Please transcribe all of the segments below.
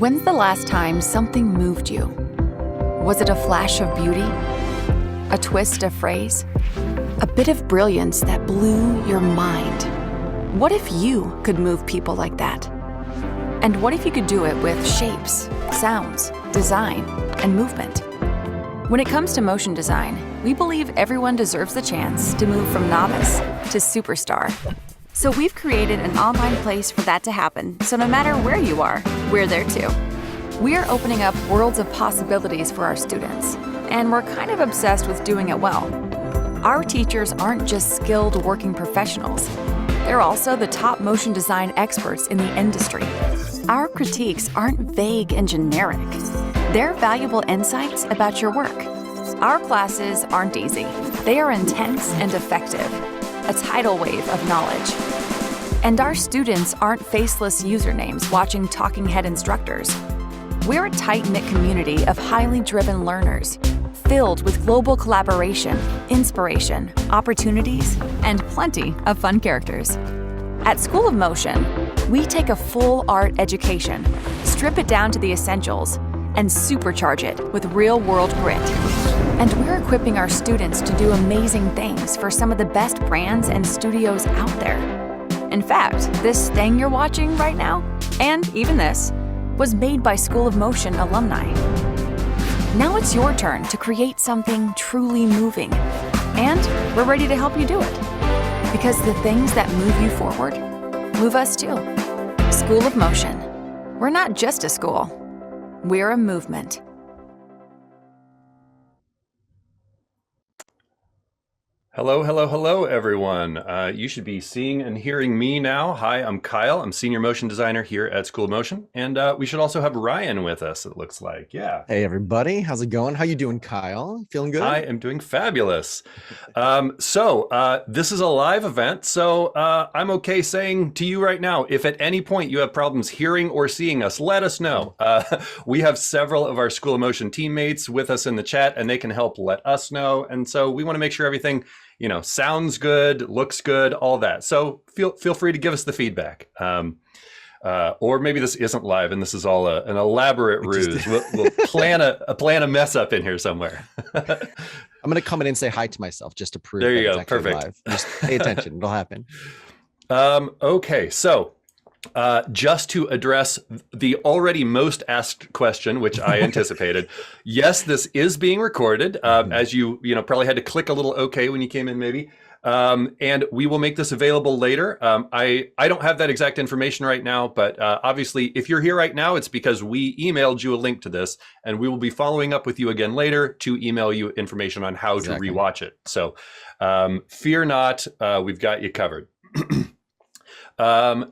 When's the last time something moved you? Was it a flash of beauty? A twist of phrase? A bit of brilliance that blew your mind? What if you could move people like that? And what if you could do it with shapes, sounds, design, and movement? When it comes to motion design, we believe everyone deserves the chance to move from novice to superstar. So we've created an online place for that to happen, so no matter where you are, we're there too. We're opening up worlds of possibilities for our students, and we're kind of obsessed with doing it well. Our teachers aren't just skilled working professionals. They're also the top motion design experts in the industry. Our critiques aren't vague and generic. They're valuable insights about your work. Our classes aren't easy. They are intense and effective, a tidal wave of knowledge. And our students aren't faceless usernames watching talking head instructors. We're a tight-knit community of highly driven learners, filled with global collaboration, inspiration, opportunities, and plenty of fun characters. At School of Motion, we take a full art education, strip it down to the essentials, and supercharge it with real-world grit. And we're equipping our students to do amazing things for some of the best brands and studios out there. In fact, this thing you're watching right now, and even this, was made by School of Motion alumni. Now it's your turn to create something truly moving, and we're ready to help you do it. Because the things that move you forward move us too. School of Motion. We're not just a school, we're a movement. Hello, hello, hello, everyone. You should be seeing and hearing me now. Hi, I'm Kyle. I'm senior motion designer here at School of Motion. And we should also have Ryan with us, it looks like. Yeah. Hey, everybody. How's it going? How you doing, Kyle? Feeling good? I am doing fabulous. This is a live event. So I'm okay saying to you right now, if at any point you have problems hearing or seeing us, let us know. We have several of our School of Motion teammates with us in the chat, and they can help let us know. And so we want to make sure everything sounds good, looks good, all that. So feel free to give us the feedback. Or maybe this isn't live and this is all an elaborate ruse. We'll plan a mess up in here somewhere. I'm going to come in and say hi to myself just to prove there you that go. it's actually Perfect. live. Just pay attention. It'll happen. Okay, so just to address the already most asked question, which I anticipated, yes, this is being recorded, as you probably had to click a little OK when you came in, maybe. And we will make this available later. I don't have that exact information right now, but obviously, if you're here right now, it's because we emailed you a link to this, and we will be following up with you again later to email you information on how to rewatch it. So fear not, we've got you covered.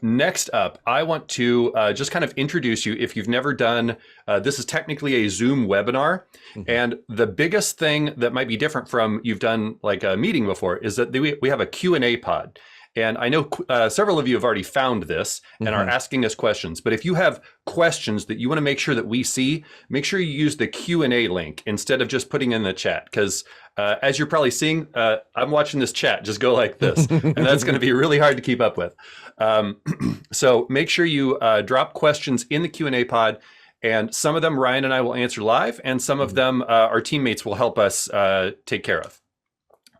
Next up, I want to just kind of introduce you. If you've never done, this is technically a Zoom webinar. And the biggest thing that might be different from you've done like a meeting before is that we have a Q&A pod. And I know several of you have already found this and are asking us questions. But if you have questions that you want to make sure that we see, make sure you use the Q&A link instead of just putting in the chat. Because as you're probably seeing, I'm watching this chat just go like this. And that's going to be really hard to keep up with. So make sure you drop questions in the Q&A pod. And some of them Ryan and I will answer live. And some of them our teammates will help us take care of.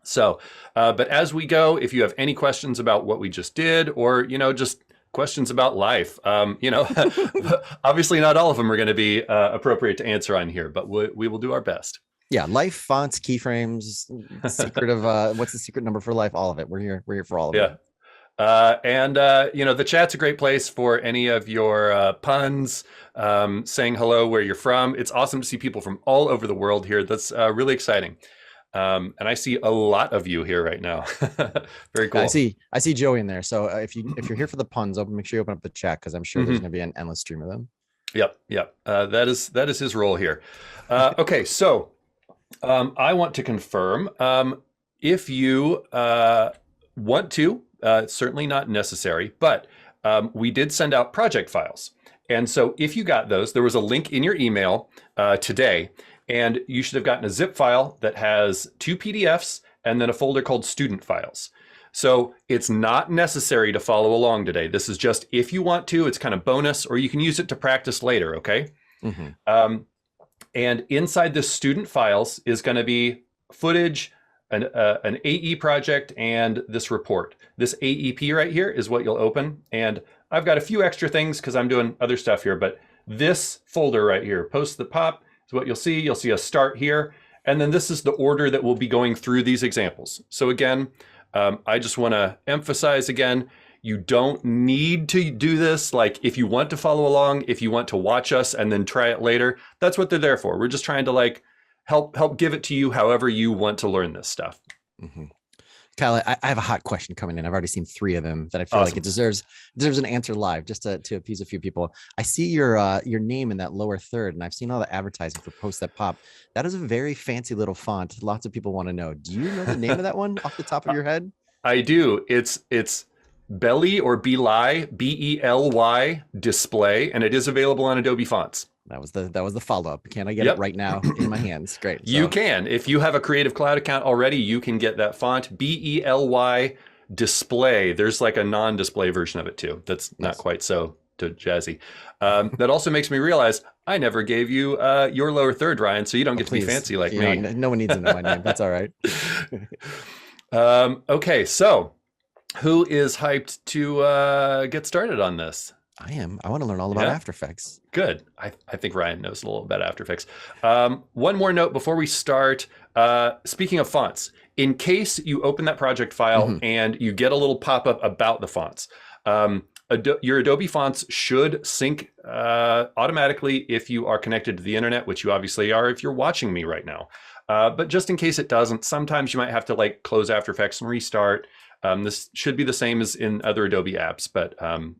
So, but as we go, if you have any questions about what we just did, or, just questions about life, obviously not all of them are going to be appropriate to answer on here, but we will do our best. Yeah. Life, fonts, keyframes, secret of what's the secret number for life? All of it. We're here for all of it. The chat's a great place for any of your puns, saying hello where you're from. It's awesome to see people from all over the world here. That's really exciting. And I see a lot of you here right now. Very cool. I see Joey in there. So if you're here for the puns, make sure you open up the chat, because I'm sure there's going to be an endless stream of them. Yep. That is his role here. Okay, so I want to confirm if you want to. It's certainly not necessary, but we did send out project files. And so if you got those, there was a link in your email today. And you should have gotten a zip file that has 2 PDFs and then a folder called student files. So it's not necessary to follow along today. This is just if you want to, it's kind of bonus, or you can use it to practice later, okay? And inside the student files is going to be footage, an AE project, and this report. This AEP right here is what you'll open. And I've got a few extra things because I'm doing other stuff here, but this folder right here, Posts That Pop, is what you'll see. You'll see a start here. And then this is the order that we'll be going through these examples. So again, I just want to emphasize again, you don't need to do this. Like if you want to follow along, if you want to watch us and then try it later, that's what they're there for. We're just trying to like help give it to you however you want to learn this stuff. Kyle, I have a hot question coming in. I've already seen 3 of them that I feel like it deserves an answer live, just to appease a few people. I see your name in that lower third, and I've seen all the advertising for Posts That Pop. That is a very fancy little font. Lots of people want to know. Do you know the name of that one off the top of your head? I do. It's Belly or Bely, Bely display, and it is available on Adobe fonts. That was the follow-up. Can I get it right now in my hands? Great. You can. If you have a Creative Cloud account already, you can get that font, Bely display. There's like a non-display version of it too. That's not quite so jazzy. That also makes me realize I never gave you your lower third, Ryan, so you don't get to be fancy like me. No one needs to know my name. That's all right. Okay, so who is hyped to get started on this? I am. I want to learn all about After Effects. Good. I think Ryan knows a little about After Effects. One more note before we start. Speaking of fonts, in case you open that project file and you get a little pop-up about the fonts, your Adobe fonts should sync automatically if you are connected to the internet, which you obviously are if you're watching me right now. But just in case it doesn't, sometimes you might have to like close After Effects and restart. This should be the same as in other Adobe apps, but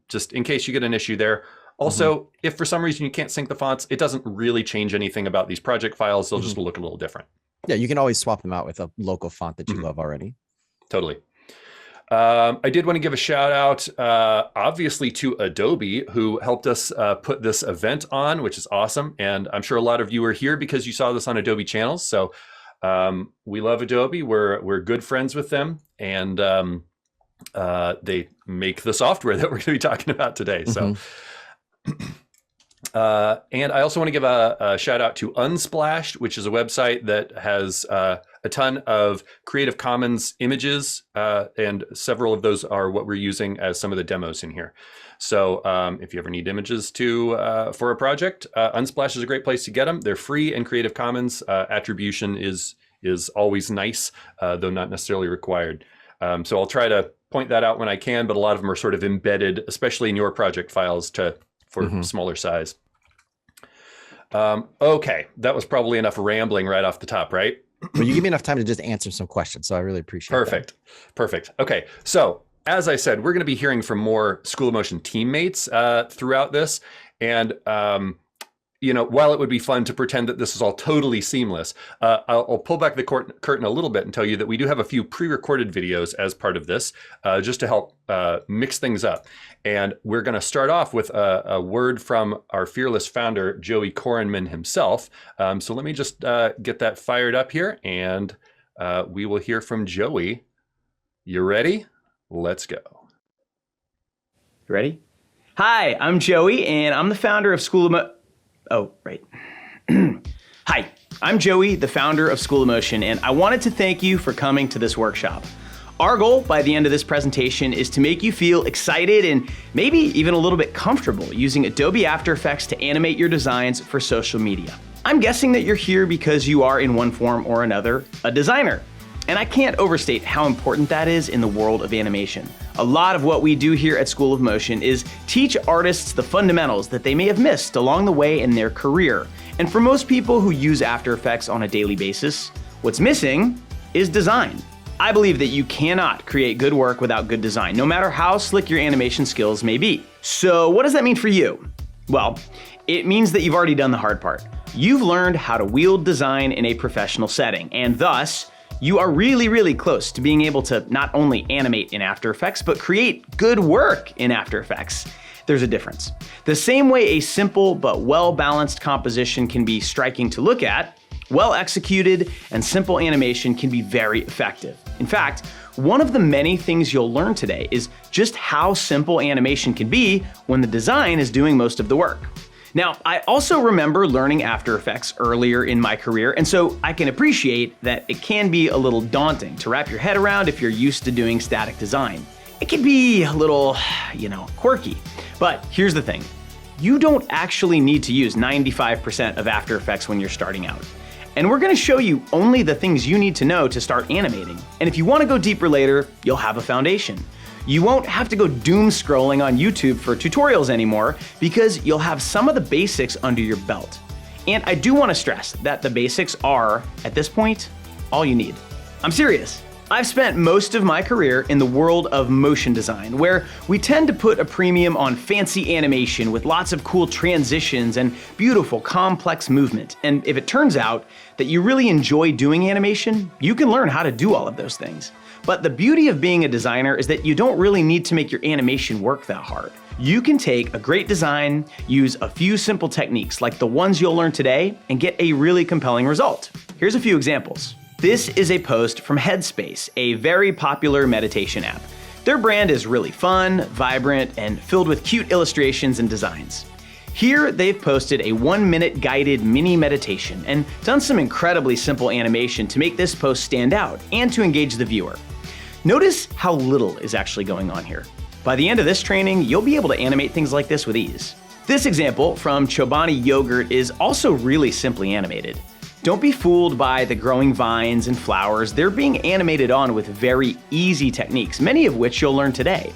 just in case you get an issue there. Also, if for some reason you can't sync the fonts, it doesn't really change anything about these project files. They'll just look a little different. Yeah, you can always swap them out with a local font that you love already. Totally. I did want to give a shout out, obviously, to Adobe, who helped us put this event on, which is awesome. And I'm sure a lot of you are here because you saw this on Adobe channels. So we love Adobe. We're good friends with them, and they make the software that we're going to be talking about today. So, and I also want to give a shout out to Unsplash, which is a website that has a ton of Creative Commons images, and several of those are what we're using as some of the demos in here. So if you ever need images for a project, Unsplash is a great place to get them. They're free, and Creative Commons attribution is always nice, though not necessarily required. So I'll try to point that out when I can, but a lot of them are sort of embedded, especially in your project files for smaller size. Okay, that was probably enough rambling right off the top, right? Well, you give me enough time to just answer some questions, so I really appreciate that. Perfect. Okay, so as I said, we're going to be hearing from more School of Motion teammates throughout this, and while it would be fun to pretend that this is all totally seamless, I'll pull back the curtain a little bit and tell you that we do have a few pre-recorded videos as part of this, just to help mix things up. And we're going to start off with a word from our fearless founder, Joey Korenman himself. So let me just get that fired up here, and we will hear from Joey. You ready? Let's go. You ready? Hi, I'm Joey, and I'm the founder of School of Hi, I'm Joey, the founder of School of Motion, and I wanted to thank you for coming to this workshop. Our goal by the end of this presentation is to make you feel excited and maybe even a little bit comfortable using Adobe After Effects to animate your designs for social media. I'm guessing that you're here because you are, in one form or another, a designer. And I can't overstate how important that is in the world of animation. A lot of what we do here at School of Motion is teach artists the fundamentals that they may have missed along the way in their career. And for most people who use After Effects on a daily basis, what's missing is design. I believe that you cannot create good work without good design, no matter how slick your animation skills may be. So what does that mean for you? Well, it means that you've already done the hard part. You've learned how to wield design in a professional setting, and thus, you are really, really close to being able to not only animate in After Effects, but create good work in After Effects. There's a difference. The same way a simple but well-balanced composition can be striking to look at, well-executed and simple animation can be very effective. In fact, One of the many things you'll learn today is just how simple animation can be when the design is doing most of the work. Now, I also remember learning After Effects earlier in my career, and so I can appreciate that it can be a little daunting to wrap your head around if you're used to doing static design. It can be a little, quirky. But here's the thing. You don't actually need to use 95% of After Effects when you're starting out. And we're gonna show you only the things you need to know to start animating. And if you wanna go deeper later, you'll have a foundation. You won't have to go doom scrolling on YouTube for tutorials anymore because you'll have some of the basics under your belt. And I do want to stress that the basics are, at this point, all you need. I'm serious. I've spent most of my career in the world of motion design, where we tend to put a premium on fancy animation with lots of cool transitions and beautiful, complex movement. And if it turns out that you really enjoy doing animation, you can learn how to do all of those things. But the beauty of being a designer is that you don't really need to make your animation work that hard. You can take a great design, use a few simple techniques like the ones you'll learn today, and get a really compelling result. Here's a few examples. This is a post from Headspace, a very popular meditation app. Their brand is really fun, vibrant, and filled with cute illustrations and designs. Here, they've posted a 1-minute guided mini meditation and done some incredibly simple animation to make this post stand out and to engage the viewer. Notice how little is actually going on here. By the end of this training, you'll be able to animate things like this with ease. This example from Chobani Yogurt is also really simply animated. Don't be fooled by the growing vines and flowers. They're being animated on with very easy techniques, many of which you'll learn today.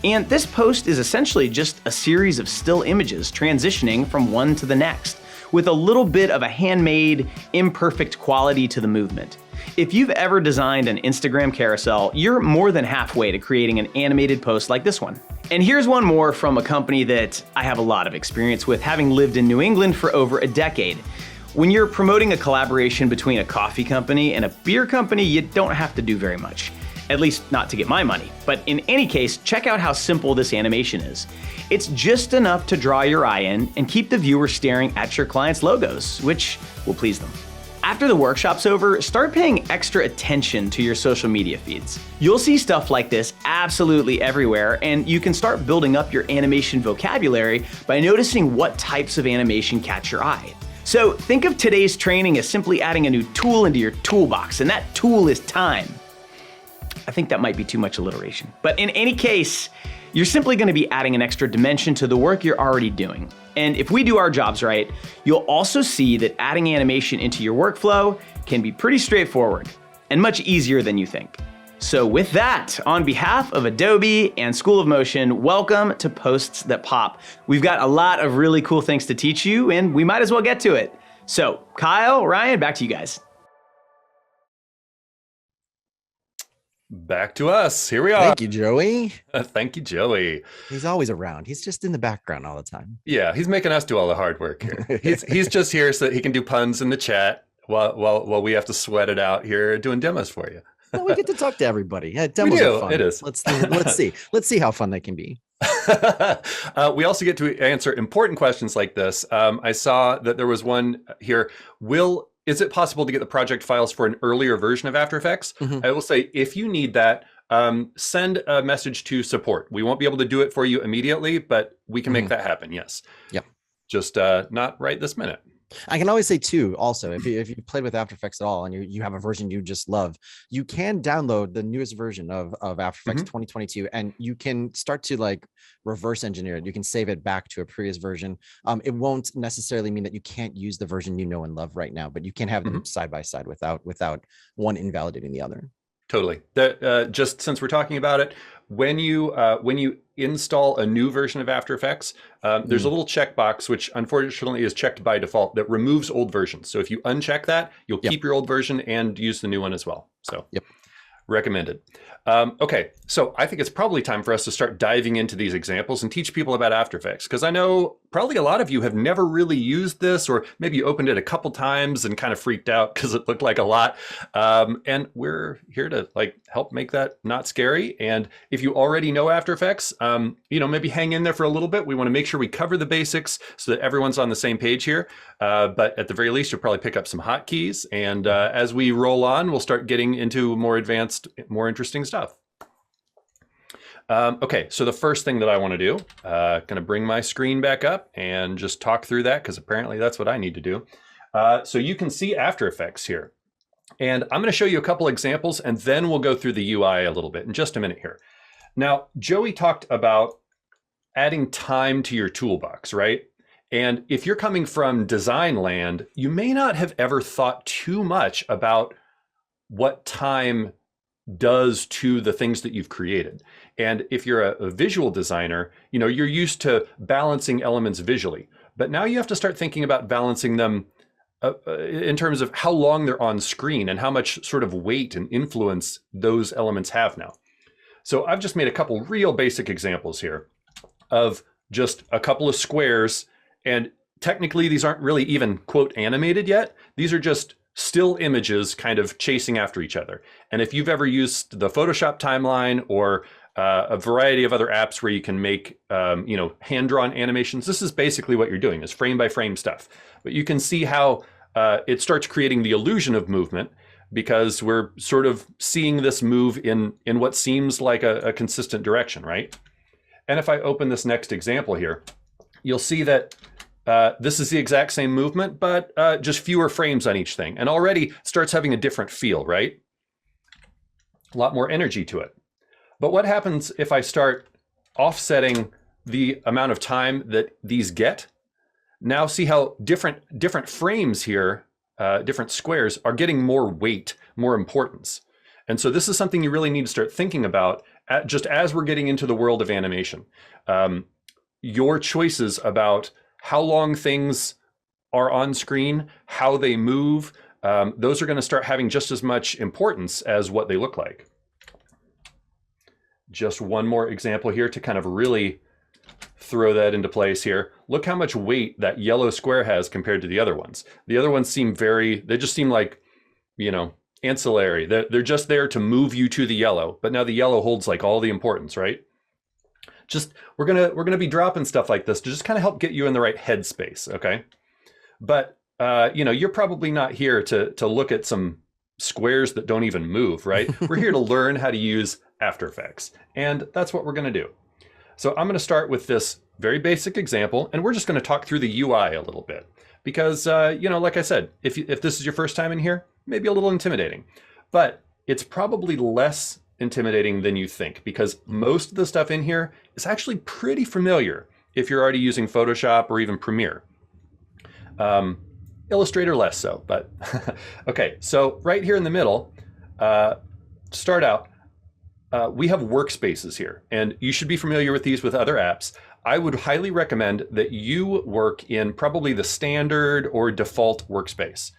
And this post is essentially just a series of still images transitioning from one to the next, with a little bit of a handmade, imperfect quality to the movement. If you've ever designed an Instagram carousel, you're more than halfway to creating an animated post like this one. And here's one more from a company that I have a lot of experience with, having lived in New England for over a decade. When you're promoting a collaboration between a coffee company and a beer company, you don't have to do very much. At least not to get my money. But in any case, check out how simple this animation is. It's just enough to draw your eye in and keep the viewer staring at your client's logos, which will please them. After the workshop's over, start paying extra attention to your social media feeds. You'll see stuff like this absolutely everywhere, and you can start building up your animation vocabulary by noticing what types of animation catch your eye. So think of today's training as simply adding a new tool into your toolbox, and that tool is time. I think that might be too much alliteration. But in any case, you're simply going to be adding an extra dimension to the work you're already doing. And if we do our jobs right, you'll also see that adding animation into your workflow can be pretty straightforward and much easier than you think. So with that, on behalf of Adobe and School of Motion, welcome to Posts That Pop. We've got a lot of really cool things to teach you, and we might as well get to it. So Kyle, Ryan, back to you guys. Back to us. Here we are. Thank you, Joey. Thank you, Joey. He's always around. He's just in the background all the time. Yeah, he's making us do all the hard work here. He's just here so that he can do puns in the chat while we have to sweat it out here doing demos for you. No, we get to talk to everybody. Yeah, demos are fun. It is. Let's see. Let's see how fun they can be. We also get to answer important questions like this. I saw that there was one here. Is it possible to get the project files for an earlier version of After Effects? I will say, if you need that, send a message to support. We won't be able to do it for you immediately, but we can make that happen, yes. Yep. Just not right this minute. I can always say too, also, if you played with After Effects at all and you have a version you just love, you can download the newest version of After Effects 2022, and you can start to like reverse engineer it. You can save it back to a previous version. It won't necessarily mean that you can't use the version you know and love right now, but you can have them side by side without one invalidating the other. Totally. Just since we're talking about it, when you install a new version of After Effects, there's a little checkbox, which unfortunately is checked by default, that removes old versions. So if you uncheck that, you'll keep your old version and use the new one as well. So recommended. Okay, so I think it's probably time for us to start diving into these examples and teach people about After Effects, because I know probably a lot of you have never really used this, or maybe you opened it a couple times and kind of freaked out because it looked like a lot. And we're here to like help make that not scary. And if you already know After Effects, maybe hang in there for a little bit. We want to make sure we cover the basics so that everyone's on the same page here. But at the very least, you'll probably pick up some hotkeys. And as we roll on, we'll start getting into more advanced, more interesting stuff. Okay, so the first thing that I want to do, going to bring my screen back up and just talk through that, because apparently that's what I need to do. So you can see After Effects here. And I'm going to show you a couple examples, and then we'll go through the UI a little bit in just a minute here. Now, Joey talked about adding time to your toolbox, right? And if you're coming from design land, you may not have ever thought too much about what time does to the things that you've created. And if you're a visual designer, you're used to balancing elements visually, but now you have to start thinking about balancing them in terms of how long they're on screen and how much sort of weight and influence those elements have now. So I've just made a couple real basic examples here of just a couple of squares, and technically these aren't really even quote animated yet. These are just still images kind of chasing after each other. And if you've ever used the Photoshop timeline or a variety of other apps where you can make hand-drawn animations, this is basically what you're doing, is frame by frame stuff. But you can see how it starts creating the illusion of movement, because we're sort of seeing this move in what seems like a consistent direction, right? And if I open this next example here, you'll see that this is the exact same movement, but just fewer frames on each thing. And already starts having a different feel, right? A lot more energy to it. But what happens if I start offsetting the amount of time that these get? Now see how different frames here, different squares, are getting more weight, more importance. And so this is something you really need to start thinking about just as we're getting into the world of animation. Your choices about how long things are on screen, how they move, those are going to start having just as much importance as what they look like. Just one more example here to kind of really throw that into place here. Look how much weight that yellow square has compared to the other ones. The other ones seem they just seem like, ancillary. They're just there to move you to the yellow, but now the yellow holds like all the importance, right? We're gonna be dropping stuff like this to just kind of help get you in the right headspace, okay? But you're probably not here to look at some squares that don't even move, right? We're here to learn how to use After Effects, and that's what we're gonna do. So I'm gonna start with this very basic example, and we're just gonna talk through the UI a little bit, because like I said, if this is your first time in here, maybe a little intimidating, but it's probably less intimidating than you think, because most of the stuff in here is actually pretty familiar if you're already using Photoshop or even Premiere. Illustrator less so, but okay. So right here in the middle, to start out, we have workspaces here, and you should be familiar with these with other apps. I would highly recommend that you work in probably the standard or default workspace.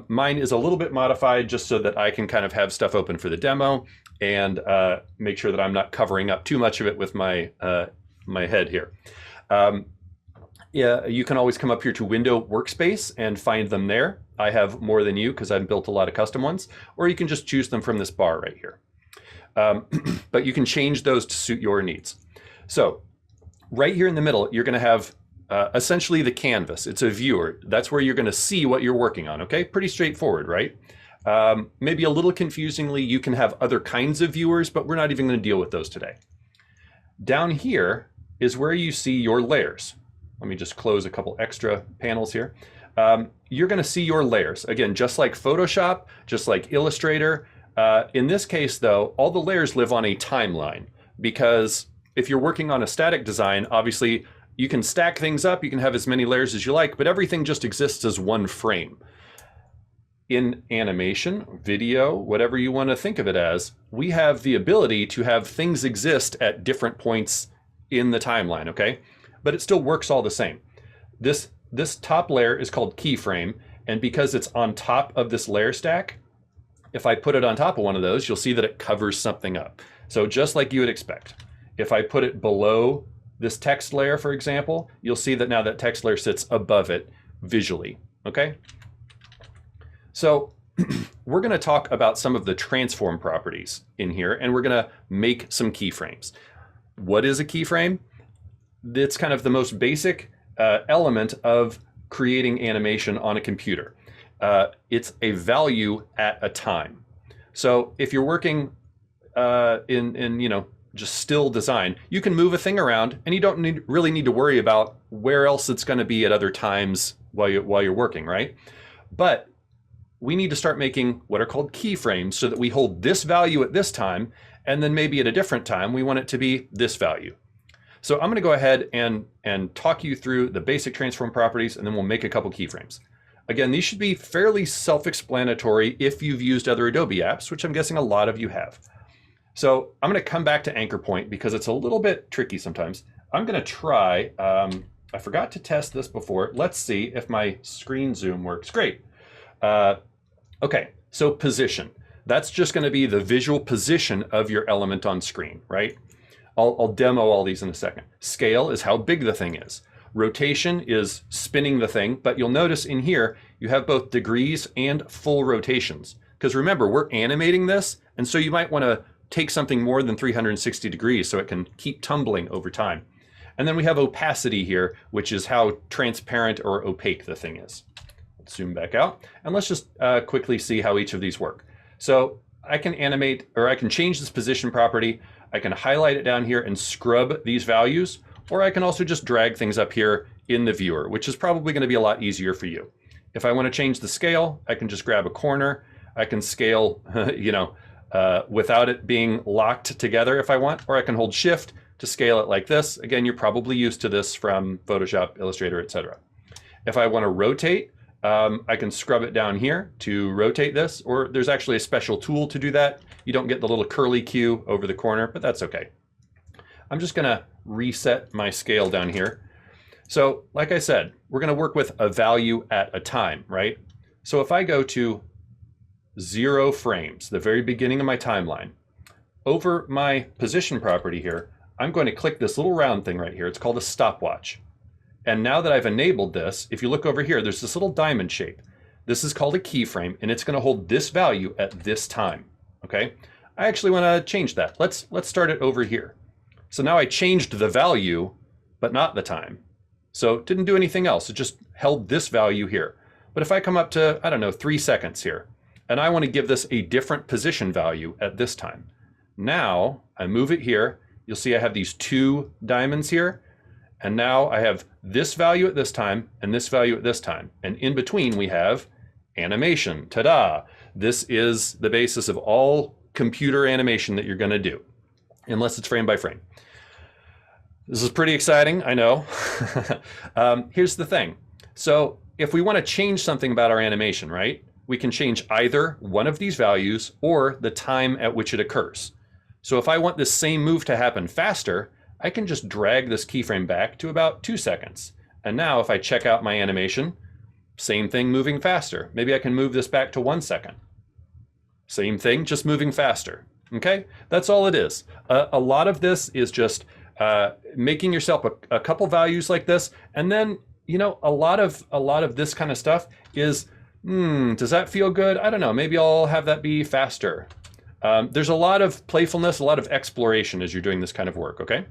Mine is a little bit modified just so that I can kind of have stuff open for the demo and make sure that I'm not covering up too much of it with my head here. Yeah, you can always come up here to Window Workspace and find them there. I have more than you because I've built a lot of custom ones, or you can just choose them from this bar right here. But you can change those to suit your needs. So right here in the middle, you're going to have essentially the canvas. It's a viewer. That's where you're going to see what you're working on. Okay, pretty straightforward, right? Maybe a little confusingly, you can have other kinds of viewers, but we're not even going to deal with those today. Down here is where you see your layers. Let me just close a couple extra panels here. You're going to see your layers. Again, just like Photoshop, just like Illustrator. In this case, though, all the layers live on a timeline, because if you're working on a static design, obviously you can stack things up, you can have as many layers as you like, but everything just exists as one frame. In animation, video, whatever you want to think of it as, we have the ability to have things exist at different points in the timeline, okay? But it still works all the same. This top layer is called Keyframe, and because it's on top of this layer stack, if I put it on top of one of those, you'll see that it covers something up. So just like you would expect. If I put it below this text layer, for example, you'll see that now that text layer sits above it visually, okay? So we're gonna talk about some of the transform properties in here, and we're gonna make some keyframes. What is a keyframe? It's kind of the most basic element of creating animation on a computer. It's a value at a time. So if you're working in just still design, you can move a thing around and you don't really need to worry about where else it's going to be at other times while you're working, right? But we need to start making what are called keyframes so that we hold this value at this time, and then maybe at a different time we want it to be this value. So I'm going to go ahead and talk you through the basic transform properties, and then we'll make a couple keyframes. Again, these should be fairly self-explanatory if you've used other Adobe apps, which I'm guessing a lot of you have. So I'm going to come back to anchor point because it's a little bit tricky sometimes. I'm going to try, I forgot to test this before. Let's see if my screen zoom works. Great. Okay, so position. That's just going to be the visual position of your element on screen, right? I'll demo all these in a second. Scale is how big the thing is. Rotation is spinning the thing, but you'll notice in here, you have both degrees and full rotations. Because remember, we're animating this, and so you might want to take something more than 360 degrees so it can keep tumbling over time. And then we have opacity here, which is how transparent or opaque the thing is. Let's zoom back out, and let's just quickly see how each of these work. So I can animate, or I can change this position property. I can highlight it down here and scrub these values, or I can also just drag things up here in the viewer, which is probably going to be a lot easier for you. If I want to change the scale, I can just grab a corner. I can scale, without it being locked together if I want, or I can hold Shift to scale it like this. Again, you're probably used to this from Photoshop, Illustrator, etc. If I want to rotate, I can scrub it down here to rotate this, or there's actually a special tool to do that. You don't get the little curly Q over the corner, but that's okay. I'm just gonna reset my scale down here. So like I said, we're gonna work with a value at a time, right? So if I go to 0 frames, the very beginning of my timeline, over my position property here, I'm going to click this little round thing right here. It's called a stopwatch. And now that I've enabled this, if you look over here, there's this little diamond shape. This is called a keyframe, and it's going to hold this value at this time. Okay, I actually want to change that. Let's start it over here. So now I changed the value, but not the time. So it didn't do anything else. It just held this value here. But if I come up to, I don't know, 3 seconds here, and I want to give this a different position value at this time. Now I move it here. You'll see I have these 2 diamonds here. And now I have this value at this time and this value at this time. And in between we have animation. Ta-da! This is the basis of all computer animation that you're going to do, unless it's frame by frame. This is pretty exciting, I know. Here's the thing. So if we want to change something about our animation, right? We can change either one of these values or the time at which it occurs. So if I want this same move to happen faster, I can just drag this keyframe back to about 2 seconds. And now if I check out my animation, same thing moving faster. Maybe I can move this back to 1 second. Same thing, just moving faster. Okay, that's all it is. A lot of this is just making yourself a couple values like this. And then, a lot of this kind of stuff is, does that feel good? I don't know, maybe I'll have that be faster. There's a lot of playfulness, a lot of exploration as you're doing this kind of work, okay?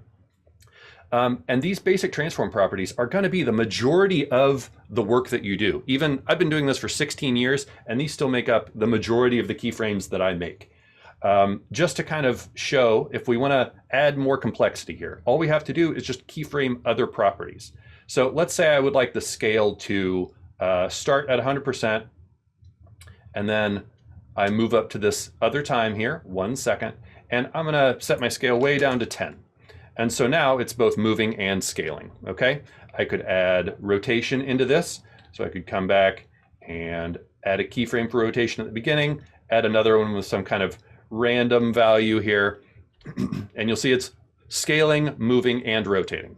And these basic transform properties are going to be the majority of the work that you do. Even I've been doing this for 16 years, and these still make up the majority of the keyframes that I make. Just to kind of show if we want to add more complexity here, all we have to do is just keyframe other properties. So let's say I would like the scale to start at 100%, and then I move up to this other time here, 1 second, and I'm going to set my scale way down to 10. And so now it's both moving and scaling, okay? I could add rotation into this. So I could come back and add a keyframe for rotation at the beginning, add another one with some kind of random value here, and you'll see it's scaling, moving, and rotating,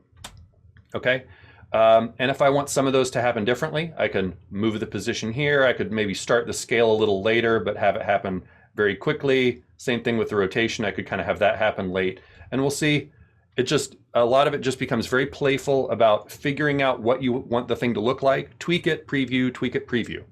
okay? And if I want some of those to happen differently, I can move the position here. I could maybe start the scale a little later, but have it happen very quickly. Same thing with the rotation. I could kind of have that happen late. And we'll see a lot of it just becomes very playful about figuring out what you want the thing to look like. Tweak it, preview, tweak it, preview.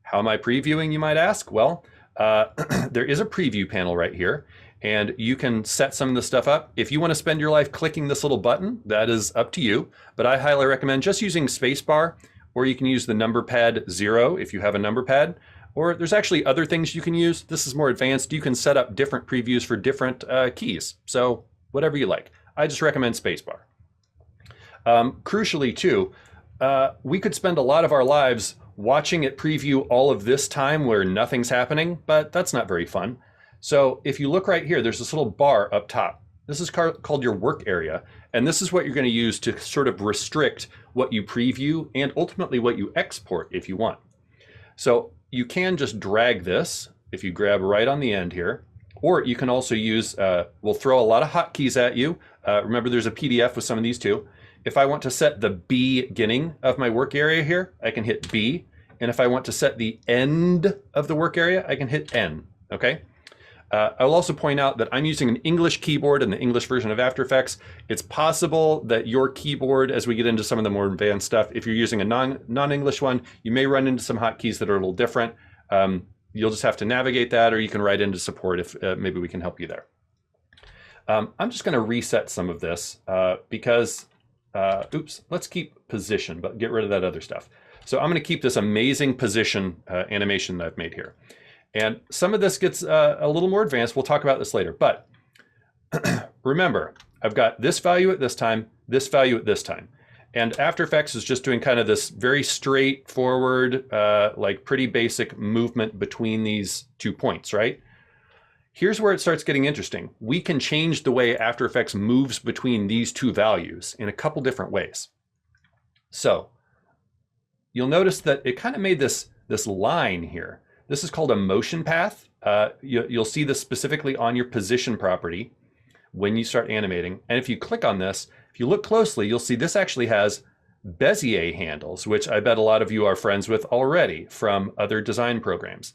How am I previewing, you might ask? Well, there is a preview panel right here, and you can set some of this stuff up. If you want to spend your life clicking this little button, that is up to you, but I highly recommend just using spacebar, or you can use the number pad 0 if you have a number pad, or there's actually other things you can use. This is more advanced. You can set up different previews for different keys, so whatever you like. I just recommend spacebar. Crucially too, we could spend a lot of our lives watching it preview all of this time where nothing's happening, but that's not very fun. So if you look right here, there's this little bar up top. This is called your work area. And this is what you're going to use to sort of restrict what you preview and ultimately what you export if you want. So you can just drag this if you grab right on the end here, or you can also use, we'll throw a lot of hotkeys at you. Remember, there's a PDF with some of these too. If I want to set the beginning of my work area here, I can hit B. And if I want to set the end of the work area, I can hit N, okay? I'll also point out that I'm using an English keyboard in the English version of After Effects. It's possible that your keyboard, as we get into some of the more advanced stuff, if you're using a non-English one, you may run into some hotkeys that are a little different. You'll just have to navigate that, or you can write into support if maybe we can help you there. I'm just gonna reset some of this because, oops, let's keep position, but get rid of that other stuff. So I'm gonna keep this amazing position animation that I've made here. And some of this gets a little more advanced. We'll talk about this later, but remember, I've got this value at this time, this value at this time. And After Effects is just doing kind of this very straightforward, like pretty basic movement between these 2 points, right? Here's where it starts getting interesting. We can change the way After Effects moves between these 2 values in a couple different ways. So you'll notice that it kind of made this line here. This is called a motion path. You'll see this specifically on your position property when you start animating. And if you click on this, if you look closely, you'll see this actually has Bezier handles, which I bet a lot of you are friends with already from other design programs.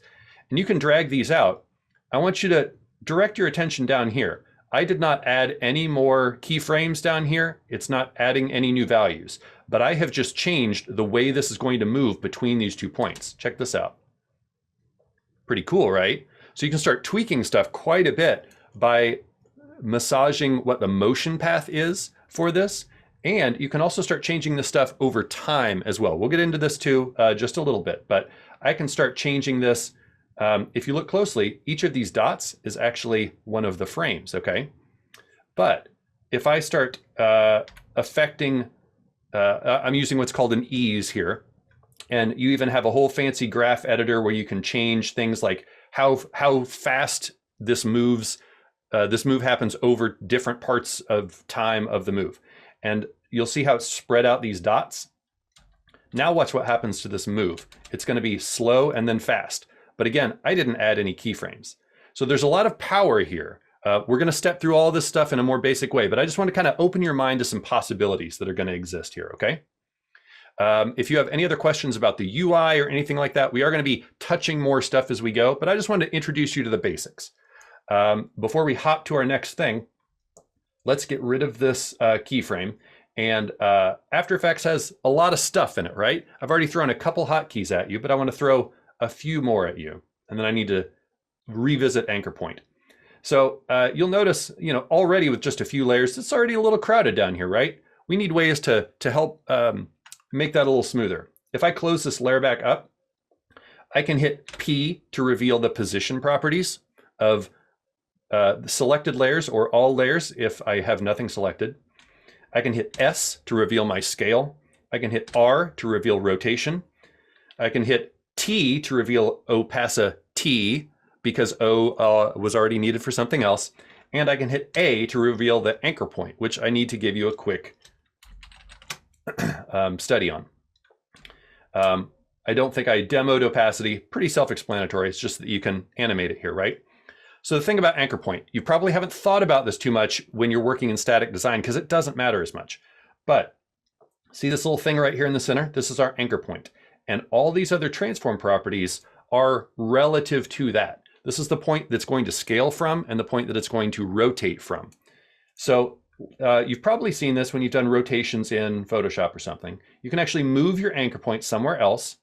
And you can drag these out. I want you to direct your attention down here. I did not add any more keyframes down here. It's not adding any new values, but I have just changed the way this is going to move between these 2 points. Check this out. Pretty cool, right? So you can start tweaking stuff quite a bit by massaging what the motion path is for this. And you can also start changing this stuff over time as well. We'll get into this too, just a little bit, but I can start changing this. If you look closely, each of these dots is actually one of the frames, okay? But if I start affecting, I'm using what's called an ease here. And you even have a whole fancy graph editor where you can change things like how fast this moves. This move happens over different parts of time of the move. And you'll see how it's spread out these dots. Now watch what happens to this move. It's going to be slow and then fast. But again, I didn't add any keyframes. So there's a lot of power here. We're going to step through all this stuff in a more basic way, but I just want to kind of open your mind to some possibilities that are going to exist here, okay? If you have any other questions about the UI or anything like that, we are going to be touching more stuff as we go, but I just wanted to introduce you to the basics. Before we hop to our next thing, let's get rid of this keyframe. And After Effects has a lot of stuff in it, right? I've already thrown a couple hotkeys at you, but I want to throw a few more at you. And then I need to revisit anchor point. So you'll notice, already with just a few layers, it's already a little crowded down here, right? We need ways to help make that a little smoother. If I close this layer back up, I can hit P to reveal the position properties of the selected layers or all layers if I have nothing selected. I can hit S to reveal my scale. I can hit R to reveal rotation. I can hit T to reveal opacity because O was already needed for something else. And I can hit A to reveal the anchor point, which I need to give you a quick study on. I don't think I demoed opacity, pretty self-explanatory. It's just that you can animate it here, right? So the thing about anchor point, you probably haven't thought about this too much when you're working in static design because it doesn't matter as much. But see this little thing right here in the center? This is our anchor point. And all these other transform properties are relative to that. This is the point that's going to scale from and the point that it's going to rotate from. So you've probably seen this when you've done rotations in Photoshop or something. You can actually move your anchor point somewhere else.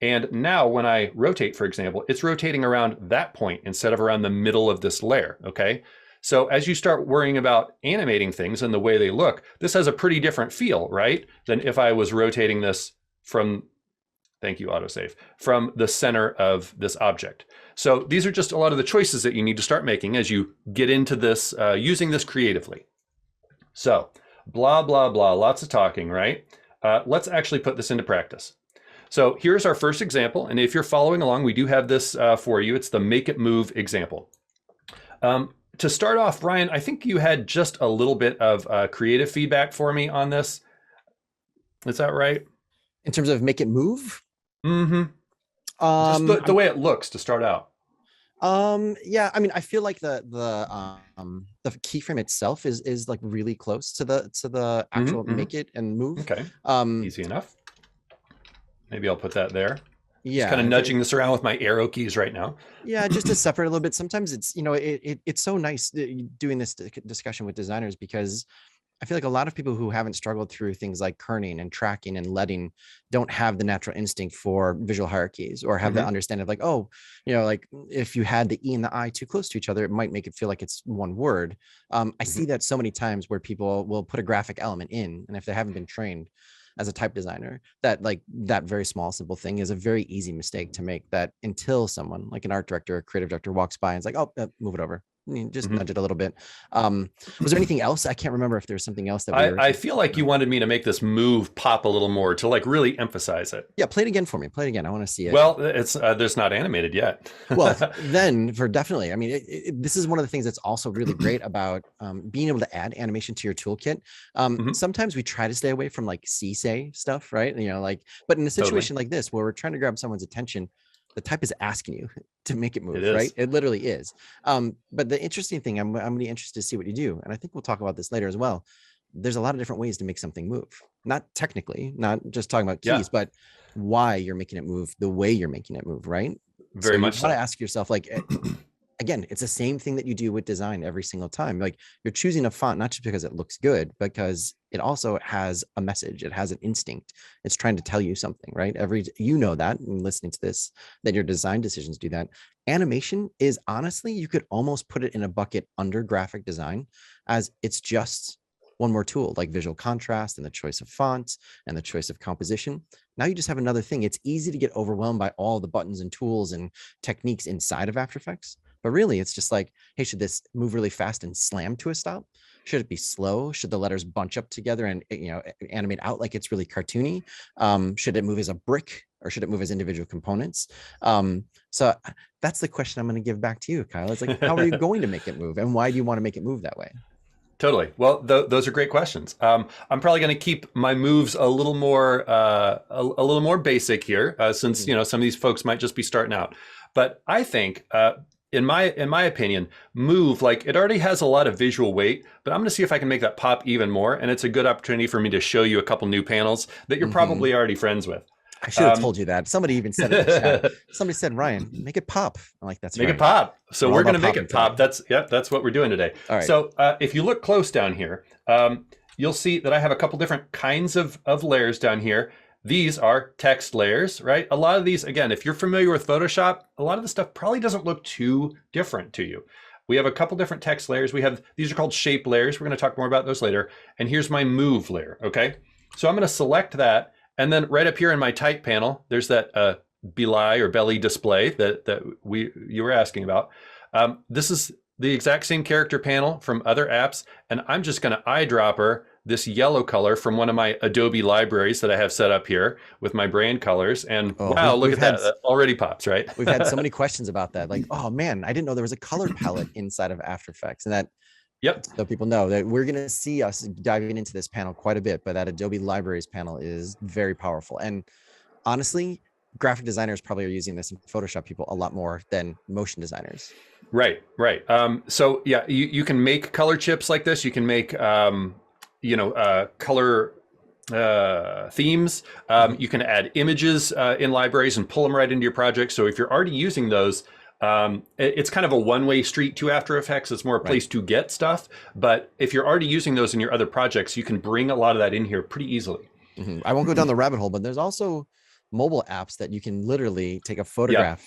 And now when I rotate, for example, it's rotating around that point instead of around the middle of this layer, okay? So as you start worrying about animating things and the way they look, this has a pretty different feel, right? Than if I was rotating this from, thank you, autosave, from the center of this object. So these are just a lot of the choices that you need to start making as you get into this, using this creatively. So blah, blah, blah, lots of talking, right? Let's actually put this into practice. So here's our first example. And if you're following along, we do have this for you. It's the make it move example. To start off, Ryan, I think you had just a little bit of creative feedback for me on this. Is that right? In terms of make it move? Mm-hmm. Just the way it looks to start out. Yeah, I mean, I feel like the keyframe itself is like really close to the actual make it and move. Okay. Easy enough. Maybe I'll put that there. Yeah, just kind of nudging this around with my arrow keys right now. Yeah, just to separate a little bit. Sometimes it's, you know, it's so nice doing this discussion with designers, because I feel like a lot of people who haven't struggled through things like kerning and tracking and leading don't have the natural instinct for visual hierarchies, or have the understanding of like, oh, you know, like if you had the E and the I too close to each other, it might make it feel like it's one word. I see that so many times where people will put a graphic element in, and if they haven't been trained as a type designer, that like that very small, simple thing is a very easy mistake to make, that until someone like an art director or creative director walks by and is like, oh, move it over. Just nudge it a little bit. Was there anything else? I can't remember if there was something else that I feel like you wanted me to make this move pop a little more, to like really emphasize it. Yeah, play it again for me. Play it again. I want to see it. Well, it's there's not animated yet. Well, then for definitely. I mean, this is one of the things that's also really great about being able to add animation to your toolkit. Sometimes we try to stay away from like say stuff, right? You know, like, but in a situation like this where we're trying to grab someone's attention, the type is asking you to make it move, right? It literally is. But the interesting thing, I'm really interested to see what you do. And I think we'll talk about this later as well. There's a lot of different ways to make something move. Not technically, not just talking about keys, but why you're making it move the way you're making it move, right? Very much so. You got to ask yourself, like, again, it's the same thing that you do with design every single time. Like, you're choosing a font, not just because it looks good, because it also has a message. It has an instinct. It's trying to tell you something, right? You know that, and listening to this, that your design decisions do that. Animation is, honestly, you could almost put it in a bucket under graphic design, as it's just one more tool, like visual contrast and the choice of fonts and the choice of composition. Now you just have another thing. It's easy to get overwhelmed by all the buttons and tools and techniques inside of After Effects. But really, it's just like, hey, should this move really fast and slam to a stop? Should it be slow? Should the letters bunch up together and, you know, animate out like it's really cartoony? Should it move as a brick, or should it move as individual components? So that's the question I'm going to give back to you, Kyle. It's like, how are you going to make it move, and why do you want to make it move that way? Totally. Well, those are great questions. I'm probably going to keep my moves a little more basic here, since you know, some of these folks might just be starting out. But I think, in my opinion, move, like, it already has a lot of visual weight, but I'm going to see if I can make that pop even more. And it's a good opportunity for me to show you a couple new panels that you're probably already friends with. I should have told you that. Somebody even said it in the chat. Somebody said, Ryan, make it pop. I'm like, that's make right. it pop. So we're going to make it pop. Today. That's what we're doing today. All right. So if you look close down here, you'll see that I have a couple different kinds of layers down here. These are text layers, right? A lot of these, again, if you're familiar with Photoshop, a lot of the stuff probably doesn't look too different to you. We have a couple different text layers. These are called shape layers. We're going to talk more about those later. And here's my move layer, okay? So I'm going to select that. And then right up here in my type panel, there's that belie or belly display that you were asking about. This is the exact same character panel from other apps. And I'm just going to eyedropper this yellow color from one of my Adobe libraries that I have set up here with my brand colors. And wow, look at that. That already pops, right? We've had so many questions about that. Like, oh man, I didn't know there was a color palette inside of After Effects. And that, so people know that we're going to see us diving into this panel quite a bit, but that Adobe Libraries panel is very powerful. And honestly, graphic designers probably are using this in Photoshop people a lot more than motion designers. Right. So yeah, you can make color chips like this. You can make, color themes. You can add images in libraries and pull them right into your project. So if you're already using those, It's kind of a one-way street to After Effects. It's more a place to get stuff. But if you're already using those in your other projects, you can bring a lot of that in here pretty easily. I won't go down the rabbit hole, but there's also mobile apps that you can literally take a photograph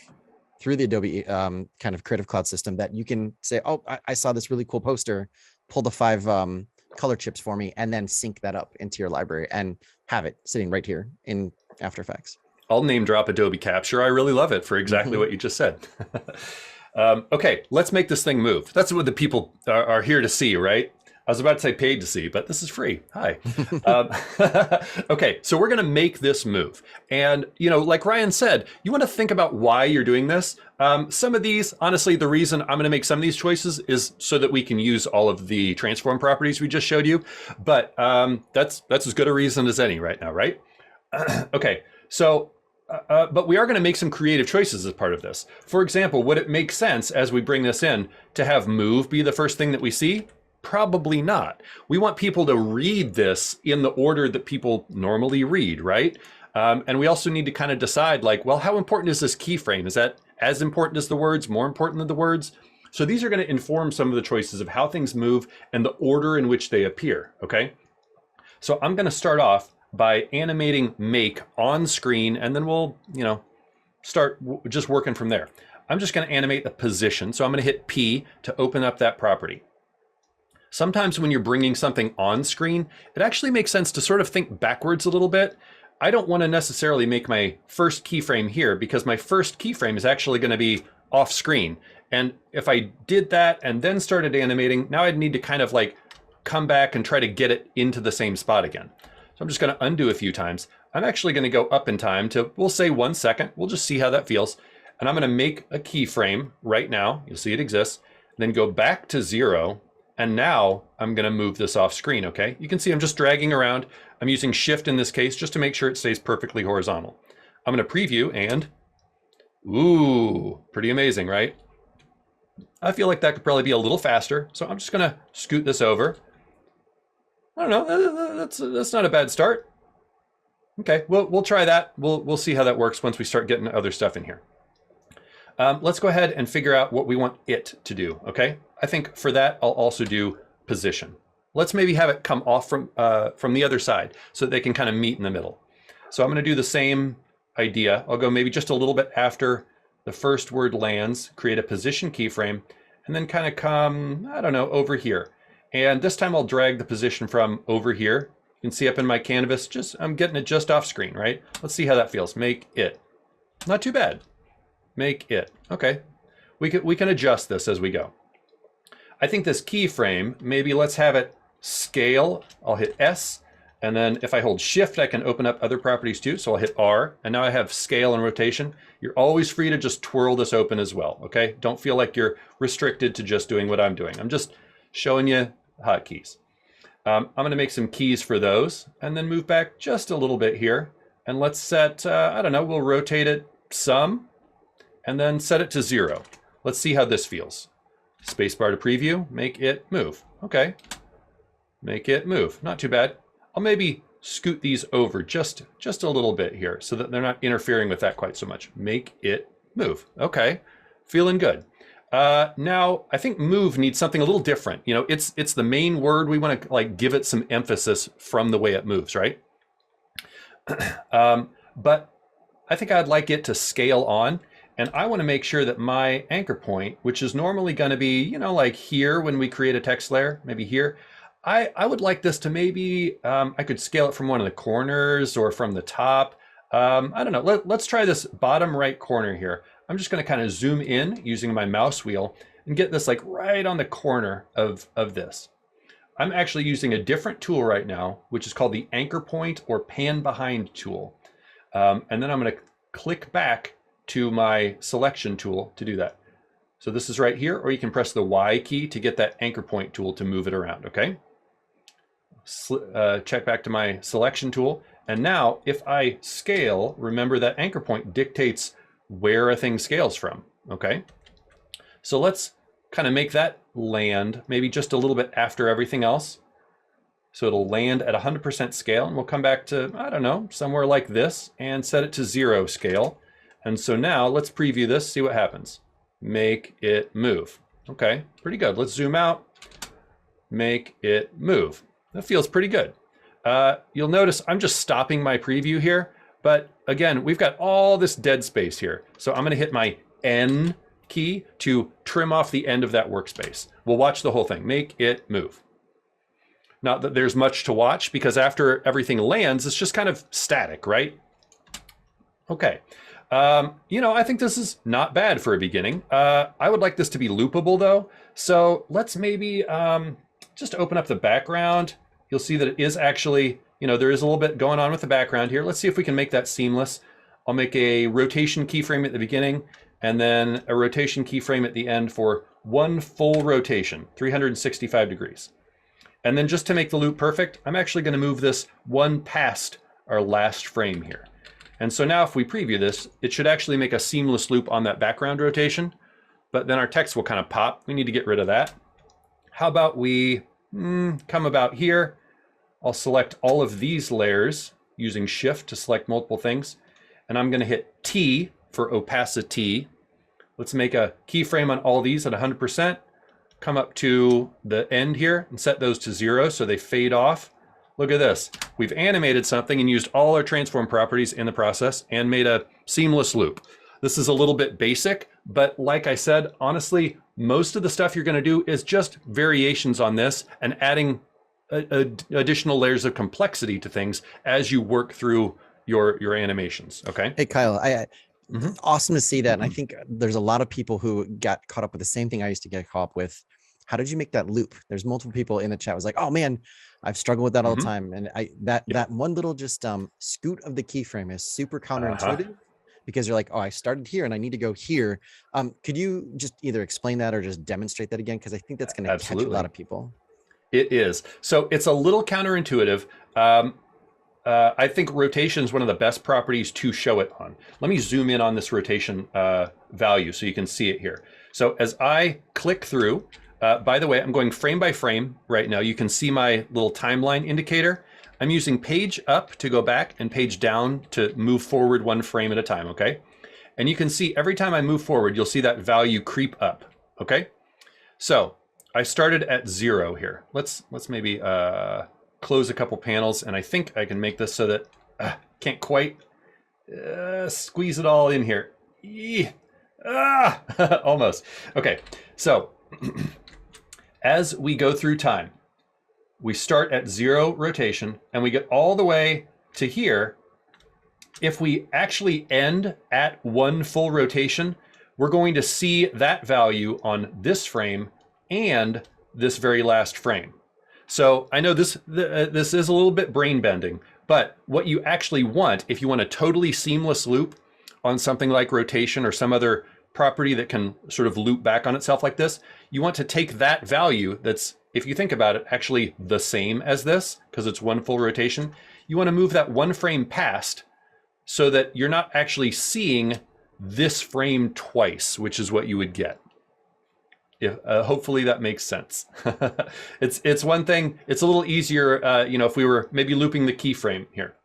through the Adobe kind of Creative Cloud system that you can say, oh, I saw this really cool poster, pull the 5 color chips for me, and then sync that up into your library and have it sitting right here in After Effects. I'll name drop Adobe Capture. I really love it for exactly what you just said. Okay, let's make this thing move. That's what the people are here to see, right? I was about to say paid to see, but this is free. Hi. Okay, so we're going to make this move. And, you know, like Ryan said, you want to think about why you're doing this. Some of these, honestly, the reason I'm going to make some of these choices is so that we can use all of the transform properties we just showed you. But that's as good a reason as any right now, right? Okay, so, but we are going to make some creative choices as part of this. For example, would it make sense as we bring this in to have move be the first thing that we see? Probably not. We want people to read this in the order that people normally read, right? And we also need to kind of decide like, well, how important is this keyframe? Is that as important as the words, more important than the words? So these are going to inform some of the choices of how things move and the order in which they appear, okay? So I'm going to start off by animating make on screen, and then we'll, you know, start just working from there. I'm just going to animate the position. So I'm going to hit P to open up that property. Sometimes when you're bringing something on screen, it actually makes sense to sort of think backwards a little bit. I don't want to necessarily make my first keyframe here because my first keyframe is actually going to be off screen. And if I did that and then started animating, now I'd need to kind of like come back and try to get it into the same spot again. So I'm just going to undo a few times. I'm actually going to go up in time to, we'll say 1 second. We'll just see how that feels. And I'm going to make a keyframe right now. You'll see it exists. Then go back to 0. And now I'm going to move this off screen, okay? You can see I'm just dragging around. I'm using shift in this case just to make sure it stays perfectly horizontal. I'm going to preview and, ooh, pretty amazing, right? I feel like that could probably be a little faster. So I'm just going to scoot this over. I don't know, that's not a bad start. Okay, we'll try that. We'll see how that works once we start getting other stuff in here. Let's go ahead and figure out what we want it to do, okay? I think for that, I'll also do position. Let's maybe have it come off from the other side so that they can kind of meet in the middle. So I'm gonna do the same idea. I'll go maybe just a little bit after the first word lands, create a position keyframe, and then kind of come, I don't know, over here. And this time I'll drag the position from over here. You can see up in my canvas, I'm getting it just off screen, right? Let's see how that feels. Make it. Not too bad. Make it. Okay. We can adjust this as we go. I think this keyframe, maybe let's have it scale. I'll hit S, and then if I hold shift, I can open up other properties too. So I'll hit R, and now I have scale and rotation. You're always free to just twirl this open as well, okay? Don't feel like you're restricted to just doing what I'm doing. I'm just showing you hotkeys. I'm gonna make some keys for those, and then move back just a little bit here. And let's set, I don't know, we'll rotate it some, and then set it to 0. Let's see how this feels. Spacebar to preview, make it move. Okay, make it move, not too bad. I'll maybe scoot these over just a little bit here so that they're not interfering with that quite so much. Make it move, okay, feeling good. Now I think move needs something a little different. You know, it's the main word. We want to like give it some emphasis from the way it moves, right? But I think I'd like it to scale on. And I want to make sure that my anchor point, which is normally going to be, you know, like here when we create a text layer, maybe here, I would like this to maybe, I could scale it from one of the corners or from the top. I don't know. Let's try this bottom right corner here. I'm just going to kind of zoom in using my mouse wheel and get this like right on the corner of this. I'm actually using a different tool right now, which is called the anchor point or pan behind tool. And then I'm going to click back to my selection tool to do that. So this is right here, or you can press the Y key to get that anchor point tool to move it around, okay? Check back to my selection tool. And now if I scale, remember that anchor point dictates where a thing scales from, okay? So let's kind of make that land maybe just a little bit after everything else. So it'll land at 100% scale, and we'll come back to, I don't know, somewhere like this and set it to 0 scale. And so now let's preview this, see what happens. make it move. Okay, pretty good. Let's zoom out, make it move. That feels pretty good. You'll notice I'm just stopping my preview here, but again, we've got all this dead space here. So I'm gonna hit my N key to trim off the end of that workspace. We'll watch the whole thing, make it move. Not that there's much to watch because after everything lands, it's just kind of static, right? Okay. You know, I think this is not bad for a beginning. I would like this to be loopable though. So let's maybe just open up the background. You'll see that it is actually, you know, there is a little bit going on with the background here. Let's see if we can make that seamless. I'll make a rotation keyframe at the beginning and then a rotation keyframe at the end for one full rotation, 365 degrees. And then just to make the loop perfect, I'm actually going to move this one past our last frame here. And so now if we preview this, it should actually make a seamless loop on that background rotation, but then our text will kind of pop. We need to get rid of that. How about we come about here? I'll select all of these layers using Shift to select multiple things. And I'm going to hit T for opacity. Let's make a keyframe on all these at 100%. Come up to the end here and set those to 0 so they fade off. Look at this. We've animated something and used all our transform properties in the process and made a seamless loop. This is a little bit basic, but like I said, honestly, most of the stuff you're going to do is just variations on this and adding additional layers of complexity to things as you work through your animations. Okay. Hey, Kyle, awesome to see that. And I think there's a lot of people who got caught up with the same thing I used to get caught up with. How did you make that loop? There's multiple people in the chat was like, oh man, I've struggled with that all the time. And that one little just scoot of the keyframe is super counterintuitive because you're like, oh, I started here and I need to go here. Could you just either explain that or just demonstrate that again? Because I think that's going to catch a lot of people. It is. So it's a little counterintuitive. I think rotation is one of the best properties to show it on. Let me zoom in on this rotation value so you can see it here. So as I click through, by the way, I'm going frame by frame right now. You can see my little timeline indicator. I'm using page up to go back and page down to move forward one frame at a time, okay? And you can see every time I move forward, you'll see that value creep up, okay? So I started at 0 here. Let's maybe close a couple panels, and I think I can make this so that can't quite squeeze it all in here. Almost. Okay, so as we go through time, we start at 0 rotation and we get all the way to here. If we actually end at 1 full rotation, we're going to see that value on this frame and this very last frame. So I know this is a little bit brain bending, but what you actually want, if you want a totally seamless loop on something like rotation or some other property that can sort of loop back on itself like this, you want to take that value that's, if you think about it, actually the same as this, because it's 1 full rotation. You want to move that 1 frame past so that you're not actually seeing this frame twice, which is what you would get. Hopefully that makes sense. It's one thing, it's a little easier, you know, if we were maybe looping the keyframe here.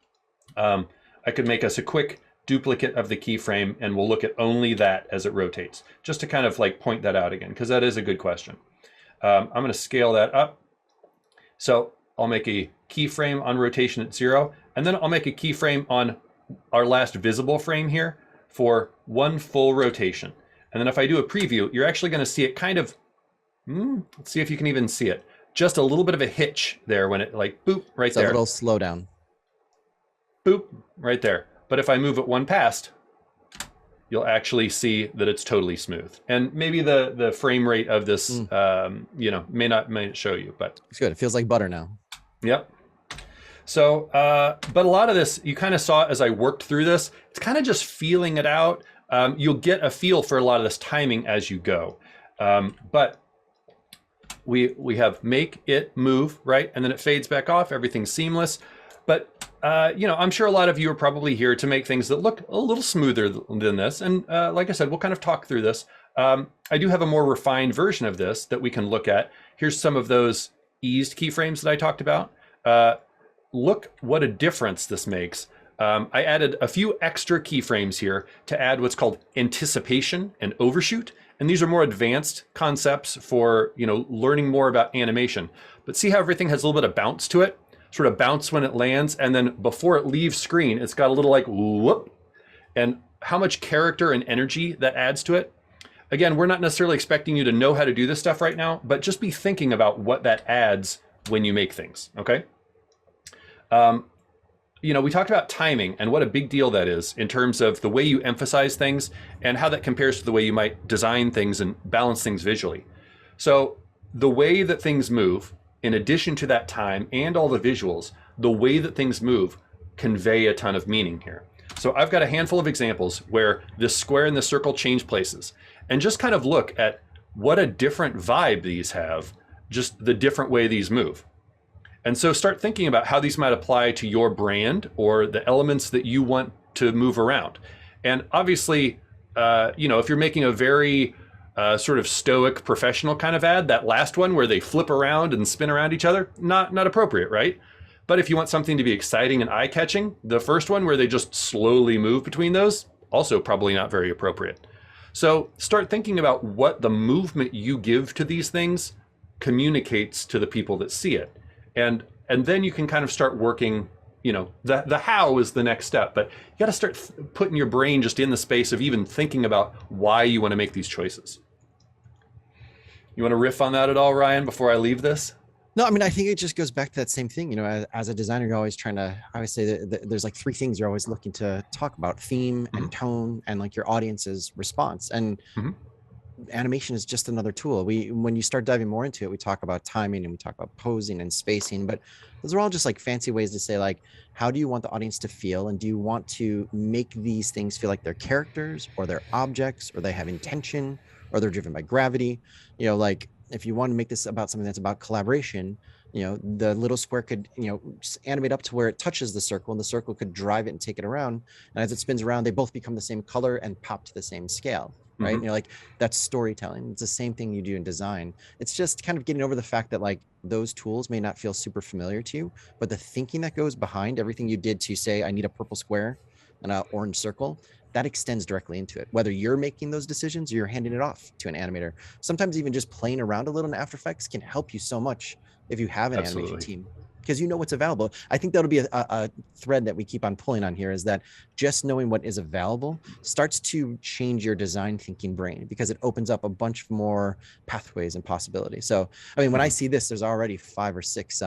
I could make us a quick duplicate of the keyframe and we'll look at only that as it rotates, just to kind of like point that out again, because that is a good question. I'm going to scale that up. So I'll make a keyframe on rotation at 0, and then I'll make a keyframe on our last visible frame here for 1 full rotation. And then if I do a preview, you're actually going to see it kind of, let's see if you can even see it. Just a little bit of a hitch there when it like, boop, right there. A little slowdown. Boop, right there. But if I move it 1 past, you'll actually see that it's totally smooth. And maybe the frame rate of this, you know, may not show you, but. It's good. It feels like butter now. Yep. So, but a lot of this, you kind of saw as I worked through this, it's kind of just feeling it out. You'll get a feel for a lot of this timing as you go. But we have make it move, right? And then it fades back off, everything's seamless. But, you know, I'm sure a lot of you are probably here to make things that look a little smoother than this. And like I said, we'll kind of talk through this. I do have a more refined version of this that we can look at. Here's some of those eased keyframes that I talked about. Look what a difference this makes I added a few extra keyframes here to add what's called anticipation and overshoot. And these are more advanced concepts for, learning more about animation. But see how everything has a little bit of bounce to it? Sort of bounce when it lands, and then before it leaves screen, it's got a little like whoop. And how much character and energy that adds to it. Again, we're not necessarily expecting you to know how to do this stuff right now, but just be thinking about what that adds when you make things, okay? We talked about timing and what a big deal that is in terms of the way you emphasize things and how that compares to the way you might design things and balance things visually. So the way that things move, in addition to that time and all the visuals, the way that things move convey a ton of meaning here. So I've got a handful of examples where this square and the circle change places, and just kind of look at what a different vibe these have, just the different way these move. And so start thinking about how these might apply to your brand or the elements that you want to move around. And obviously, if you're making a very sort of stoic professional kind of ad, that last one where they flip around and spin around each other, not appropriate, right? But if you want something to be exciting and eye-catching, the first one where they just slowly move between those, also probably not very appropriate. So start thinking about what the movement you give to these things communicates to the people that see it. And then you can kind of start working, the how is the next step, but you got to start putting your brain just in the space of even thinking about why you want to make these choices. You want to riff on that at all, Ryan, before I leave this? No, I mean, I think it just goes back to that same thing. As a designer, you're always trying to, I always say that there's like three things you're always looking to talk about: theme and tone and like your audience's response. And animation is just another tool. When you start diving more into it, we talk about timing and we talk about posing and spacing, but those are all just like fancy ways to say, like, how do you want the audience to feel? And do you want to make these things feel like they're characters or they're objects or they have intention or they're driven by gravity? Like if you want to make this about something that's about collaboration, the little square could, animate up to where it touches the circle, and the circle could drive it and take it around. And as it spins around, they both become the same color and pop to the same scale. Right. And you're like, that's storytelling. It's the same thing you do in design. It's just kind of getting over the fact that like those tools may not feel super familiar to you, but the thinking that goes behind everything you did to say, I need a purple square and an orange circle, that extends directly into it. Whether you're making those decisions or you're handing it off to an animator, sometimes even just playing around a little in After Effects can help you so much if you have an animation team, because you know what's available. I think that'll be a thread that we keep on pulling on here, is that just knowing what is available starts to change your design thinking brain, because it opens up a bunch more pathways and possibilities. So, I mean, when I see this, there's already 5 or 6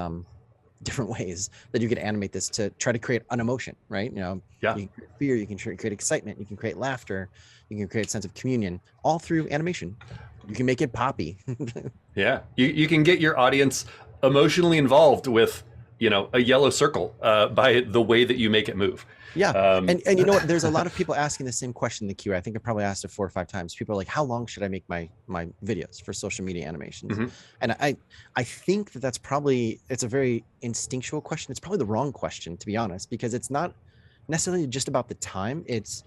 different ways that you could animate this to try to create an emotion, right? You can create fear, you can create excitement, you can create laughter, you can create a sense of communion, all through animation. You can make it poppy. Yeah, you can get your audience emotionally involved with, a yellow circle by the way that you make it move. Yeah. And you know what? There's a lot of people asking the same question in the queue. I think I probably asked it 4 or 5 times. People are like, how long should I make my videos for social media animations? And I think that's probably, it's a very instinctual question. It's probably the wrong question, to be honest, because it's not necessarily just about the time. It's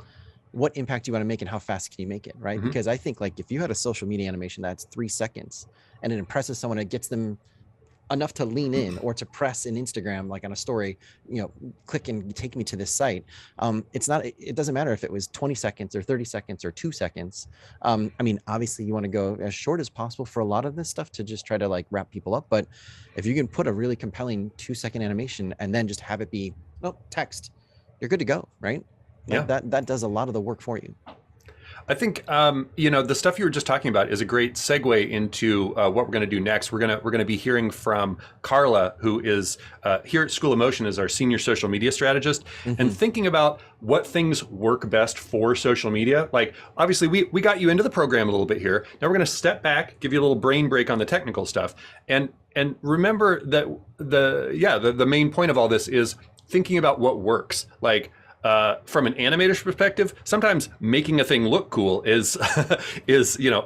what impact you want to make and how fast can you make it, right? Because I think like if you had a social media animation that's 3 seconds and it impresses someone, it gets them enough to lean in or to press in Instagram, like on a story, click and take me to this site. It doesn't matter if it was 20 seconds or 30 seconds or 2 seconds. I mean, obviously you want to go as short as possible for a lot of this stuff to just try to like wrap people up. But if you can put a really compelling 2-second animation and then just have it be, text, you're good to go, right? Yeah. That does a lot of the work for you. I think the stuff you were just talking about is a great segue into what we're going to do next. We're going to be hearing from Carla, who is here at School of Motion as our senior social media strategist, and thinking about what things work best for social media. Like, obviously, we got you into the program a little bit here. Now we're going to step back, give you a little brain break on the technical stuff, and remember that the main point of all this is thinking about what works. Like, from an animator's perspective, sometimes making a thing look cool is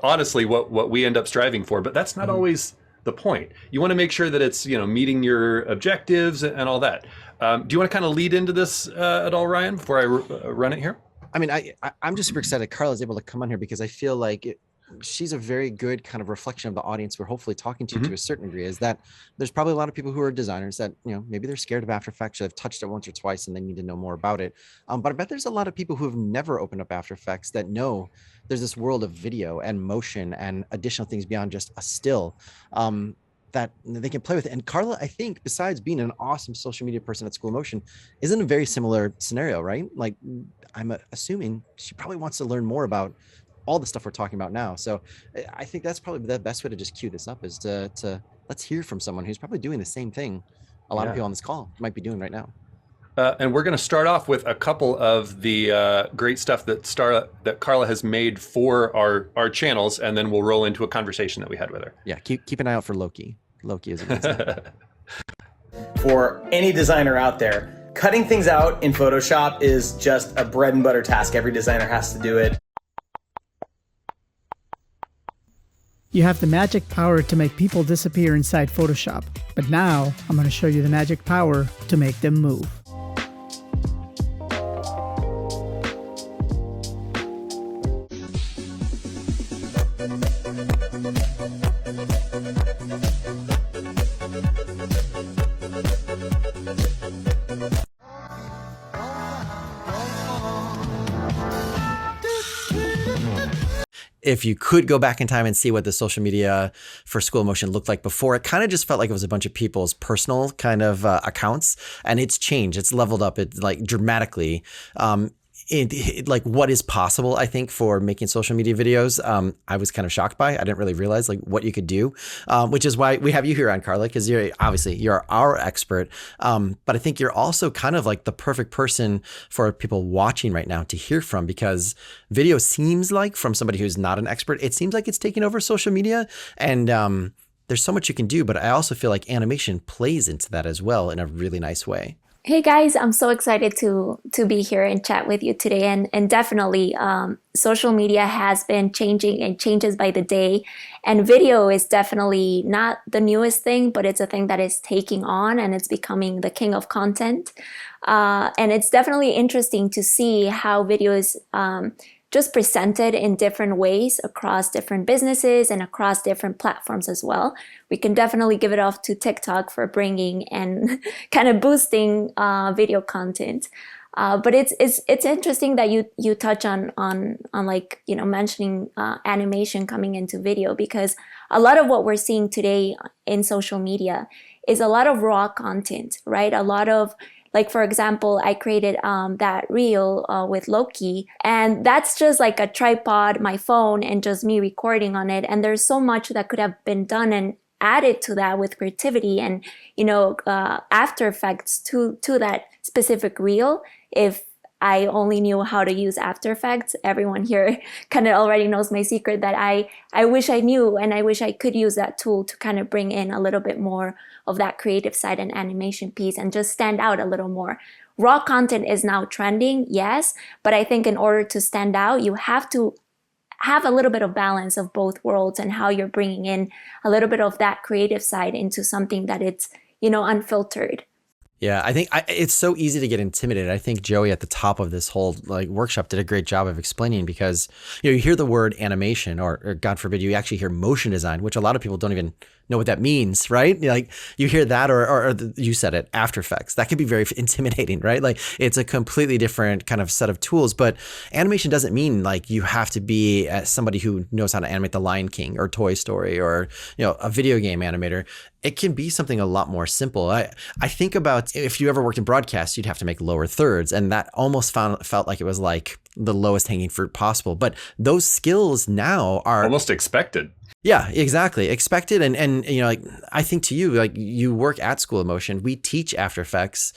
honestly what we end up striving for, but that's not always the point. You want to make sure that it's meeting your objectives and all that. Do you want to kind of lead into this at all, Ryan, before I run it here? I mean, I'm just super excited Carla's able to come on here, because I feel like she's a very good kind of reflection of the audience we're hopefully talking to a certain degree, is that there's probably a lot of people who are designers that, maybe they're scared of After Effects, or they've touched it once or twice and they need to know more about it. But I bet there's a lot of people who have never opened up After Effects that know there's this world of video and motion and additional things beyond just a still. That they can play with it. And Carla, I think, besides being an awesome social media person at School of Motion, is in a very similar scenario, right? Like, I'm assuming she probably wants to learn more about all the stuff we're talking about now. So I think that's probably the best way to just cue this up, is to let's hear from someone who's probably doing the same thing a lot of people on this call might be doing right now. And we're going to start off with a couple of the great stuff that Carla has made for our channels, and then we'll roll into a conversation that we had with her. Yeah, keep an eye out for Loki. Loki is amazing. For any designer out there, cutting things out in Photoshop is just a bread and butter task. Every designer has to do it. You have the magic power to make people disappear inside Photoshop, but now I'm going to show you the magic power to make them move. If you could go back in time and see what the social media for School of Motion looked like before, it kind of just felt like it was a bunch of people's personal kind of accounts, and it's changed. It's leveled up it like dramatically. Like what is possible, I think, for making social media videos, I was kind of shocked by. I didn't really realize like what you could do, which is why we have you here on, Carla, because you're our expert. But I think you're also kind of like the perfect person for people watching right now to hear from, because video seems like, from somebody who's not an expert, it seems like it's taking over social media, and there's so much you can do. But I also feel like animation plays into that as well in a really nice way. Hey guys, I'm so excited to be here and chat with you today. And definitely, social media has been changing and changes by the day. And video is definitely not the newest thing, but it's a thing that is taking on, and it's becoming the king of content. And it's definitely interesting to see how video is just presented in different ways across different businesses and across different platforms as well. We can definitely give it off to TikTok for bringing and kind of boosting video content. But it's interesting that you touch on like, mentioning animation coming into video, because a lot of what we're seeing today in social media is a lot of raw content, right? A lot of, like, for example, I created that reel with Loki, and that's just like a tripod, my phone, and just me recording on it. And there's so much that could have been done and added to that with creativity and, After Effects to that specific reel. If I only knew how to use After Effects, everyone here kind of already knows my secret that I wish I knew, and I wish I could use that tool to kind of bring in a little bit more of that creative side and animation piece and just stand out a little more. Raw content is now trending, yes, but I think in order to stand out, you have to have a little bit of balance of both worlds, and how you're bringing in a little bit of that creative side into something that it's, unfiltered. Yeah, I think it's so easy to get intimidated. I think Joey at the top of this whole workshop did a great job of explaining, because you hear the word animation, or God forbid you actually hear motion design, which a lot of people don't even know what that means, right? Like you hear that, or you said it, After Effects. That can be very intimidating, right? Like it's a completely different kind of set of tools. But animation doesn't mean like you have to be somebody who knows how to animate The Lion King or Toy Story, or a video game animator. It can be something a lot more simple. I think about, if you ever worked in broadcast, you'd have to make lower thirds, and that almost felt like it was like the lowest hanging fruit possible. But those skills now are almost expected. Yeah, exactly. Expected. And like, I think to you, like, you work at School of Motion, we teach After Effects.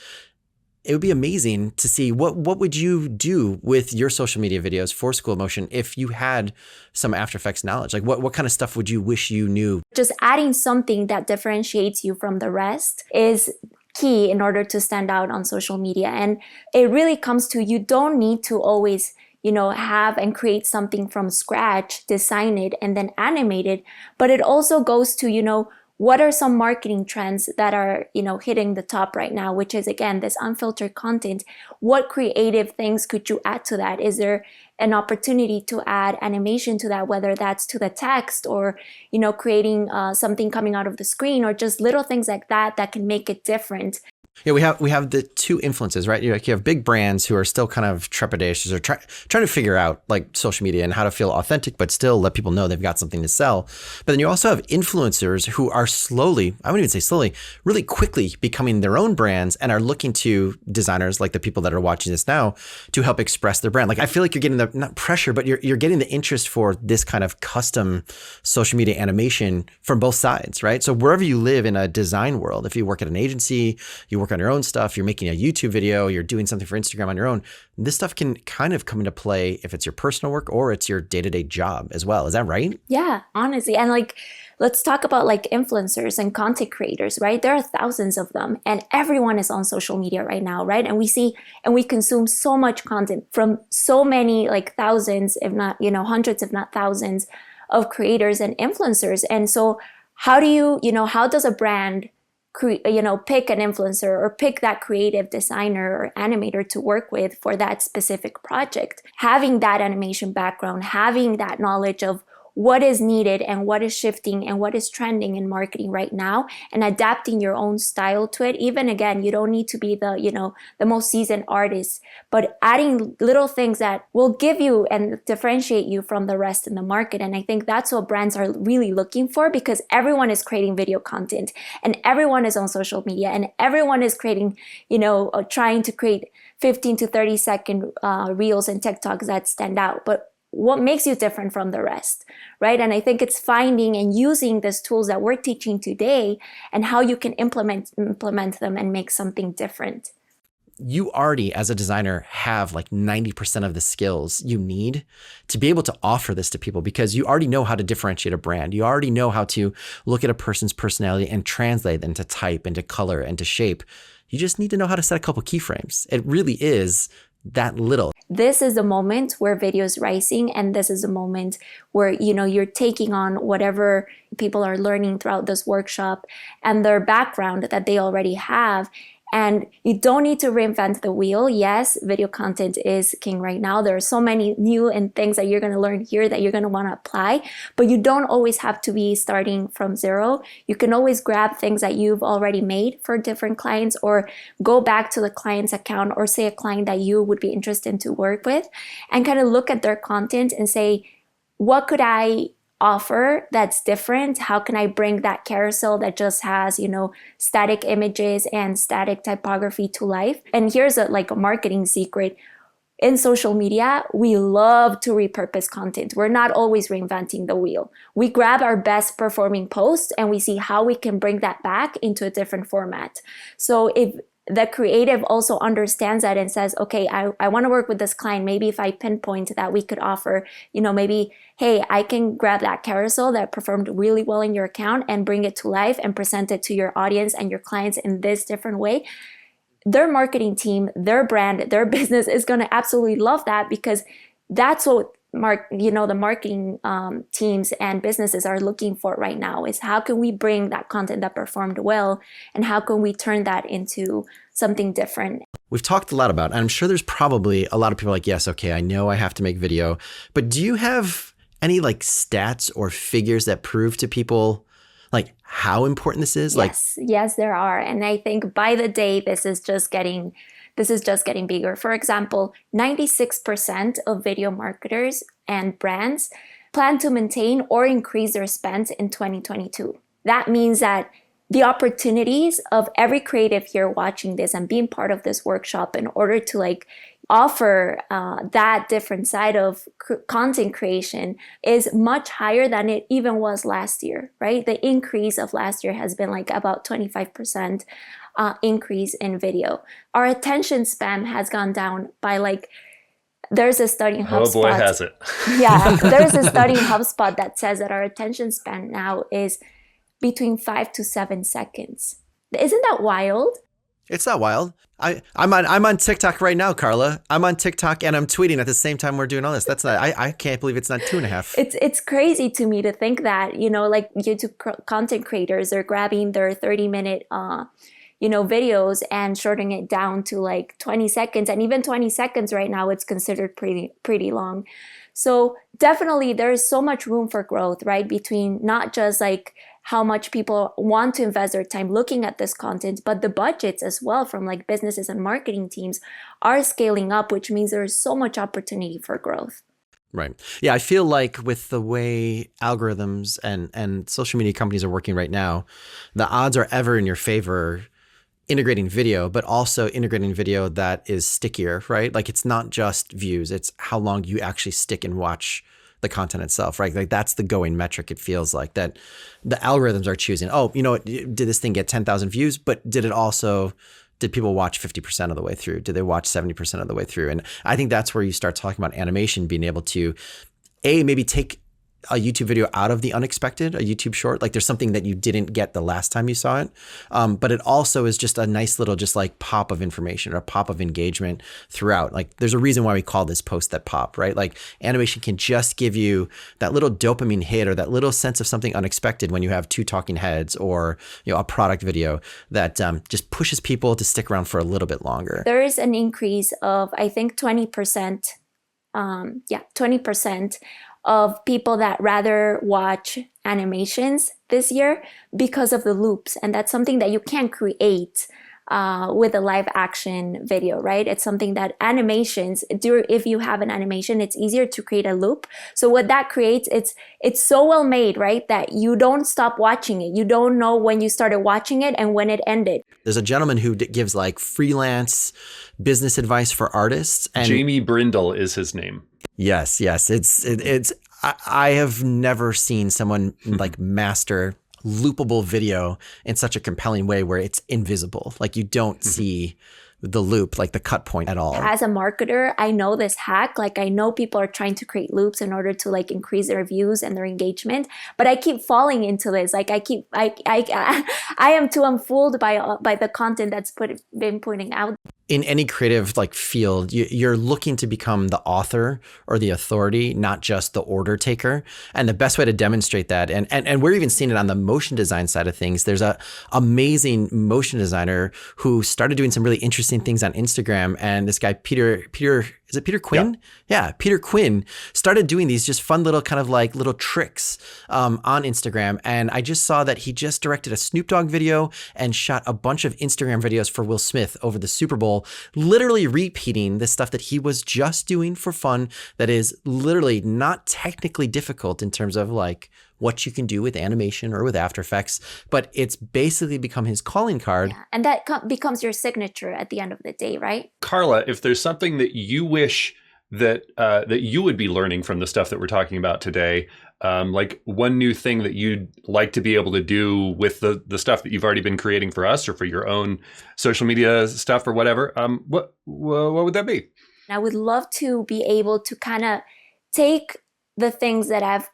It would be amazing to see what would you do with your social media videos for School of Motion if you had some After Effects knowledge? Like what kind of stuff would you wish you knew? Just adding something that differentiates you from the rest is key in order to stand out on social media. And it really comes to, you don't need to always have and create something from scratch, design it, and then animate it. But it also goes to, what are some marketing trends that are, hitting the top right now, which is, again, this unfiltered content. What creative things could you add to that? Is there an opportunity to add animation to that, whether that's to the text or, creating something coming out of the screen, or just little things like that can make it different? Yeah, we have the two influences, right? You have big brands who are still kind of trepidatious or trying to figure out like social media and how to feel authentic, but still let people know they've got something to sell. But then you also have influencers who are slowly, I wouldn't even say slowly, really quickly becoming their own brands and are looking to designers like the people that are watching this now to help express their brand. Like I feel like you're getting the, not pressure, but you're getting the interest for this kind of custom social media animation from both sides, right? So wherever you live in a design world, if you work at an agency, you work on your own stuff, you're making a YouTube video, you're doing something for Instagram on your own, this stuff can kind of come into play if it's your personal work or it's your day-to-day job as well. Is that right? Yeah, honestly. And let's talk about influencers and content creators, right? There are thousands of them and everyone is on social media right now, right? And we consume so much content from so many thousands, if not, hundreds, if not thousands of creators and influencers. And so how does a brand pick an influencer or pick that creative designer or animator to work with for that specific project? Having that animation background, having that knowledge of what is needed and what is shifting and what is trending in marketing right now, and adapting your own style to it. Even again, you don't need to be the most seasoned artist, but adding little things that will give you and differentiate you from the rest in the market. And I think that's what brands are really looking for, because everyone is creating video content and everyone is on social media and everyone is creating, trying to create 15 to 30 second reels and TikToks that stand out. But what makes you different from the rest, right? And I think it's finding and using these tools that we're teaching today and how you can implement them and make something different. You already, as a designer, have 90% of the skills you need to be able to offer this to people, because you already know how to differentiate a brand. You already know how to look at a person's personality and translate into type, into color, into shape. You just need to know how to set a couple keyframes. It really is that little. This is the moment where video is rising, and this is the moment where you're taking on whatever people are learning throughout this workshop and their background that they already have. And you don't need to reinvent the wheel. Yes, video content is king right now. There are so many new and things that you're going to learn here that you're going to want to apply, but you don't always have to be starting from zero. You can always grab things that you've already made for different clients, or go back to the client's account, or say a client that you would be interested to work with, and kind of look at their content and say, what could I offer that's different? How can I bring that carousel that just has, static images and static typography to life? And here's a marketing secret. In social media, we love to repurpose content. We're not always reinventing the wheel. We grab our best performing posts and we see how we can bring that back into a different format. So if the creative also understands that and says, okay, I want to work with this client. Maybe if I pinpoint that we could offer, maybe, hey, I can grab that carousel that performed really well in your account and bring it to life and present it to your audience and your clients in this different way. Their marketing team, their brand, their business is going to absolutely love that, because that's what the marketing teams and businesses are looking for right now, is how can we bring that content that performed well and how can we turn that into something different. We've talked a lot about, and I'm sure there's probably a lot of people yes, okay, I know I have to make video, but do you have any stats or figures that prove to people how important this is? Yes, there are. And I think by the day, this is just getting bigger. For example, 96% of video marketers and brands plan to maintain or increase their spend in 2022. That means that the opportunities of every creative here watching this and being part of this workshop in order to offer that different side of content creation is much higher than it even was last year, right? The increase of last year has been about 25% increase in video. Our attention span has gone down by there's a study in HubSpot. Oh boy, has it. Yeah, there's a study in HubSpot that says that our attention span now is between 5 to 7 seconds. Isn't that wild? It's not wild. I'm on TikTok right now, Carla. I'm on TikTok and I'm tweeting at the same time we're doing all this. That's not. I can't believe it's not 2.5. It's crazy to me to think that, like YouTube content creators are grabbing their 30-minute videos and shortening it down to like 20 seconds, and even 20 seconds right now it's considered pretty long. So definitely there's so much room for growth, right? Between not just like how much people want to invest their time looking at this content, but the budgets as well from like businesses and marketing teams are scaling up, which means there's so much opportunity for growth. Right. Yeah, I feel like with the way algorithms and social media companies are working right now, the odds are ever in your favor integrating video, but also integrating video that is stickier, right? Like it's not just views, it's how long you actually stick and watch the content itself, right? Like that's the going metric. It feels like that the algorithms are choosing, did this thing get 10,000 views, but did people watch 50% of the way through? Did they watch 70% of the way through? And I think that's where you start talking about animation being able to maybe take a YouTube video out of the unexpected, a YouTube short. Like there's something that you didn't get the last time you saw it. But it also is just a nice little just like pop of information or a pop of engagement throughout. Like there's a reason why we call this post that pop, right? Like animation can just give you that little dopamine hit or that little sense of something unexpected when you have two talking heads or a product video that just pushes people to stick around for a little bit longer. There is an increase of, I think, 20%. 20% of people that rather watch animations this year because of the loops. And that's something that you can't create with a live action video, right? It's something that animations do. If you have an animation, it's easier to create a loop. So what that creates, it's so well made, right? That you don't stop watching it. You don't know when you started watching it and when it ended. There's a gentleman who gives like freelance business advice for artists. And Jamie Brindle is his name. Yes. I have never seen someone like master loopable video in such a compelling way where it's invisible. Like you don't see the loop, like the cut point at all. As a marketer, I know this hack. Like I know people are trying to create loops in order to like increase their views and their engagement, but I keep falling into this. Like I am fooled by the content that's been pointing out. In any creative like field, you're looking to become the author or the authority, not just the order taker. And the best way to demonstrate that, and we're even seeing it on the motion design side of things. There's a amazing motion designer who started doing some really interesting things on Instagram. And this guy, Peter, is it Peter Quinn? Yeah, Peter Quinn started doing these just fun little kind of like little tricks on Instagram. And I just saw that he just directed a Snoop Dogg video and shot a bunch of Instagram videos for Will Smith over the Super Bowl, literally repeating the stuff that he was just doing for fun that is literally not technically difficult in terms of like what you can do with animation or with After Effects, but it's basically become his calling card. Yeah. And that becomes your signature at the end of the day, right? Carla, if there's something that you wish that you would be learning from the stuff that we're talking about today, like one new thing that you'd like to be able to do with the stuff that you've already been creating for us or for your own social media stuff or whatever, what would that be? I would love to be able to kind of take the things that I've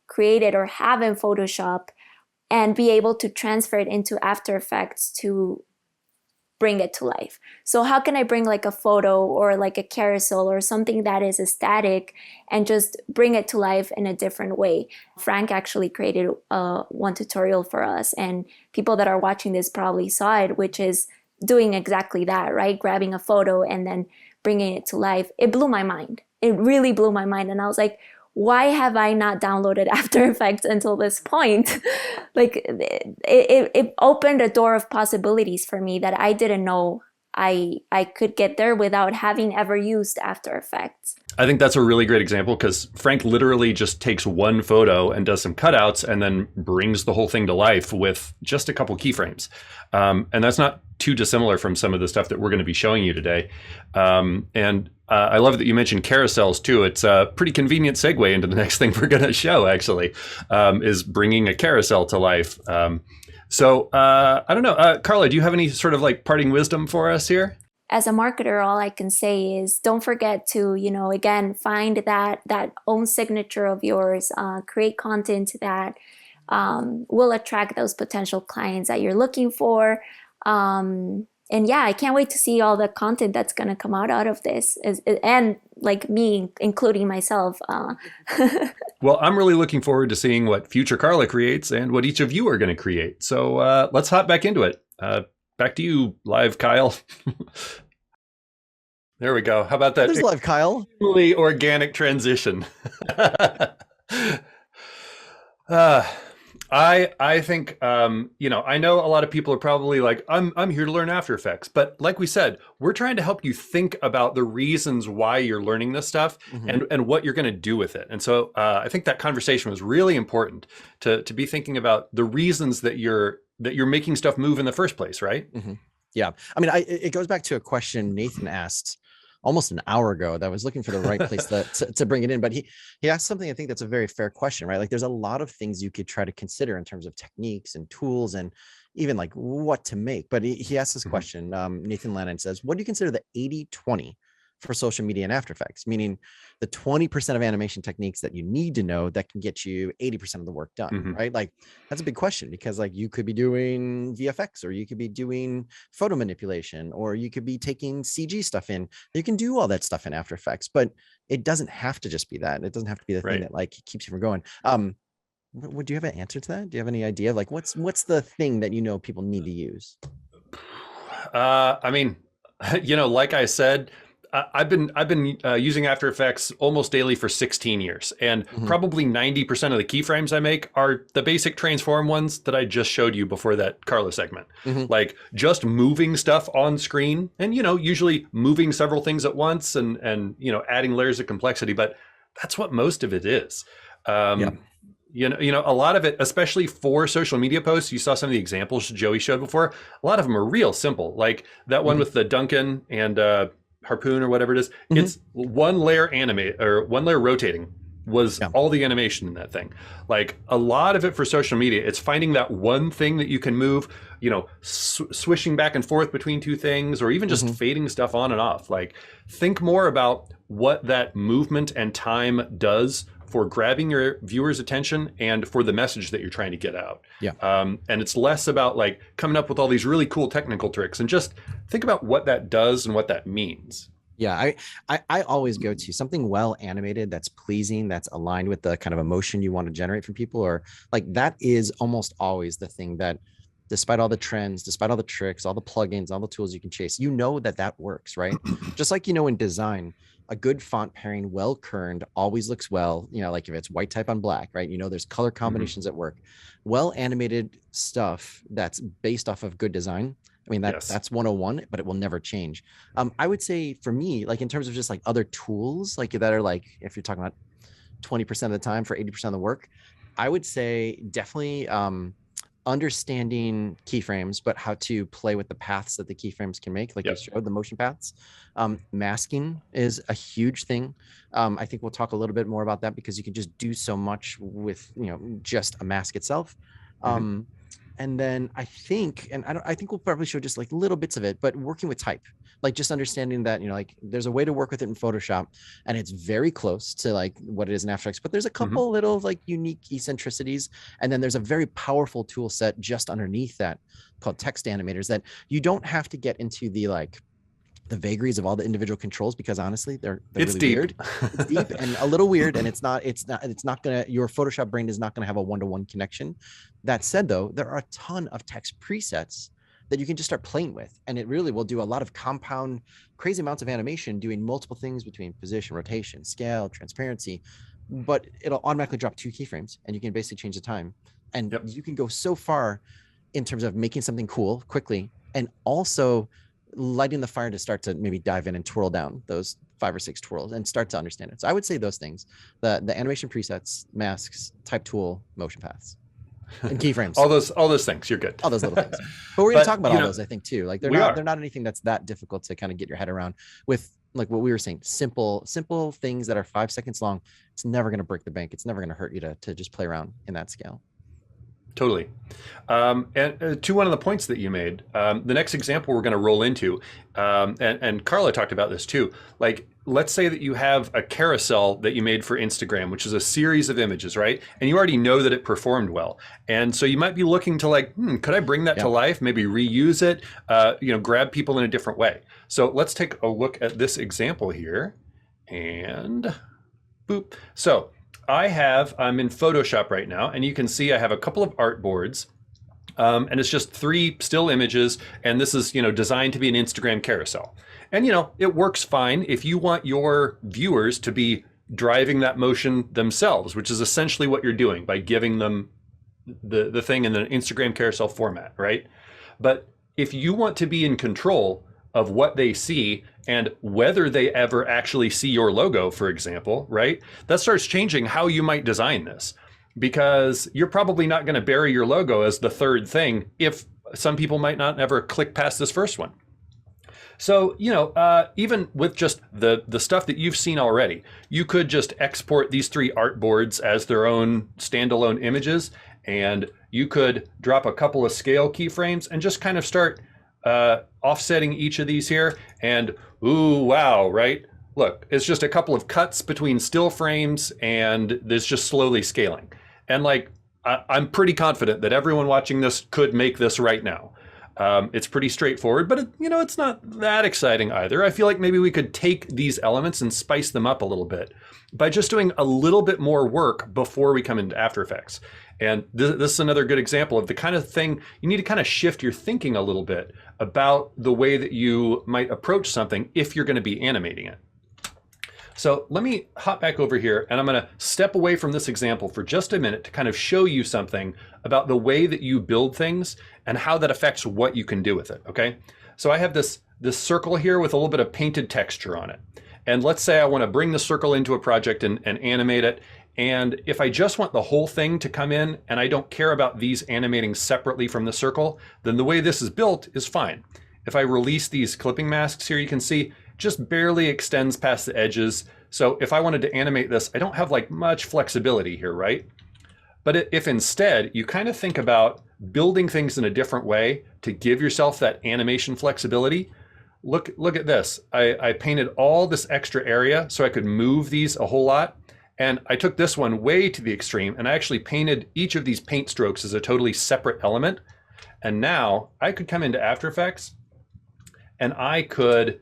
created or have in Photoshop and be able to transfer it into After Effects to bring it to life. So how can I bring like a photo or like a carousel or something that is static and just bring it to life in a different way? Frank actually created one tutorial for us, and people that are watching this probably saw it, which is doing exactly that, right? Grabbing a photo and then bringing it to life. It blew my mind. It really blew my mind. And I was like, why have I not downloaded After Effects until this point? Like it opened a door of possibilities for me that I didn't know I could get there without having ever used After Effects. I think that's a really great example because Frank literally just takes one photo and does some cutouts and then brings the whole thing to life with just a couple keyframes. And that's not too dissimilar from some of the stuff that we're going to be showing you today. I love that you mentioned carousels too. It's a pretty convenient segue into the next thing we're going to show, actually, is bringing a carousel to life. So I don't know, Carla, do you have any sort of like parting wisdom for us here? As a marketer, all I can say is don't forget to, again, find that own signature of yours, create content that will attract those potential clients that you're looking for. And yeah, I can't wait to see all the content that's going to come out of this, and like me, including myself. Well, I'm really looking forward to seeing what future Carla creates and what each of you are going to create. So let's hop back into it. Back to you, live Kyle. There we go. How about that? There's live Kyle. Really organic transition. I think I know a lot of people are probably like, I'm here to learn After Effects, but like we said, we're trying to help you think about the reasons why you're learning this stuff and what you're going to do with it. And so I think that conversation was really important to be thinking about the reasons that you're making stuff move in the first place, right? Yeah, I mean, it goes back to a question Nathan asked almost an hour ago that I was looking for the right place to bring it in. But he asked something, I think that's a very fair question, right? Like there's a lot of things you could try to consider in terms of techniques and tools and even like what to make. But he asked this question, Nathan Lannon says, what do you consider the 80-20 for social media and After Effects? Meaning the 20% of animation techniques that you need to know that can get you 80% of the work done, right? Like that's a big question because like you could be doing VFX or you could be doing photo manipulation or you could be taking CG stuff in. You can do all that stuff in After Effects, but it doesn't have to just be that. It doesn't have to be the thing that like keeps you from going. Would you have an answer to that? Do you have any idea? Like what's the thing that people need to use? I mean, like I said, I've been using After Effects almost daily for 16 years, and probably 90% of the keyframes I make are the basic transform ones that I just showed you before that Carla segment. Like just moving stuff on screen, and usually moving several things at once, and adding layers of complexity. But that's what most of it is. A lot of it, especially for social media posts, you saw some of the examples Joey showed before. A lot of them are real simple, like that one with the Duncan and harpoon or whatever it is. It's one layer animate or one layer rotating was all the animation in that thing. Like a lot of it for social media, it's finding that one thing that you can move, swishing back and forth between two things, or even just fading stuff on and off. Like think more about what that movement and time does for grabbing your viewers' attention and for the message that you're trying to get out. And it's less about like coming up with all these really cool technical tricks, and just think about what that does and what that means. Yeah, I always go to something well animated that's pleasing, that's aligned with the kind of emotion you want to generate from people, or like that is almost always the thing that, despite all the trends, despite all the tricks, all the plugins, all the tools you can chase, that works, right? Just like in design, a good font pairing, well kerned, always looks well. Like if it's white type on black, right? There's color combinations at work. Well animated stuff that's based off of good design. I mean, that's 101, but it will never change. I would say for me, like in terms of just like other tools, like that are like, if you're talking about 20% of the time for 80% of the work, I would say definitely understanding keyframes, but how to play with the paths that the keyframes can make, like you showed, the motion paths. Masking is a huge thing. I think we'll talk a little bit more about that because you can just do so much with just a mask itself. And then I think we'll probably show just like little bits of it, but working with type, like just understanding that, like there's a way to work with it in Photoshop and it's very close to like what it is in After Effects, but there's a couple little like unique eccentricities. And then there's a very powerful tool set just underneath that called text animators that you don't have to get into the like the vagaries of all the individual controls, because honestly, they're it's really deep. weird. It's deep and a little weird, and it's not gonna, your Photoshop brain is not gonna have a one-to-one connection. That said, though, there are a ton of text presets that you can just start playing with, and it really will do a lot of compound, crazy amounts of animation, doing multiple things between position, rotation, scale, transparency, but it'll automatically drop 2 keyframes, and you can basically change the time, and you can go so far in terms of making something cool quickly, and also lighting the fire to start to maybe dive in and twirl down those 5 or 6 twirls and start to understand it. So I would say those things: the animation presets, masks, type tool, motion paths, and keyframes. all those things. You're good. All those little things. But we're going to talk about all those, I think, too. Like they're not anything that's that difficult to kind of get your head around. With like what we were saying, simple things that are 5 seconds long. It's never going to break the bank. It's never going to hurt you to just play around in that scale. Totally. And to one of the points that you made, the next example we're going to roll into, and Carla talked about this too, like let's say that you have a carousel that you made for Instagram, which is a series of images, right? And you already know that it performed well. And so you might be looking to like, could I bring that to life? Maybe reuse it, grab people in a different way. So let's take a look at this example here and boop. So I'm in Photoshop right now, and you can see I have a couple of artboards. And it's just 3 still images, and this is, designed to be an Instagram carousel. And, it works fine if you want your viewers to be driving that motion themselves, which is essentially what you're doing by giving them the thing in the Instagram carousel format, right? But if you want to be in control of what they see and whether they ever actually see your logo, for example, right? That starts changing how you might design this. Because you're probably not going to bury your logo as the 3rd thing if some people might not ever click past this first one. So, even with just the stuff that you've seen already, you could just export these 3 artboards as their own standalone images, and you could drop a couple of scale keyframes and just kind of start offsetting each of these here. And ooh, wow, right? Look, it's just a couple of cuts between still frames, and there's just slowly scaling. And like, I'm pretty confident that everyone watching this could make this right now. It's pretty straightforward, but it's not that exciting either. I feel like maybe we could take these elements and spice them up a little bit by just doing a little bit more work before we come into After Effects. And this is another good example of the kind of thing you need to kind of shift your thinking a little bit about the way that you might approach something if you're going to be animating it. So let me hop back over here, and I'm going to step away from this example for just a minute to kind of show you something about the way that you build things and how that affects what you can do with it, okay? So I have this circle here with a little bit of painted texture on it. And let's say I want to bring the circle into a project and animate it. And if I just want the whole thing to come in and I don't care about these animating separately from the circle, then the way this is built is fine. If I release these clipping masks here, you can see just barely extends past the edges. So if I wanted to animate this, I don't have like much flexibility here, right? But if instead you kind of think about building things in a different way to give yourself that animation flexibility, look at this. I painted all this extra area so I could move these a whole lot. And I took this one way to the extreme, and I actually painted each of these paint strokes as a totally separate element. And now I could come into After Effects and I could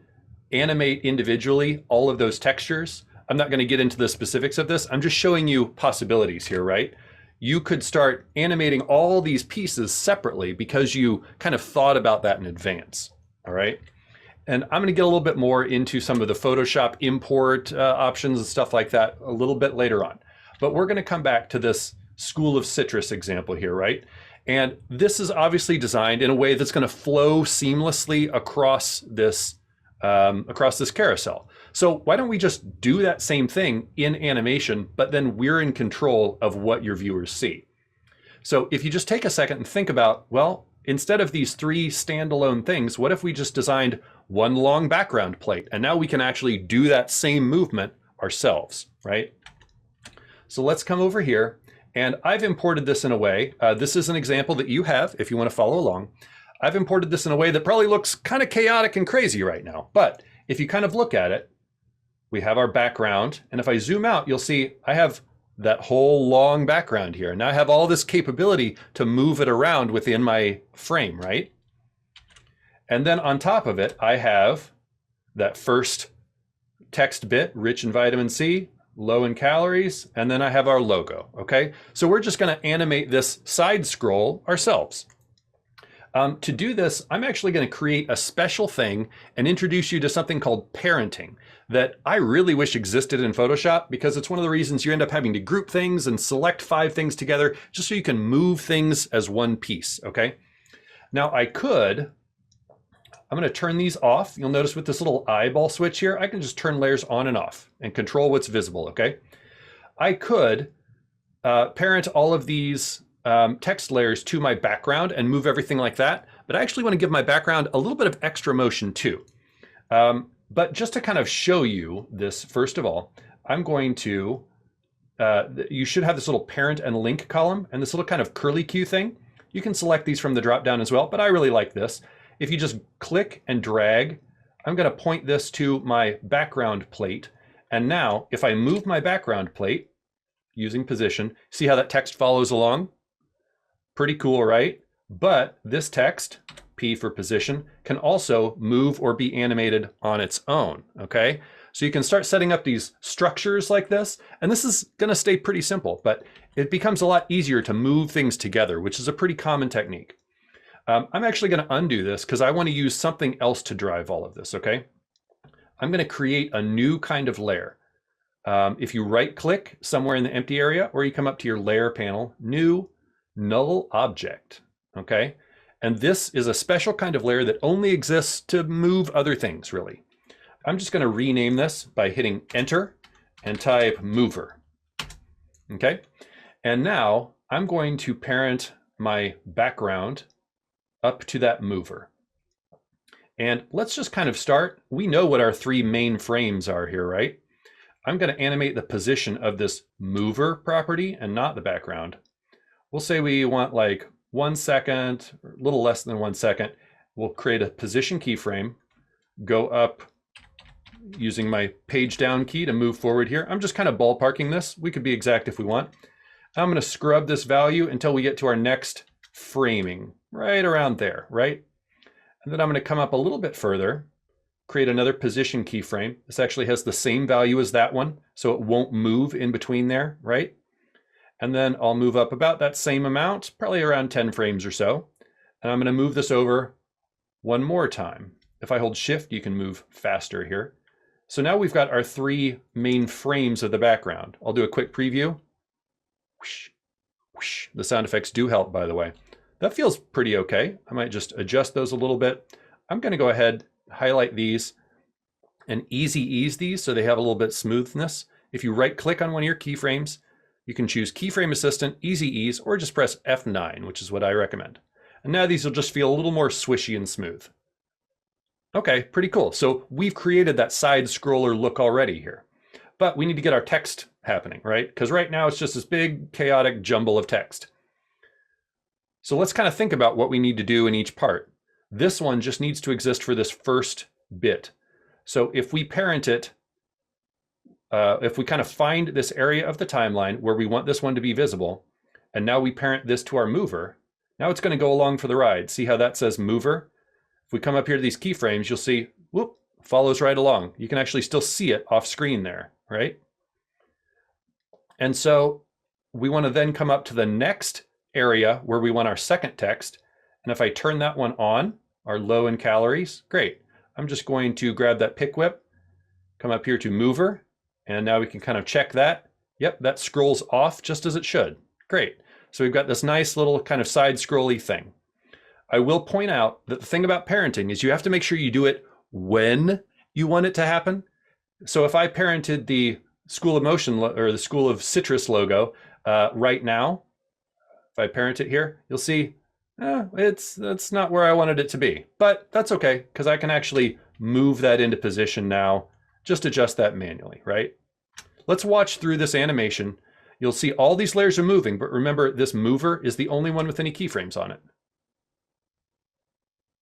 animate individually all of those textures. I'm not going to get into the specifics of this. I'm just showing you possibilities here, right? You could start animating all these pieces separately because you kind of thought about that in advance, all right? And I'm going to get a little bit more into some of the Photoshop import options and stuff like that a little bit later on. But we're going to come back to this School of Citrus example here, right? And this is obviously designed in a way that's going to flow seamlessly across this carousel. So why don't we just do that same thing in animation, but then we're in control of what your viewers see. So if you just take a second and think about, well, instead of these 3 standalone things, what if we just designed one long background plate? And now we can actually do that same movement ourselves, right? So let's come over here, and I've imported this in a way, this is an example that you have if you want to follow along. I've imported this in a way that probably looks kind of chaotic and crazy right now. But if you kind of look at it, we have our background. And if I zoom out, you'll see I have that whole long background here. Now I have all this capability to move it around within my frame, right? And then on top of it, I have that first text bit, rich in vitamin C, low in calories, and then I have our logo, okay? So we're just gonna animate this side scroll ourselves. To do this, I'm actually going to create a special thing and introduce you to something called parenting that I really wish existed in Photoshop, because it's one of the reasons you end up having to group things and select 5 things together just so you can move things as one piece, okay? Now I'm going to turn these off. You'll notice with this little eyeball switch here, I can just turn layers on and off and control what's visible, okay? I could parent all of these text layers to my background and move everything like that. But I actually want to give my background a little bit of extra motion too. But just to kind of show you this, first of all, I'm going to, you should have this little parent and link column and this little kind of curly Q thing. You can select these from the drop down as well, but I really like this. If you just click and drag, I'm going to point this to my background plate. And now if I move my background plate using position, see how that text follows along? Pretty cool, right? But this text, P for position, can also move or be animated on its own, okay? So you can start setting up these structures like this, and this is gonna stay pretty simple, but it becomes a lot easier to move things together, which is a pretty common technique. I'm actually gonna undo this because I wanna use something else to drive all of this, okay? I'm gonna create a new kind of layer. If you right click somewhere in the empty area, or you come up to your layer panel, new, null object, okay? And this is a special kind of layer that only exists to move other things, really. I'm just gonna rename this by hitting enter and type mover, okay? And now I'm going to parent my background up to that mover. And let's just kind of start. We know what our 3 main frames are here, right? I'm gonna animate the position of this mover property and not the background. We'll say we want like 1 second, or a little less than 1 second. We'll create a position keyframe, go up using my page down key to move forward here. I'm just kind of ballparking this. We could be exact if we want. I'm going to scrub this value until we get to our next framing, right around there, right? And then I'm going to come up a little bit further, create another position keyframe. This actually has the same value as that one, so it won't move in between there, right? And then I'll move up about that same amount, probably around 10 frames or so. And I'm going to move this over one more time. If I hold shift, you can move faster here. So now we've got our 3 main frames of the background. I'll do a quick preview. Whoosh, whoosh. The sound effects do help, by the way. That feels pretty okay. I might just adjust those a little bit. I'm going to go ahead, highlight these, and easy ease these so they have a little bit smoothness. If you right click on one of your keyframes, you can choose Keyframe Assistant, Easy Ease, or just press F9, which is what I recommend. And now these will just feel a little more swishy and smooth. Okay, pretty cool. So we've created that side scroller look already here. But we need to get our text happening, right? Because right now it's just this big chaotic jumble of text. So let's kind of think about what we need to do in each part. This one just needs to exist for this first bit. So if we parent it, if we kind of find this area of the timeline where we want this one to be visible, and now we parent this to our mover, now it's going to go along for the ride. See how that says mover? If we come up here to these keyframes, you'll see, whoop, follows right along. You can actually still see it off screen there, right? And so we want to then come up to the next area where we want our second text. And if I turn that one on, our low in calories, great. I'm just going to grab that pick whip, come up here to mover, and now we can kind of check that. Yep, that scrolls off just as it should. Great. So we've got this nice little kind of side scrolly thing. I will point out that the thing about parenting is you have to make sure you do it when you want it to happen. So if I parented the School of Motion or the School of Citrus logo right now, if I parent it here, you'll see that's not where I wanted it to be. But that's okay, because I can actually move that into position now. Just adjust that manually, right? Let's watch through this animation. You'll see all these layers are moving, but remember this mover is the only one with any keyframes on it.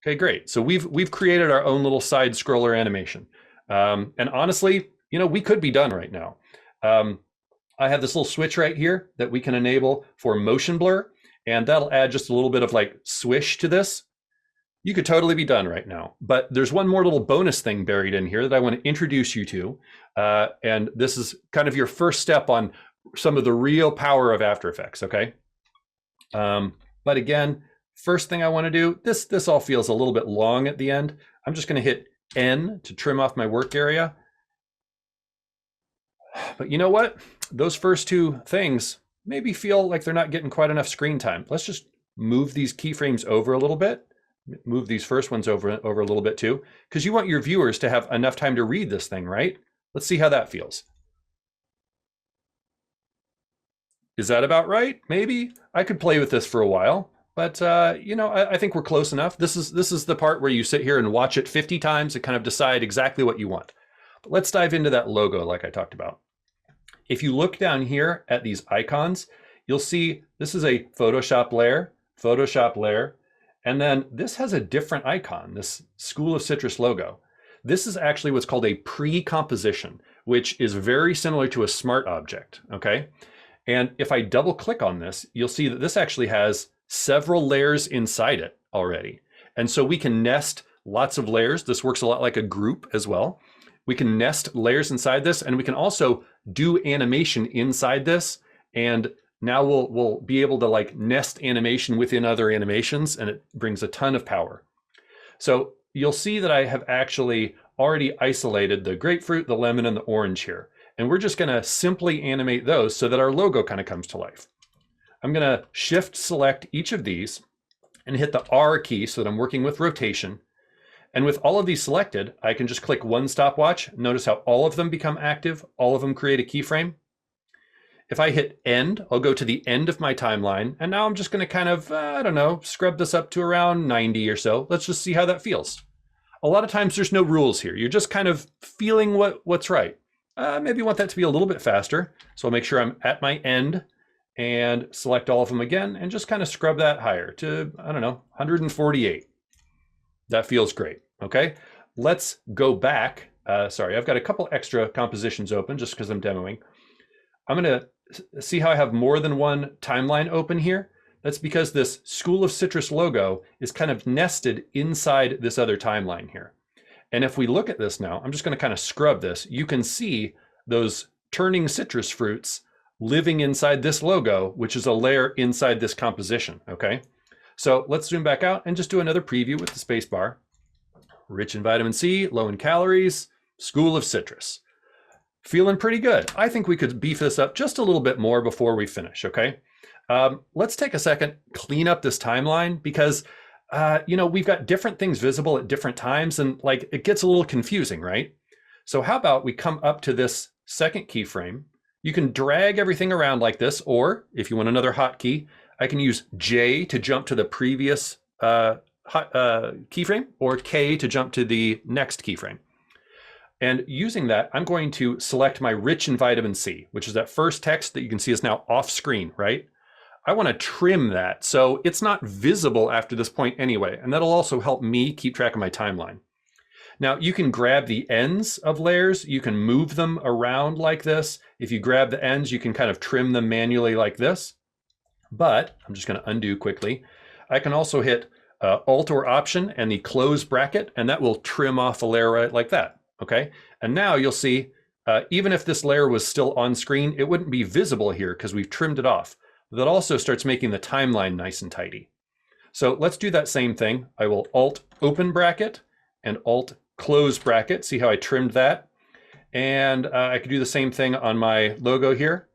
Okay, great. So we've created our own little side scroller animation. And honestly, you know, we could be done right now. I have this little switch right here that we can enable for motion blur, and that'll add just a little bit of like swish to this. You could totally be done right now, but there's one more little bonus thing buried in here that I want to introduce you to. And this is kind of your first step on some of the real power of After Effects, okay? But again, first thing I want to do, this all feels a little bit long at the end. I'm just going to hit N to trim off my work area. But you know what? Those first 2 things maybe feel like they're not getting quite enough screen time. Let's just move these keyframes over a little bit. Move these first ones over a little bit too, because you want your viewers to have enough time to read this thing, right? Let's see how that feels. Is that about right? Maybe. I could play with this for a while, but you know, I think we're close enough. This is the part where you sit here and watch it 50 times and kind of decide exactly what you want. But let's dive into that logo like I talked about. If you look down here at these icons, you'll see this is a Photoshop layer, and then this has a different icon, this School of Citrus logo. This is actually what's called a pre-composition, which is very similar to a smart object, okay? And if I double click on this, you'll see that this actually has several layers inside it already. And so we can nest lots of layers. This works a lot like a group as well. We can nest layers inside this, and we can also do animation inside this. And now we'll be able to like nest animation within other animations, and it brings a ton of power. So you'll see that I have actually already isolated the grapefruit, the lemon, and the orange here. And we're just gonna simply animate those so that our logo kind of comes to life. I'm gonna shift select each of these and hit the R key so that I'm working with rotation. And with all of these selected, I can just click one stopwatch. Notice how all of them become active, all of them create a keyframe. If I hit end, I'll go to the end of my timeline. And now I'm just gonna kind of, I don't know, scrub this up to around 90 or so. Let's just see how that feels. A lot of times there's no rules here. You're just kind of feeling what's right. Maybe you want that to be a little bit faster. So I'll make sure I'm at my end and select all of them again and just kind of scrub that higher to, I don't know, 148. That feels great, okay? Let's go back. Sorry, I've got a couple extra compositions open just because I'm demoing. I'm gonna see how I have more than one timeline open here. That's because this School of Citrus logo is kind of nested inside this other timeline here. And if we look at this now, I'm just gonna kind of scrub this. You can see those turning citrus fruits living inside this logo, which is a layer inside this composition, okay? So let's zoom back out and just do another preview with the space bar. Rich in vitamin C, low in calories, School of Citrus. Feeling pretty good. I think we could beef this up just a little bit more before we finish, okay? Let's take a second, clean up this timeline because you know, we've got different things visible at different times and like it gets a little confusing, right? So how about we come up to this second keyframe. You can drag everything around like this, or if you want another hotkey, I can use J to jump to the previous keyframe or K to jump to the next keyframe. And using that, I'm going to select my rich in vitamin C, which is that first text that you can see is now off screen, right? I want to trim that so it's not visible after this point anyway, and that'll also help me keep track of my timeline. Now you can grab the ends of layers, you can move them around like this. If you grab the ends, you can kind of trim them manually like this. But I'm just going to undo quickly. I can also hit Alt or Option and the close bracket, and that will trim off a layer right like that. Okay, and now you'll see, even if this layer was still on screen, it wouldn't be visible here because we've trimmed it off. That also starts making the timeline nice and tidy. So let's do that same thing. I will Alt open bracket and Alt close bracket. See how I trimmed that? And I could do the same thing on my logo here.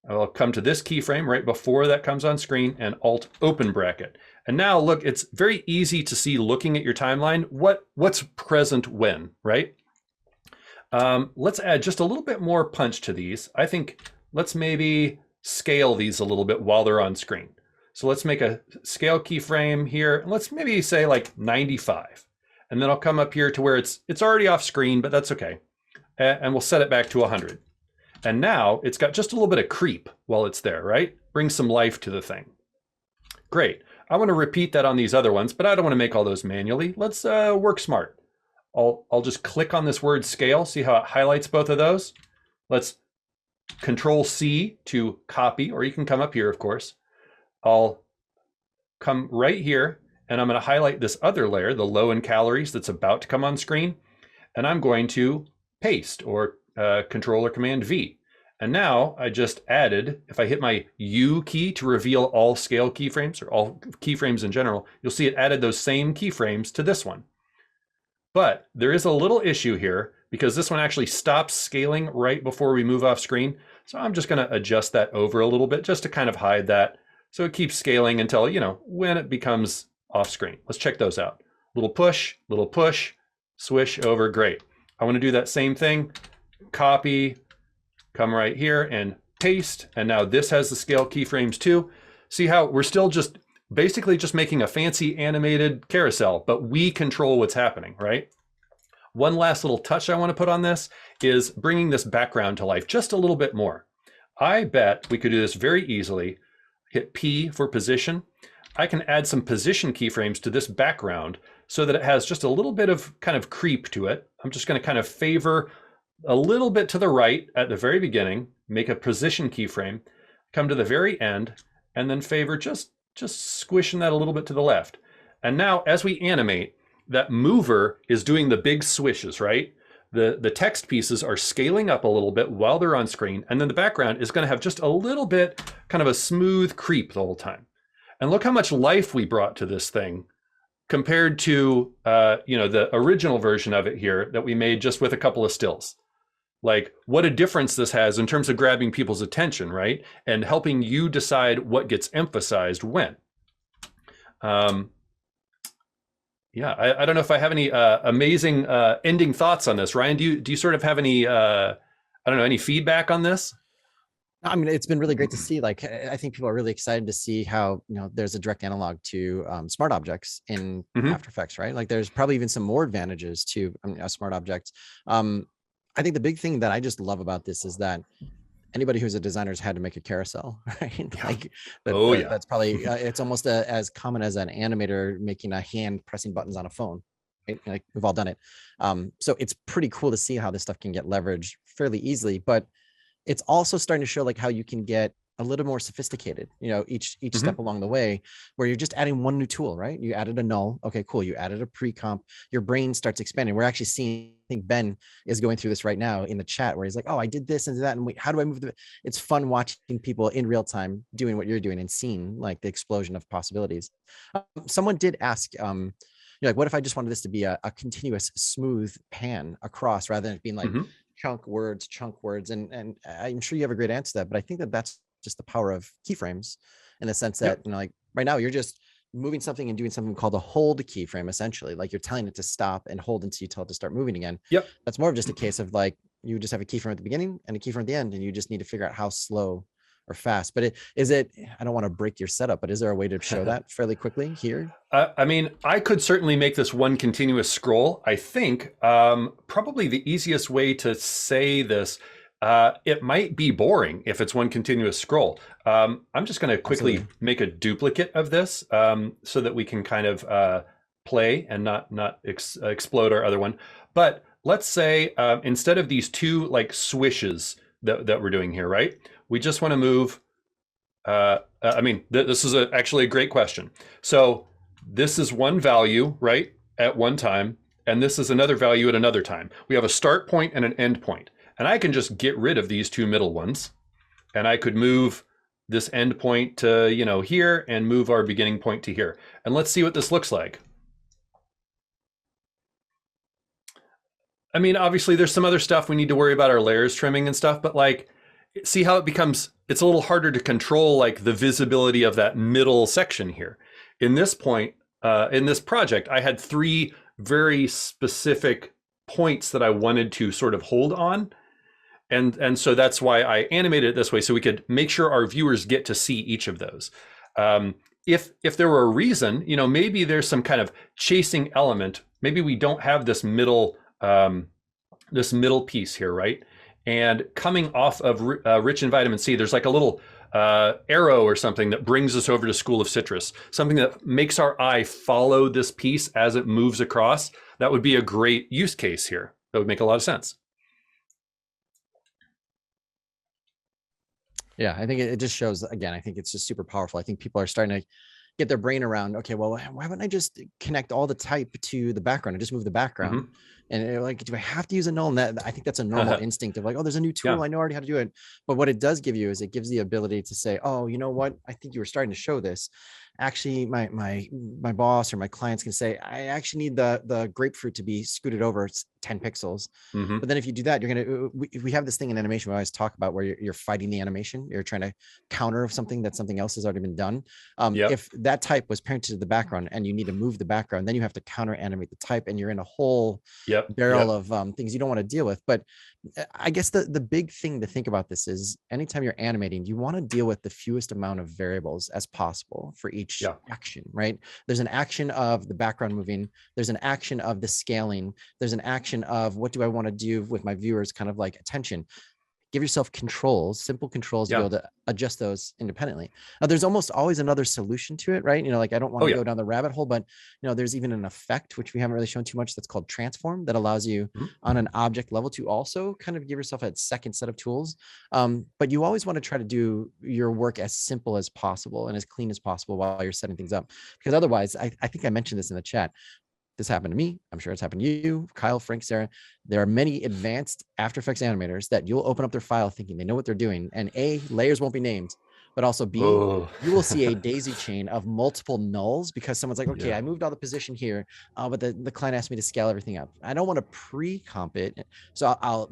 I'll come to this keyframe right before that comes on screen and Alt open bracket. And now look, it's very easy to see looking at your timeline what's present when, right? Let's add just a little bit more punch to these. I think let's maybe scale these a little bit while they're on screen. So let's make a scale keyframe here. Let's maybe say like 95. And then I'll come up here to where it's already off screen, but that's okay. And we'll set it back to 100. And now it's got just a little bit of creep while it's there, right? Bring some life to the thing. Great. I want to repeat that on these other ones, but I don't want to make all those manually. Let's work smart. I'll just click on this word scale, see how it highlights both of those. Let's Control C to copy, or you can come up here, of course. I'll come right here and I'm going to highlight this other layer, the low in calories that's about to come on screen. And I'm going to paste or Control or Command V. And now I just added, if I hit my U key to reveal all scale keyframes or all keyframes in general, you'll see it added those same keyframes to this one. But there is a little issue here because this one actually stops scaling right before we move off screen. So I'm just going to adjust that over a little bit just to kind of hide that. So it keeps scaling until, you know, when it becomes off screen. Let's check those out. Little push, swish over, great. I want to do that same thing. Copy, come right here and paste. And now this has the scale keyframes too. See how we're still just basically just making a fancy animated carousel, but we control what's happening, right? One last little touch I want to put on this is bringing this background to life just a little bit more. I bet we could do this very easily. Hit P for position. I can add some position keyframes to this background so that it has just a little bit of kind of creep to it. I'm just going to kind of favor a little bit to the right at the very beginning, make a position keyframe, come to the very end, and then favor just squishing that a little bit to the left. And now as we animate, that mover is doing the big swishes, right? The text pieces are scaling up a little bit while they're on screen, and then the background is going to have just a little bit, kind of a smooth creep the whole time. And look how much life we brought to this thing compared to the original version of it here that we made just with a couple of stills. Like, what a difference this has in terms of grabbing people's attention, right? And helping you decide what gets emphasized when. Yeah, I don't know if I have any amazing ending thoughts on this. Ryan, do you sort of have any, any feedback on this? I mean, it's been really great to see. Like, I think people are really excited to see how, there's a direct analog to smart objects in After Effects, right? Like, there's probably even some more advantages to a smart object. I think the big thing that I just love about this is that anybody who's a designer has had to make a carousel, right? Yeah. Like, yeah. That's probably, it's almost as common as an animator making a hand pressing buttons on a phone, right? Like, we've all done it. So it's pretty cool to see how this stuff can get leveraged fairly easily, but it's also starting to show like how you can get a little more sophisticated, each step along the way, where you're just adding one new tool, right? You added a null. Okay, cool. You added a pre-comp. Your brain starts expanding. We're actually seeing, I think Ben is going through this right now in the chat where he's like, oh, I did this and that. And wait, how do I move it's fun watching people in real time doing what you're doing and seeing like the explosion of possibilities. Someone did ask, like, what if I just wanted this to be a continuous smooth pan across rather than it being like chunk words. And I'm sure you have a great answer to that, but I think that's just the power of keyframes in the sense that, like right now you're just moving something and doing something called a hold keyframe, essentially. Like, you're telling it to stop and hold until you tell it to start moving again. Yep. That's more of just a case of like, you just have a keyframe at the beginning and a keyframe at the end, and you just need to figure out how slow or fast. But I don't want to break your setup, but is there a way to show that fairly quickly here? I mean, I could certainly make this one continuous scroll. I think probably the easiest way to say this, it might be boring if it's one continuous scroll. I'm just going to quickly make a duplicate of this so that we can kind of play and not explode our other one. But let's say instead of these two like swishes that we're doing here, right? We just want to move. This is actually a great question. So this is one value, right, at one time, and this is another value at another time. We have a start point and an end point. And I can just get rid of these two middle ones, and I could move this end point to, here, and move our beginning point to here. And let's see what this looks like. I mean, obviously there's some other stuff we need to worry about, our layers trimming and stuff, but like, see how it's a little harder to control like the visibility of that middle section here. In this point, in this project, I had three very specific points that I wanted to sort of hold on. And so that's why I animated it this way, so we could make sure our viewers get to see each of those. If there were a reason, maybe there's some kind of chasing element. Maybe we don't have this middle piece here, right? And coming off of rich in vitamin C, there's like a little arrow or something that brings us over to School of Citrus, something that makes our eye follow this piece as it moves across. That would be a great use case here. That would make a lot of sense. Yeah, I think it just shows, again, I think it's just super powerful. I think people are starting to get their brain around, okay, well, why wouldn't I just connect all the type to the background and just move the background? And like, do I have to use a null? And that, I think that's a normal instinct of like, oh, there's a new tool. I know already how to do it. But what it does give you is it gives the ability to say, oh, you know what? I think you were starting to show this. Actually, my boss or my clients can say, I actually need the grapefruit to be scooted over 10 pixels. But then if you do that, we have this thing in animation we always talk about where you're fighting the animation. You're trying to counter something that something else has already been done. If that type was parented to the background and you need to move the background, then you have to counter animate the type, and you're in a whole barrel of things you don't want to deal with. But I guess the big thing to think about this is anytime you're animating, you want to deal with the fewest amount of variables as possible for each action, right? There's an action of the background moving. There's an action of the scaling. There's an action of what do I want to do with my viewers, kind of like attention. give yourself controls, simple controls to Yeah. be able to adjust those independently. Now, there's almost always another solution to it, right? Like I don't want to go down the rabbit hole, but there's even an effect, which we haven't really shown too much, that's called transform, that allows you on an object level to also kind of give yourself a second set of tools. But you always want to try to do your work as simple as possible and as clean as possible while you're setting things up. Because otherwise, I think I mentioned this in the chat. This happened to me. I'm sure it's happened to you, Kyle, Frank, Sarah. There are many advanced After Effects animators that you'll open up their file thinking they know what they're doing. And A, layers won't be named, but also B, you will see a daisy chain of multiple nulls because someone's like, okay, I moved all the position here, but the client asked me to scale everything up. I don't want to pre-comp it. So I'll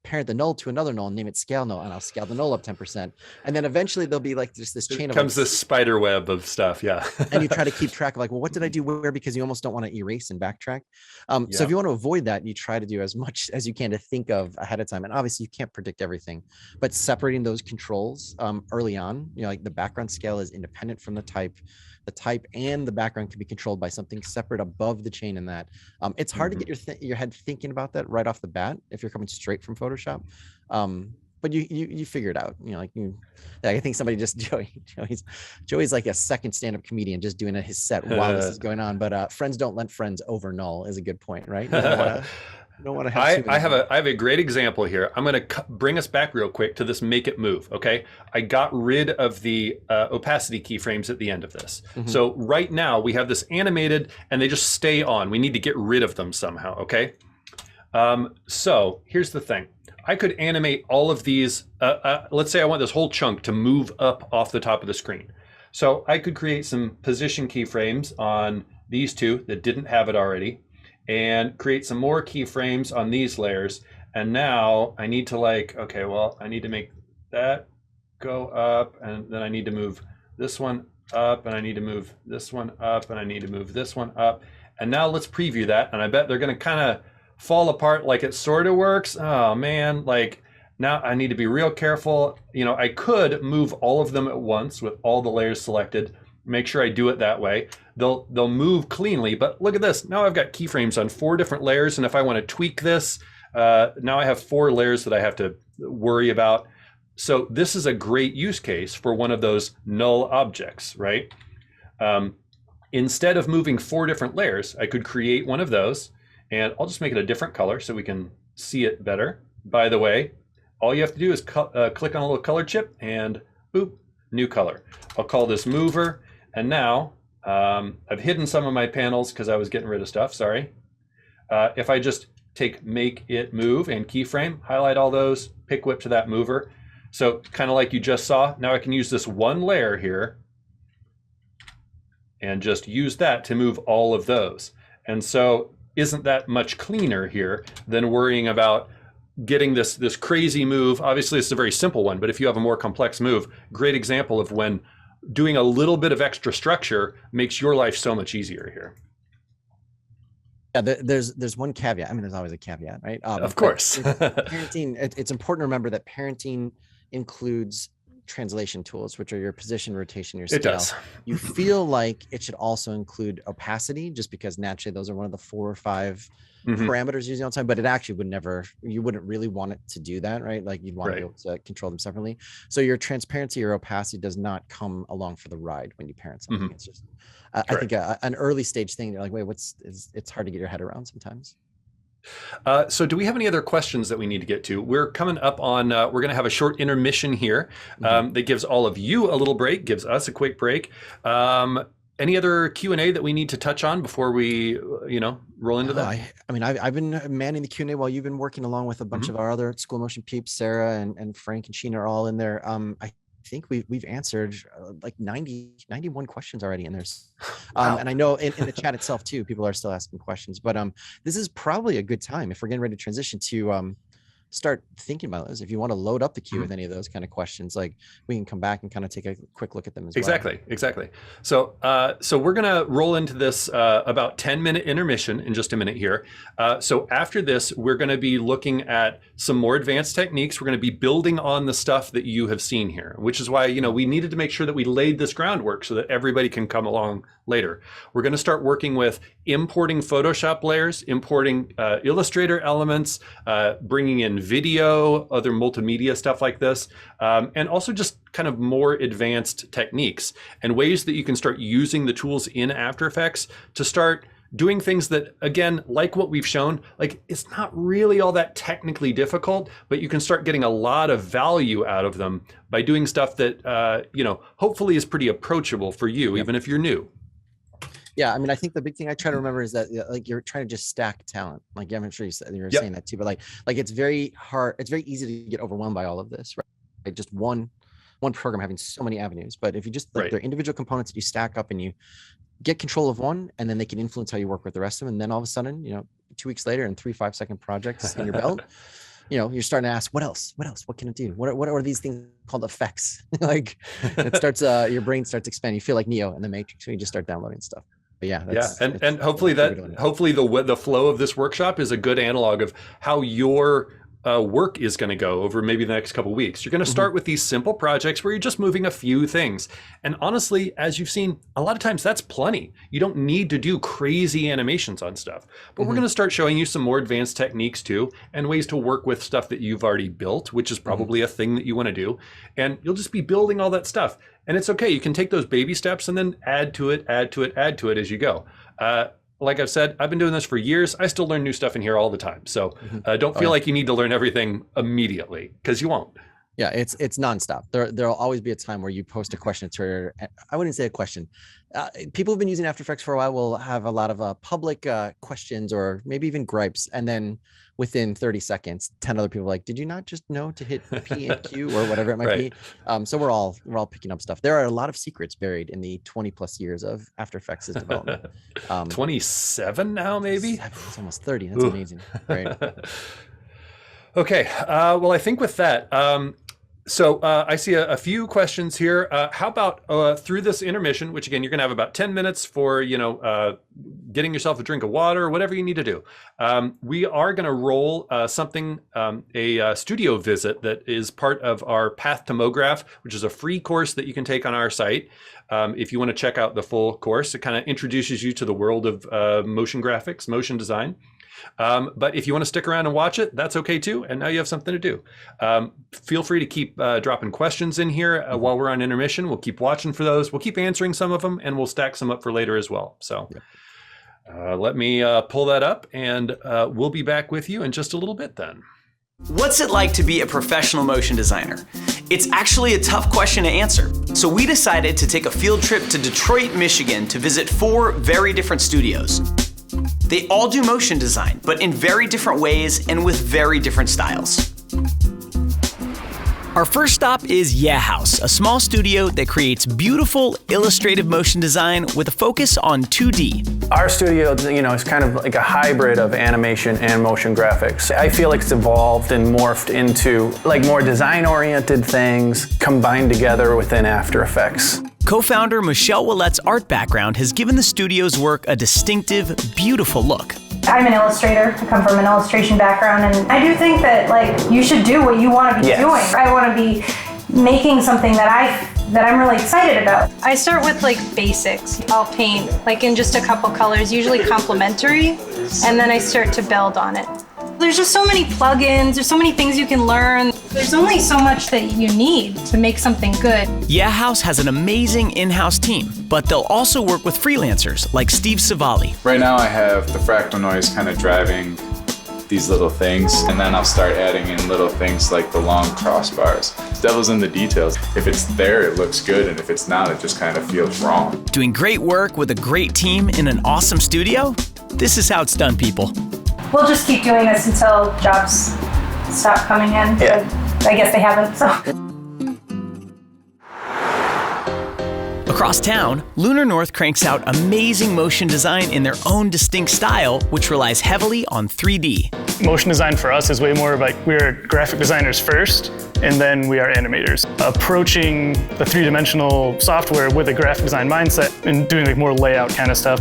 parent the null to another null and name it scale null, and I'll scale the null up 10%. And then eventually there'll be like just this chain of comes this spider web of stuff. Yeah. And you try to keep track of like, well, what did I do where? Because you almost don't want to erase and backtrack. So if you want to avoid that, you try to do as much as you can to think of ahead of time. And obviously you can't predict everything, but separating those controls early on, like the background scale is independent from the type and the background can be controlled by something separate above the chain in that. It's hard to get your head thinking about that right off the bat if you're coming straight from Photoshop. But you figure it out. I think somebody just Joey's like a second stand-up comedian just doing his set while this is going on. But friends don't let friends over null is a good point, right? You don't want to have I have a great example here. I'm going to bring us back real quick to this make it move. Okay. I got rid of the opacity keyframes at the end of this. So right now we have this animated and they just stay on. We need to get rid of them somehow. Okay. So here's the thing. I could animate all of these. Let's say I want this whole chunk to move up off the top of the screen. So I could create some position keyframes on these two that didn't have it already, and create some more keyframes on these layers. And now I need to I need to make that go up, and then I need to move this one up, and I need to move this one up, and I need to move this one up. And now let's preview that. And I bet they're going to kind of fall apart like it sort of works. Oh man, now I need to be real careful. I could move all of them at once with all the layers selected. Make sure I do it that way. They'll move cleanly, but look at this. Now I've got keyframes on 4 different layers, and if I want to tweak this, now I have 4 layers that I have to worry about. So this is a great use case for one of those null objects, right? Instead of moving 4 different layers, I could create one of those, and I'll just make it a different color so we can see it better. By the way, all you have to do is click on a little color chip and boop, new color. I'll call this mover. And now I've hidden some of my panels because I was getting rid of stuff, sorry. If I just take make it move and keyframe, highlight all those, pick whip to that mover. So kind of like you just saw, now I can use this one layer here and just use that to move all of those. And so isn't that much cleaner here than worrying about getting this crazy move? Obviously it's a very simple one, but if you have a more complex move, great example of when doing a little bit of extra structure makes your life so much easier here. Yeah, there's one caveat. I mean, there's always a caveat, right? Of course. Parenting, it's important to remember that parenting includes translation tools, which are your position, rotation, your scale. It does. You feel like it should also include opacity, just because naturally those are one of the 4 or 5 parameters using all the time, but it actually you wouldn't really want it to do that, right? Like you'd want to be able to control them separately. So your transparency or opacity does not come along for the ride when you parent something. It's just, I think an early stage thing. You're like, wait, it's hard to get your head around sometimes. So do we have any other questions that we need to get to? We're coming up on, we're going to have a short intermission here that gives all of you a little break, gives us a quick break. Any other Q&A that we need to touch on before we, roll into that? I mean, I've been manning the Q&A while you've been working along with a bunch of our other School Motion peeps. Sarah and Frank and Sheena are all in there. I think we've answered like 91 questions already in there. Wow. And I know in the chat itself too, people are still asking questions, but this is probably a good time if we're getting ready to transition to start thinking about those. If you want to load up the queue with any of those kind of questions, like we can come back and kind of take a quick look at them as well. Exactly. So we're going to roll into this about 10-minute intermission in just a minute here. So after this, we're going to be looking at some more advanced techniques. We're going to be building on the stuff that you have seen here, which is why, we needed to make sure that we laid this groundwork so that everybody can come along later. We're going to start working with importing Photoshop layers, importing Illustrator elements, bringing in video, other multimedia stuff like this, and also just kind of more advanced techniques and ways that you can start using the tools in After Effects to start doing things that, again, like what we've shown, like it's not really all that technically difficult, but you can start getting a lot of value out of them by doing stuff that, hopefully is pretty approachable for you, even if you're new. Yeah, I mean, I think the big thing I try to remember is that like you're trying to just stack talent. Like I'm sure you were saying that too, but like it's very hard. It's very easy to get overwhelmed by all of this, right? Like just one program having so many avenues. But if you just like they're individual components that you stack up and you get control of one, and then they can influence how you work with the rest of them. And then all of a sudden, 2 weeks later and 3 5-second projects in your belt, you're starting to ask, what else? What can it do? What are these things called effects? Like it starts, your brain starts expanding. You feel like Neo in the Matrix when you just start downloading stuff. But and hopefully the flow of this workshop is a good analog of how your work is going to go over maybe the next couple of weeks. You're going to start with these simple projects where you're just moving a few things. And honestly, as you've seen, a lot of times that's plenty. You don't need to do crazy animations on stuff. But we're going to start showing you some more advanced techniques too, and ways to work with stuff that you've already built, which is probably a thing that you want to do. And you'll just be building all that stuff. And it's okay. You can take those baby steps and then add to it as you go. Like I've said, I've been doing this for years. I still learn new stuff in here all the time. So don't feel like you need to learn everything immediately, because you won't. Yeah, it's nonstop. There'll always be a time where you post a question to Twitter. I wouldn't say a question. People who've been using After Effects for a while will have a lot of public questions or maybe even gripes. And then within 30 seconds, 10 other people are like, did you not just know to hit P and Q or whatever it might be? So we're all picking up stuff. There are a lot of secrets buried in the 20 plus years of After Effects' development. 27 now, maybe? It's almost 30. That's amazing. Right. Okay. Well, I think with that, so I see a few questions here. How about through this intermission, which again, you're going to have about 10 minutes for, getting yourself a drink of water or whatever you need to do. We are going to roll a studio visit that is part of our Path to Mogrt, which is a free course that you can take on our site. If you want to check out the full course, it kind of introduces you to the world of motion graphics, motion design. But if you want to stick around and watch it, that's okay too. And now you have something to do. Feel free to keep dropping questions in here while we're on intermission. We'll keep watching for those. We'll keep answering some of them, and we'll stack some up for later as well. So let me pull that up, and we'll be back with you in just a little bit then. What's it like to be a professional motion designer? It's actually a tough question to answer. So we decided to take a field trip to Detroit, Michigan to visit 4 very different studios. They all do motion design, but in very different ways and with very different styles. Our first stop is Yeah House, a small studio that creates beautiful, illustrative motion design with a focus on 2D. Our studio, is kind of like a hybrid of animation and motion graphics. I feel like it's evolved and morphed into like more design-oriented things combined together within After Effects. Co-founder Michelle Willette's art background has given the studio's work a distinctive, beautiful look. I'm an illustrator. I come from an illustration background, and I do think that you should do what you want to be doing. I want to be making something that I'm really excited about. I start with basics. I'll paint in just a couple colors, usually complementary, and then I start to build on it. There's just so many plugins, there's so many things you can learn. There's only so much that you need to make something good. Yeah House has an amazing in-house team, but they'll also work with freelancers like Steve Savali. Right now I have the fractal noise kind of driving these little things, and then I'll start adding in little things like the long crossbars. Devil's in the details. If it's there, it looks good, and if it's not, it just kind of feels wrong. Doing great work with a great team in an awesome studio? This is how it's done, people. We'll just keep doing this until jobs stop coming in. Yeah. I guess they haven't, so. Across town, Lunar North cranks out amazing motion design in their own distinct style, which relies heavily on 3D. Motion design for us is way more of we're graphic designers first, and then we are animators. Approaching the 3-dimensional software with a graphic design mindset and doing more layout kind of stuff.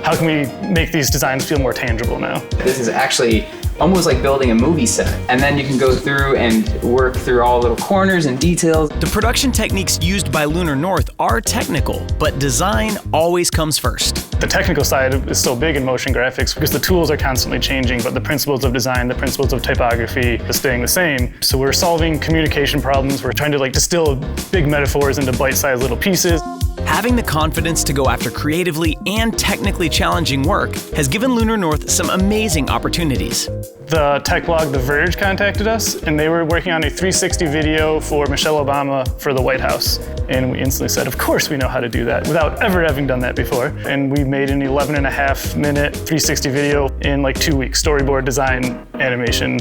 How can we make these designs feel more tangible now? This is actually almost like building a movie set. And then you can go through and work through all little corners and details. The production techniques used by Lunar North are technical, but design always comes first. The technical side is so big in motion graphics because the tools are constantly changing, but the principles of design, the principles of typography is staying the same. So we're solving communication problems. We're trying to distill big metaphors into bite-sized little pieces. Having the confidence to go after creatively and technically challenging work has given Lunar North some amazing opportunities. The tech blog The Verge contacted us, and they were working on a 360 video for Michelle Obama for the White House. And we instantly said, of course we know how to do that, without ever having done that before. And we made an 11.5-minute 360 video in 2 weeks, storyboard, design, animation.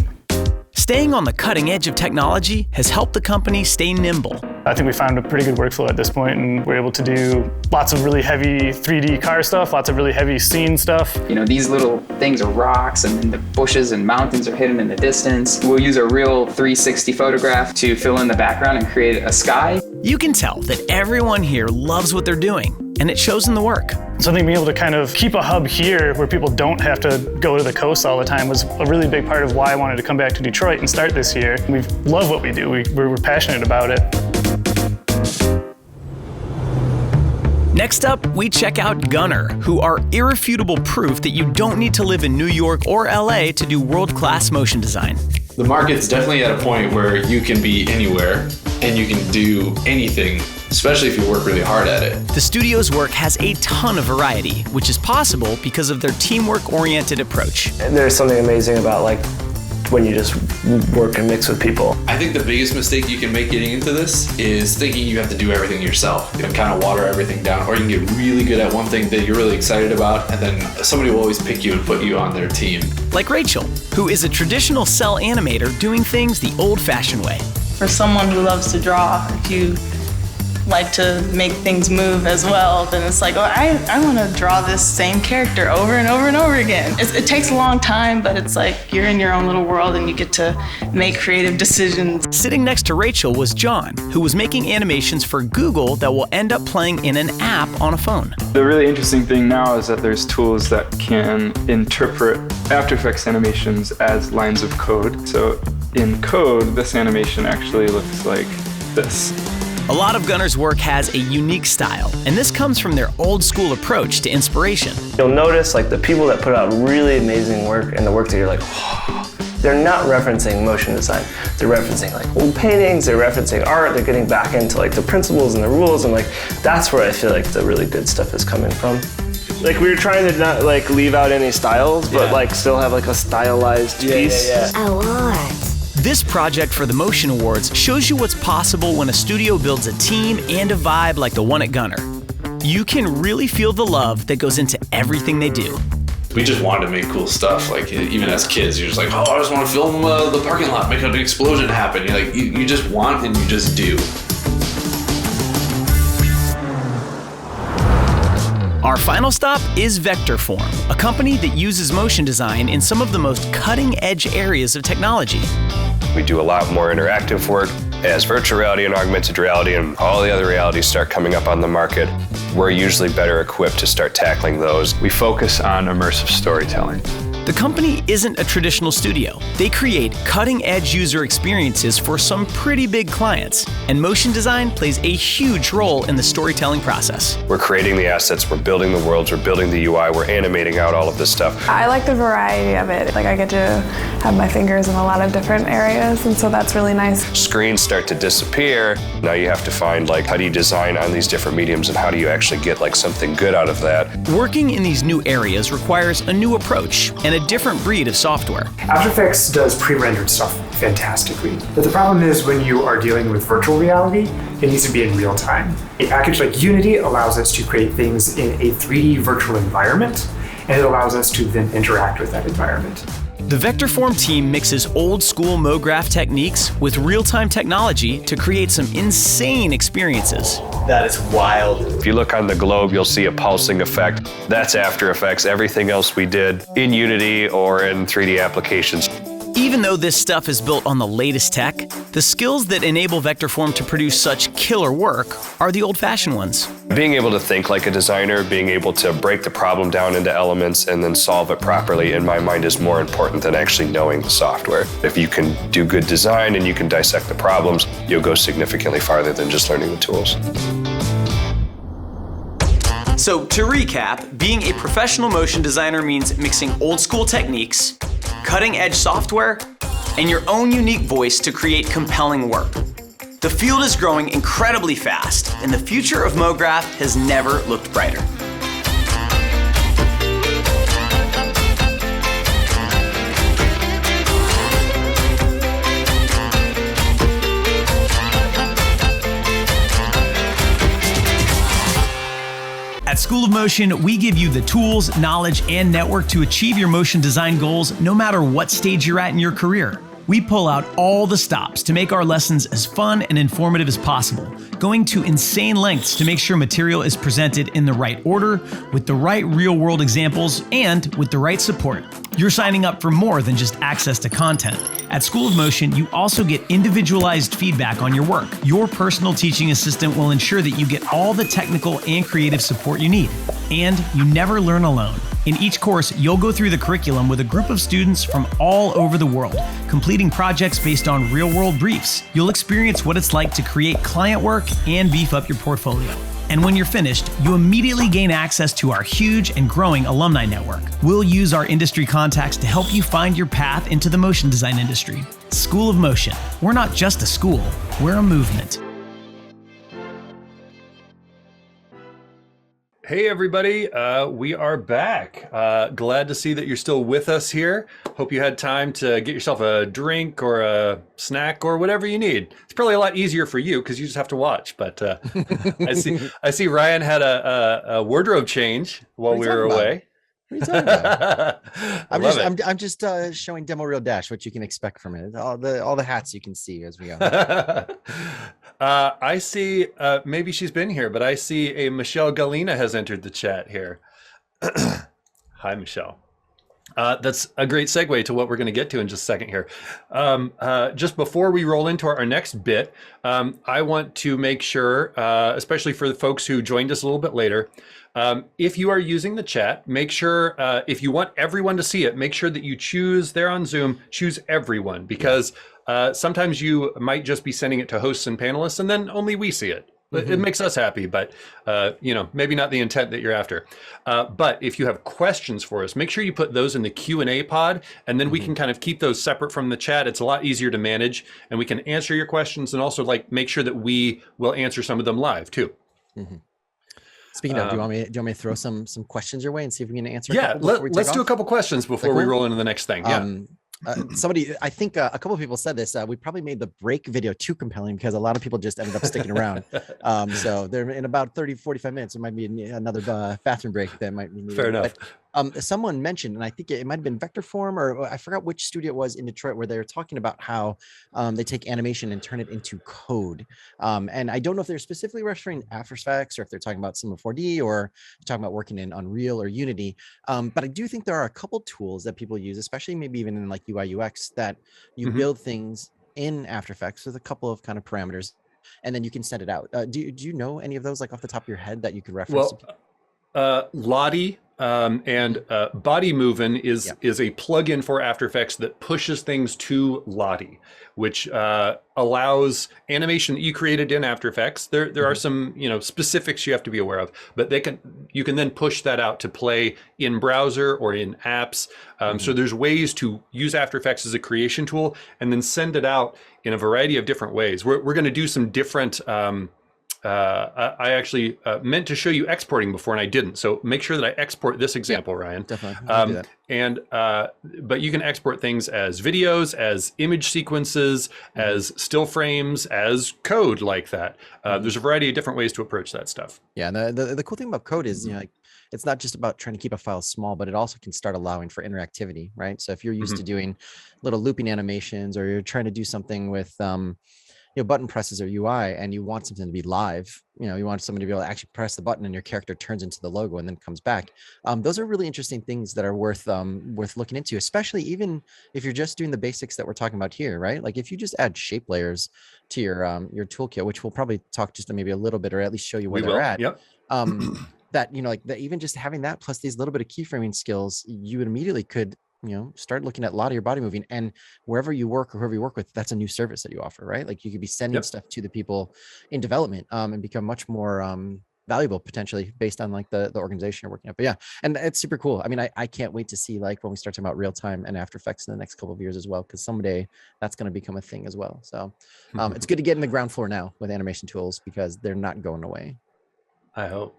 Staying on the cutting edge of technology has helped the company stay nimble. I think we found a pretty good workflow at this point, and we're able to do lots of really heavy 3D car stuff, lots of really heavy scene stuff. These little things are rocks, and then the bushes and mountains are hidden in the distance. We'll use a real 360 photograph to fill in the background and create a sky. You can tell that everyone here loves what they're doing, and it shows in the work. So I think being able to kind of keep a hub here where people don't have to go to the coast all the time was a really big part of why I wanted to come back to Detroit and start this here. We love what we do. We're passionate about it. Next up, we check out Gunner, who are irrefutable proof that you don't need to live in New York or LA to do world-class motion design. The market's definitely at a point where you can be anywhere and you can do anything, especially if you work really hard at it. The studio's work has a ton of variety, which is possible because of their teamwork-oriented approach. There's something amazing about when you just work and mix with people. I think the biggest mistake you can make getting into this is thinking you have to do everything yourself. You can kind of water everything down, or you can get really good at one thing that you're really excited about, and then somebody will always pick you and put you on their team. Like Rachel, who is a traditional cell animator doing things the old-fashioned way. For someone who loves to draw, if you like to make things move as well, then it's I want to draw this same character over and over and over again. It takes a long time, but it's you're in your own little world and you get to make creative decisions. Sitting next to Rachel was John, who was making animations for Google that will end up playing in an app on a phone. The really interesting thing now is that there's tools that can interpret After Effects animations as lines of code. So in code, this animation actually looks like this. A lot of Gunner's work has a unique style, and this comes from their old school approach to inspiration. You'll notice the people that put out really amazing work and the work that you're they're not referencing motion design. They're referencing old paintings, they're referencing art, they're getting back into the principles and the rules, and that's where I feel the really good stuff is coming from. We were trying to not leave out any styles, but still have a stylized piece. A lot. This project for the Motion Awards shows you what's possible when a studio builds a team and a vibe like the one at Gunner. You can really feel the love that goes into everything they do. We just wanted to make cool stuff. Even as kids, you're just I just want to film the parking lot, make an explosion happen. You just want and you just do. Our final stop is Vectorform, a company that uses motion design in some of the most cutting-edge areas of technology. We do a lot more interactive work. As virtual reality and augmented reality and all the other realities start coming up on the market, we're usually better equipped to start tackling those. We focus on immersive storytelling. The company isn't a traditional studio. They create cutting-edge user experiences for some pretty big clients, and motion design plays a huge role in the storytelling process. We're creating the assets, we're building the worlds, we're building the UI, we're animating out all of this stuff. I like the variety of it. I get to have my fingers in a lot of different areas, and so that's really nice. Screens start to disappear. Now you have to find how do you design on these different mediums and how do you actually get something good out of that. Working in these new areas requires a new approach and a different breed of software. After Effects does pre-rendered stuff fantastically, but the problem is when you are dealing with virtual reality, it needs to be in real time. A package like Unity allows us to create things in a 3D virtual environment, and it allows us to then interact with that environment. The Vectorform team mixes old-school MoGraph techniques with real-time technology to create some insane experiences. That is wild. If you look on the globe, you'll see a pulsing effect. That's After Effects. Everything else we did in Unity or in 3D applications. Even though this stuff is built on the latest tech, the skills that enable Vectorform to produce such killer work are the old-fashioned ones. Being able to think like a designer, being able to break the problem down into elements and then solve it properly, in my mind, is more important than actually knowing the software. If you can do good design and you can dissect the problems, you'll go significantly farther than just learning the tools. So to recap, being a professional motion designer means mixing old school techniques, cutting edge software, and your own unique voice to create compelling work. The field is growing incredibly fast, and the future of Mogrt has never looked brighter. At School of Motion, we give you the tools, knowledge, and network to achieve your motion design goals no matter what stage you're at in your career. We pull out all the stops to make our lessons as fun and informative as possible, going to insane lengths to make sure material is presented in the right order, with the right real-world examples, and with the right support. You're signing up for more than just access to content. At School of Motion, you also get individualized feedback on your work. Your personal teaching assistant will ensure that you get all the technical and creative support you need. And you never learn alone. In each course, you'll go through the curriculum with a group of students from all over the world, completing projects based on real-world briefs. You'll experience what it's like to create client work and beef up your portfolio. And when you're finished, you immediately gain access to our huge and growing alumni network. We'll use our industry contacts to help you find your path into the motion design industry. School of Motion. We're not just a school, we're a movement. Hey everybody, we are back. Glad to see that you're still with us here. Hope you had time to get yourself a drink or a snack or whatever you need. It's probably a lot easier for you because you just have to watch. But I see Ryan had a wardrobe change while we were away. What are you talking about? I'm just showing demo reel dash, what you can expect from it. All the hats you can see as we go. I see, maybe she's been here, but I see a Michelle Galina has entered the chat here. Hi, Michelle. That's a great segue to what we're going to get to in just a second here. Just before we roll into our next bit, I want to make sure, especially for the folks who joined us a little bit later, if you are using the chat, make sure, if you want everyone to see it, make sure that you choose there on Zoom, choose everyone, because sometimes you might just be sending it to hosts and panelists and then only we see it. It makes us happy, but maybe not the intent that you're after. But if you have questions for us, make sure you put those in the Q&A pod, and then we can kind of keep those separate from the chat. It's a lot easier to manage, and we can answer your questions and also make sure that we will answer some of them live too. Speaking of, do you want me to throw some questions your way and see if we can answer? Yeah, let's do a couple questions before we roll into the next thing. Somebody, I think a couple of people said this. We probably made the break video too compelling because a lot of people just ended up sticking around. So they're in about 30-45 minutes. There might be another bathroom break that might be needed. Fair enough. But, someone mentioned, and I think it might have been Vector Form, or I forgot which studio it was in Detroit, where they were talking about how they take animation and turn it into code. And I don't know if they're specifically referring After Effects or if they're talking about Cinema 4D or talking about working in Unreal or Unity. But I do think there are a couple tools that people use, especially maybe even in like UI UX, that you build things in After Effects with a couple of kind of parameters, and then you can send it out. Do you know any of those like off the top of your head that you could reference? Well, Lottie and Body Movin is a plugin for After Effects that pushes things to Lottie, which allows animation that you created in After Effects. There are some specifics you have to be aware of, but you can then push that out to play in browser or in apps. So there's ways to use After Effects as a creation tool and then send it out in a variety of different ways. We're going to do some different. I actually meant to show you exporting before and I didn't. So make sure that I export this example, Ryan. Definitely. But you can export things as videos, as image sequences, as still frames, as code like that. There's a variety of different ways to approach that stuff. Yeah, and the cool thing about code is, it's not just about trying to keep a file small, but it also can start allowing for interactivity, right? So if you're used to doing little looping animations, or you're trying to do something with button presses or UI, and you want something to be live, you want somebody to be able to actually press the button and your character turns into the logo and then comes back. Those are really interesting things that are worth looking into, especially even if you're just doing the basics that we're talking about here, right? Like if you just add shape layers to your toolkit, which we'll probably talk just maybe a little bit, or at least show you where they're at. that, like that, even just having that plus these little bit of keyframing skills, you immediately could, start looking at a lot of your body moving, and wherever you work or whoever you work with, that's a new service that you offer, right? Like you could be sending stuff to the people in development, and become much more valuable potentially based on like the organization you're working at. But yeah, and it's super cool. I mean, I can't wait to see like when we start talking about real time and After Effects in the next couple of years as well, because someday that's going to become a thing as well. So it's good to get in the ground floor now with animation tools because they're not going away. I hope.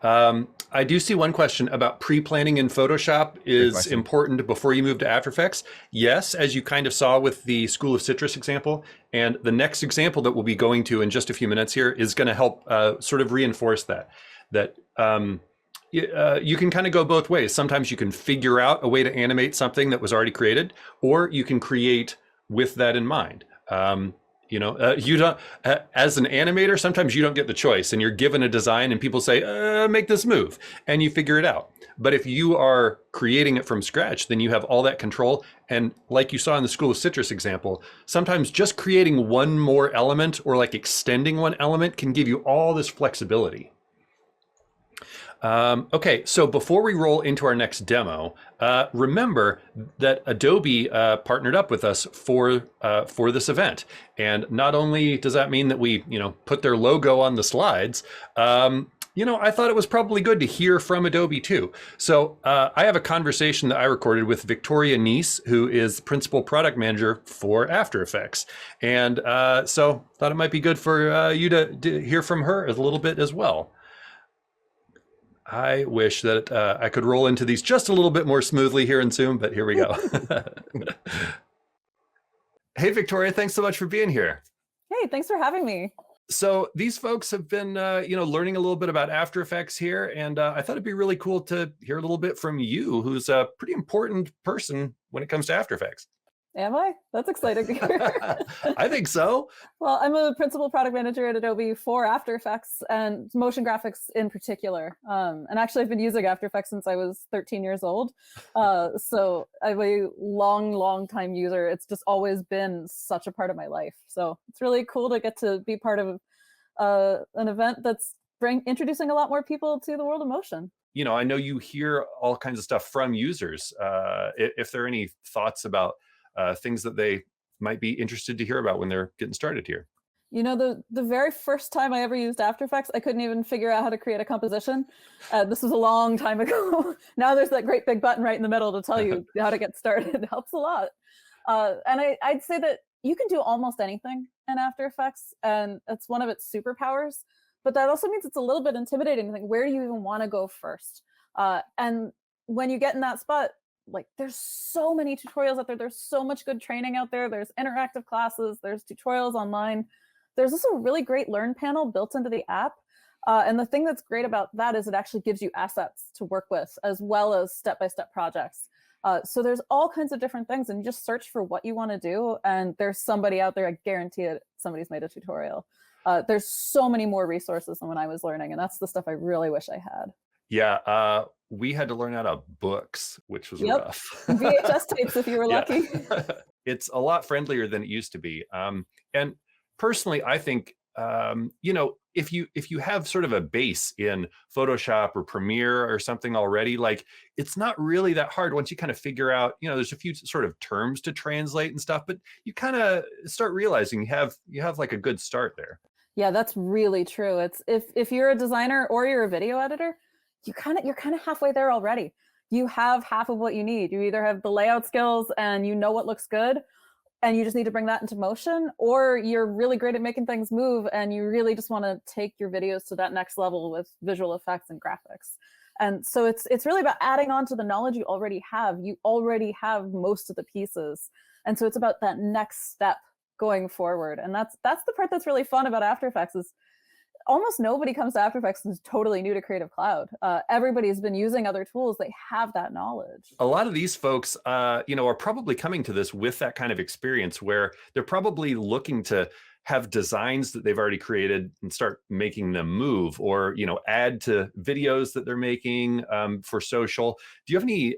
I do see one question about pre-planning in Photoshop is important before you move to After Effects. Yes, as you kind of saw with the School of Citrus example, and the next example that we'll be going to in just a few minutes here is going to help sort of reinforce that you can kind of go both ways. Sometimes you can figure out a way to animate something that was already created, or you can create with that in mind. You don't, as an animator, sometimes you don't get the choice and you're given a design and people say, make this move, and you figure it out. But if you are creating it from scratch, then you have all that control. And like you saw in the School of Citrus example, sometimes just creating one more element or like extending one element can give you all this flexibility. Okay, so before we roll into our next demo, remember that Adobe partnered up with us for this event. And not only does that mean that we, put their logo on the slides, I thought it was probably good to hear from Adobe too. So I have a conversation that I recorded with Victoria Nece, who is Principal Product Manager for After Effects. And so thought it might be good for you to hear from her a little bit as well. I wish that I could roll into these just a little bit more smoothly here in Zoom, but here we go. Hey, Victoria, thanks so much for being here. Hey, thanks for having me. So these folks have been, learning a little bit about After Effects here, and I thought it'd be really cool to hear a little bit from you, who's a pretty important person when it comes to After Effects. Am I? That's exciting to hear. I think so. Well, I'm a principal product manager at Adobe for After Effects and motion graphics in particular. And actually, I've been using After Effects since I was 13 years old. So I'm a long time user. It's just always been such a part of my life. So it's really cool to get to be part of an event that's introducing a lot more people to the world of motion. I know you hear all kinds of stuff from users. If there are any thoughts about things that they might be interested to hear about when they're getting started here. The very first time I ever used After Effects, I couldn't even figure out how to create a composition. This was a long time ago. Now there's that great big button right in the middle to tell you how to get started. It helps a lot. And I'd say that you can do almost anything in After Effects, and it's one of its superpowers. But that also means it's a little bit intimidating to think, where do you even want to go first? And when you get in that spot, like there's so many tutorials out there. There's so much good training out there. There's interactive classes. There's tutorials online. There's also a really great Learn panel built into the app. And the thing that's great about that is it actually gives you assets to work with as well as step-by-step projects. So there's all kinds of different things, and you just search for what you want to do. And there's somebody out there, I guarantee it, somebody's made a tutorial. There's so many more resources than when I was learning. And that's the stuff I really wish I had. Yeah, we had to learn out of books, which was rough. VHS tapes if you were lucky. It's a lot friendlier than it used to be. And personally, I think, if you have sort of a base in Photoshop or Premiere or something already, like it's not really that hard once you kind of figure out, there's a few sort of terms to translate and stuff, but you kind of start realizing you have like a good start there. Yeah, that's really true. It's if you're a designer or you're a video editor, you're kind of halfway there already. You have half of what you need. You either have the layout skills and you know what looks good, and you just need to bring that into motion, or you're really great at making things move and you really just want to take your videos to that next level with visual effects and graphics. And so it's really about adding on to the knowledge you already have. You already have most of the pieces. And so it's about that next step going forward. And that's the part that's really fun about After Effects is almost nobody comes to After Effects who's totally new to Creative Cloud. Everybody's been using other tools. They have that knowledge. A lot of these folks, are probably coming to this with that kind of experience where they're probably looking to have designs that they've already created and start making them move, or, add to videos that they're making for social. Do you have any,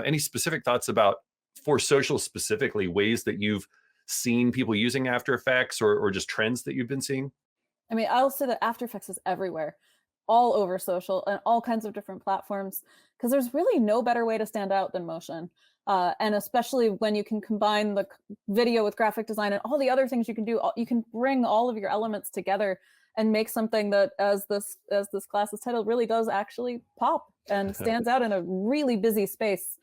any specific thoughts about, for social specifically, ways that you've seen people using After Effects or just trends that you've been seeing? I mean, I'll say that After Effects is everywhere. all over social and all kinds of different platforms, because there's really no better way to stand out than motion. And especially when you can combine the video with graphic design and all the other things you can do, you can bring all of your elements together and make something that, as this class is titled, really does actually pop and stands out in a really busy space.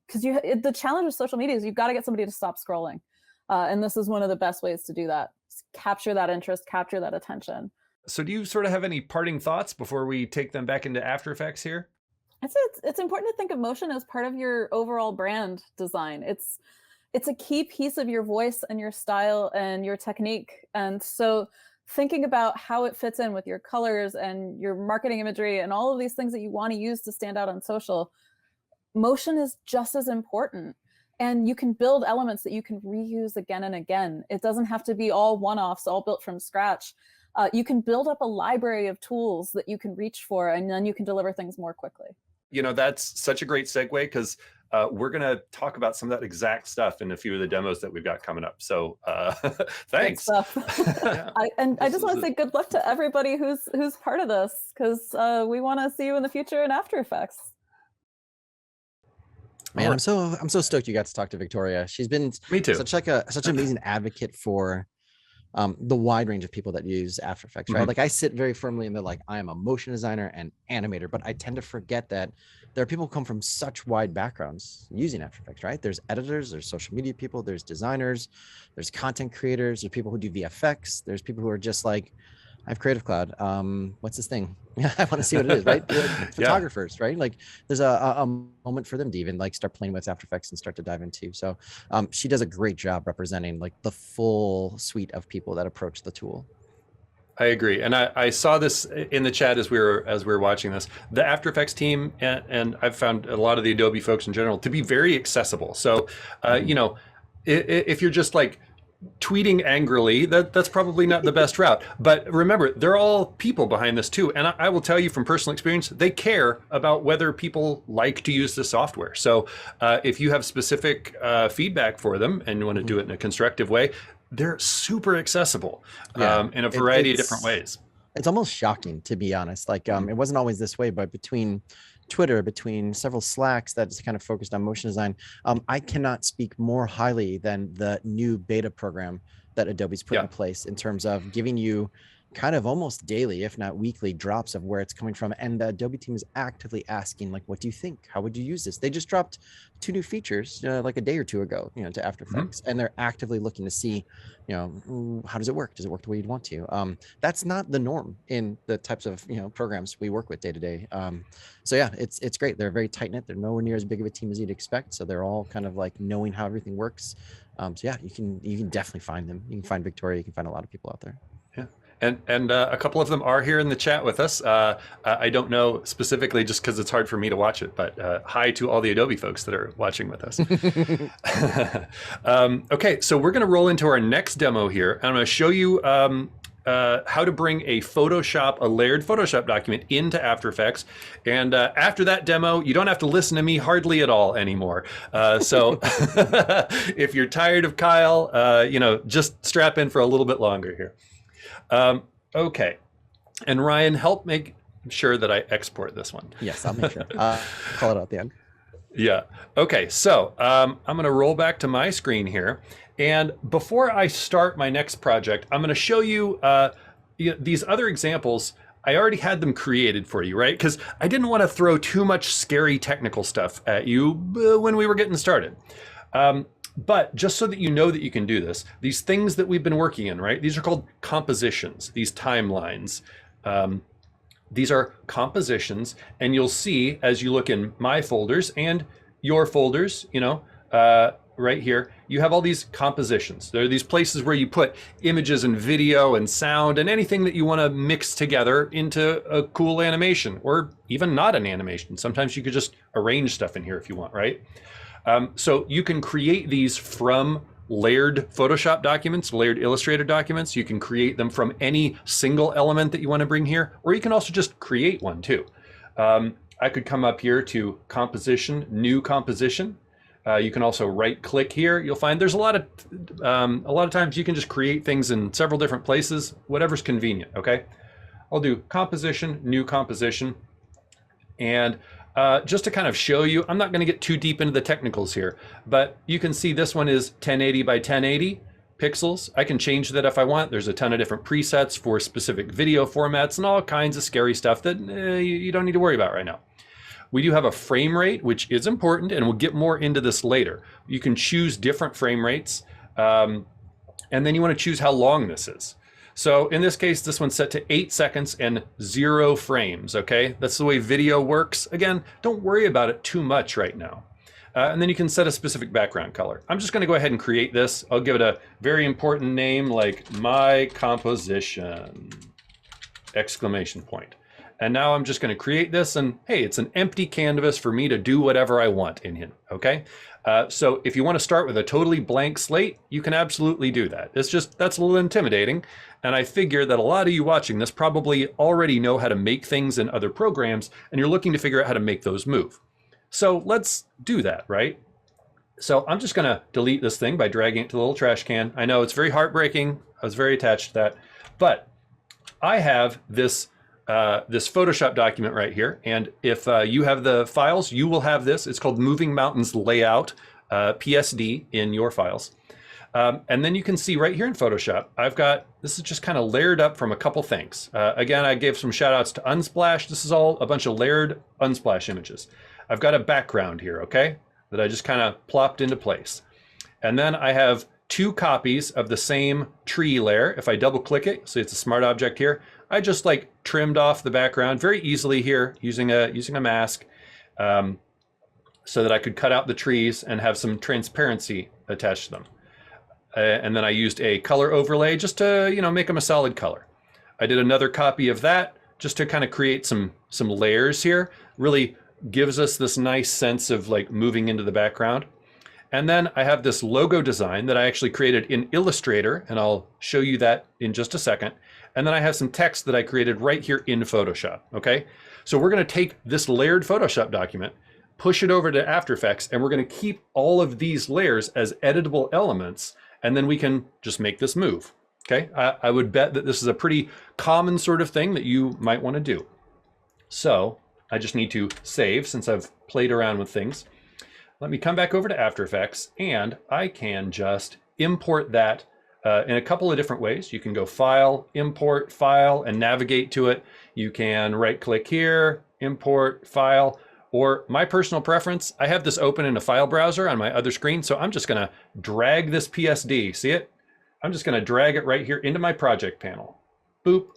Because the challenge with social media is you've got to get somebody to stop scrolling. And this is one of the best ways to do that. Capture that interest, capture that attention. So do you sort of have any parting thoughts before we take them back into After Effects here? I'd say it's important to think of motion as part of your overall brand design. It's a key piece of your voice and your style and your technique. And so thinking about how it fits in with your colors and your marketing imagery and all of these things that you want to use to stand out on social, motion is just as important. And you can build elements that you can reuse again and again. It doesn't have to be all one-offs, all built from scratch. You can build up a library of tools that you can reach for, and then you can deliver things more quickly. You know, that's such a great segue, because we're going to talk about some of that exact stuff in a few of the demos that we've got coming up. So thanks. Yeah. I just want to say good luck to everybody who's part of this, because we want to see you in the future in After Effects. Man, I'm so stoked you got to talk to Victoria. She's been such an amazing advocate for the wide range of people that use After Effects, right? Like I sit very firmly in the I am a motion designer and animator, but I tend to forget that there are people who come from such wide backgrounds using After Effects, right? There's editors, there's social media people, there's designers, there's content creators, there's people who do VFX, there's people who are just like, I have Creative Cloud. What's this thing? I want to see what it is, right? Photographers, right? Like there's a moment for them to even start playing with After Effects and start to dive into. So she does a great job representing the full suite of people that approach the tool. I agree, and I saw this in the chat as we were watching this. The After Effects team, and I've found a lot of the Adobe folks in general to be very accessible. So you know, if you're just tweeting angrily, that's probably not the best route. But remember, they're all people behind this too. And I will tell you from personal experience, they care about whether people like to use the software. So if you have specific feedback for them and you want to do it in a constructive way, they're super accessible in a variety of different ways. It's almost shocking, to be honest. It wasn't always this way, but between Twitter, between several Slacks that's kind of focused on motion design, I cannot speak more highly than the new beta program that Adobe's put in place in terms of giving you kind of almost daily, if not weekly, drops of where it's coming from. And the Adobe team is actively asking, what do you think? How would you use this? They just dropped 2 new features a day or 2 ago, to After Effects, and they're actively looking to see, how does it work? Does it work the way you'd want to? That's not the norm in the types of programs we work with day to day. So yeah, it's great. They're very tight knit. They're nowhere near as big of a team as you'd expect. So they're all kind of knowing how everything works. So yeah, you can definitely find them. You can find Victoria. You can find a lot of people out there. Yeah. And a couple of them are here in the chat with us. I don't know specifically just because it's hard for me to watch it, but hi to all the Adobe folks that are watching with us. Okay, so we're going to roll into our next demo here. And I'm going to show you how to bring a layered Photoshop document into After Effects. And after that demo, you don't have to listen to me hardly at all anymore. So if you're tired of Kyle, just strap in for a little bit longer here. Okay, and Ryan, help make sure that I export this one. Yes, I'll make sure. Call it out at the end. Yeah. Okay, so I'm going to roll back to my screen here. And before I start my next project, I'm going to show you these other examples. I already had them created for you, right? Because I didn't want to throw too much scary technical stuff at you when we were getting started. But just so that you know that you can do this, these things that we've been working in, right? These are called compositions, these timelines. These are compositions, and you'll see as you look in my folders and your folders, right here, you have all these compositions. There are these places where you put images and video and sound and anything that you want to mix together into a cool animation, or even not an animation. Sometimes you could just arrange stuff in here if you want, right? So you can create these from layered Photoshop documents, layered Illustrator documents. You can create them from any single element that you want to bring here, or you can also just create one too. I could come up here to composition, new composition. You can also right click here. You'll find there's a lot of times you can just create things in several different places, whatever's convenient, okay? I'll do composition, new composition. And just to kind of show you, I'm not going to get too deep into the technicals here, but you can see this one is 1080 by 1080 pixels. I can change that if I want. There's a ton of different presets for specific video formats and all kinds of scary stuff that you don't need to worry about right now. We do have a frame rate, which is important, and we'll get more into this later. You can choose different frame rates, and then you want to choose how long this is. So in this case, this one's set to 8 seconds and 0 frames, okay? That's the way video works. Again, don't worry about it too much right now. And then you can set a specific background color. I'm just gonna go ahead and create this. I'll give it a very important name like my composition, exclamation point. And now I'm just gonna create this and hey, it's an empty canvas for me to do whatever I want in here, okay? So if you wanna start with a totally blank slate, you can absolutely do that. It's just, that's a little intimidating. And I figure that a lot of you watching this probably already know how to make things in other programs and you're looking to figure out how to make those move. So let's do that, right? So I'm just gonna delete this thing by dragging it to the little trash can. I know it's very heartbreaking. I was very attached to that, but I have this this Photoshop document right here. And if you have the files, you will have this. It's called Moving Mountains Layout, PSD in your files. And then you can see right here in Photoshop, I've got, this is just kind of layered up from a couple things. Again, I gave some shout outs to Unsplash. This is all a bunch of layered Unsplash images. I've got a background here, okay, that I just kind of plopped into place. And then I have 2 copies of the same tree layer. If I double click it, see it's a smart object here. I just like trimmed off the background very easily here using a mask so that I could cut out the trees and have some transparency attached to them. And then I used a color overlay just to, you know, make them a solid color. I did another copy of that just to kind of create some layers here. Really gives us this nice sense of like moving into the background. And then I have this logo design that I actually created in Illustrator, and I'll show you that in just a second. And then I have some text that I created right here in Photoshop, okay? So we're gonna take this layered Photoshop document, push it over to After Effects, and we're gonna keep all of these layers as editable elements, and then we can just make this move, okay? I would bet that this is a pretty common sort of thing that you might wanna do. So I just need to save since I've played around with things. Let me come back over to After Effects and I can just import that in a couple of different ways. You can go File, Import, File, and navigate to it. You can right click here, Import, File, or my personal preference, I have this open in a file browser on my other screen, so I'm just gonna drag this PSD, see it? I'm just gonna drag it right here into my project panel. Boop.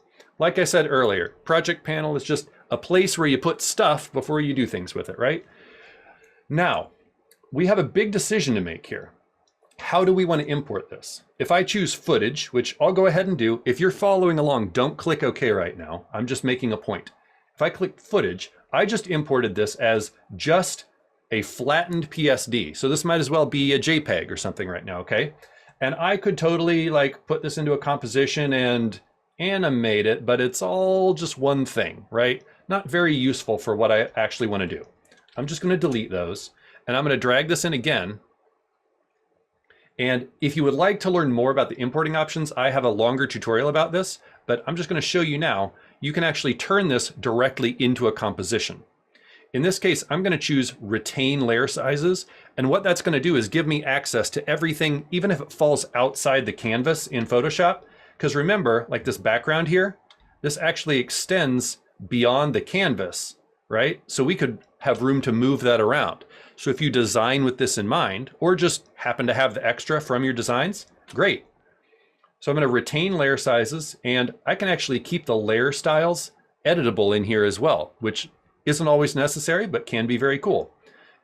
Like I said earlier, project panel is just a place where you put stuff before you do things with it, right? Now, we have a big decision to make here. How do we want to import this? If I choose footage, which I'll go ahead and do, if you're following along, don't click OK right now. I'm just making a point. If I click footage, I just imported this as just a flattened PSD. So this might as well be a JPEG or something right now, okay? And I could totally like put this into a composition and animate it, but it's all just one thing, right? Not very useful for what I actually want to do. I'm just going to delete those. And I'm going to drag this in again. And if you would like to learn more about the importing options, I have a longer tutorial about this, but I'm just going to show you now. You can actually turn this directly into a composition. In this case, I'm going to choose retain layer sizes. And what that's going to do is give me access to everything, even if it falls outside the canvas in Photoshop. Because remember, like this background here, this actually extends beyond the canvas, right? So we could have room to move that around. So if you design with this in mind, or just happen to have the extra from your designs, great. So I'm going to retain layer sizes, and I can actually keep the layer styles editable in here as well, which isn't always necessary, but can be very cool.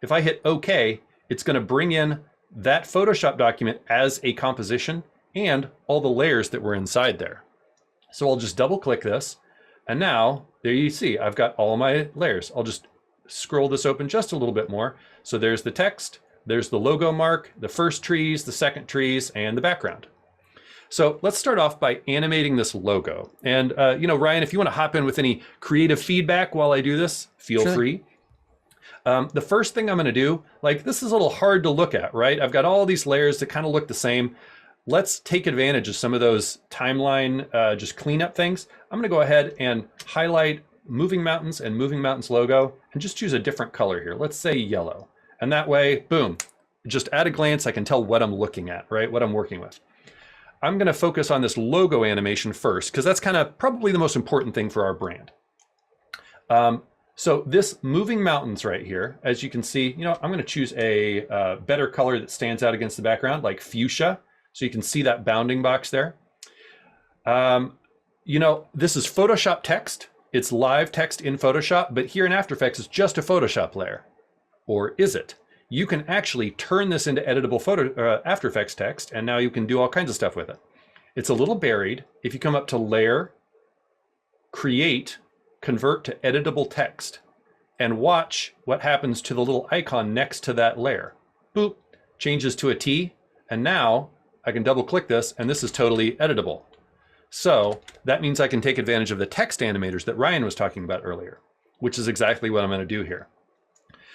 If I hit OK, it's going to bring in that Photoshop document as a composition and all the layers that were inside there. So I'll just double click this, and now there you see I've got all my layers. I'll just scroll this open just a little bit more. So there's the text, there's the logo mark, the first trees, the second trees, and the background. So let's start off by animating this logo. And you know, Ryan, if you want to hop in with any creative feedback while I do this, feel free. The first thing I'm going to do, like this is a little hard to look at, right? I've got all these layers that kind of look the same. let's take advantage of some of those timeline just cleanup things. I'm gonna go ahead and highlight Moving Mountains and Moving Mountains logo and just choose a different color here. Let's say yellow. And that way, boom, just at a glance, I can tell what I'm looking at, right? What I'm working with. I'm gonna focus on this logo animation first, because that's kind of probably the most important thing for our brand. So this Moving Mountains right here, as you can see, I'm gonna choose a better color that stands out against the background, like fuchsia. So you can see that bounding box there. This is Photoshop text. It's live text in Photoshop, but here in After Effects, it's just a Photoshop layer. Or is it? You can actually turn this into editable After Effects text, and now you can do all kinds of stuff with it. It's a little buried. If you come up to Layer, Create, Convert to Editable Text, and watch what happens to the little icon next to that layer. Boop, changes to a T, and now I can double click this, and this is totally editable. So that means I can take advantage of the text animators that Ryan was talking about earlier, which is exactly what I'm going to do here.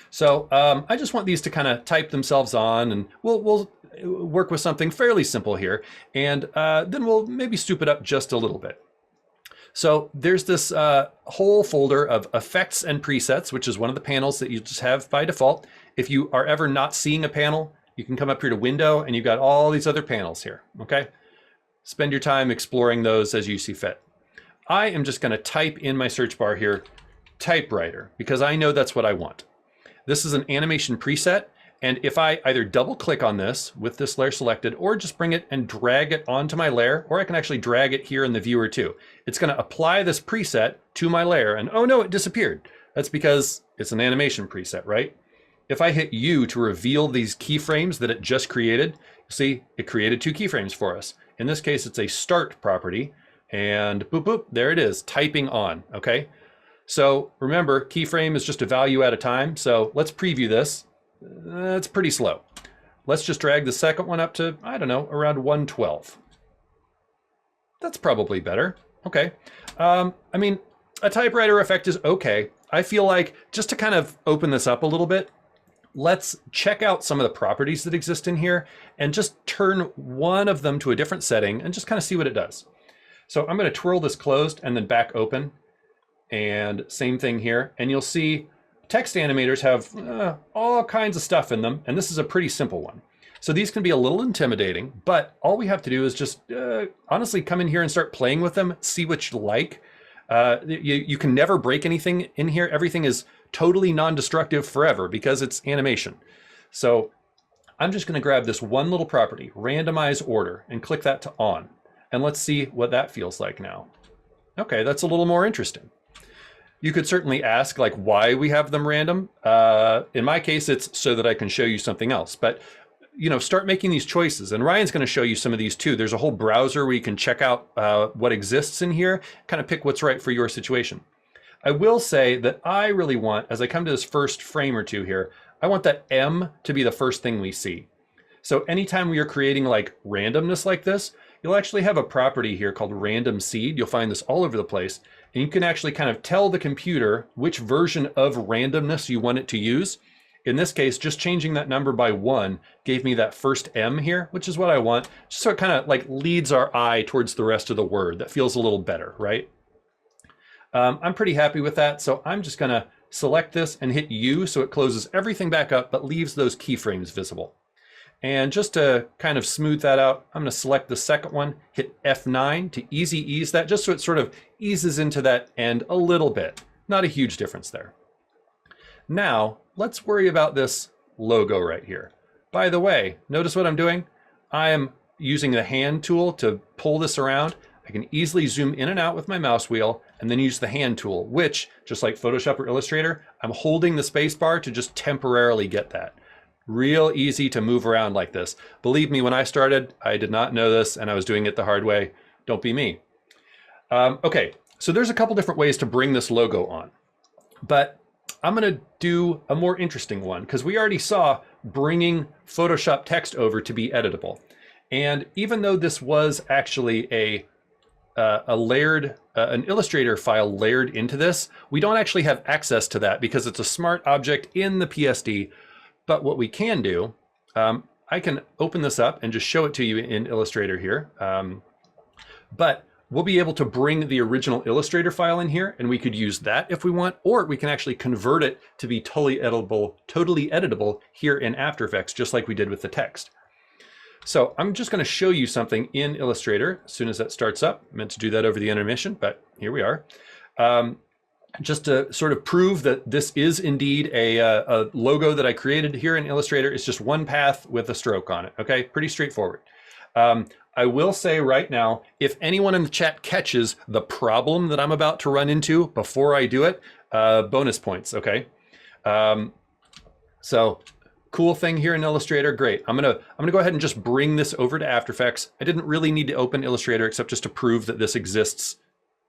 So I just want these to kind of type themselves on, and we'll work with something fairly simple here, and then we'll maybe stoop it up just a little bit. So there's this whole folder of effects and presets, which is one of the panels that you just have by default. If you are ever not seeing a panel, you can come up here to Window, and you've got all these other panels here, okay? Spend your time exploring those as you see fit. I am just going to type in my search bar here, typewriter, because I know that's what I want. This is an animation preset, and if I either double click on this with this layer selected, or just bring it and drag it onto my layer, or I can actually drag it here in the viewer too. It's going to apply this preset to my layer, and oh no, it disappeared. That's because it's an animation preset, right? If I hit U to reveal these keyframes that it just created, see, it created 2 keyframes for us. In this case, it's a start property, and boop, boop, there it is, typing on, okay? So remember, keyframe is just a value at a time, so let's preview this. It's pretty slow. Let's just drag the second one up to, I don't know, around 112. That's probably better, okay. I mean, a typewriter effect is okay. I feel like, just to kind of open this up a little bit, let's check out some of the properties that exist in here and just turn one of them to a different setting and just kind of see what it does. So I'm going to twirl this closed and then back open, and same thing here. And you'll see text animators have all kinds of stuff in them, and this is a pretty simple one. So these can be a little intimidating, but all we have to do is just honestly come in here and start playing with them, see what you like. You can never break anything in here. Everything is totally non-destructive forever because it's animation. So I'm just going to grab this one little property, randomize order, and click that to on. And let's see what that feels like now. Okay, that's a little more interesting. You could certainly ask like why we have them random. In my case, it's so that I can show you something else. But start making these choices. And Ryan's going to show you some of these too. There's a whole browser where you can check out what exists in here, kind of pick what's right for your situation. I will say that I really want, as I come to this first frame or two here, I want that M to be the first thing we see. So anytime we are creating like randomness like this, you'll actually have a property here called random seed. You'll find this all over the place. And you can actually kind of tell the computer which version of randomness you want it to use. In this case, just changing that number by 1 gave me that first M here, which is what I want. Just so it kind of like leads our eye towards the rest of the word. That feels a little better, right? I'm pretty happy with that. So I'm just gonna select this and hit U so it closes everything back up, but leaves those keyframes visible. And just to kind of smooth that out, I'm gonna select the second one, hit F9 to easy ease that, just so it sort of eases into that end a little bit. Not a huge difference there. Now, let's worry about this logo right here. By the way, notice what I'm doing? I am using the hand tool to pull this around. I can easily zoom in and out with my mouse wheel and then use the hand tool, which, just like Photoshop or Illustrator, I'm holding the space bar to just temporarily get that. Real easy to move around like this. Believe me, when I started, I did not know this and I was doing it the hard way. Don't be me. Okay, so there's a couple different ways to bring this logo on, but I'm gonna do a more interesting one because we already saw bringing Photoshop text over to be editable. And even though this was actually a layered, an Illustrator file layered into this, we don't actually have access to that because it's a smart object in the PSD. But what we can do, I I can open this up and just show it to you in Illustrator here. But we'll be able to bring the original Illustrator file in here, and we could use that if we want, or we can actually convert it to be totally editable here in After Effects, just like we did with the text. So I'm just going to show you something in Illustrator as soon as that starts up. I meant to do that over the intermission, but here we are. Just to sort of prove that this is indeed a logo that I created here in Illustrator. It's just one path with a stroke on it. Okay, pretty straightforward. I will say right now, if anyone in the chat catches the problem that I'm about to run into before I do it, bonus points, okay? So cool thing here in Illustrator, great. I'm gonna go ahead and just bring this over to After Effects. I didn't really need to open Illustrator except just to prove that this exists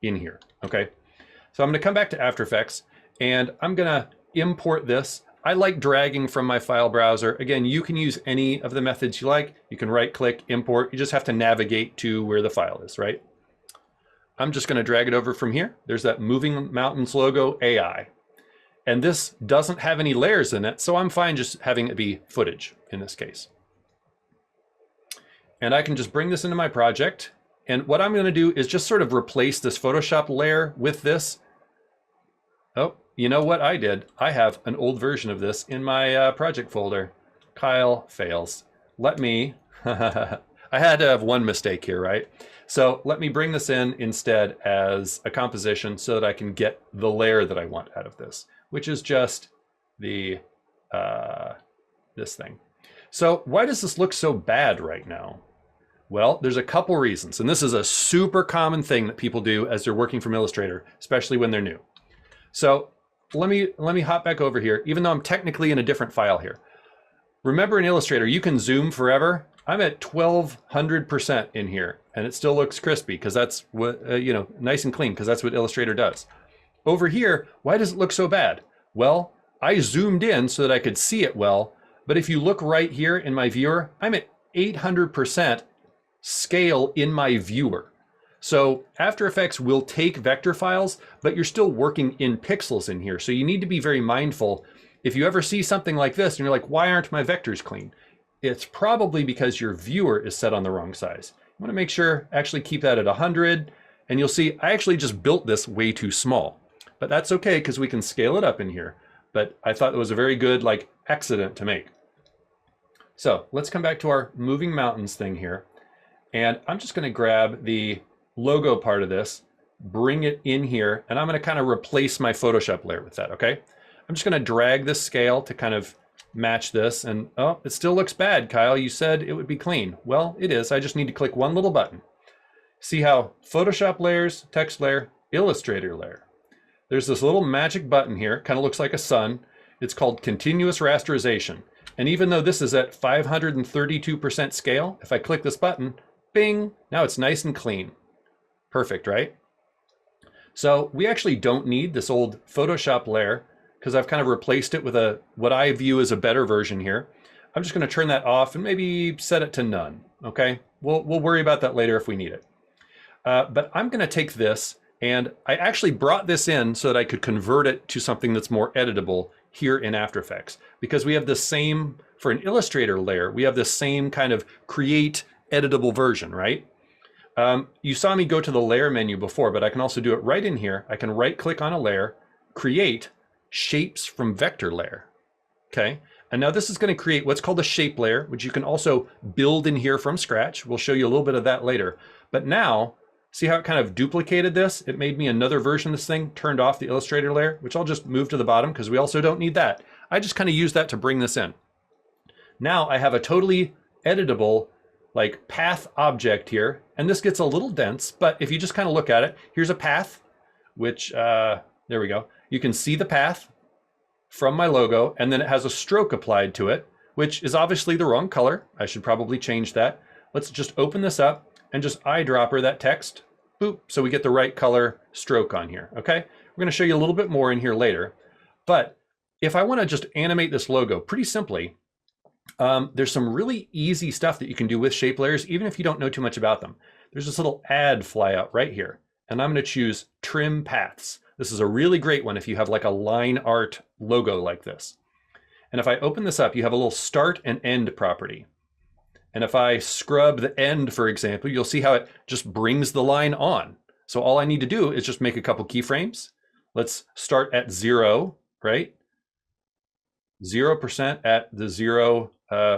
in here, okay? So I'm gonna come back to After Effects and I'm gonna import this. I like dragging from my file browser. Again, you can use any of the methods you like. You can right click, import. You just have to navigate to where the file is, right? I'm just gonna drag it over from here. There's that Moving Mountains logo AI. And this doesn't have any layers in it, so I'm fine just having it be footage in this case. And I can just bring this into my project. And what I'm gonna do is just sort of replace this Photoshop layer with this. Oh, you know what I did? I have an old version of this in my project folder. Kyle fails. Let me, I had to have one mistake here, right? So let me bring this in instead as a composition so that I can get the layer that I want out of this, which is just the, this thing. So why does this look so bad right now? Well, there's a couple reasons, and this is a super common thing that people do as they're working from Illustrator, especially when they're new. So let me hop back over here, even though I'm technically in a different file here. Remember in Illustrator, you can zoom forever. I'm at 1200% in here, and it still looks crispy because that's what, you know, nice and clean because that's what Illustrator does. Over here, why does it look so bad? Well, I zoomed in so that I could see it well, but if you look right here in my viewer, I'm at 800% scale in my viewer. So After Effects will take vector files, but you're still working in pixels in here. So you need to be very mindful. If you ever see something like this and you're like, why aren't my vectors clean? It's probably because your viewer is set on the wrong size. You want to make sure, actually keep that at 100, and you'll see I actually just built this way too small. But that's okay because we can scale it up in here. But I thought it was a very good like accident to make. So let's come back to our Moving Mountains thing here. And I'm just going to grab the logo part of this, bring it in here, and I'm going to kind of replace my Photoshop layer with that, okay? I'm just going to drag this scale to kind of match this, and oh, it still looks bad, Kyle. You said it would be clean. Well, it is. I just need to click one little button. See how Photoshop layers, text layer, Illustrator layer. There's this little magic button here, kind of looks like a sun. It's called Continuous Rasterization. And even though this is at 532% scale, if I click this button, bing, now it's nice and clean. Perfect, right? So we actually don't need this old Photoshop layer because I've kind of replaced it with a what I view as a better version here. I'm just going to turn that off and maybe set it to none, okay? We'll worry about that later if we need it. But I'm going to take this, and I actually brought this in so that I could convert it to something that's more editable here in After Effects, because we have the same, for an Illustrator layer, we have the same kind of create editable version, right? You saw me go to the layer menu before, but I can also do it right in here. I can right click on a layer, create shapes from vector layer, okay? And now this is going to create what's called a shape layer, which you can also build in here from scratch. We'll show you a little bit of that later. But now, see how it kind of duplicated this? It made me another version of this thing, turned off the Illustrator layer, which I'll just move to the bottom because we also don't need that. I just kind of use that to bring this in. Now I have a totally editable like path object here, and this gets a little dense, but if you just kind of look at it, here's a path, which, there we go. You can see the path from my logo, and then it has a stroke applied to it, which is obviously the wrong color. I should probably change that. Let's just open this up and just eyedropper that text, boop, so we get the right color stroke on here, okay? We're gonna show you a little bit more in here later, but if I wanna just animate this logo pretty simply, there's some really easy stuff that you can do with shape layers, even if you don't know too much about them. There's this little add flyout right here, and I'm going to choose trim paths. This is a really great one if you have like a line art logo like this. And if I open this up, you have a little start and end property. And if I scrub the end, for example, you'll see how it just brings the line on. So all I need to do is just make a couple keyframes. Let's start at 0, right? 0% at the 0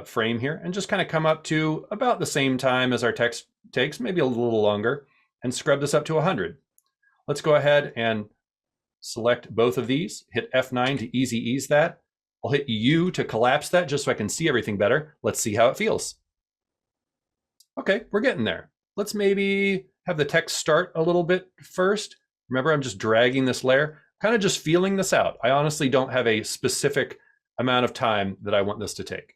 frame here, and just kind of come up to about the same time as our text takes, maybe a little longer, and scrub this up to 100. Let's go ahead and select both of these, hit F9 to easy ease that. I'll hit U to collapse that just so I can see everything better. Let's see how it feels. Okay, we're getting there. Let's maybe have the text start a little bit first. Remember, I'm just dragging this layer, kind of just feeling this out. I honestly don't have a specific amount of time that I want this to take.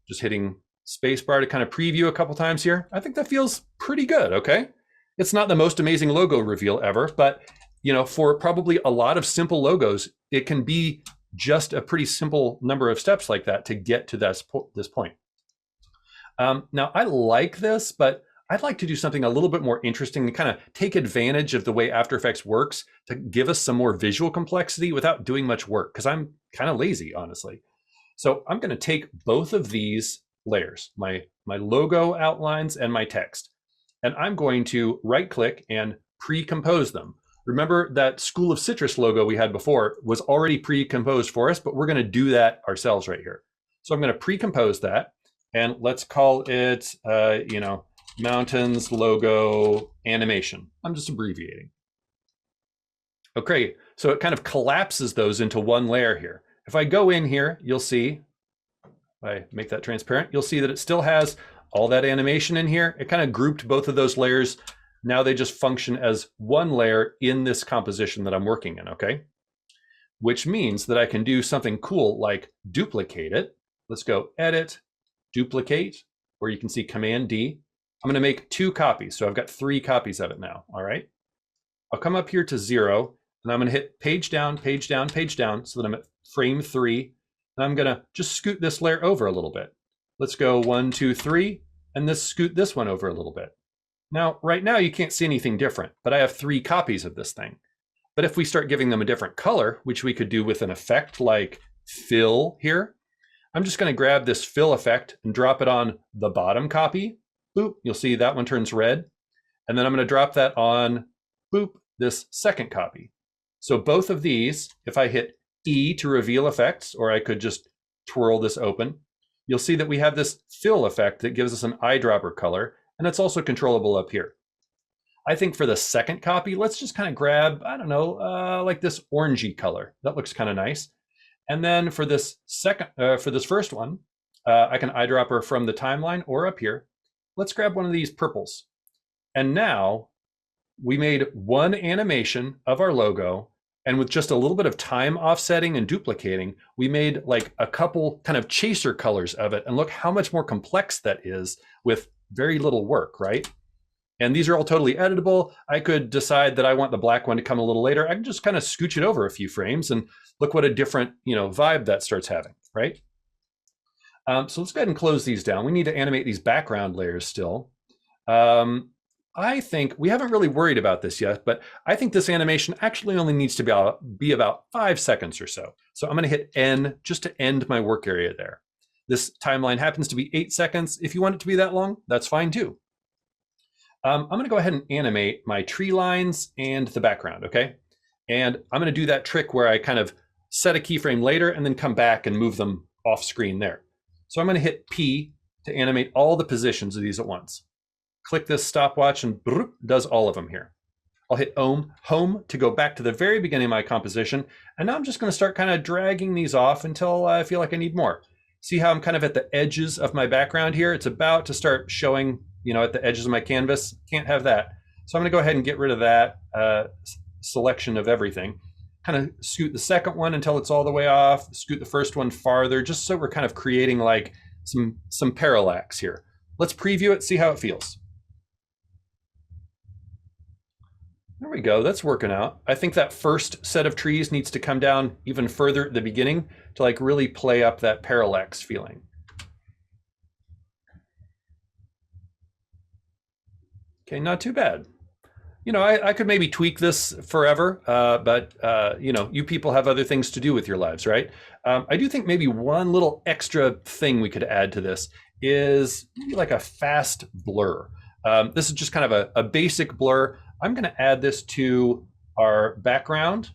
Just hitting spacebar to kind of preview a couple times here. I think that feels pretty good, okay? It's not the most amazing logo reveal ever, but you know, for probably a lot of simple logos, it can be just a pretty simple number of steps like that to get to this point. Now, I like this, but I'd like to do something a little bit more interesting to kind of take advantage of the way After Effects works to give us some more visual complexity without doing much work, because I'm kind of lazy, honestly. So I'm going to take both of these layers, my logo outlines and my text, and I'm going to right-click and pre-compose them. Remember that School of Citrus logo we had before was already pre-composed for us, but we're going to do that ourselves right here. So I'm going to pre-compose that, and let's call it, you know, Mountains Logo Animation. I'm just abbreviating. Okay, so it kind of collapses those into one layer here. If I go in here, you'll see, if I make that transparent, you'll see that it still has all that animation in here. It kind of grouped both of those layers. Now they just function as one layer in this composition that I'm working in, okay? Which means that I can do something cool like duplicate it. Let's go Edit, Duplicate, where you can see Command D. I'm gonna make 2 copies, so I've got 3 copies of it now, all right? I'll come up here to 0, and I'm gonna hit Page Down, Page Down, Page Down, so that I'm at frame 3, and I'm gonna just scoot this layer over a little bit. Let's go 1, 2, 3, and scoot this one over a little bit. Now, right now you can't see anything different, but I have 3 copies of this thing. But if we start giving them a different color, which we could do with an effect like fill here, I'm just going to grab this fill effect and drop it on the bottom copy. Boop, you'll see that one turns red. And then I'm going to drop that on, boop, this second copy. So both of these, if I hit E to reveal effects, or I could just twirl this open, you'll see that we have this fill effect that gives us an eyedropper color, and it's also controllable up here. I think for the second copy, let's just kind of grab, I don't know, like this orangey color. That looks kind of nice. And then for this first one, I can eyedropper from the timeline or up here. Let's grab one of these purples. And now we made one animation of our logo, and with just a little bit of time offsetting and duplicating, we made like a couple kind of chaser colors of it. And look how much more complex that is with very little work, right? And these are all totally editable. I could decide that I want the black one to come a little later. I can just kind of scooch it over a few frames and look what a different, you know, vibe that starts having, right? So let's go ahead and close these down. We need to animate these background layers still. I think we haven't really worried about this yet, but I think this animation actually only needs to be about 5 seconds or so. So I'm going to hit N just to end my work area there. This timeline happens to be 8 seconds. If you want it to be that long, that's fine too. I'm going to go ahead and animate my tree lines and the background, okay? And I'm going to do that trick where I kind of set a keyframe later and then come back and move them off screen there. So I'm going to hit P to animate all the positions of these at once. Click this stopwatch and does all of them here. I'll hit home to go back to the very beginning of my composition. And now I'm just going to start kind of dragging these off until I feel like I need more. See how I'm kind of at the edges of my background here? It's about to start showing, you know, at the edges of my canvas. Can't have that. So I'm going to go ahead and get rid of that selection of everything. Kind of scoot the second one until it's all the way off. Scoot the first one farther, just so we're kind of creating like some parallax here. Let's preview it, see how it feels. There we go, that's working out. I think that first set of trees needs to come down even further at the beginning to like really play up that parallax feeling. Okay, not too bad. You know, I could maybe tweak this forever, but you know, you people have other things to do with your lives, right? I do think maybe one little extra thing we could add to this is maybe like a fast blur. This is just kind of a basic blur. I'm going to add this to our background.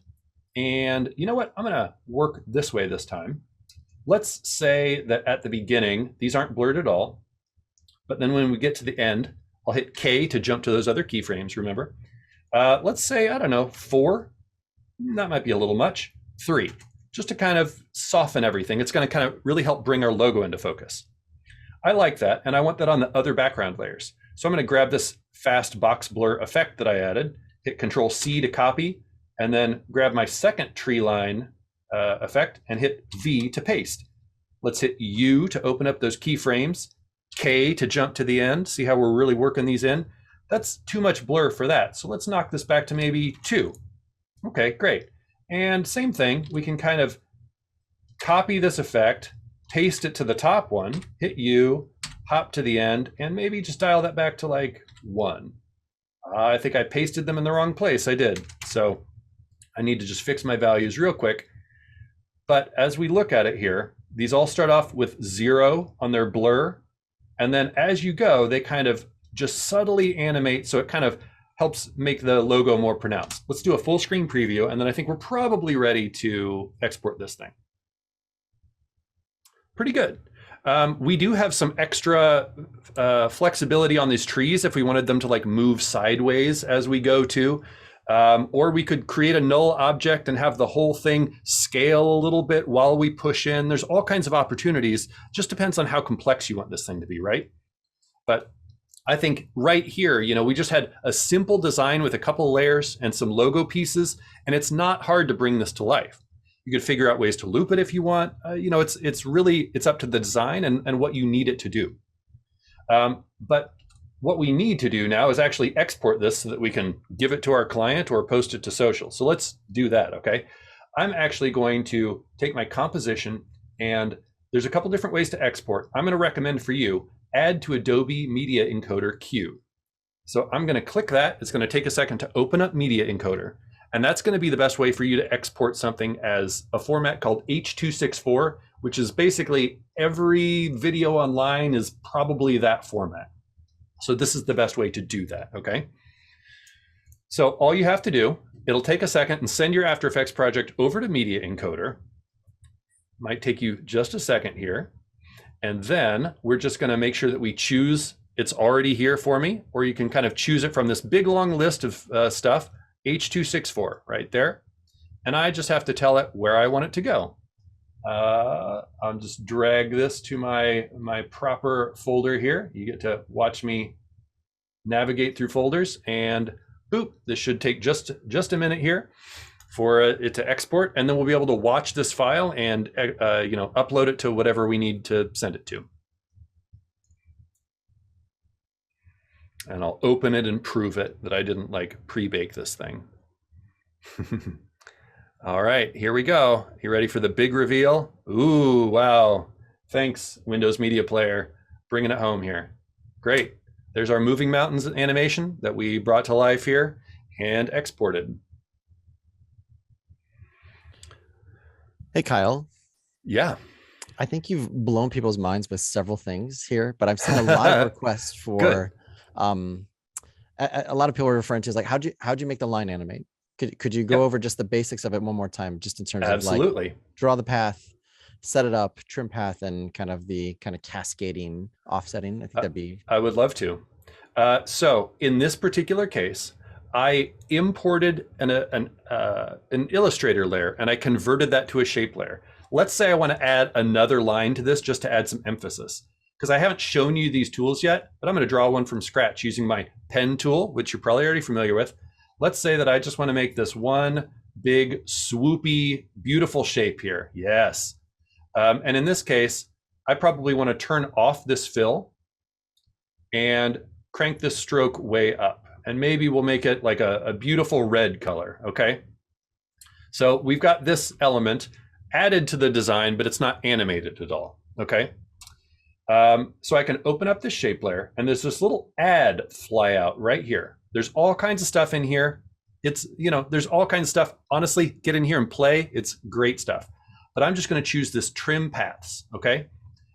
And you know what? I'm going to work this way this time. Let's say that at the beginning, these aren't blurred at all. But then when we get to the end, I'll hit K to jump to those other keyframes, remember? Let's say, I don't know, 4. That might be a little much. 3, just to kind of soften everything. It's going to kind of really help bring our logo into focus. I like that, and I want that on the other background layers. So I'm going to grab this fast box blur effect that I added, hit Control C to copy, and then grab my second tree line effect and hit V to paste. Let's hit U to open up those keyframes, K to jump to the end. See how we're really working these in? That's too much blur for that. So let's knock this back to maybe 2. Okay, great. And same thing, we can kind of copy this effect, paste it to the top one, hit U, hop to the end, and maybe just dial that back to like 1. I think I pasted them in the wrong place. I did. So I need to just fix my values real quick. But as we look at it here, these all start off with 0 on their blur. And then as you go, they kind of just subtly animate. So it kind of helps make the logo more pronounced. Let's do a full screen preview. And then I think we're probably ready to export this thing. Pretty good. We do have some extra flexibility on these trees if we wanted them to like move sideways as we go too. Or we could create a null object and have the whole thing scale a little bit while we push in. There's all kinds of opportunities. Just depends on how complex you want this thing to be, right? But I think right here, you know, we just had a simple design with a couple layers and some logo pieces, and it's not hard to bring this to life. You could figure out ways to loop it if you want. You know, it's really up to the design and what you need it to do. But what we need to do now is actually export this so that we can give it to our client or post it to social. So let's do that, okay? I'm actually going to take my composition, and there's a couple different ways to export. I'm going to recommend for you, add to Adobe Media Encoder Q. So I'm going to click that. It's going to take a second to open up Media Encoder. And that's going to be the best way for you to export something as a format called H.264, which is basically every video online is probably that format. So this is the best way to do that, okay? So all you have to do, it'll take a second, and send your After Effects project over to Media Encoder. Might take you just a second here. And then we're just going to make sure that we choose it's already here for me, or you can kind of choose it from this big long list of stuff. H.264 right there. And I just have to tell it where I want it to go. I'll just drag this to my proper folder here. You get to watch me navigate through folders, and boop, this should take just a minute here for it to export, and then we'll be able to watch this file and you know, upload it to whatever we need to send it to. And I'll open it and prove it that I didn't like pre-bake this thing. All right, here we go. You ready for the big reveal? Ooh, wow. Thanks, Windows Media Player. Bringing it home here. Great. There's our moving mountains animation that we brought to life here and exported. Hey, Kyle. Yeah. I think you've blown people's minds with several things here, but I've seen a lot of requests for a lot of people are referring to is like, how'd you make the line animate? Could you go over just the basics of it one more time, just in terms of like draw the path, set it up, trim path, and kind of the cascading offsetting? I think that'd be. I would love to. So in this particular case, I imported an Illustrator layer and I converted that to a shape layer. Let's say I want to add another line to this just to add some emphasis, because I haven't shown you these tools yet, but I'm going to draw one from scratch using my pen tool, which you're probably already familiar with. Let's say that I just want to make this one big, swoopy, beautiful shape here. Yes. And in this case, I probably want to turn off this fill and crank this stroke way up. And maybe we'll make it like a beautiful red color, okay? So we've got this element added to the design, but it's not animated at all, okay? So I can open up this shape layer, and there's this little add flyout right here. There's all kinds of stuff in here. It's, you know, there's all kinds of stuff. Honestly, get in here and play. It's great stuff. But I'm just going to choose this trim paths, okay?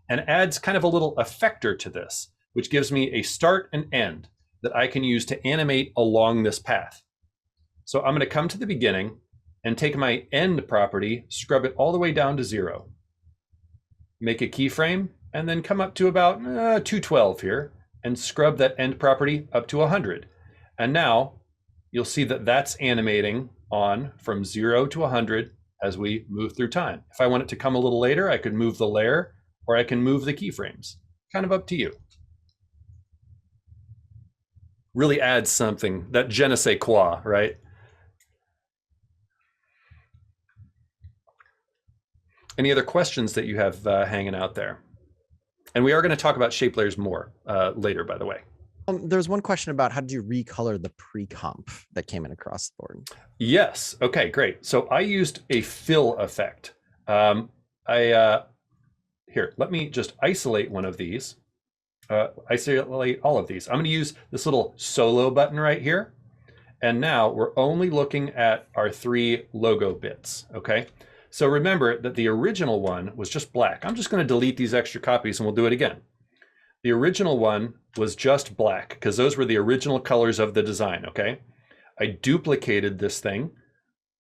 and adds kind of a little effector to this, which gives me a start and end that I can use to animate along this path. So I'm going to come to the beginning and take my end property, scrub it all the way down to 0. Make a keyframe, and then come up to about 212 here, and scrub that end property up to 100. And now you'll see that that's animating on from 0 to 100 as we move through time. If I want it to come a little later, I could move the layer, or I can move the keyframes. Kind of up to you. Really adds something, that je ne sais quoi, right? Any other questions that you have hanging out there? And we are going to talk about shape layers more later, by the way. There's one question about how did you recolor the pre-comp that came in across the board? Yes. Okay, great. So I used a fill effect. Here, let me just isolate one of these. Isolate all of these. I'm going to use this little solo button right here. And now we're only looking at our 3 logo bits, okay? So remember that the original one was just black. I'm just going to delete these extra copies and we'll do it again. The original one was just black because those were the original colors of the design, okay? I duplicated this thing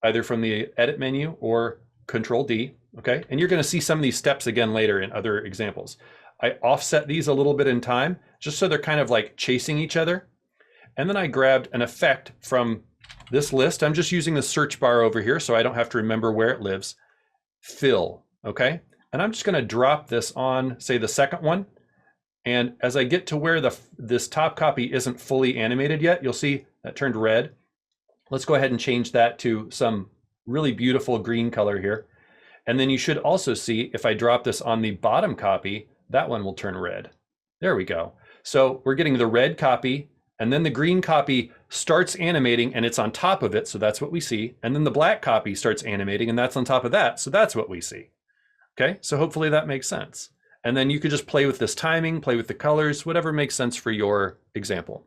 either from the edit menu or Control D, okay? And you're going to see some of these steps again later in other examples. I offset these a little bit in time just so they're kind of like chasing each other. And then I grabbed an effect from this list. I'm just using the search bar over here so I don't have to remember where it lives. Fill, okay? And I'm just going to drop this on, say, the second one. And as I get to where this top copy isn't fully animated yet, you'll see that turned red. Let's go ahead and change that to some really beautiful green color here. And then you should also see if I drop this on the bottom copy, that one will turn red. There we go. So we're getting the red copy, and then the green copy starts animating and it's on top of it, so that's what we see. And then the black copy starts animating and that's on top of that, so that's what we see. Okay, so hopefully that makes sense. And then you could just play with this timing, play with the colors, whatever makes sense for your example.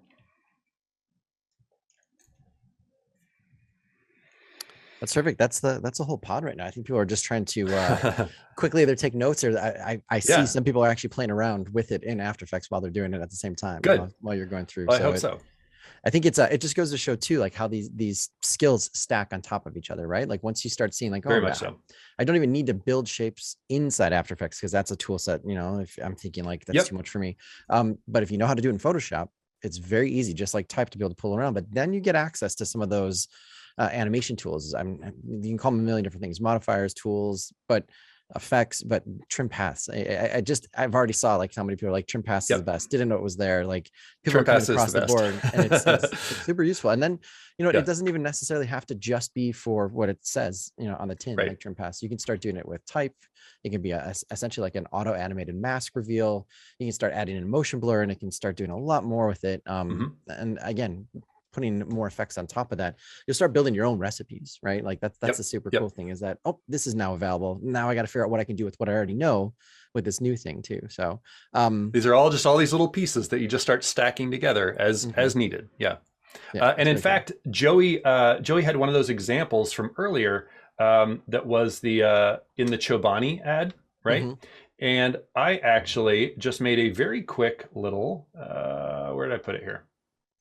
That's perfect. That's the whole pod right now. I think people are just trying to quickly either take notes or I see some people are actually playing around with it in After Effects while they're doing it at the same time. Good. While you're going through. Well, I hope so. I think it just goes to show too, like how these skills stack on top of each other, right? Like once you start seeing like, very much so. I don't even need to build shapes inside After Effects because that's a tool set, you know, if I'm thinking like that's too much for me. But if you know how to do it in Photoshop, it's very easy, just like type to be able to pull around, but then you get access to some of those animation tools. You can call them a million different things, modifiers, tools, but effects, but trim paths. I've already saw like how many people are like trim paths is the best. Didn't know it was there. Like people are coming across the board and it's super useful. And then, you know, it doesn't even necessarily have to just be for what it says, you know, on the tin, like trim paths. You can start doing it with type. It can be essentially like an auto animated mask reveal. You can start adding in motion blur and it can start doing a lot more with it. And again, putting more effects on top of that, you'll start building your own recipes, right? Like that's the super cool thing is that, oh, this is now available. Now I got to figure out what I can do with what I already know with this new thing too. So these are all these little pieces that you just start stacking together as needed. And in fact, Joey had one of those examples from earlier that was the in the Chobani ad, right? And I actually just made a very quick little where did I put it here?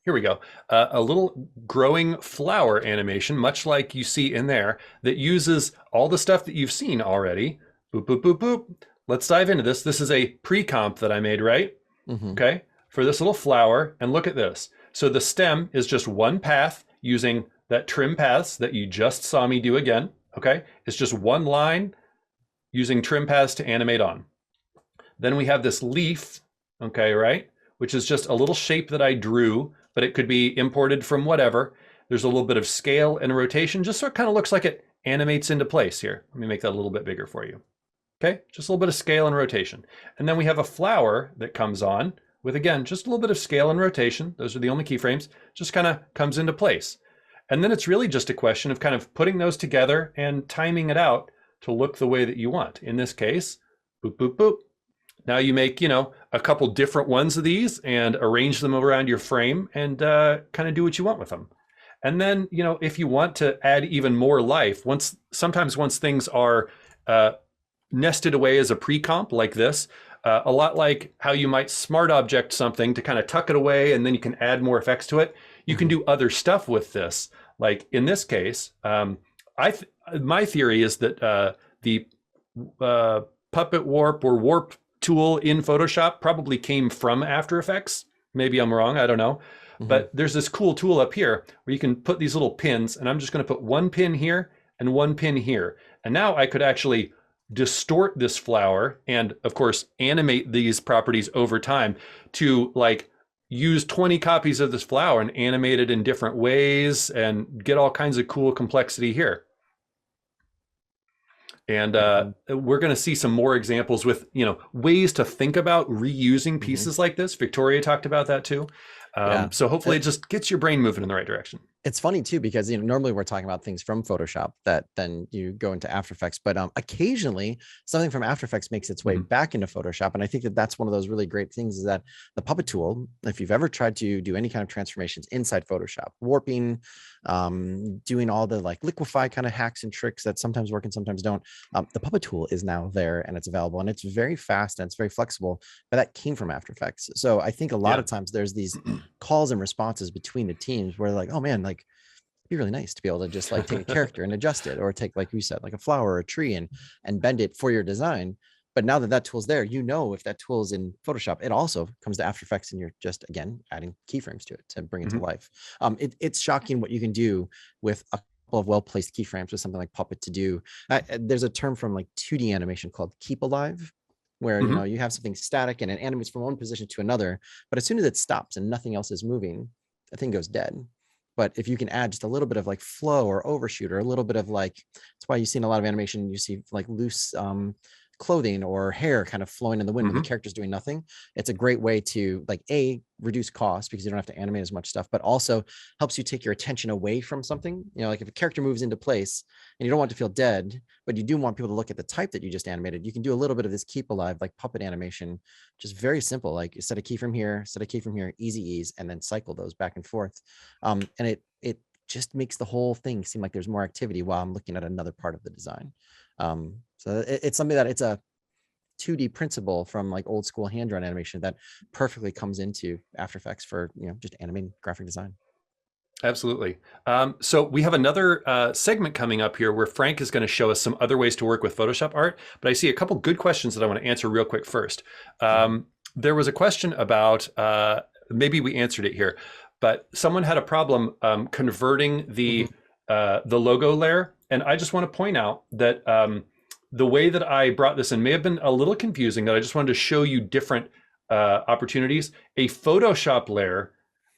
Here we go. A little growing flower animation, much like you see in there, that uses all the stuff that you've seen already. Boop, boop, boop, boop. Let's dive into this. This is a pre-comp that I made, right? Okay, for this little flower. And look at this. So the stem is just one path using that trim paths that you just saw me do again. Okay, it's just one line using trim paths to animate on. Then we have this leaf, okay, right? Which is just a little shape that I drew, but it could be imported from whatever. There's a little bit of scale and rotation, just so it kind of looks like it animates into place here. Let me make that a little bit bigger for you. Okay, just a little bit of scale and rotation. And then we have a flower that comes on with, again, just a little bit of scale and rotation. Those are the only keyframes, just kind of comes into place. And then it's really just a question of kind of putting those together and timing it out to look the way that you want. In this case, boop, boop, boop. Now you make, you know, a couple different ones of these and arrange them around your frame and kind of do what you want with them. And then, you know, if you want to add even more life, sometimes once things are nested away as a pre-comp like this, a lot like how you might smart object something to kind of tuck it away and then you can add more effects to it. You can do other stuff with this. Like in this case, my theory is that the puppet warp or warp tool in Photoshop probably came from After Effects. Maybe I'm wrong, I don't know. But there's this cool tool up here where you can put these little pins, and I'm just going to put one pin here and one pin here. And now I could actually distort this flower and, of course, animate these properties over time to like use 20 copies of this flower and animate it in different ways and get all kinds of cool complexity here. And we're going to see some more examples with, ways to think about reusing pieces like this. Victoria talked about that too. So hopefully it just gets your brain moving in the right direction. It's funny too, because normally we're talking about things from Photoshop that then you go into After Effects, but occasionally something from After Effects makes its way back into Photoshop. And I think that that's one of those really great things, is that the puppet tool, if you've ever tried to do any kind of transformations inside Photoshop, warping, doing all the like liquefy kind of hacks and tricks that sometimes work and sometimes don't, the puppet tool is now there and it's available, and it's very fast and it's very flexible, but that came from After Effects. So I think a lot of times there's these calls and responses between the teams where they're like, oh man, like it'd be really nice to be able to just like take a character and adjust it, or take, like you said, like a flower or a tree and bend it for your design. But now that that tool's there, if that tool is in Photoshop, it also comes to After Effects, and you're just, again, adding keyframes to it to bring it to life. It's shocking what you can do with a couple of well-placed keyframes with something like Puppet to do. There's a term from like 2D animation called keep alive, where you have something static and it animates from one position to another, but as soon as it stops and nothing else is moving, the thing goes dead. But if you can add just a little bit of like flow or overshoot, or a little bit of like, that's why you see in a lot of animation, you see like loose clothing or hair kind of flowing in the wind when the character's doing nothing. It's a great way to like reduce cost, because you don't have to animate as much stuff, but also helps you take your attention away from something. Like if a character moves into place and you don't want it to feel dead, but you do want people to look at the type that you just animated, you can do a little bit of this keep alive, like puppet animation, just very simple, like set a key from here, set a key from here, easy ease, and then cycle those back and forth. And it just makes the whole thing seem like there's more activity while I'm looking at another part of the design. So it's something that it's a 2D principle from like old school hand-drawn animation that perfectly comes into After Effects for just animating graphic design. Absolutely. So we have another segment coming up here where Frank is going to show us some other ways to work with Photoshop art, but I see a couple good questions that I want to answer real quick first. There was a question about, maybe we answered it here, but someone had a problem converting the logo layer. And I just want to point out that the way that I brought this in may have been a little confusing, that I just wanted to show you different opportunities. A Photoshop layer,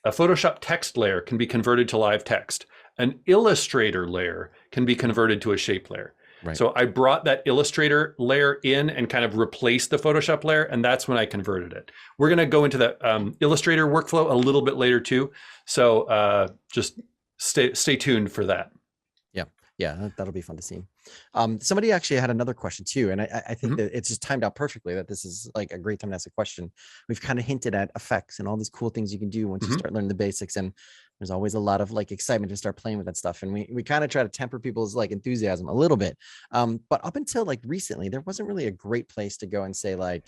a Photoshop text layer can be converted to live text. An Illustrator layer can be converted to a shape layer. Right. So I brought that Illustrator layer in and kind of replaced the Photoshop layer, and that's when I converted it. We're going to go into that Illustrator workflow a little bit later too. So just stay tuned for that. Yeah, that'll be fun to see. Somebody actually had another question too, and I think that it's just timed out perfectly that this is like a great time to ask a question. We've kind of hinted at effects and all these cool things you can do once you start learning the basics, and there's always a lot of like excitement to start playing with that stuff. And we kind of try to temper people's like enthusiasm a little bit. But up until like recently, there wasn't really a great place to go and say like,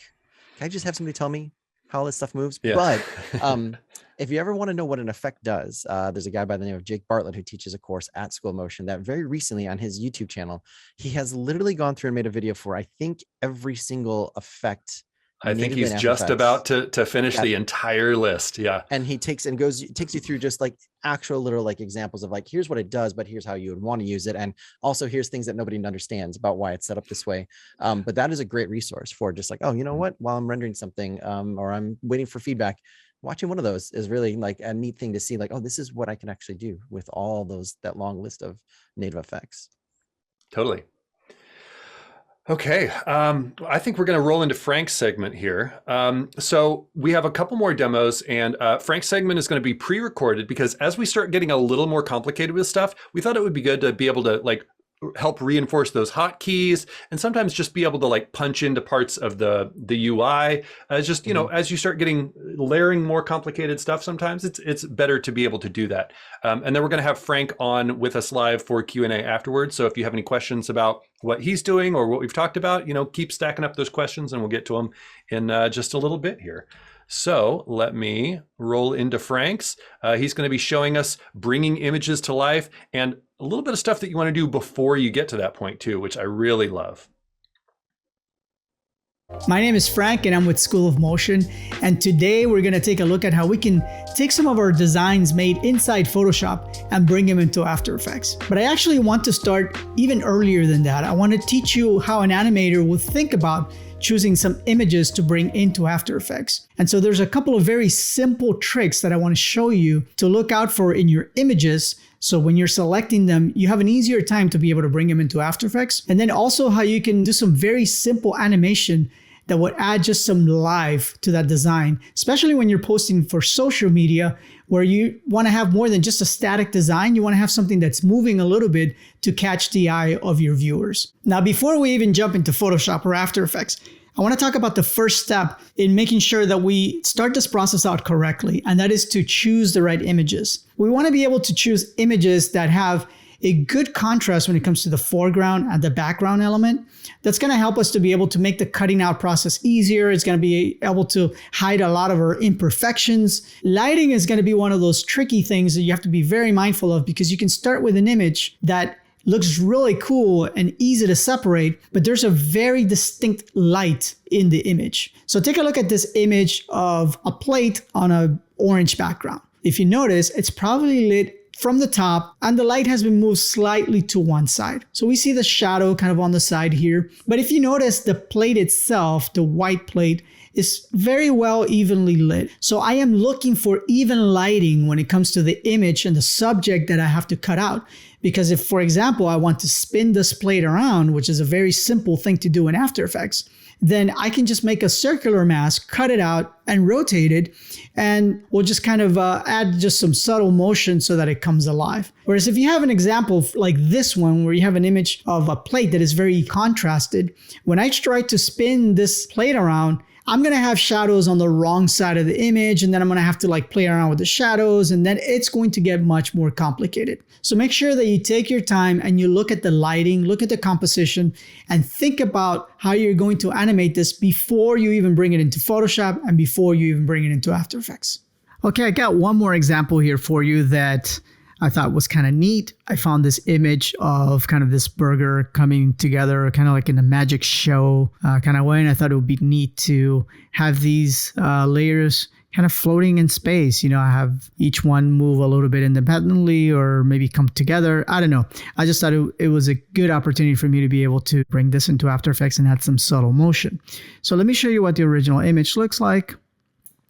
can I just have somebody tell me how all this stuff moves? Yeah. But if you ever want to know what an effect does, there's a guy by the name of Jake Bartlett who teaches a course at School of Motion that very recently on his YouTube channel, he has literally gone through and made a video for, I think, every single effect. I think he's just about to finish the entire list. Yeah. And he takes you through just like actual literal like examples of like, here's what it does, but here's how you would want to use it. And also here's things that nobody understands about why it's set up this way. But that is a great resource for just like, oh, you know what, while I'm rendering something or I'm waiting for feedback, watching one of those is really like a neat thing to see, like, oh, this is what I can actually do with all that long list of native effects. Totally. Okay, I think we're going to roll into Frank's segment here. So we have a couple more demos, and Frank's segment is going to be pre-recorded because as we start getting a little more complicated with stuff, we thought it would be good to be able to like help reinforce those hotkeys, and sometimes just be able to like punch into parts of the UI. Just, you know, as you start getting layering more complicated stuff, sometimes it's better to be able to do that. And then we're going to have Frank on with us live for Q&A afterwards. So if you have any questions about what he's doing or what we've talked about, you know, keep stacking up those questions and we'll get to them in just a little bit here. So let me roll into Frank's. He's going to be showing us bringing images to life and a little bit of stuff that you want to do before you get to that point too, which I really love. My name is Frank and I'm with School of Motion. And today we're going to take a look at how we can take some of our designs made inside Photoshop and bring them into After Effects. But I actually want to start even earlier than that. I want to teach you how an animator will think about choosing some images to bring into After Effects. And so there's a couple of very simple tricks that I want to show you to look out for in your images. So when you're selecting them, you have an easier time to be able to bring them into After Effects. And then also how you can do some very simple animation that would add just some life to that design, especially when you're posting for social media where you want to have more than just a static design. You want to have something that's moving a little bit to catch the eye of your viewers. Now, before we even jump into Photoshop or After Effects, I want to talk about the first step in making sure that we start this process out correctly, and that is to choose the right images. We want to be able to choose images that have a good contrast when it comes to the foreground and the background element. That's going to help us to be able to make the cutting out process easier. It's going to be able to hide a lot of our imperfections. Lighting is going to be one of those tricky things that you have to be very mindful of, because you can start with an image that looks really cool and easy to separate, but there's a very distinct light in the image. So take a look at this image of a plate on an orange background. If you notice, it's probably lit from the top and the light has been moved slightly to one side. So we see the shadow kind of on the side here. But if you notice, the plate itself, the white plate, is very well evenly lit. So I am looking for even lighting when it comes to the image and the subject that I have to cut out. Because if, for example, I want to spin this plate around, which is a very simple thing to do in After Effects, then I can just make a circular mask, cut it out and rotate it, and we'll just kind of add just some subtle motion so that it comes alive. Whereas if you have an example like this one, where you have an image of a plate that is very contrasted, when I try to spin this plate around, I'm going to have shadows on the wrong side of the image, and then I'm going to have to like play around with the shadows, and then it's going to get much more complicated. So make sure that you take your time and you look at the lighting, look at the composition, and think about how you're going to animate this before you even bring it into Photoshop and before you even bring it into After Effects. Okay, I got one more example here for you that I thought was kind of neat. I found this image of kind of this burger coming together, kind of like in a magic show kind of way. And I thought it would be neat to have these layers kind of floating in space. You know, I have each one move a little bit independently or maybe come together. I don't know. I just thought it was a good opportunity for me to be able to bring this into After Effects and add some subtle motion. So let me show you what the original image looks like.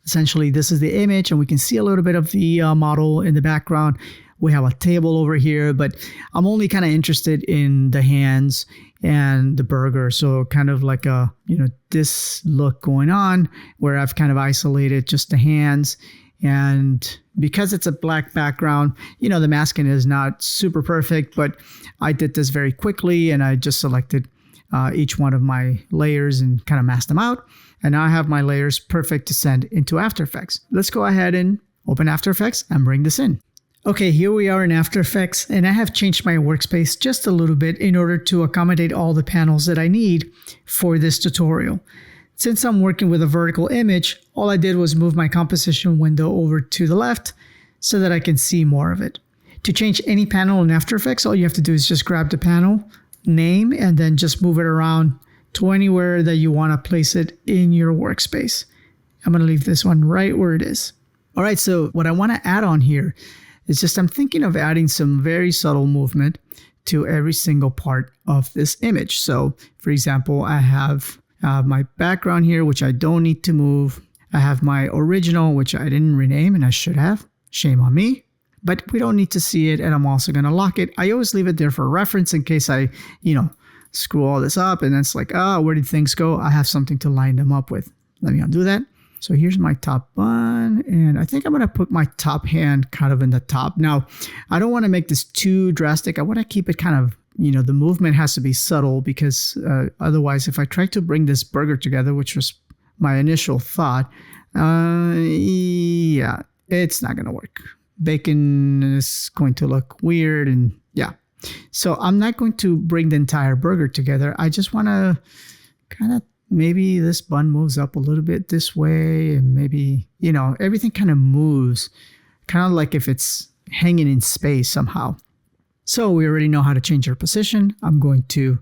Essentially, this is the image, and we can see a little bit of the model in the background. We have a table over here, but I'm only kind of interested in the hands and the burger. So kind of like a, you know, this look going on where I've kind of isolated just the hands. And because it's a black background, you know, the masking is not super perfect, but I did this very quickly and I just selected each one of my layers and kind of masked them out. And now I have my layers perfect to send into After Effects. Let's go ahead and open After Effects and bring this in. Okay, here we are in After Effects, and I have changed my workspace just a little bit in order to accommodate all the panels that I need for this tutorial. Since I'm working with a vertical image, all I did was move my composition window over to the left so that I can see more of it. To change any panel in After Effects, all you have to do is just grab the panel name and then just move it around to anywhere that you want to place it in your workspace. I'm going to leave this one right where it is. All right, so what I want to add on here, it's just I'm thinking of adding some very subtle movement to every single part of this image. So for example, I have my background here, which I don't need to move. I have my original, which I didn't rename and I should have. Shame on me. But we don't need to see it, and I'm also going to lock it. I always leave it there for reference in case I, screw all this up and it's like, where did things go? I have something to line them up with. Let me undo that. So here's my top one, and I think I'm going to put my top hand kind of in the top. Now, I don't want to make this too drastic. I want to keep it kind of the movement has to be subtle, because otherwise, if I try to bring this burger together, which was my initial thought, yeah, it's not going to work. Bacon is going to look weird, and yeah. So I'm not going to bring the entire burger together. I just want to kind of, maybe this bun moves up a little bit this way, and maybe, everything kind of moves, kind of like if it's hanging in space somehow. So we already know how to change our position. I'm going to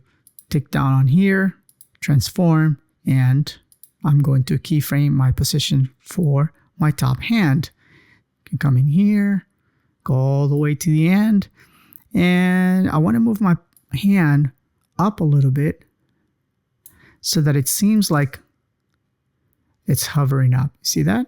tick down on here, transform, and I'm going to keyframe my position for my top hand. I can come in here, go all the way to the end, and I want to move my hand up a little bit so that it seems like it's hovering up. See that?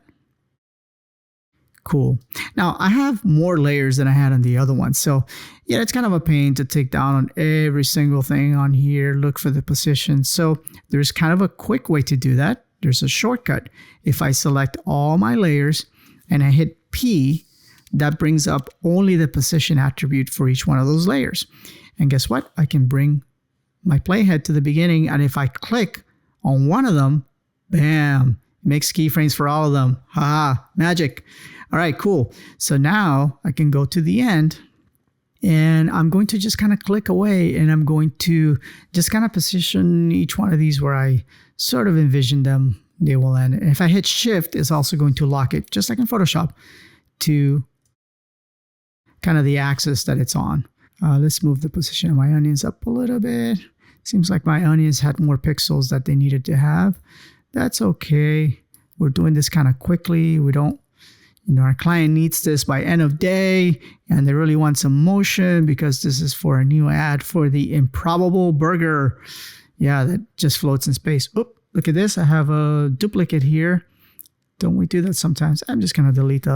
Cool. Now I have more layers than I had on the other one. So yeah, it's kind of a pain to take down on every single thing on here, look for the position. So there's kind of a quick way to do that. There's a shortcut. If I select all my layers and I hit P, that brings up only the position attribute for each one of those layers. And guess what? I can bring my playhead to the beginning, and if I click on one of them, bam, it makes keyframes for all of them. Haha, magic. All right, cool. So now I can go to the end, and I'm going to just kind of click away, and I'm going to just kind of position each one of these where I sort of envision them they will end. And if I hit Shift, it's also going to lock it, just like in Photoshop, to kind of the axis that it's on. Let's move the position of my onions up a little bit. Seems like my onions had more pixels that they needed to have. That's okay. We're doing this kind of quickly. We don't, our client needs this by end of day, and they really want some motion because this is for a new ad for the Improbable burger. Yeah, that just floats in space. Oop, look at this. I have a duplicate here. Don't we do that sometimes? I'm just going to delete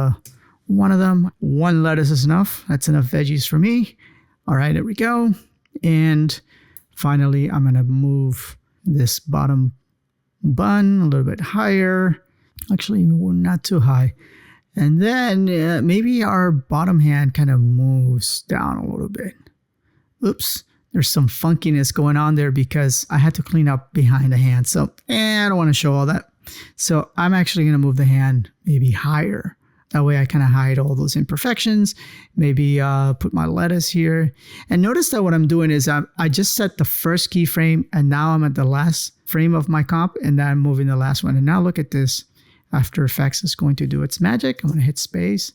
one of them. One lettuce is enough. That's enough veggies for me. All right, there we go. And finally, I'm going to move this bottom bun a little bit higher. Actually, not too high. And then maybe our bottom hand kind of moves down a little bit. Oops, there's some funkiness going on there because I had to clean up behind the hand. So I don't want to show all that. So I'm actually going to move the hand maybe higher. That way I kind of hide all those imperfections. Maybe put my lettuce here. And notice that what I'm doing is I just set the first keyframe, and now I'm at the last frame of my comp, and then I'm moving the last one. And now look at this. After Effects is going to do its magic. I'm going to hit space.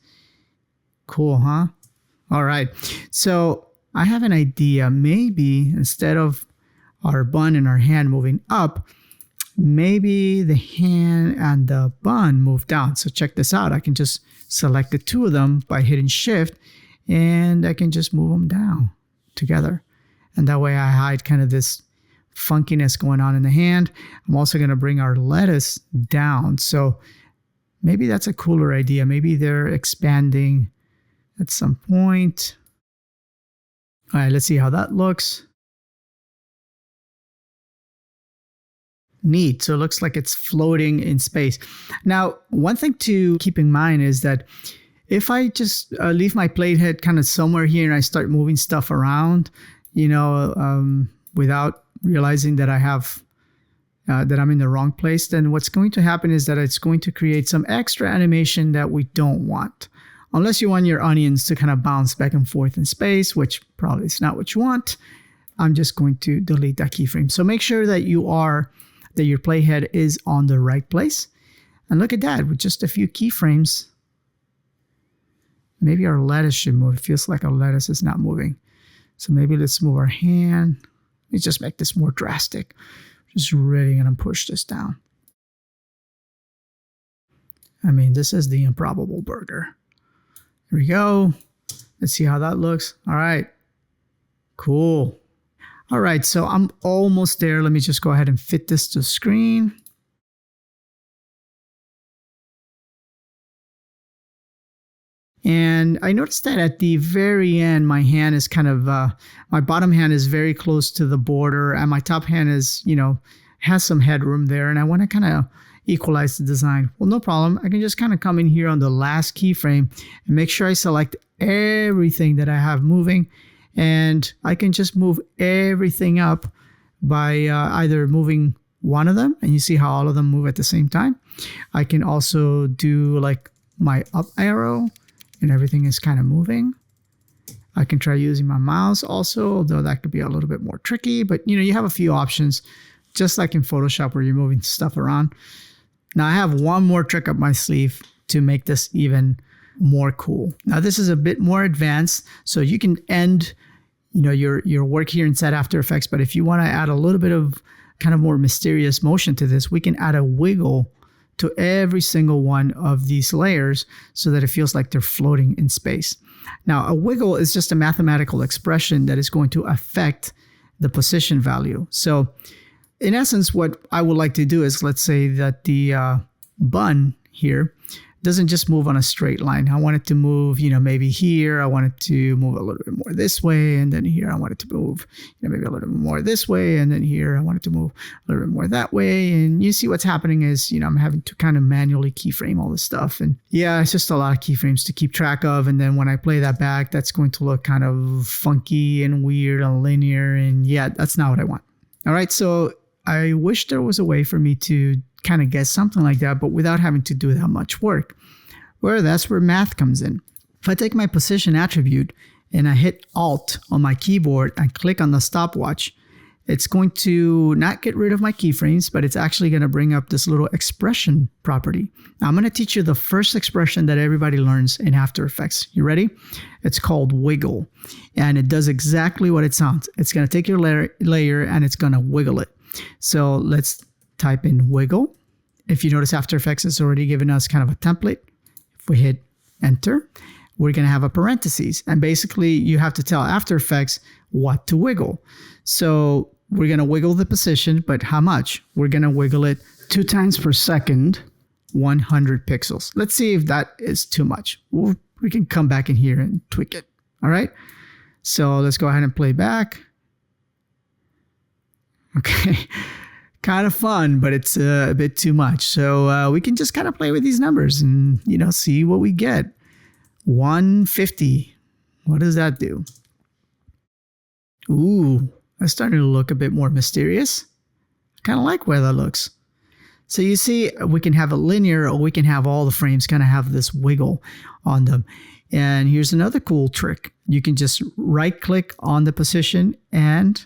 Cool, huh? All right. So I have an idea. Maybe instead of our bun and our hand moving up, maybe the hand and the bun move down. So check this out. I can just select the two of them by hitting Shift, and I can just move them down together. And that way I hide kind of this funkiness going on in the hand. I'm also going to bring our lettuce down. So maybe that's a cooler idea. Maybe they're expanding at some point. All right, let's see how that looks. Neat. So it looks like it's floating in space. Now, one thing to keep in mind is that if I just leave my playhead kind of somewhere here and I start moving stuff around, without realizing that I have that I'm in the wrong place, then what's going to happen is that it's going to create some extra animation that we don't want. Unless you want your onions to kind of bounce back and forth in space, which probably is not what you want. I'm just going to delete that keyframe. So make sure that your playhead is on the right place. And look at that, with just a few keyframes, maybe our lettuce should move. It feels like our lettuce is not moving. So maybe let's move our hand. Let's just make this more drastic. Just really gonna push this down. I mean, this is the Improbable burger. Here we go. Let's see how that looks. All right, cool. All right, so I'm almost there. Let me just go ahead and fit this to the screen. And I noticed that at the very end, my hand is kind of, my bottom hand is very close to the border, and my top hand is, has some headroom there, and I want to kind of equalize the design. Well, no problem. I can just kind of come in here on the last keyframe and make sure I select everything that I have moving, And I can just move everything up by either moving one of them, and you see how all of them move at the same time. I can also do like my up arrow and everything is kind of moving. I can try using my mouse also, although that could be a little bit more tricky, but you have a few options, just like in Photoshop where you're moving stuff around. Now I have one more trick up my sleeve to make this even more cool. Now this is a bit more advanced, so you can end your work here inside After Effects, but if you want to add a little bit of kind of more mysterious motion to this, we can add a wiggle to every single one of these layers so that it feels like they're floating in space. Now, a wiggle is just a mathematical expression that is going to affect the position value. So in essence, what I would like to do is, let's say that the bun here doesn't just move on a straight line. I want it to move, maybe here. I want it to move a little bit more this way. And then here, I want it to move, maybe a little bit more this way. And then here, I want it to move a little bit more that way. And you see what's happening is, I'm having to kind of manually keyframe all this stuff. And yeah, it's just a lot of keyframes to keep track of. And then when I play that back, that's going to look kind of funky and weird and linear. And yeah, that's not what I want. All right. So I wish there was a way for me to kind of guess something like that, but without having to do that much work. Well, that's where math comes in. If I take my position attribute and I hit Alt on my keyboard and click on the stopwatch, it's going to not get rid of my keyframes, but it's actually going to bring up this little expression property. Now, I'm going to teach you the first expression that everybody learns in After Effects. You ready? It's called wiggle, and it does exactly what it sounds. It's going to take your layer and it's going to wiggle it. So let's type in wiggle. If you notice, After Effects has already given us kind of a template. If we hit enter, we're going to have a parentheses. And basically, you have to tell After Effects what to wiggle. So we're going to wiggle the position, but how much? We're going to wiggle it 2 times per second, 100 pixels. Let's see if that is too much. We can come back in here and tweak it. All right. So let's go ahead and play back. Okay. Kind of fun, but it's a bit too much. So we can just kind of play with these numbers and, see what we get. 150. What does that do? Ooh, that's starting to look a bit more mysterious. I kind of like where that looks. So you see, we can have a linear, or we can have all the frames kind of have this wiggle on them. And here's another cool trick. You can just right click on the position and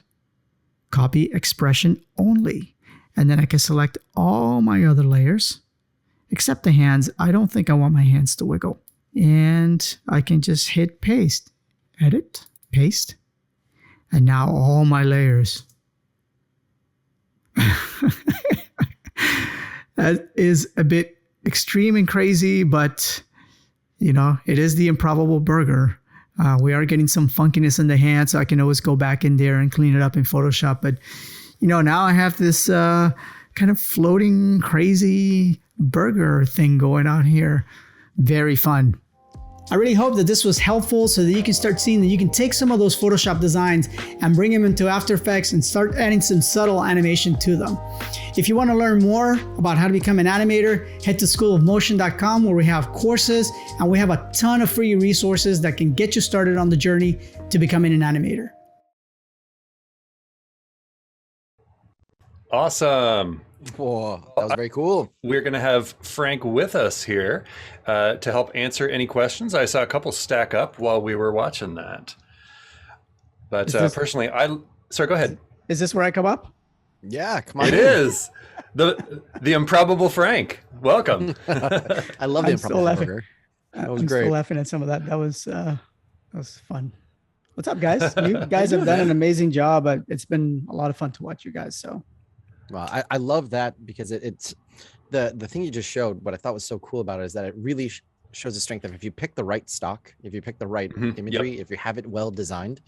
copy expression only. And then I can select all my other layers, except the hands. I don't think I want my hands to wiggle. And I can just hit paste, edit, paste. And now all my layers. That is a bit extreme and crazy, but it is the Improbable burger. We are getting some funkiness in the hand, so I can always go back in there and clean it up in Photoshop. But now I have this kind of floating crazy burger thing going on here. Very fun. I really hope that this was helpful so that you can start seeing that you can take some of those Photoshop designs and bring them into After Effects and start adding some subtle animation to them. If you want to learn more about how to become an animator, head to schoolofmotion.com, where we have courses and we have a ton of free resources that can get you started on the journey to becoming an animator. Awesome. Whoa, that was very cool. We're going to have Frank with us here to help answer any questions. I saw a couple stack up while we were watching that. But personally, sorry, go ahead. Is this where I come up? Yeah, come on. It is. The Improbable Frank. Welcome. I love the Improbable burger. That was great. I'm still laughing at some of that. That was fun. What's up, guys? You guys have done an amazing job. It's been a lot of fun to watch you guys. So. Well, I love that because it's the thing you just showed. What I thought was so cool about it is that it really shows the strength of if you pick the right stock, if you pick the right imagery, if you have it well designed,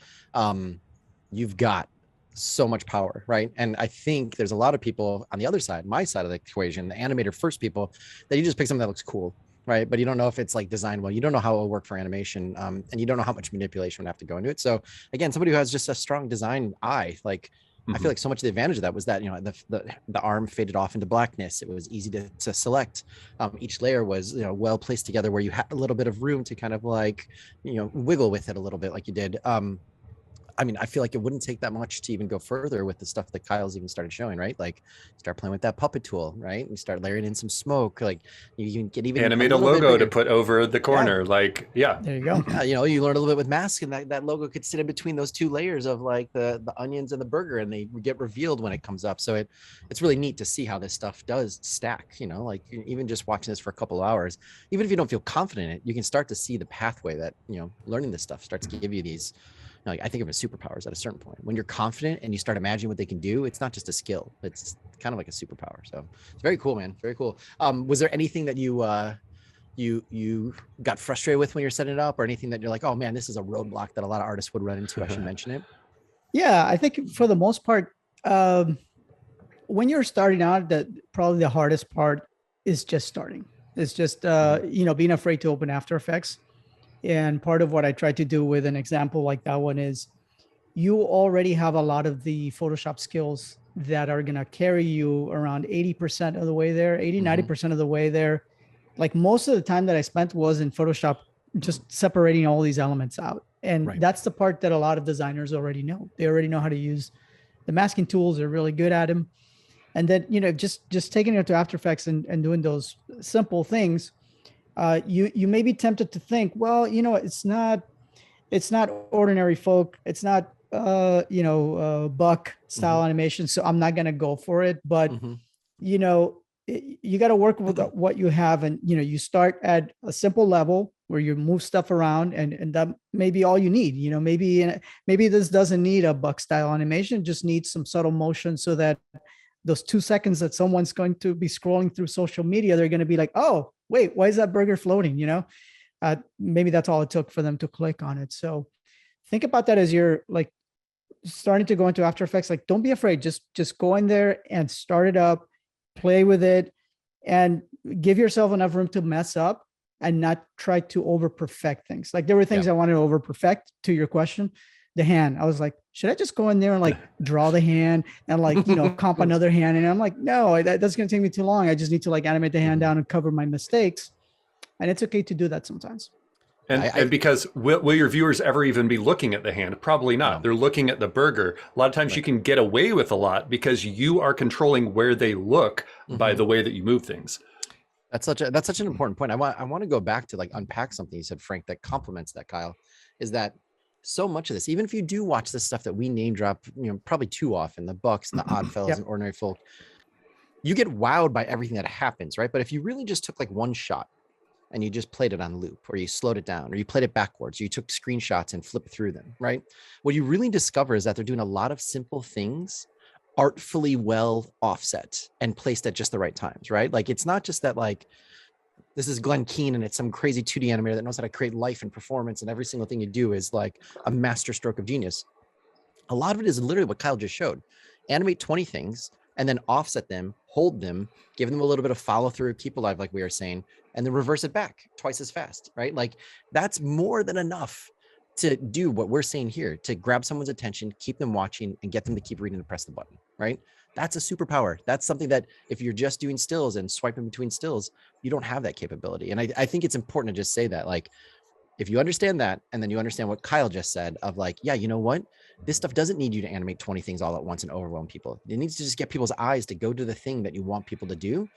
you've got so much power, right? And I think there's a lot of people on the other side, my side of the equation, the animator first people, that you just pick something that looks cool, right? But you don't know if it's like designed well. You don't know how it will work for animation, and you don't know how much manipulation would have to go into it. So again, somebody who has just a strong design eye, like. I feel like so much of the advantage of that was that, the arm faded off into blackness. It was easy to select. Each layer was, well placed together where you had a little bit of room to kind of like, wiggle with it a little bit like you did. I mean, I feel like it wouldn't take that much to even go further with the stuff that Kyle's even started showing, right? Like start playing with that puppet tool, right? And start layering in some smoke. Like you can get even animate a logo to put over the corner. Like, yeah. There you go. You know, you learn a little bit with masks, and that logo could sit in between those two layers of like the onions and the burger, and they get revealed when it comes up. So it's really neat to see how this stuff does stack, you know, like even just watching this for a couple of hours, even if you don't feel confident in it, you can start to see the pathway that, you know, learning this stuff starts to give you these, like, I think of it as superpowers at a certain point. When you're confident and you start imagining what they can do, it's not just a skill, it's kind of like a superpower. So it's very cool, man. Very cool. Was there anything that you got frustrated with when you're setting it up, or anything that you're like, oh man, this is a roadblock that a lot of artists would run into? I should mention it. Yeah, I think for the most part, when you're starting out, probably the hardest part is just starting. It's just, you know, being afraid to open After Effects. And part of what I try to do with an example like that one is you already have a lot of the Photoshop skills that are going to carry you around 80% of the way there, 90% of the way there. Like most of the time that I spent was in Photoshop, just separating all these elements out. And that's the part that a lot of designers already know. They already know how to use the masking tools. They're really good at them. And then, you know, just taking it to After Effects and doing those simple things, you may be tempted to think, well, you know, it's not ordinary folk. It's not, you know, buck style animation. So I'm not going to go for it. But, you know, you got to work with what you have. And, you know, you start at a simple level where you move stuff around, and that may be all you need. You know, maybe this doesn't need a buck style animation, just needs some subtle motion so that those 2 seconds that someone's going to be scrolling through social media, they're going to be like, oh, wait, why is that burger floating? You know, maybe that's all it took for them to click on it. So think about that as you're like starting to go into After Effects. Like, don't be afraid. Just go in there and start it up, play with it, and give yourself enough room to mess up and not try to over perfect things. Like there were things I wanted to over perfect. To your question, the hand, I was like, should I just go in there and like draw the hand and like, you know, comp another hand? And I'm like, no, that's going to take me too long. I just need to like animate the hand down and cover my mistakes. And it's okay to do that sometimes. And because will your viewers ever even be looking at the hand? Probably not. They're looking at the burger. A lot of times you can get away with a lot because you are controlling where they look by the way that you move things. That's such an important point. I want to go back to like unpack something you said, Frank, that complements that, Kyle, is that so much of this, even if you do watch this stuff that we name drop, you know, probably too often, the Bucks and the Oddfellows and Ordinary Folk, you get wowed by everything that happens, right? But if you really just took like one shot and you just played it on loop, or you slowed it down, or you played it backwards, or you took screenshots and flipped through them, right? What you really discover is that they're doing a lot of simple things artfully well offset and placed at just the right times, right? Like it's not just that like this is Glenn Keane and it's some crazy 2D animator that knows how to create life and performance, and every single thing you do is like a master stroke of genius. A lot of it is literally what Kyle just showed. Animate 20 things and then offset them, hold them, give them a little bit of follow through, keep alive, like we were saying, and then reverse it back twice as fast, right? Like that's more than enough to do what we're saying here, to grab someone's attention, keep them watching, and get them to keep reading and press the button, right? That's a superpower. That's something that if you're just doing stills and swiping between stills, you don't have that capability. And I think it's important to just say that, like, if you understand that, and then you understand what Kyle just said of like, yeah, you know what? This stuff doesn't need you to animate 20 things all at once and overwhelm people. It needs to just get people's eyes to go to the thing that you want people to do.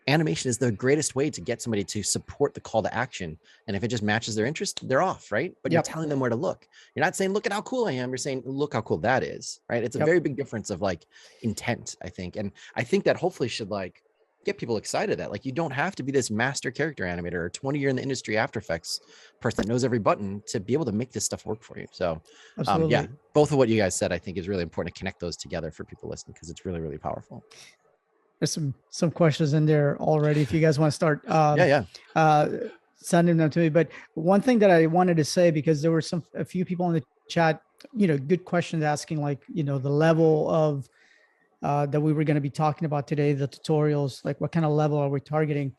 Animation is the greatest way to get somebody to support the call to action. And if it just matches their interest, they're off, right? But you're telling them where to look. You're not saying, look at how cool I am. You're saying, look how cool that is, right? It's a very big difference of like intent, I think. And I think that hopefully should like get people excited that like, you don't have to be this master character animator or 20 year in the industry After Effects person that knows every button to be able to make this stuff work for you. So yeah, both of what you guys said, I think is really important to connect those together for people listening, because it's really, really powerful. There's some questions in there already. If you guys want to start, sending them to me. But one thing that I wanted to say, because there were a few people in the chat, you know, good questions asking, like, you know, the level of that we were going to be talking about today, the tutorials, like what kind of level are we targeting?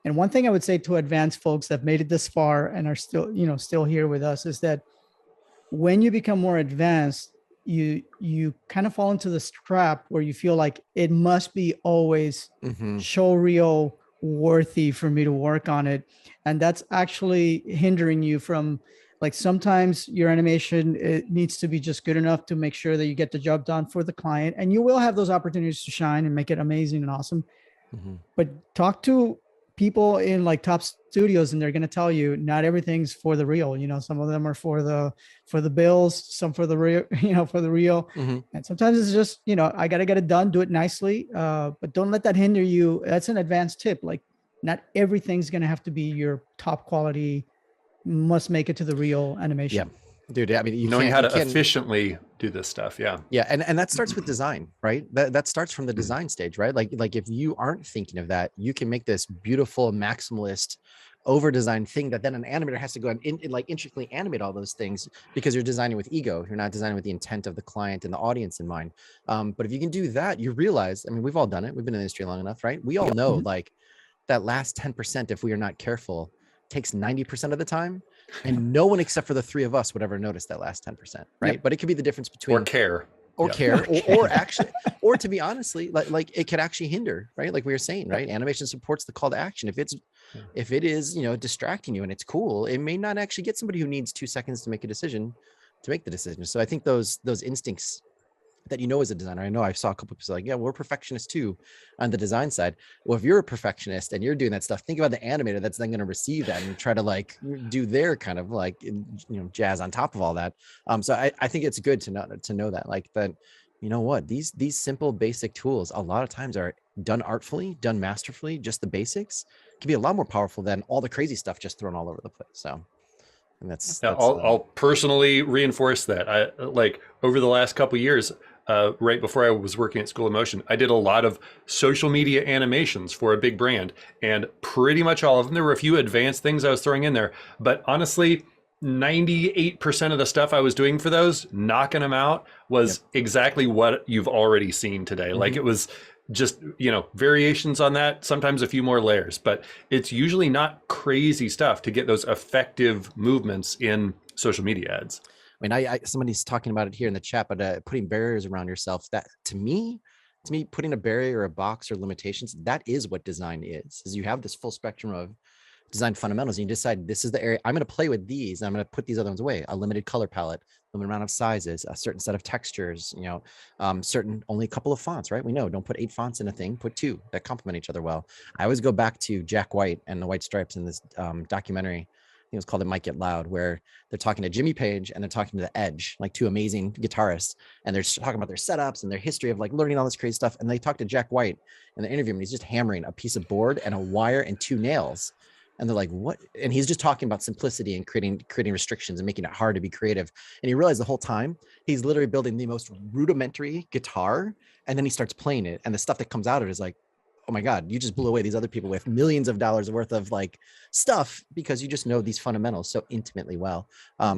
And one thing I would say to advanced folks that made it this far and are still, you know, still here with us is that when you become more advanced, you kind of fall into this trap where you feel like it must be always show reel worthy for me to work on it. And that's actually hindering you from Like sometimes your animation, it needs to be just good enough to make sure that you get the job done for the client, and you will have those opportunities to shine and make it amazing and awesome. But talk to people in like top studios and they're going to tell you not everything's for the real. You know, some of them are for the bills, some for the real, for the real. And sometimes it's just, I got to get it done, do it nicely. But don't let that hinder you. That's an advanced tip. Like not everything's going to have to be your top quality, must make it to the real animation. Yeah, dude. I mean, knowing how to efficiently do this stuff. Yeah. And that starts with design, right? That starts from the design stage, right? Like if you aren't thinking of that, you can make this beautiful maximalist over-designed thing that then an animator has to go and like intricately animate all those things because you're designing with ego. You're not designing with the intent of the client and the audience in mind. But if you can do that, you realize, I mean, we've all done it. We've been in the industry long enough, right? We all know like that last 10%, if we are not careful, takes 90% of the time. And no one except for the three of us would ever notice that last 10%, right? But it could be the difference between or actually, or to be honestly, like it could actually hinder, right? Like we were saying, right? Animation supports the call to action. If it is, distracting you and it's cool, it may not actually get somebody who needs 2 seconds to make a decision to make the decision. So I think those instincts that as a designer, I know I saw a couple of people like, yeah, we're perfectionists too on the design side. Well, if you're a perfectionist and you're doing that stuff, think about the animator that's then going to receive that and try to like do their kind of like, jazz on top of all that. So I think it's good to know that, like that, these simple basic tools a lot of times are done artfully, done masterfully, just the basics can be a lot more powerful than all the crazy stuff just thrown all over the place. So. And I'll personally reinforce that. I like over the last couple of years, right before I was working at School of Motion, I did a lot of social media animations for a big brand, and pretty much all of them. There were a few advanced things I was throwing in there, but honestly, 98% of the stuff I was doing for those, knocking them out, was exactly what you've already seen today. Like it was just, variations on that, sometimes a few more layers, but it's usually not crazy stuff to get those effective movements in social media ads. I mean, somebody's talking about it here in the chat, but putting barriers around yourself, that to me, putting a barrier or a box or limitations, that is what design is you have this full spectrum of design fundamentals and you decide this is the area I'm going to play with these. And I'm going to put these other ones away, a limited color palette, limited amount of sizes, a certain set of textures, certain only a couple of fonts, right? We know don't put 8 fonts in a thing, put 2 that complement each other well. I always go back to Jack White and the White Stripes in this documentary. I think it was called It Might Get Loud, where they're talking to Jimmy Page and they're talking to The Edge, like 2 amazing guitarists. And they're talking about their setups and their history of like learning all this crazy stuff. And they talk to Jack White and they interview him. And he's just hammering a piece of board and a wire and 2 nails. And they're like, what? And he's just talking about simplicity and creating restrictions and making it hard to be creative. And you realize the whole time he's literally building the most rudimentary guitar. And then he starts playing it. And the stuff that comes out of it is like, oh my God, you just blew away these other people with millions of dollars worth of like stuff because you just know these fundamentals so intimately well.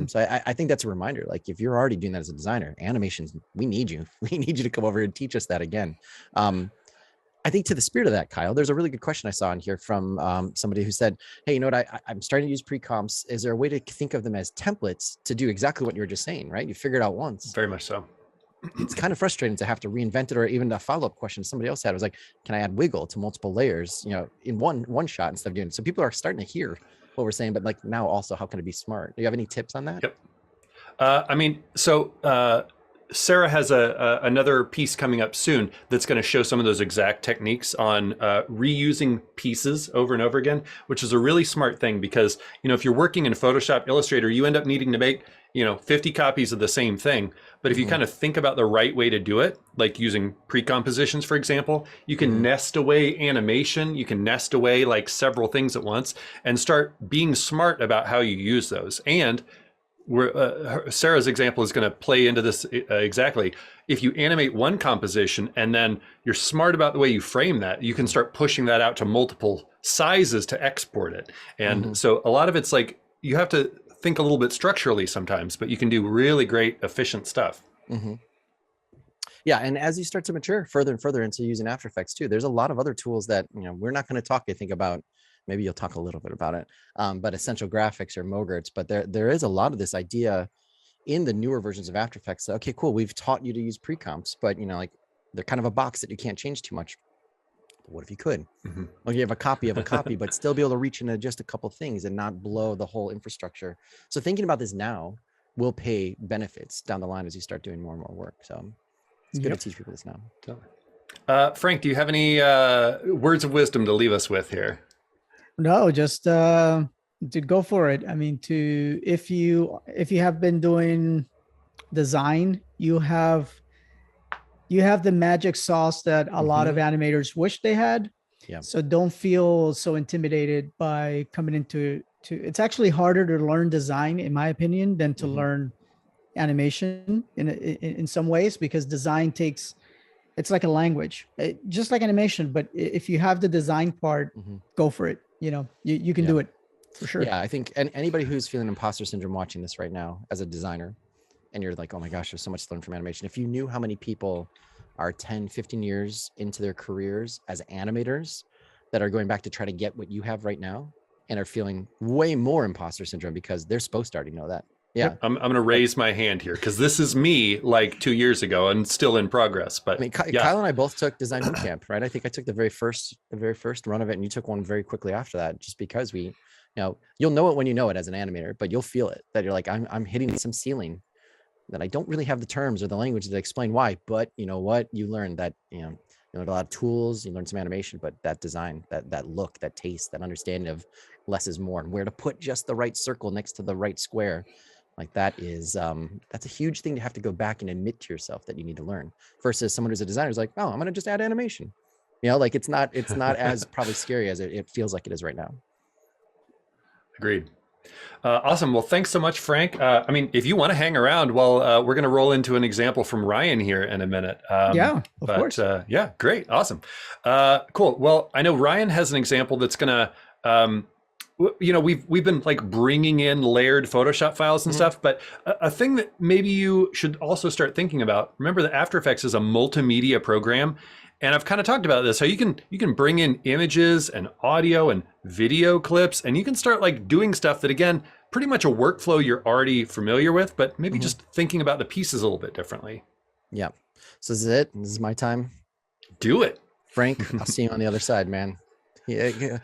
So I think that's a reminder. Like if you're already doing that as a designer, animations, we need you. We need you to come over and teach us that again. I think to the spirit of that, Kyle, there's a really good question I saw in here from somebody who said, hey, you know what, I'm starting to use pre-comps. Is there a way to think of them as templates to do exactly what you were just saying, right? You figured out once. Very much so. It's kind of frustrating to have to reinvent it, or even a follow-up question somebody else had was like, can I add wiggle to multiple layers, in one shot instead of doing it? So people are starting to hear what we're saying, but like now also, how can it be smart? Do you have any tips on that? Yep. Sarah has another piece coming up soon that's going to show some of those exact techniques on reusing pieces over and over again, which is a really smart thing because, if you're working in Photoshop, Illustrator, you end up needing to make, 50 copies of the same thing. But if you kind of think about the right way to do it, like using pre-compositions, for example, you can nest away animation, you can nest away like several things at once and start being smart about how you use those. And Sarah's example is going to play into this exactly. If you animate one composition and then you're smart about the way you frame that, you can start pushing that out to multiple sizes to export it. And so a lot of it's like you have to think a little bit structurally sometimes, but you can do really great, efficient stuff. Yeah, and as you start to mature further and further into using After Effects too, there's a lot of other tools that we're not going to talk, I think, about. Maybe you'll talk a little bit about it, but Essential Graphics or Mogrt. But there is a lot of this idea in the newer versions of After Effects. Okay, cool. We've taught you to use pre-comps, but like they're kind of a box that you can't change too much. What if you could? Mm-hmm. Well, you have a copy of a copy, but still be able to reach into just a couple things and not blow the whole infrastructure. So thinking about this now will pay benefits down the line as you start doing more and more work. So it's good to teach people this now. Frank, do you have any words of wisdom to leave us with here? No, just to go for it. I mean, if you have been doing design, you have the magic sauce that a lot of animators wish they had. Yeah. So don't feel so intimidated by coming into it's actually harder to learn design, in my opinion, than to learn animation in some ways, because design it's like a language, just like animation. But if you have the design part, go for it. You know, you can do it for sure. Yeah, I think anybody who's feeling imposter syndrome watching this right now as a designer, and you're like, oh my gosh, there's so much to learn from animation. If you knew how many people are 10, 15 years into their careers as animators that are going back to try to get what you have right now and are feeling way more imposter syndrome because they're supposed to already know that. Yeah. I'm going to raise my hand here because this is me like 2 years ago and still in progress. But I mean, Kyle and I both took design bootcamp, right? I think I took the very first run of it, and you took one very quickly after that, just because you'll know it when you know it as an animator, but you'll feel it that you're like, I'm hitting some ceiling that I don't really have the terms or the language to explain why. But you know what? You learn that, you learned a lot of tools, you learned some animation, but that design, that look, that taste, that understanding of less is more, and where to put just the right circle next to the right square. Like that is, that's a huge thing to have to go back and admit to yourself that you need to learn, versus someone who's a designer is like, oh, I'm going to just add animation. Like it's not as probably scary as it feels like it is right now. Agreed. Awesome. Well, thanks so much, Frank. I mean, if you want to hang around, well, we're going to roll into an example from Ryan here in a minute. Of course. Yeah, great. Awesome. Cool. Well, I know Ryan has an example that's going to, we've been like bringing in layered Photoshop files and stuff, but a thing that maybe you should also start thinking about, remember that After Effects is a multimedia program. And I've kind of talked about this, how you can bring in images and audio and video clips, and you can start like doing stuff that, again, pretty much a workflow you're already familiar with, but maybe just thinking about the pieces a little bit differently. Yeah. So this is it. This is my time. Do it. Frank, I'll see you on the other side, man. Yeah.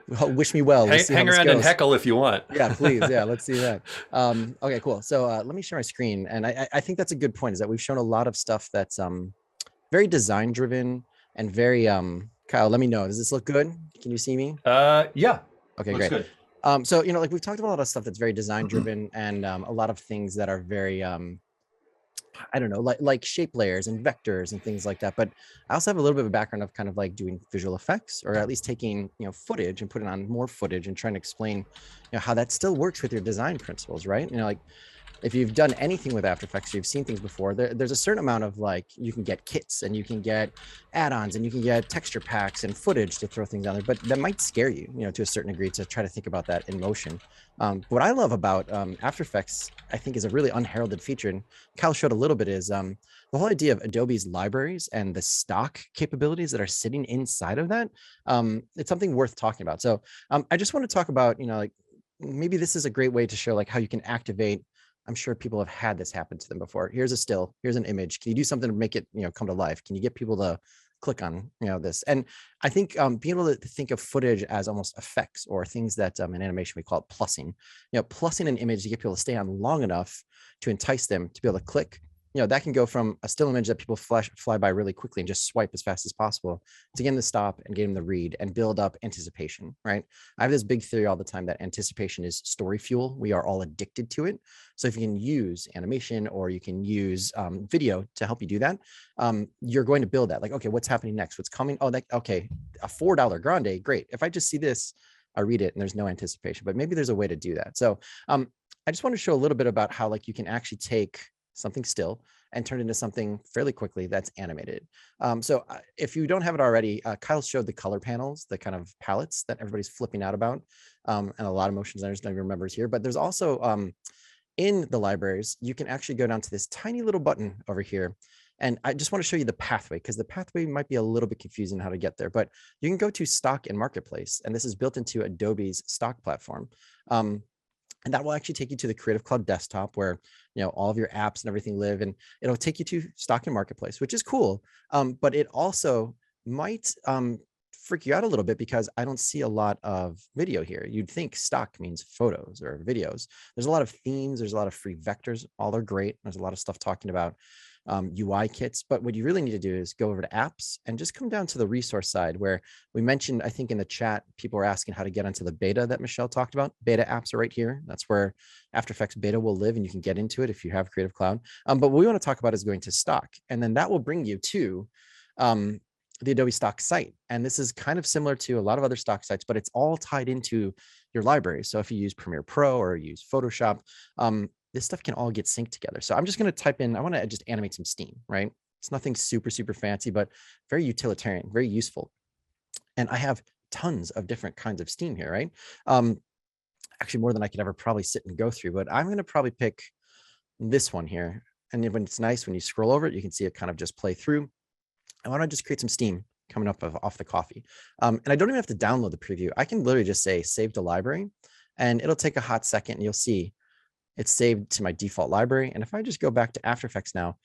Wish me well. Hang around and heckle if you want. Yeah, please. Yeah, let's see that. Okay, cool. So let me share my screen. And I think that's a good point, is that we've shown a lot of stuff that's very design driven and very Kyle, let me know. Does this look good? Can you see me? Yeah. Okay, looks great. Good. So like we've talked about a lot of stuff that's very design driven and a lot of things that are very I don't know, like shape layers and vectors and things like that. But I also have a little bit of a background of kind of like doing visual effects, or at least taking, footage and putting on more footage and trying to explain, how that still works with your design principles, right? Like if you've done anything with After Effects, you've seen things before, there's a certain amount of like, you can get kits and you can get add-ons and you can get texture packs and footage to throw things on there, but that might scare you, to a certain degree, to try to think about that in motion. What I love about After Effects, I think, is a really unheralded feature, and Kyle showed a little bit, is the whole idea of Adobe's libraries and the stock capabilities that are sitting inside of that. It's something worth talking about. So I just want to talk about, like maybe this is a great way to show like how you can activate. I'm sure people have had this happen to them before. Here's a still, here's an image. Can you do something to make it, come to life? Can you get people to click on, this? And I think being able to think of footage as almost effects, or things that in animation we call it plussing. Plussing an image to get people to stay on long enough to entice them to be able to click. That can go from a still image that people fly by really quickly and just swipe as fast as possible, to get them to stop and get them to read and build up anticipation, right? I have this big theory all the time that anticipation is story fuel. We are all addicted to it. So if you can use animation, or you can use video to help you do that, you're going to build that. Like, okay, what's happening next? What's coming? Oh, okay, a $4 grande, great. If I just see this, I read it and there's no anticipation, but maybe there's a way to do that. So I just want to show a little bit about how like you can actually take something still and turn it into something fairly quickly that's animated. So if you don't have it already, Kyle showed the color panels, the kind of palettes that everybody's flipping out about, and a lot of motion designers don't even remember is here. But there's also in the libraries, you can actually go down to this tiny little button over here. And I just want to show you the pathway, because the pathway might be a little bit confusing how to get there, but you can go to Stock and Marketplace, and this is built into Adobe's Stock platform. And that will actually take you to the Creative Cloud desktop, where all of your apps and everything live, and it'll take you to Stock and Marketplace, which is cool. But it also might freak you out a little bit because I don't see a lot of video here. You'd think stock means photos or videos. There's a lot of themes. There's a lot of free vectors. All are great. There's a lot of stuff talking about UI kits, but what you really need to do is go over to apps and just come down to the resource side where we mentioned, I think in the chat, people were asking how to get onto the beta that Michelle talked about. Beta apps are right here. That's where After Effects beta will live, and you can get into it if you have Creative Cloud. But what we want to talk about is going to stock, and then that will bring you to the Adobe stock site. And this is kind of similar to a lot of other stock sites, but it's all tied into your library. So if you use Premiere Pro or use Photoshop, this stuff can all get synced together. So I'm just going to type in, I want to just animate some steam, right? It's nothing super, super fancy, but very utilitarian, very useful. And I have tons of different kinds of steam here, right? Actually more than I could ever probably sit and go through, but I'm going to probably pick this one here. And when it's nice, when you scroll over it, you can see it kind of just play through. I want to just create some steam coming up off the coffee. And I don't even have to download the preview. I can literally just say save to library, and it'll take a hot second, and you'll see it's saved to my default library. And if I just go back to After Effects now,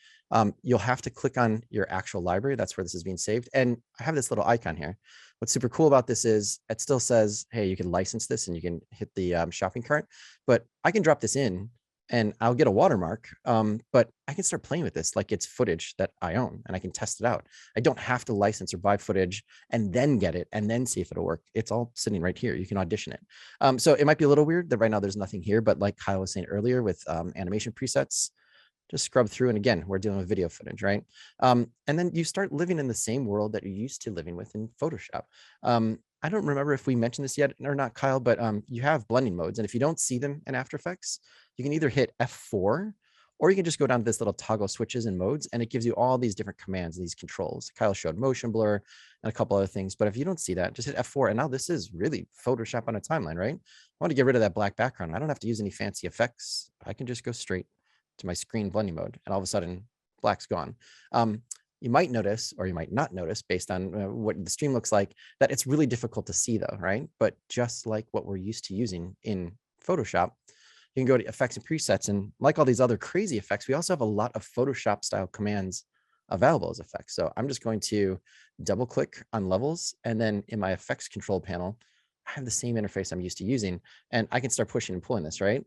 you'll have to click on your actual library. That's where this is being saved. And I have this little icon here. What's super cool about this is it still says, hey, you can license this and you can hit the shopping cart, but I can drop this in and I'll get a watermark, but I can start playing with this like it's footage that I own, and I can test it out. I don't have to license or buy footage and then get it and then see if it'll work. It's all sitting right here. You can audition it. So it might be a little weird that right now there's nothing here, but like Kyle was saying earlier with animation presets, just scrub through. And again, we're dealing with video footage, right? And then you start living in the same world that you're used to living with in Photoshop. I don't remember if we mentioned this yet or not, Kyle, but you have blending modes. And if you don't see them in After Effects, you can either hit F4, or you can just go down to this little toggle switches and modes, and it gives you all these different commands, these controls. Kyle showed motion blur and a couple other things, but if you don't see that, just hit F4. And now this is really Photoshop on a timeline, right? I want to get rid of that black background. I don't have to use any fancy effects. I can just go straight to my screen blending mode, and all of a sudden black's gone. You might notice, or you might not notice based on what the stream looks like, that it's really difficult to see though, right? But just like what we're used to using in Photoshop, you can go to effects and presets, and like all these other crazy effects, we also have a lot of Photoshop style commands available as effects. So I'm just going to double click on levels, and then in my effects control panel, I have the same interface I'm used to using, and I can start pushing and pulling this, right?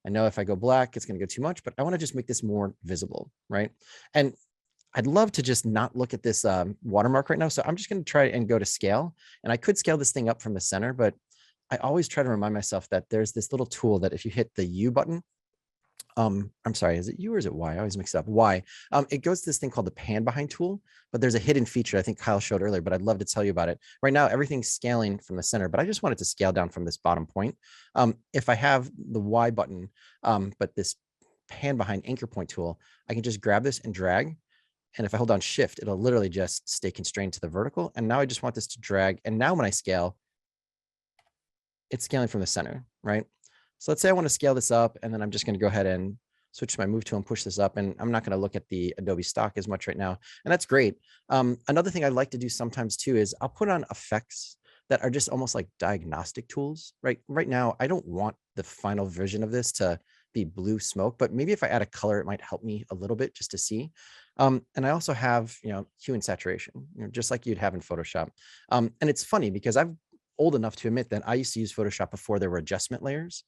I know if I go black, it's going to go too much, but I want to just make this more visible, right? And I'd love to just not look at this watermark right now. So I'm just going to try and go to scale, and I could scale this thing up from the center, but I always try to remind myself that there's this little tool that if you hit the U button, I'm sorry, is it U or is it Y? I always mix it up. Y. It goes to this thing called the pan behind tool, but there's a hidden feature I think Kyle showed earlier, but I'd love to tell you about it. Right now, everything's scaling from the center, but I just wanted to scale down from this bottom point. If I have the Y button, but this pan behind anchor point tool, I can just grab this and drag. And if I hold down shift, it'll literally just stay constrained to the vertical. And now I just want this to drag. And now when I scale, it's scaling from the center, right? So let's say I want to scale this up, and then I'm just going to go ahead and switch to my move tool and push this up. And I'm not going to look at the Adobe stock as much right now. And that's great. Another thing I like to do sometimes too is I'll put on effects that are just almost like diagnostic tools, right? Right now, I don't want the final version of this to be blue smoke, but maybe if I add a color, it might help me a little bit just to see. And I also have, hue and saturation, just like you'd have in Photoshop. And it's funny because I'm old enough to admit that I used to use Photoshop before there were adjustment layers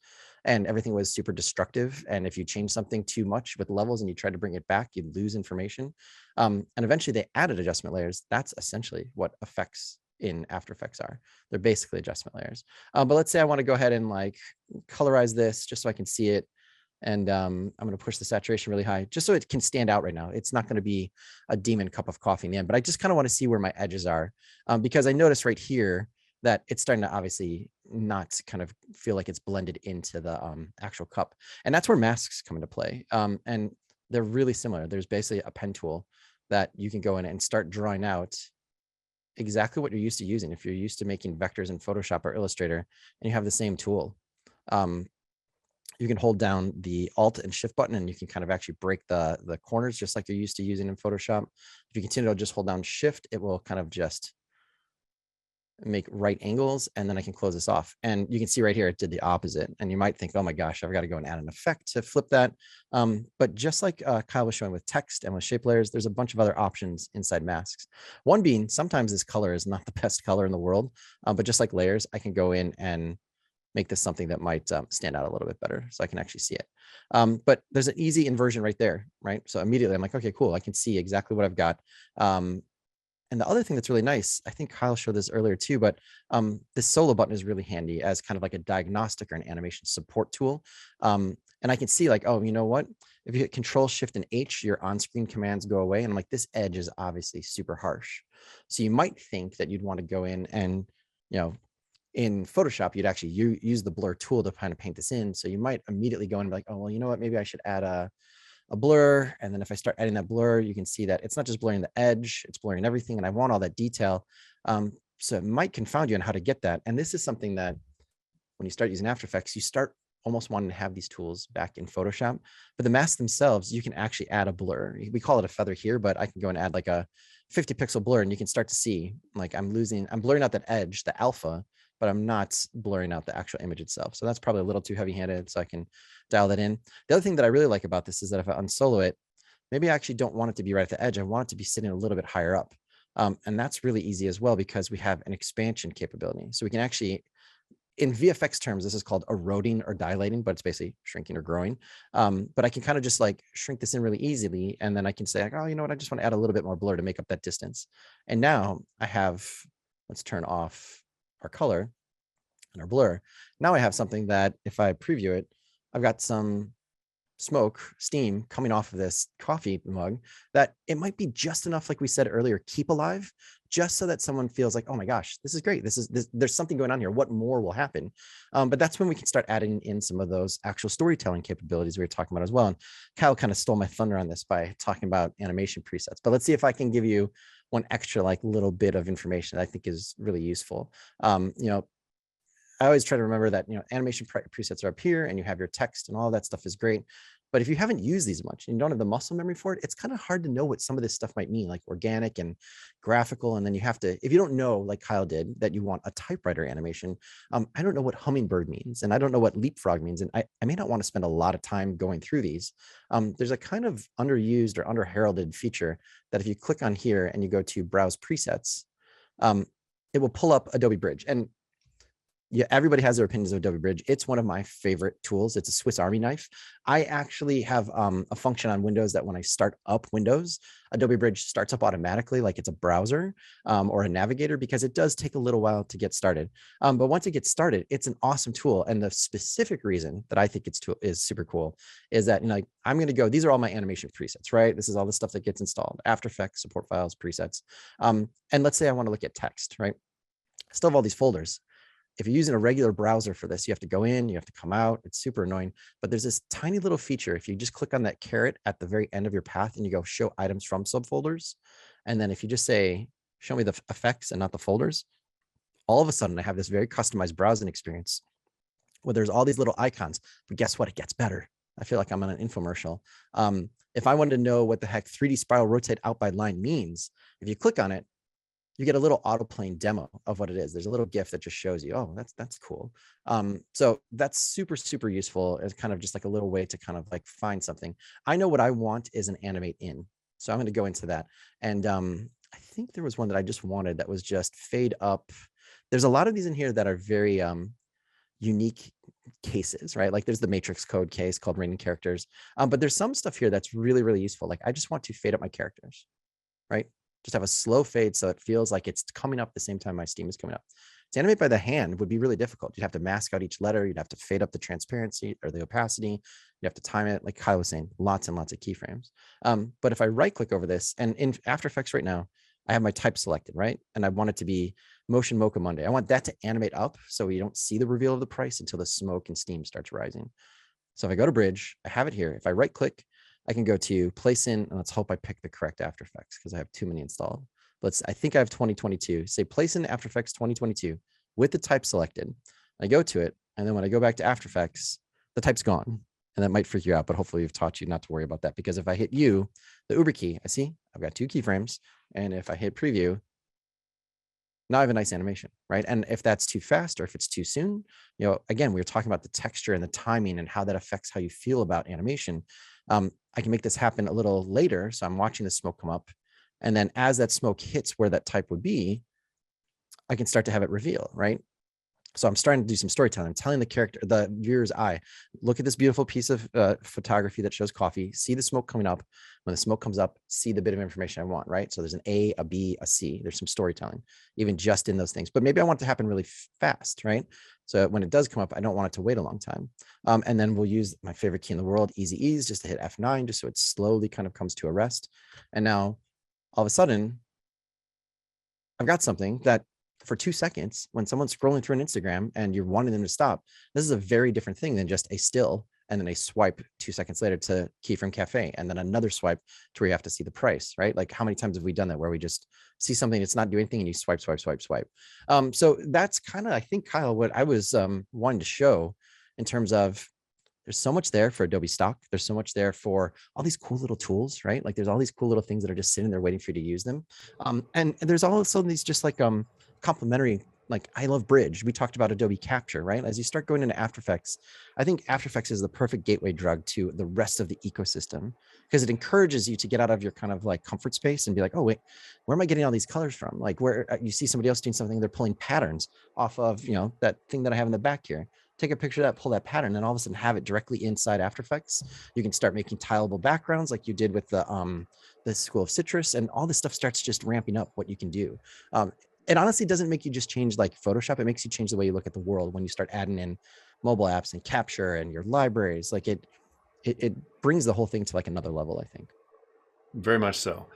and everything was super destructive. And if you change something too much with levels and you try to bring it back, you'd lose information. And eventually they added adjustment layers. That's essentially what effects in After Effects are. They're basically adjustment layers. But let's say I want to go ahead and like colorize this just so I can see it. And I'm going to push the saturation really high just so it can stand out right now. It's not going to be a demon cup of coffee in the end, but I just kind of want to see where my edges are because I notice right here that it's starting to obviously not kind of feel like it's blended into the actual cup. And that's where masks come into play. And they're really similar. There's basically a pen tool that you can go in and start drawing out exactly what you're used to using. If you're used to making vectors in Photoshop or Illustrator and you have the same tool, you can hold down the Alt and Shift button and you can kind of actually break the corners just like you're used to using in Photoshop. If you continue to just hold down Shift, it will kind of just make right angles, and then I can close this off. And you can see right here, it did the opposite. And you might think, oh my gosh, I've got to go and add an effect to flip that. But just like Kyle was showing with text and with shape layers, there's a bunch of other options inside masks. One being, sometimes this color is not the best color in the world, but just like layers, I can go in and make this something that might stand out a little bit better so I can actually see it. But there's an easy inversion right there, right? So immediately I'm like, okay, cool. I can see exactly what I've got. And the other thing that's really nice, I think Kyle showed this earlier too, but this solo button is really handy as kind of like a diagnostic or an animation support tool. And I can see like, oh, you know what? If you hit Control Shift and H, your on-screen commands go away. And I'm like, this edge is obviously super harsh. So you might think that you'd want to go in and, you know, in Photoshop, you'd actually use the blur tool to kind of paint this in. So you might immediately go and be like, oh, well, you know what? Maybe I should add a blur. And then if I start adding that blur, you can see that it's not just blurring the edge, it's blurring everything. And I want all that detail. So it might confound you on how to get that. And this is something that when you start using After Effects, you start almost wanting to have these tools back in Photoshop. But the masks themselves, you can actually add a blur. We call it a feather here, but I can go and add like a 50 pixel blur, and you can start to see like I'm blurring out that edge, the alpha, but I'm not blurring out the actual image itself. So that's probably a little too heavy-handed, so I can dial that in. The other thing that I really like about this is that if I unsolo it, maybe I actually don't want it to be right at the edge. I want it to be sitting a little bit higher up. And that's really easy as well because we have an expansion capability. So we can actually, in VFX terms, this is called eroding or dilating, but it's basically shrinking or growing. But I can kind of just like shrink this in really easily. And then I can say, like, oh, you know what? I just want to add a little bit more blur to make up that distance. And now I have, let's turn off our color and our blur. Now I have something that if I preview it, I've got some smoke, steam coming off of this coffee mug that it might be just enough, like we said earlier, keep alive, just so that someone feels like, oh my gosh, this is great. There's something going on here. What more will happen? But that's when we can start adding in some of those actual storytelling capabilities we were talking about as well. And Kyle kind of stole my thunder on this by talking about animation presets, but let's see if I can give you one extra like little bit of information that I think is really useful. You know, I always try to remember that, you know, animation presets are up here and you have your text and all that stuff is great. But if you haven't used these much and you don't have the muscle memory for it, it's kind of hard to know what some of this stuff might mean, like organic and graphical. And then you have to, if you don't know, like Kyle did, that you want a typewriter animation, I don't know what hummingbird means, and I don't know what leapfrog means. And I may not want to spend a lot of time going through these. There's a kind of underused or underheralded feature that if you click on here and you go to browse presets, it will pull up Adobe Bridge. And yeah, everybody has their opinions of Adobe Bridge. It's one of my favorite tools. It's a Swiss Army knife. I actually have a function on Windows that when I start up Windows, Adobe Bridge starts up automatically like it's a browser or a navigator, because it does take a little while to get started. But once it gets started, it's an awesome tool. And the specific reason that I think is super cool is that, you know, I'm going to go, these are all my animation presets, right? This is all the stuff that gets installed: After Effects, support files, presets. And let's say I want to look at text, right? I still have all these folders. If you're using a regular browser for this, you have to go in, you have to come out. It's super annoying, but there's this tiny little feature. If you just click on that caret at the very end of your path and you go show items from subfolders, and then if you just say, show me the effects and not the folders, all of a sudden I have this very customized browsing experience where there's all these little icons, but guess what? It gets better. I feel like I'm on an infomercial. If I wanted to know what the heck 3D spiral rotate out by line means, if you click on it, you get a little autoplane demo of what it is. There's a little GIF that just shows you, oh, that's cool. So that's super, super useful as kind of just like a little way to kind of like find something. I know what I want is an animate in. So I'm going to go into that. And I think there was one that I just wanted that was just fade up. There's a lot of these in here that are very unique cases, right? Like there's the matrix code case called raining characters. But there's some stuff here that's really, really useful. Like I just want to fade up my characters, right? Just have a slow fade so it feels like it's coming up the same time my steam is coming up. To animate by the hand would be really difficult. You'd have to mask out each letter. You'd have to fade up the transparency or the opacity. You have to time it, like Kyle was saying, lots and lots of keyframes. But if I right click over this, and in After Effects right now, I have my type selected, right? And I want it to be Motion Mocha Monday. I want that to animate up so you don't see the reveal of the price until the smoke and steam starts rising. So if I go to Bridge, I have it here. If I right click, I can go to place in, and let's hope I pick the correct After Effects because I have too many installed. I think I have 2022. Say place in After Effects 2022 with the type selected. I go to it, and then when I go back to After Effects, the type's gone. And that might freak you out, but hopefully we've taught you not to worry about that, because if I hit U, the Uber key, I see I've got 2 keyframes. And if I hit preview, now I have a nice animation, right? And if that's too fast or if it's too soon, you know, again, we were talking about the texture and the timing and how that affects how you feel about animation. I can make this happen a little later. So I'm watching the smoke come up. And then as that smoke hits where that type would be, I can start to have it reveal, right? So I'm starting to do some storytelling. I'm telling the character, the viewer's eye, look at this beautiful piece of photography that shows coffee, see the smoke coming up. When the smoke comes up, see the bit of information I want, right? So there's an A, a B, a C. There's some storytelling, even just in those things. But maybe I want it to happen really fast, right? So when it does come up, I don't want it to wait a long time. And then we'll use my favorite key in the world, Easy Ease, just to hit F9, just so it slowly kind of comes to a rest. And now all of a sudden, I've got something that for 2 seconds, when someone's scrolling through an Instagram and you're wanting them to stop, this is a very different thing than just a still and then a swipe 2 seconds later to Keyframe Cafe and then another swipe to where you have to see the price, right? Like how many times have we done that where we just see something that's not doing anything and you swipe, swipe, swipe, swipe. So that's kind of, I think, Kyle, what I was wanting to show in terms of there's so much there for Adobe stock. There's so much there for all these cool little tools, right? Like there's all these cool little things that are just sitting there waiting for you to use them. And there's also these just like complementary, like I love Bridge. We talked about Adobe Capture, right? As you start going into After Effects, I think After Effects is the perfect gateway drug to the rest of the ecosystem because it encourages you to get out of your kind of like comfort space and be like, oh wait, where am I getting all these colors from? Like where you see somebody else doing something, they're pulling patterns off of, you know, that thing that I have in the back here. Take a picture of that, pull that pattern, and all of a sudden have it directly inside After Effects. You can start making tileable backgrounds like you did with the School of Citrus, and all this stuff starts just ramping up what you can do. It honestly doesn't make you just change like Photoshop. It makes you change the way you look at the world when you start adding in mobile apps and capture and your libraries. Like it brings the whole thing to like another level, I think. Very much so.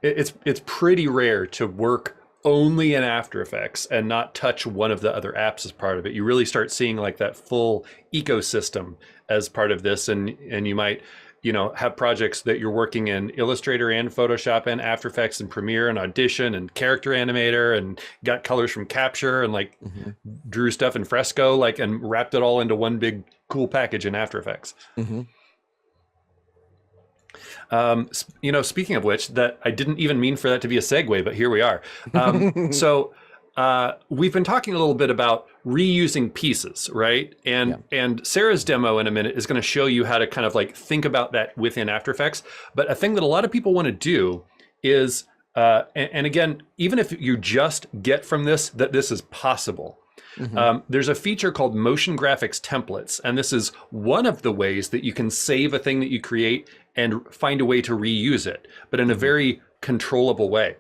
It's pretty rare to work only in After Effects and not touch one of the other apps as part of it. You really start seeing like that full ecosystem as part of this, and you might, you know, have projects that you're working in Illustrator and Photoshop and After Effects and Premiere and Audition and Character Animator and got colors from Capture and like drew stuff in Fresco, like, and wrapped it all into one big cool package in After Effects. You know, speaking of which, that I didn't even mean for that to be a segue, but here we are. So we've been talking a little bit about reusing pieces, right? And Sarah's demo in a minute is going to show you how to kind of like think about that within After Effects. But a thing that a lot of people want to do is, and again, even if you just get from this that this is possible, there's a feature called motion graphics templates. And this is one of the ways that you can save a thing that you create and find a way to reuse it, but in a very controllable way.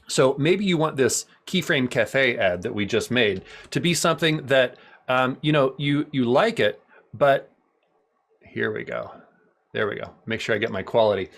So maybe you want this Keyframe Cafe ad that we just made to be something that, you know, you like it, but here we go. There we go. Make sure I get my quality.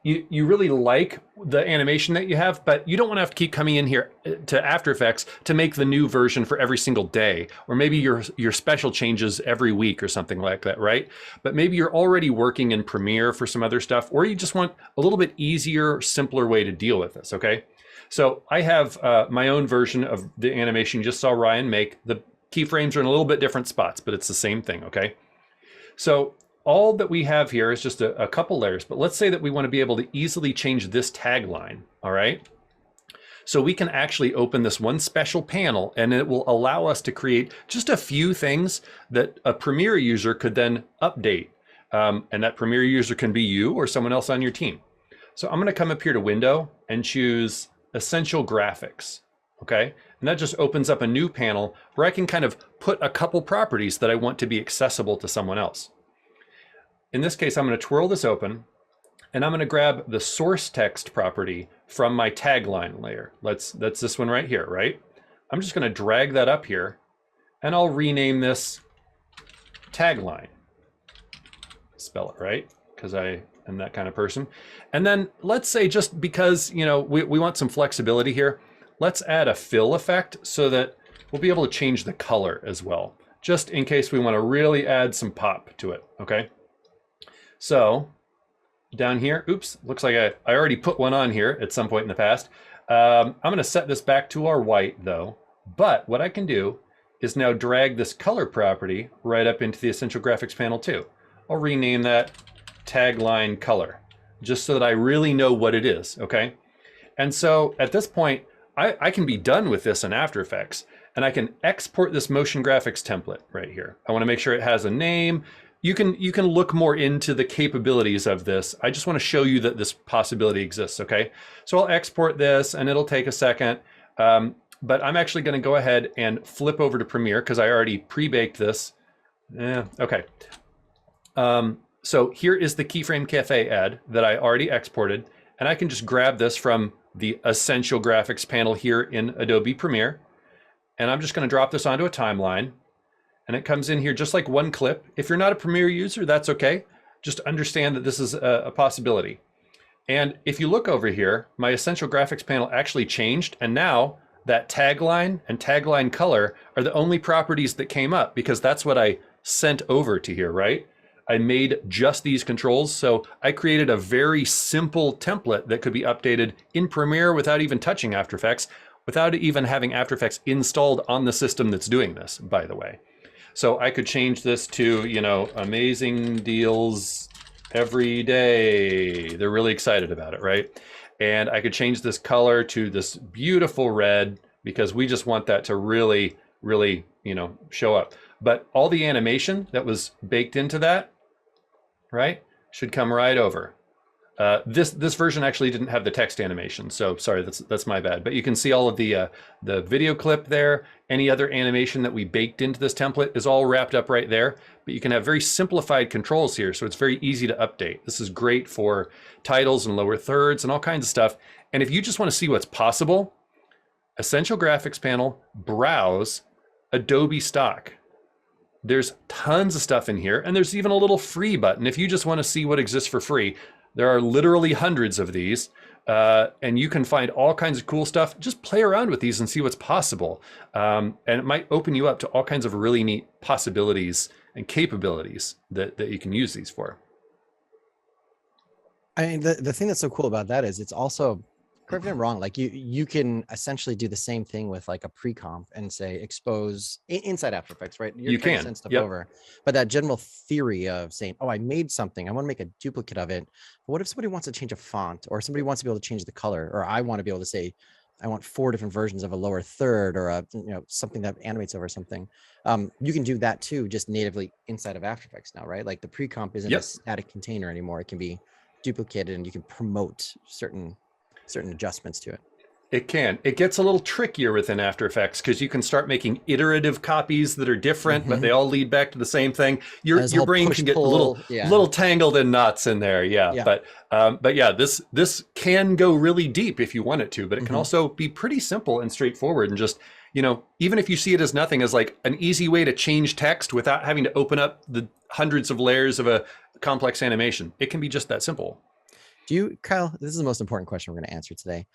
You really like the animation that you have, but you don't want to have to keep coming in here to After Effects to make the new version for every single day, or maybe your special changes every week or something like that, right? But maybe you're already working in Premiere for some other stuff, or you just want a little bit easier, simpler way to deal with this, okay? So I have my own version of the animation you just saw Ryan make. The keyframes are in a little bit different spots, but it's the same thing, okay? So all that we have here is just a couple layers, but let's say that we want to be able to easily change this tagline, all right? So we can actually open this one special panel and it will allow us to create just a few things that a Premiere user could then update. And that Premiere user can be you or someone else on your team. So I'm gonna come up here to Window and choose Essential Graphics, okay? And that just opens up a new panel where I can kind of put a couple properties that I want to be accessible to someone else. In this case, I'm going to twirl this open and I'm going to grab the source text property from my tagline layer. That's this one right here, right? I'm just going to drag that up here and I'll rename this tagline. Spell it right, because I am that kind of person. And then let's say, just because, you know, we want some flexibility here, let's add a fill effect so that we'll be able to change the color as well, just in case we want to really add some pop to it, okay? So down here, oops, looks like I already put one on here at some point in the past. I'm going to set this back to our white though. But what I can do is now drag this color property right up into the Essential Graphics panel too. I'll rename that tagline color, just so that I really know what it is, okay? And so at this point, I can be done with this in After Effects, and I can export this motion graphics template right here. I want to make sure it has a name. You can look more into the capabilities of this. I just want to show you that this possibility exists, okay? So I'll export this, and it'll take a second. But I'm actually going to go ahead and flip over to Premiere because I already pre-baked this. Okay. So here is the Keyframe Cafe ad that I already exported, and I can just grab this from the Essential Graphics panel here in Adobe Premiere, and I'm just going to drop this onto a timeline, and it comes in here just like one clip. If you're not a Premiere user, that's okay. Just understand that this is a possibility. And if you look over here, my Essential Graphics panel actually changed, and now that tagline and tagline color are the only properties that came up because that's what I sent over to here, right? I made just these controls. So I created a very simple template that could be updated in Premiere without even touching After Effects, without even having After Effects installed on the system that's doing this, by the way. So I could change this to, you know, amazing deals every day. They're really excited about it, right? And I could change this color to this beautiful red because we just want that to really, really, you know, show up. But all the animation that was baked into that, right, should come right over. This version actually didn't have the text animation, so sorry, that's my bad. But you can see all of the video clip there. Any other animation that we baked into this template is all wrapped up right there. But you can have very simplified controls here, so it's very easy to update. This is great for titles and lower thirds and all kinds of stuff. And if you just want to see what's possible, Essential Graphics panel, browse Adobe stock. There's tons of stuff in here, and there's even a little free button if you just want to see what exists for free. There are literally hundreds of these, and you can find all kinds of cool stuff. Just play around with these and see what's possible. And it might open you up to all kinds of really neat possibilities and capabilities that you can use these for. I mean, the thing that's so cool about that is it's also, correct me if I'm wrong, like you can essentially do the same thing with like a pre-comp and say expose inside After Effects, right? You can send stuff over, but that general theory of saying, oh, I made something, I want to make a duplicate of it. But what if somebody wants to change a font, or somebody wants to be able to change the color, or I want to be able to say, I want 4 different versions of a lower third, or a, you know, something that animates over something. You can do that too, just natively inside of After Effects now, right? Like the pre-comp isn't a static container anymore. It can be duplicated, and you can promote certain adjustments to it. It can. It gets a little trickier within After Effects because you can start making iterative copies that are different, but they all lead back to the same thing. Your brain can get a little tangled in knots in there. Yeah. But yeah, this can go really deep if you want it to, but it can also be pretty simple and straightforward, and just, you know, even if you see it as nothing, as like an easy way to change text without having to open up the hundreds of layers of a complex animation, it can be just that simple. Do you, Kyle, this is the most important question we're going to answer today.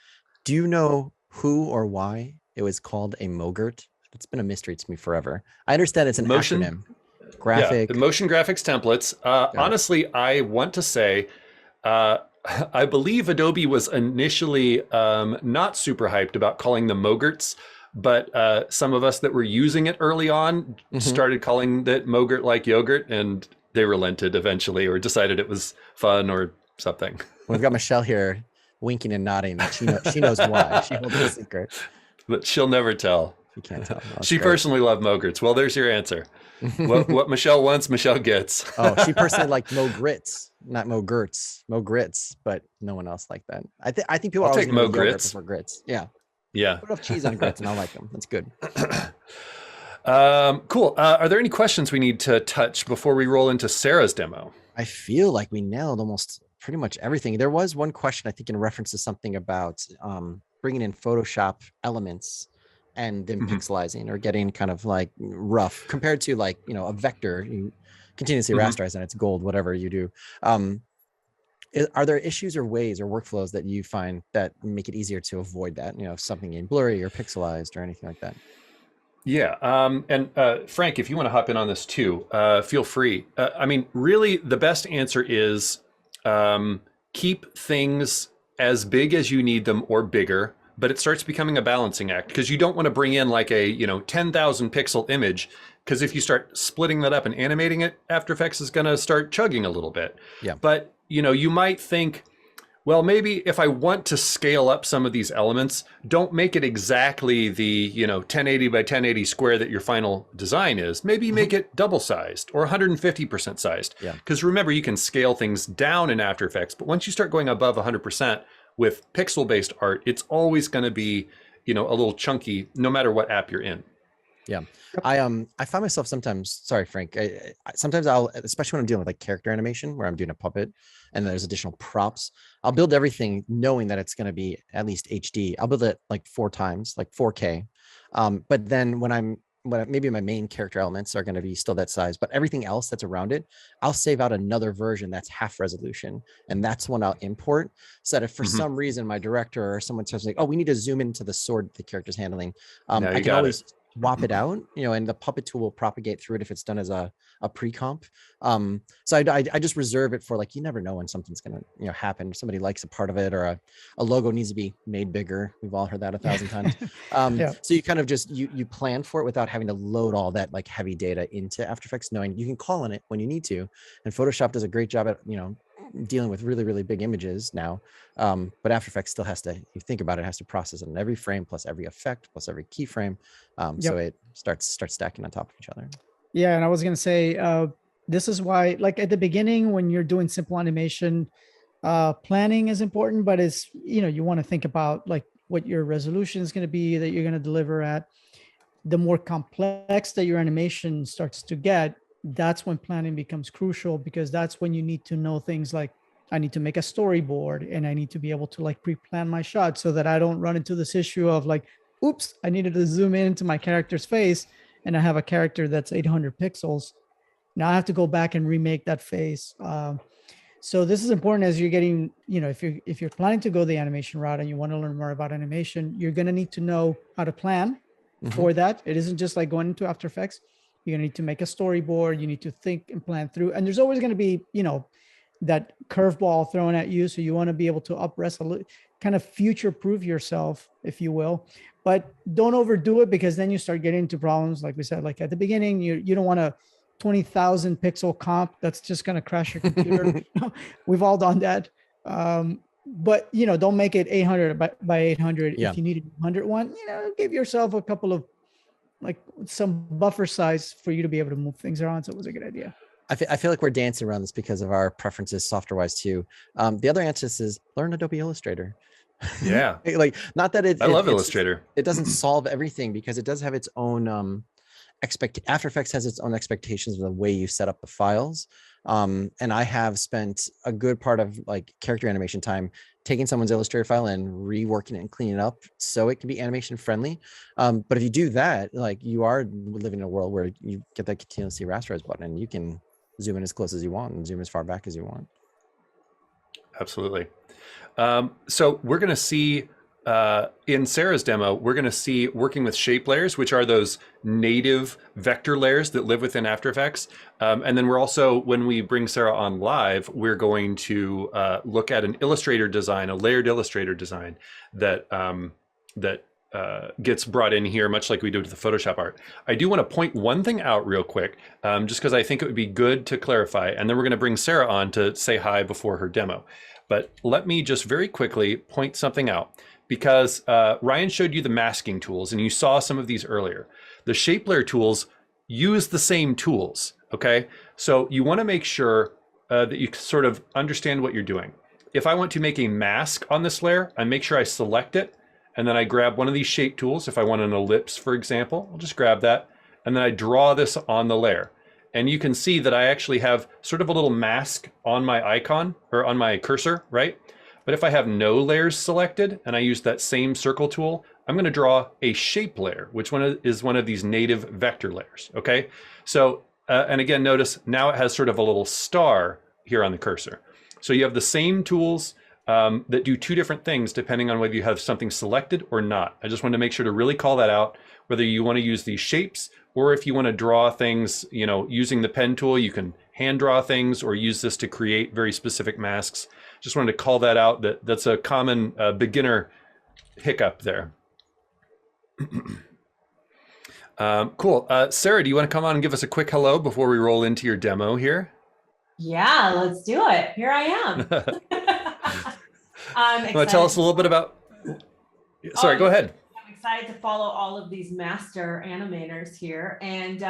Do you know who or why it was called a Mogrt? It's been a mystery to me forever. I understand it's an acronym. Graphic. Yeah, the motion graphics templates. Honestly, I want to say, I believe Adobe was initially not super hyped about calling them Mogrts, but some of us that were using it early on started calling it Mogrt like yogurt, and they relented eventually, or decided it was fun or something. We've got Michelle here winking and nodding that she knows why. She holds a secret. But she'll never tell. She can't tell. She personally loved Mogrts. Well, there's your answer. What Michelle wants, Michelle gets. Oh, she personally liked Mogrts, not Mogurts. Mogrits, but no one else liked that. I think people I'll always take Mogrits for grits. Yeah. Yeah. Put enough cheese on grits and I'll like them. That's good. Cool. Are there any questions we need to touch before we roll into Sarah's demo? I feel like we nailed almost pretty much everything. There was one question, I think, in reference to something about bringing in Photoshop elements and then pixelizing or getting kind of like rough compared to, like, you know, a vector. You continuously rasterize and it's gold, whatever you do. Are there issues or ways or workflows that you find that make it easier to avoid that? You know, something in blurry or pixelized or anything like that? Yeah. And Frank, if you want to hop in on this too, feel free. I mean, really, the best answer is keep things as big as you need them or bigger, but it starts becoming a balancing act, because you don't want to bring in like a, you know, 10,000 pixel image, because if you start splitting that up and animating it, After Effects is going to start chugging a little bit. Yeah. But, you know, you might think, well, maybe if I want to scale up some of these elements, don't make it exactly the 1080 by 1080 square that your final design is. Maybe make it double sized or 150% sized. Yeah. Because remember, you can scale things down in After Effects, but once you start going above 100% with pixel-based art, it's always going to be a little chunky, no matter what app you're in. Yeah, I find myself sometimes. Sorry, Frank. Sometimes I'll, especially when I'm dealing with like character animation, where I'm doing a puppet, and there's additional props. I'll build everything knowing that it's going to be at least HD. I'll build it like 4 times, like 4K. But then when maybe my main character elements are going to be still that size, but everything else that's around it, I'll save out another version that's half resolution, and that's when I'll import. So that if for some reason my director or someone says like, "Oh, we need to zoom into the sword the character's handling," I can always swap it out, and the puppet tool will propagate through it if it's done as a pre-comp. So I just reserve it for, like, you never know when something's gonna happen. Somebody likes a part of it, or a logo needs to be made bigger. We've all heard that 1,000 times. So you kind of just you plan for it without having to load all that like heavy data into After Effects, knowing you can call on it when you need to. And Photoshop does a great job at dealing with really, really big images now. But After Effects still has to, you think about it, has to process it in every frame, plus every effect, plus every keyframe. So it starts stacking on top of each other. Yeah, and I was gonna say, this is why, like at the beginning, when you're doing simple animation, planning is important, but it's, you want to think about like what your resolution is going to be that you're going to deliver at. The more complex that your animation starts to get, that's when planning becomes crucial, because that's when you need to know things like, I need to make a storyboard, and I need to be able to like pre-plan my shot so that I don't run into this issue of like, oops, I needed to zoom into my character's face and I have a character that's 800 pixels. Now I have to go back and remake that face. So this is important as you're getting, if you're planning to go the animation route and you want to learn more about animation, you're going to need to know how to plan for that. It isn't just like going into After Effects. You're going to need to make a storyboard. You need to think and plan through. And there's always going to be, that curveball thrown at you. So you want to be able to up-res a little, kind of future-proof yourself, if you will. But don't overdo it, because then you start getting into problems. Like we said, like at the beginning, you don't want a 20,000 pixel comp. That's just going to crash your computer. We've all done that. But, don't make it 800 by 800. Yeah. If you need a 101, give yourself a couple of, like, some buffer size for you to be able to move things around. So it was a good idea. I feel like we're dancing around this because of our preferences software-wise too. The other answer is learn Adobe Illustrator. Yeah. Like, not that I love Illustrator. It doesn't solve everything, because it does have its own After Effects has its own expectations of the way you set up the files. And I have spent a good part of like character animation time taking someone's Illustrator file and reworking it and cleaning it up so it can be animation friendly. But if you do that, like, you are living in a world where you get that continuously rasterize button and you can zoom in as close as you want and zoom as far back as you want. Absolutely. So we're going to see in Sarah's demo, we're going to see working with shape layers, which are those native vector layers that live within After Effects. And then we're also, when we bring Sarah on live, we're going to look at an Illustrator design, a layered Illustrator design that gets brought in here, much like we do with the Photoshop art. I do want to point one thing out real quick, just because I think it would be good to clarify, and then we're going to bring Sarah on to say hi before her demo. But let me just very quickly point something out, because Ryan showed you the masking tools, and you saw some of these earlier. The shape layer tools use the same tools, okay? So you want to make sure that you sort of understand what you're doing. If I want to make a mask on this layer, I make sure I select it, and then I grab one of these shape tools. If I want an ellipse, for example, I'll just grab that, and then I draw this on the layer. And you can see that I actually have sort of a little mask on my icon, or on my cursor, right? But if I have no layers selected and I use that same circle tool, I'm going to draw a shape layer, which is one of these native vector layers, okay? So, and again, notice now it has sort of a little star here on the cursor. So you have the same tools that do two different things depending on whether you have something selected or not. I just wanted to make sure to really call that out, whether you want to use these shapes, or if you want to draw things, using the pen tool, you can hand draw things or use this to create very specific masks. Just wanted to call that out. That's a common beginner hiccup there. Cool. Sarah, do you want to come on and give us a quick hello before we roll into your demo here? Yeah, let's do it. Here I am. I'm You want to tell us a little bit about? Sorry, go ahead. I'm excited to follow all of these master animators here. And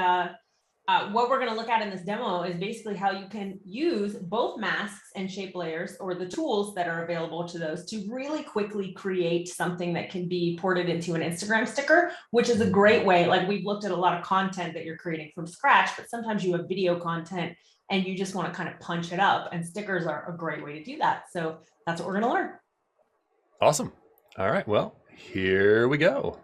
what we're going to look at in this demo is basically how you can use both masks and shape layers, or the tools that are available to those, to really quickly create something that can be ported into an Instagram sticker, which is a great way. Like, we've looked at a lot of content that you're creating from scratch, but sometimes you have video content and you just want to kind of punch it up, and stickers are a great way to do that. So that's what we're going to learn. Awesome. All right, well, here we go.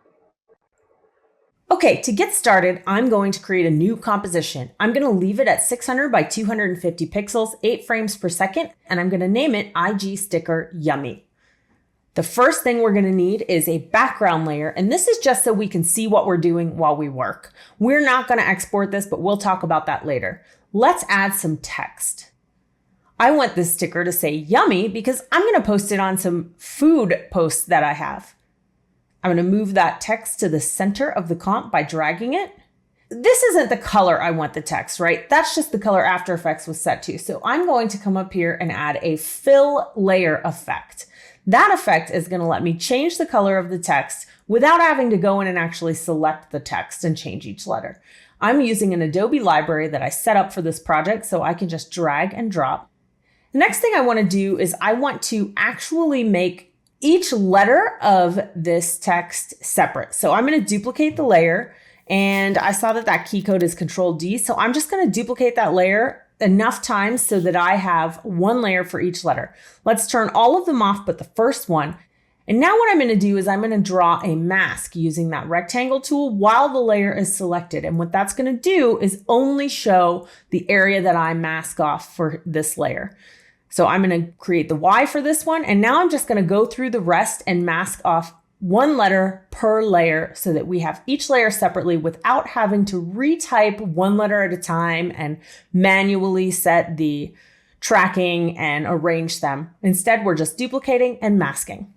Okay, to get started, I'm going to create a new composition. I'm going to leave it at 600 by 250 pixels, 8 frames per second, and I'm going to name it IG Sticker Yummy. The first thing we're going to need is a background layer, and this is just so we can see what we're doing while we work. We're not going to export this, but we'll talk about that later. Let's add some text. I want this sticker to say yummy because I'm going to post it on some food posts that I have. I'm going to move that text to the center of the comp by dragging it. This isn't the color I want the text, right? That's just the color After Effects was set to. So I'm going to come up here and add a fill layer effect. That effect is going to let me change the color of the text without having to go in and actually select the text and change each letter. I'm using an Adobe library that I set up for this project, so I can just drag and drop. The next thing I want to do is I want to actually make each letter of this text separate. So I'm going to duplicate the layer, and I saw that that key code is Control-D. So I'm just going to duplicate that layer enough times so that I have one layer for each letter. Let's turn all of them off but the first one. And now what I'm going to do is I'm going to draw a mask using that rectangle tool while the layer is selected. And what that's going to do is only show the area that I mask off for this layer. So I'm going to create the Y for this one. And now I'm just going to go through the rest and mask off one letter per layer so that we have each layer separately without having to retype one letter at a time and manually set the tracking and arrange them. Instead, we're just duplicating and masking.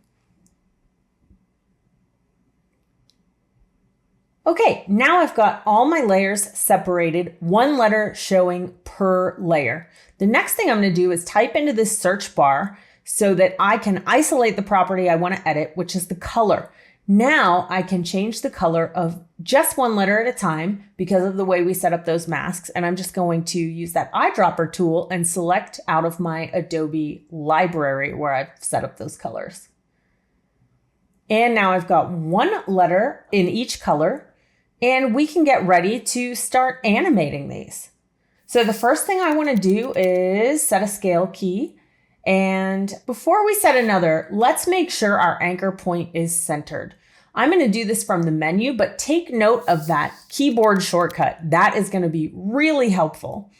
Okay, now I've got all my layers separated, one letter showing per layer. The next thing I'm going to do is type into this search bar so that I can isolate the property I want to edit, which is the color. Now I can change the color of just one letter at a time because of the way we set up those masks. And I'm just going to use that eyedropper tool and select out of my Adobe library where I've set up those colors. And now I've got one letter in each color, and we can get ready to start animating these. So the first thing I want to do is set a scale key. And before we set another, let's make sure our anchor point is centered. I'm going to do this from the menu, but take note of that keyboard shortcut. That is going to be really helpful.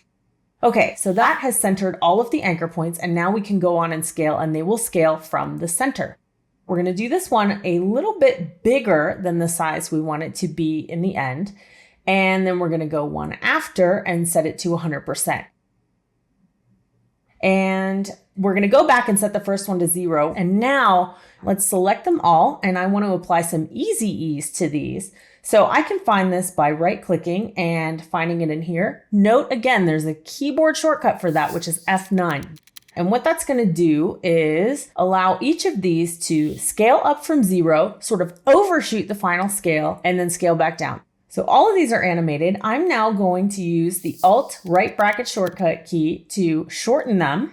Okay, so that has centered all of the anchor points, and now we can go on and scale, and they will scale from the center. We're going to do this one a little bit bigger than the size we want it to be in the end. And then we're going to go one after and set it to 100%. And we're going to go back and set the first one to 0. And now let's select them all. And I want to apply some easy ease to these. So I can find this by right clicking and finding it in here. Note again, there's a keyboard shortcut for that, which is F9. And what that's going to do is allow each of these to scale up from 0, sort of overshoot the final scale, and then scale back down. So all of these are animated. I'm now going to use the Alt right bracket shortcut key to shorten them.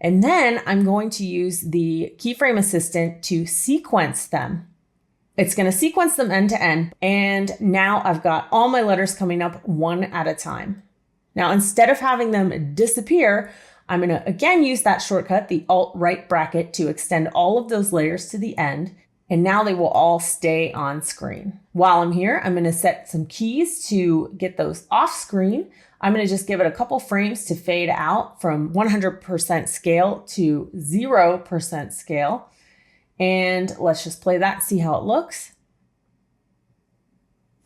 And then I'm going to use the keyframe assistant to sequence them. It's going to sequence them end to end. And now I've got all my letters coming up one at a time. Now, instead of having them disappear, I'm going to again use that shortcut, the Alt right bracket, to extend all of those layers to the end. And now they will all stay on screen. While I'm here, I'm going to set some keys to get those off screen. I'm going to just give it a couple frames to fade out from 100% scale to 0% scale. And let's just play that, see how it looks.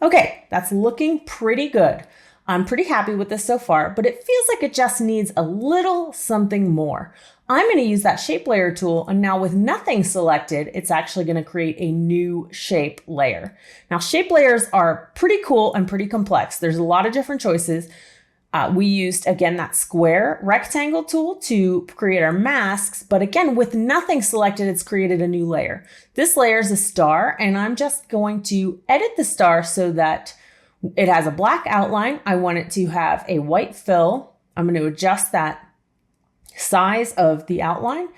Okay, that's looking pretty good. I'm pretty happy with this so far, but it feels like it just needs a little something more. I'm going to use that shape layer tool, and now with nothing selected, it's actually going to create a new shape layer. Now, shape layers are pretty cool and pretty complex. There's a lot of different choices. We used, again, that square rectangle tool to create our masks, but again, with nothing selected, it's created a new layer. This layer is a star, and I'm just going to edit the star so that it has a black outline. I want it to have a white fill. I'm going to adjust that size of the outline.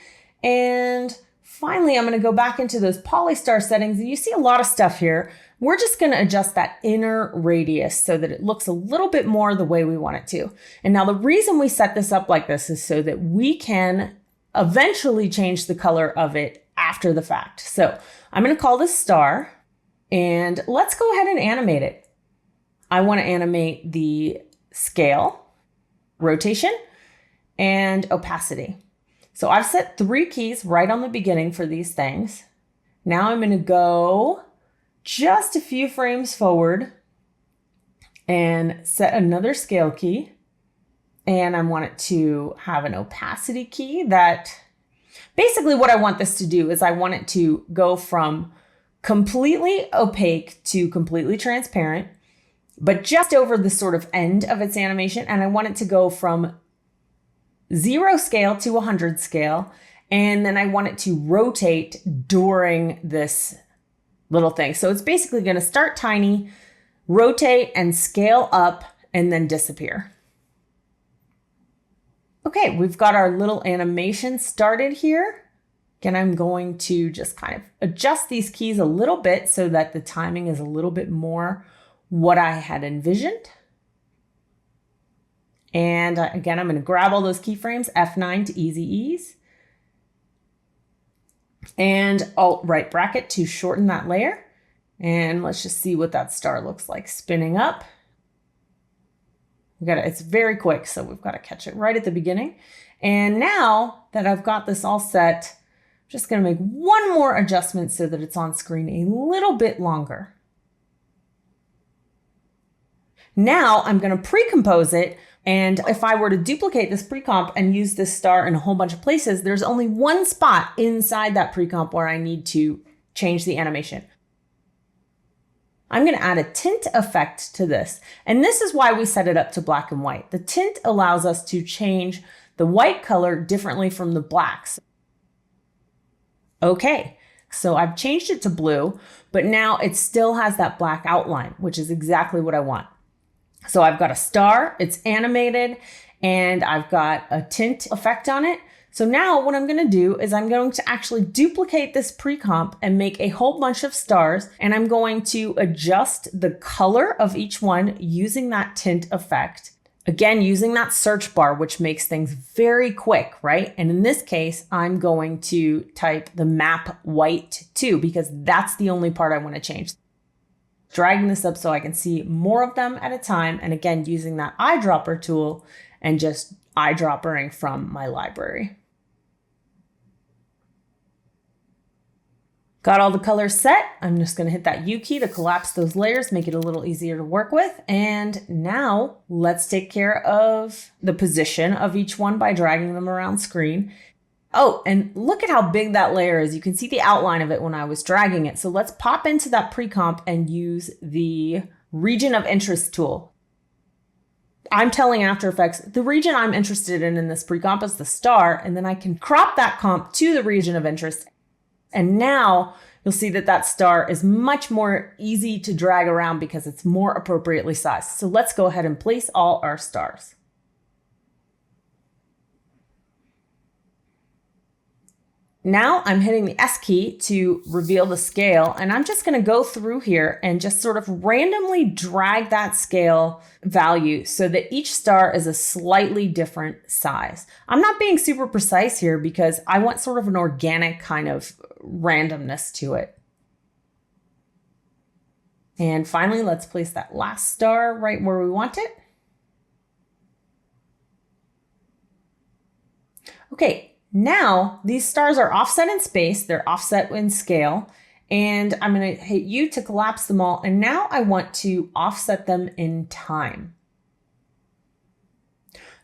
And finally, I'm going to go back into those polystar settings, and you see a lot of stuff here. We're just going to adjust that inner radius so that it looks a little bit more the way we want it to. And now the reason we set this up like this is so that we can eventually change the color of it after the fact. So I'm going to call this star, and let's go ahead and animate it. I want to animate the scale, rotation, and opacity. So I've set 3 keys right on the beginning for these things. Now I'm going to go just a few frames forward and set another scale key. And I want it to have an opacity key that basically what I want this to do is I want it to go from completely opaque to completely transparent, but just over the sort of end of its animation. And I want it to go from 0 scale to 100 scale. And then I want it to rotate during this little thing. So it's basically going to start tiny, rotate and scale up, and then disappear. Okay, we've got our little animation started here. Again, I'm going to just kind of adjust these keys a little bit so that the timing is a little bit more what I had envisioned. And again, I'm going to grab all those keyframes, F9 to easy ease. And Alt right bracket to shorten that layer. And let's just see what that star looks like spinning up. It's very quick, so we've got to catch it right at the beginning. And now that I've got this all set, I'm just going to make one more adjustment so that it's on screen a little bit longer. Now I'm going to pre-compose it. And if I were to duplicate this pre-comp and use this star in a whole bunch of places, there's only one spot inside that pre-comp where I need to change the animation. I'm going to add a tint effect to this. And this is why we set it up to black and white. The tint allows us to change the white color differently from the blacks. Okay, so I've changed it to blue, but now it still has that black outline, which is exactly what I want. So I've got a star, it's animated, and I've got a tint effect on it. So now what I'm going to do is I'm going to actually duplicate this pre-comp and make a whole bunch of stars, and I'm going to adjust the color of each one using that tint effect. Again, using that search bar, which makes things very quick, right? And in this case, I'm going to type the map white 2 because that's the only part I want to change. Dragging this up so I can see more of them at a time. And again, using that eyedropper tool and just eyedroppering from my library. Got all the colors set. I'm just going to hit that U key to collapse those layers, make it a little easier to work with. And now let's take care of the position of each one by dragging them around screen. Oh, and look at how big that layer is. You can see the outline of it when I was dragging it. So let's pop into that pre-comp and use the region of interest tool. I'm telling After Effects, the region I'm interested in this pre-comp is the star, and then I can crop that comp to the region of interest. And now you'll see that that star is much more easy to drag around because it's more appropriately sized. So let's go ahead and place all our stars. Now I'm hitting the S key to reveal the scale, and I'm just going to go through here and just sort of randomly drag that scale value so that each star is a slightly different size. I'm not being super precise here because I want sort of an organic kind of randomness to it. And finally, let's place that last star right where we want it. Okay. Now, these stars are offset in space, they're offset in scale, and I'm going to hit U to collapse them all, and now I want to offset them in time.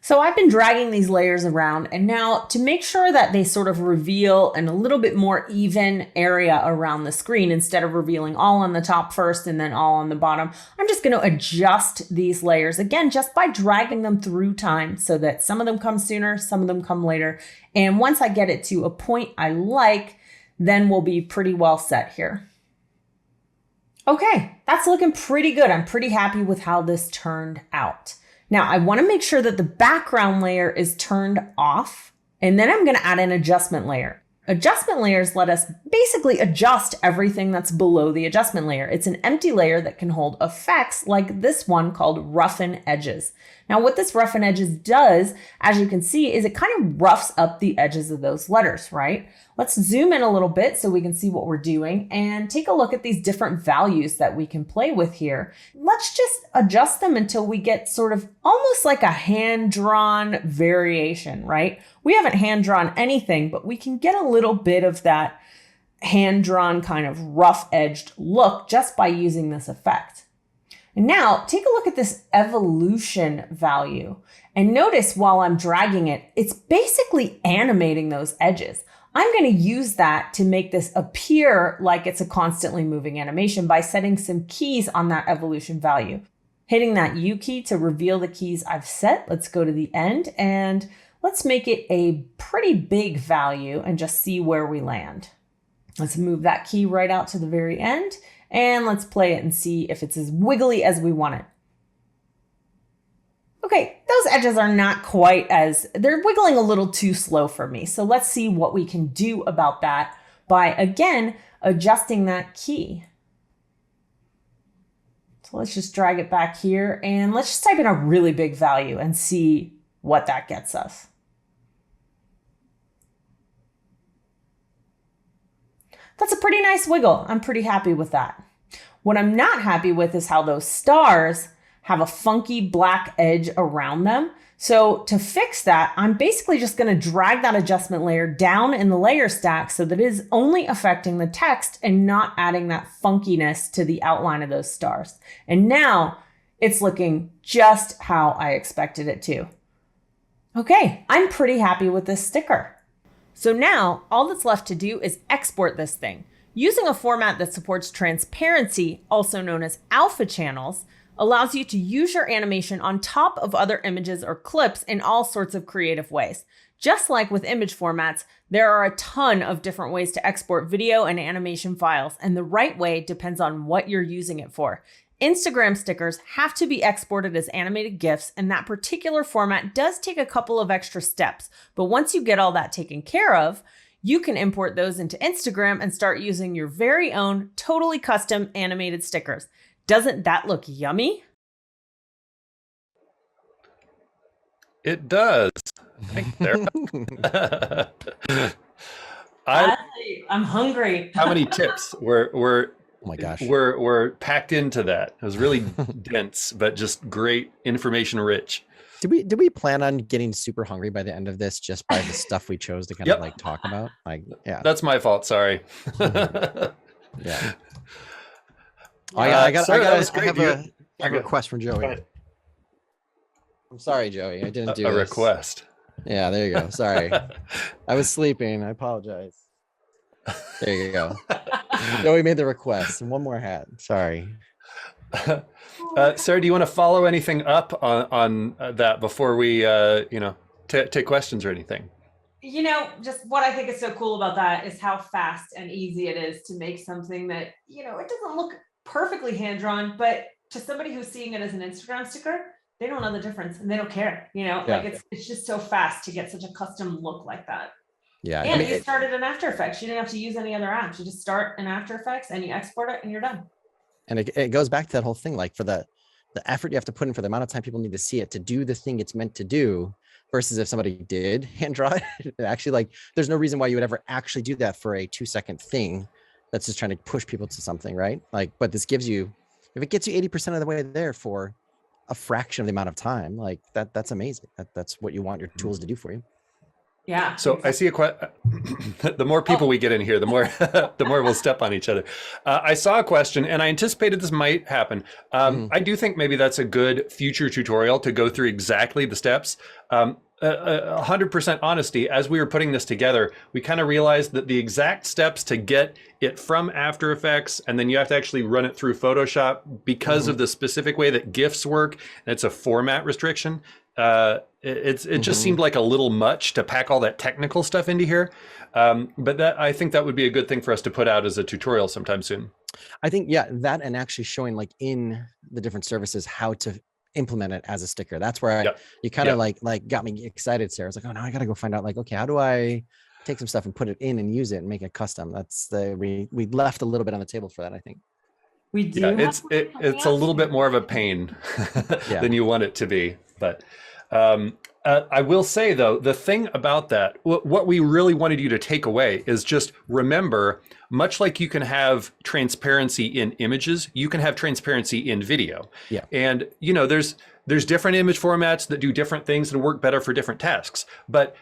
So I've been dragging these layers around, and now to make sure that they sort of reveal in a little bit more even area around the screen, instead of revealing all on the top first and then all on the bottom, I'm just going to adjust these layers again, just by dragging them through time so that some of them come sooner, some of them come later. And once I get it to a point I like, then we'll be pretty well set here. Okay, that's looking pretty good. I'm pretty happy with how this turned out. Now I want to make sure that the background layer is turned off, and then I'm going to add an adjustment layer. Adjustment layers let us basically adjust everything that's below the adjustment layer. It's an empty layer that can hold effects like this one called Roughen Edges. Now what this Roughen Edges does, as you can see, is it kind of roughs up the edges of those letters, right? Let's zoom in a little bit so we can see what we're doing and take a look at these different values that we can play with here. Let's just adjust them until we get sort of almost like a hand-drawn variation, right? We haven't hand-drawn anything, but we can get a little bit of that hand-drawn kind of rough-edged look just by using this effect. And now take a look at this evolution value, and notice while I'm dragging it, it's basically animating those edges. I'm going to use that to make this appear like it's a constantly moving animation by setting some keys on that evolution value. Hitting that U key to reveal the keys I've set. Let's go to the end and let's make it a pretty big value and just see where we land. Let's move that key right out to the very end and let's play it and see if it's as wiggly as we want it. Okay, those edges are not quite as, they're wiggling a little too slow for me. So let's see what we can do about that by, again, adjusting that key. So let's just drag it back here and let's just type in a really big value and see what that gets us. That's a pretty nice wiggle. I'm pretty happy with that. What I'm not happy with is how those stars have a funky black edge around them. So to fix that, I'm basically just going to drag that adjustment layer down in the layer stack so that it is only affecting the text and not adding that funkiness to the outline of those stars. And now it's looking just how I expected it to. Okay, I'm pretty happy with this sticker. So now all that's left to do is export this thing. Using a format that supports transparency, also known as alpha channels, allows you to use your animation on top of other images or clips in all sorts of creative ways. Just like with image formats, there are a ton of different ways to export video and animation files, and the right way depends on what you're using it for. Instagram stickers have to be exported as animated GIFs, and that particular format does take a couple of extra steps. But once you get all that taken care of, you can import those into Instagram and start using your very own totally custom animated stickers. Doesn't that look yummy? It does. Thanks, Sarah. I'm hungry. How many tips were oh my gosh, were packed into that? It was really dense, but just great, information rich. Did we plan on getting super hungry by the end of this just by the stuff we chose to kind of like talk about? Like, yeah, that's my fault. Sorry. Yeah. I have a request from Joey. I'm sorry, Joey. I didn't do a this. request. Yeah, there you go. Sorry. I was sleeping. I apologize. There you go. Joey made the request. And one more hat. Sorry. Sarah, do you want to follow anything up on that before we take questions or anything? You know, just what I think is so cool about that is how fast and easy it is to make something that, you know, it doesn't look perfectly hand-drawn, but to somebody who's seeing it as an Instagram sticker, they don't know the difference and they don't care, you know, Yeah. like it's just so fast to get such a custom look like that. Yeah. And you started in After Effects. You didn't have to use any other apps. You just start in After Effects and you export it and you're done. And it goes back to that whole thing, like for the effort you have to put in for the amount of time people need to see it to do the thing it's meant to do, versus if somebody did hand draw it, actually, like, there's no reason why you would ever actually do that for a 2-second thing that's just trying to push people to something, right? Like, but this gives you, if it gets you 80% of the way there for a fraction of the amount of time, like that's amazing. That's what you want your tools to do for you. Yeah. So I see a question. The more people we get in here, the more the more we'll step on each other. I saw a question, and I anticipated this might happen. I do think maybe that's a good future tutorial to go through exactly the steps. 100% honesty, as we were putting this together, we kind of realized that the exact steps to get it from After Effects, and then you have to actually run it through Photoshop because of the specific way that GIFs work, and it's a format restriction. It just seemed like a little much to pack all that technical stuff into here. But I think that would be a good thing for us to put out as a tutorial sometime soon. I think, yeah, that and actually showing like in the different services how to implement it as a sticker. That's where you kind of like got me excited, Sarah. I was like, oh, now I got to go find out like, okay, how do I take some stuff and put it in and use it and make it custom? That's we left a little bit on the table for that, I think. We do. Yeah, it's a little bit more of a pain than you want it to be. But I will say, though, the thing about that, what we really wanted you to take away is just remember, much like you can have transparency in images, you can have transparency in video. Yeah. And, you know, there's different image formats that do different things and work better for different tasks. But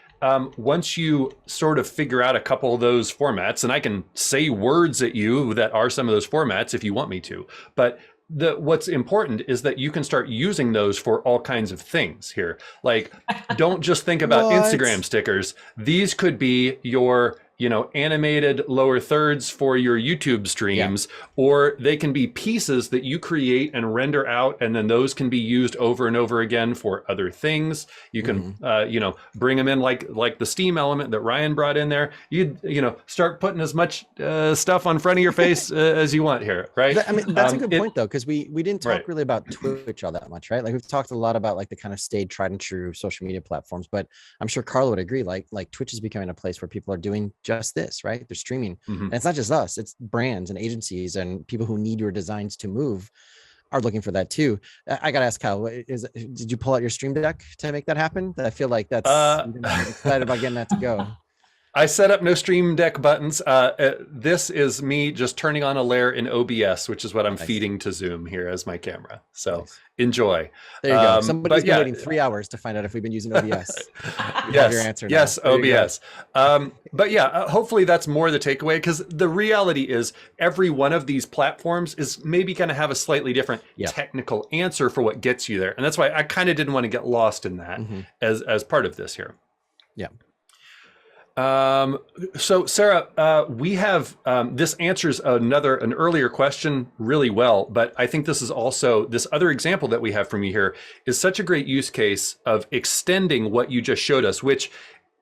once you sort of figure out a couple of those formats, and I can say words at you that are some of those formats if you want me to, but what's important is that you can start using those for all kinds of things here. Like, don't just think about Instagram stickers. These could be your, you know, animated lower thirds for your YouTube streams, or they can be pieces that you create and render out, and then those can be used over and over again for other things. You can, you know, bring them in like the steam element that Ryan brought in there. You know, start putting as much stuff on front of your face as you want here, right? I mean, that's a good point though, because we didn't talk really about Twitch all that much, right? Like we've talked a lot about like the kind of staid, tried and true social media platforms, but I'm sure Carla would agree. Like Twitch is becoming a place where people are doing just this, right? They're streaming, and it's not just us; it's brands and agencies and people who need your designs to move are looking for that too. I gotta ask Kyle, did you pull out your Stream Deck to make that happen? I feel like that's I'm excited about getting that to go. I set up no Stream Deck buttons. This is me just turning on a layer in OBS, which is what I'm feeding to Zoom here as my camera. So enjoy. There you go. Somebody's been waiting 3 hours to find out if we've been using OBS. Yes, OBS. But yeah, hopefully that's more the takeaway, because the reality is every one of these platforms is maybe going to have a slightly different technical answer for what gets you there. And that's why I kind of didn't want to get lost in that as part of this here. Yeah. So Sarah, we have, this answers an earlier question really well, but I think this is also, this other example that we have from you here is such a great use case of extending what you just showed us, which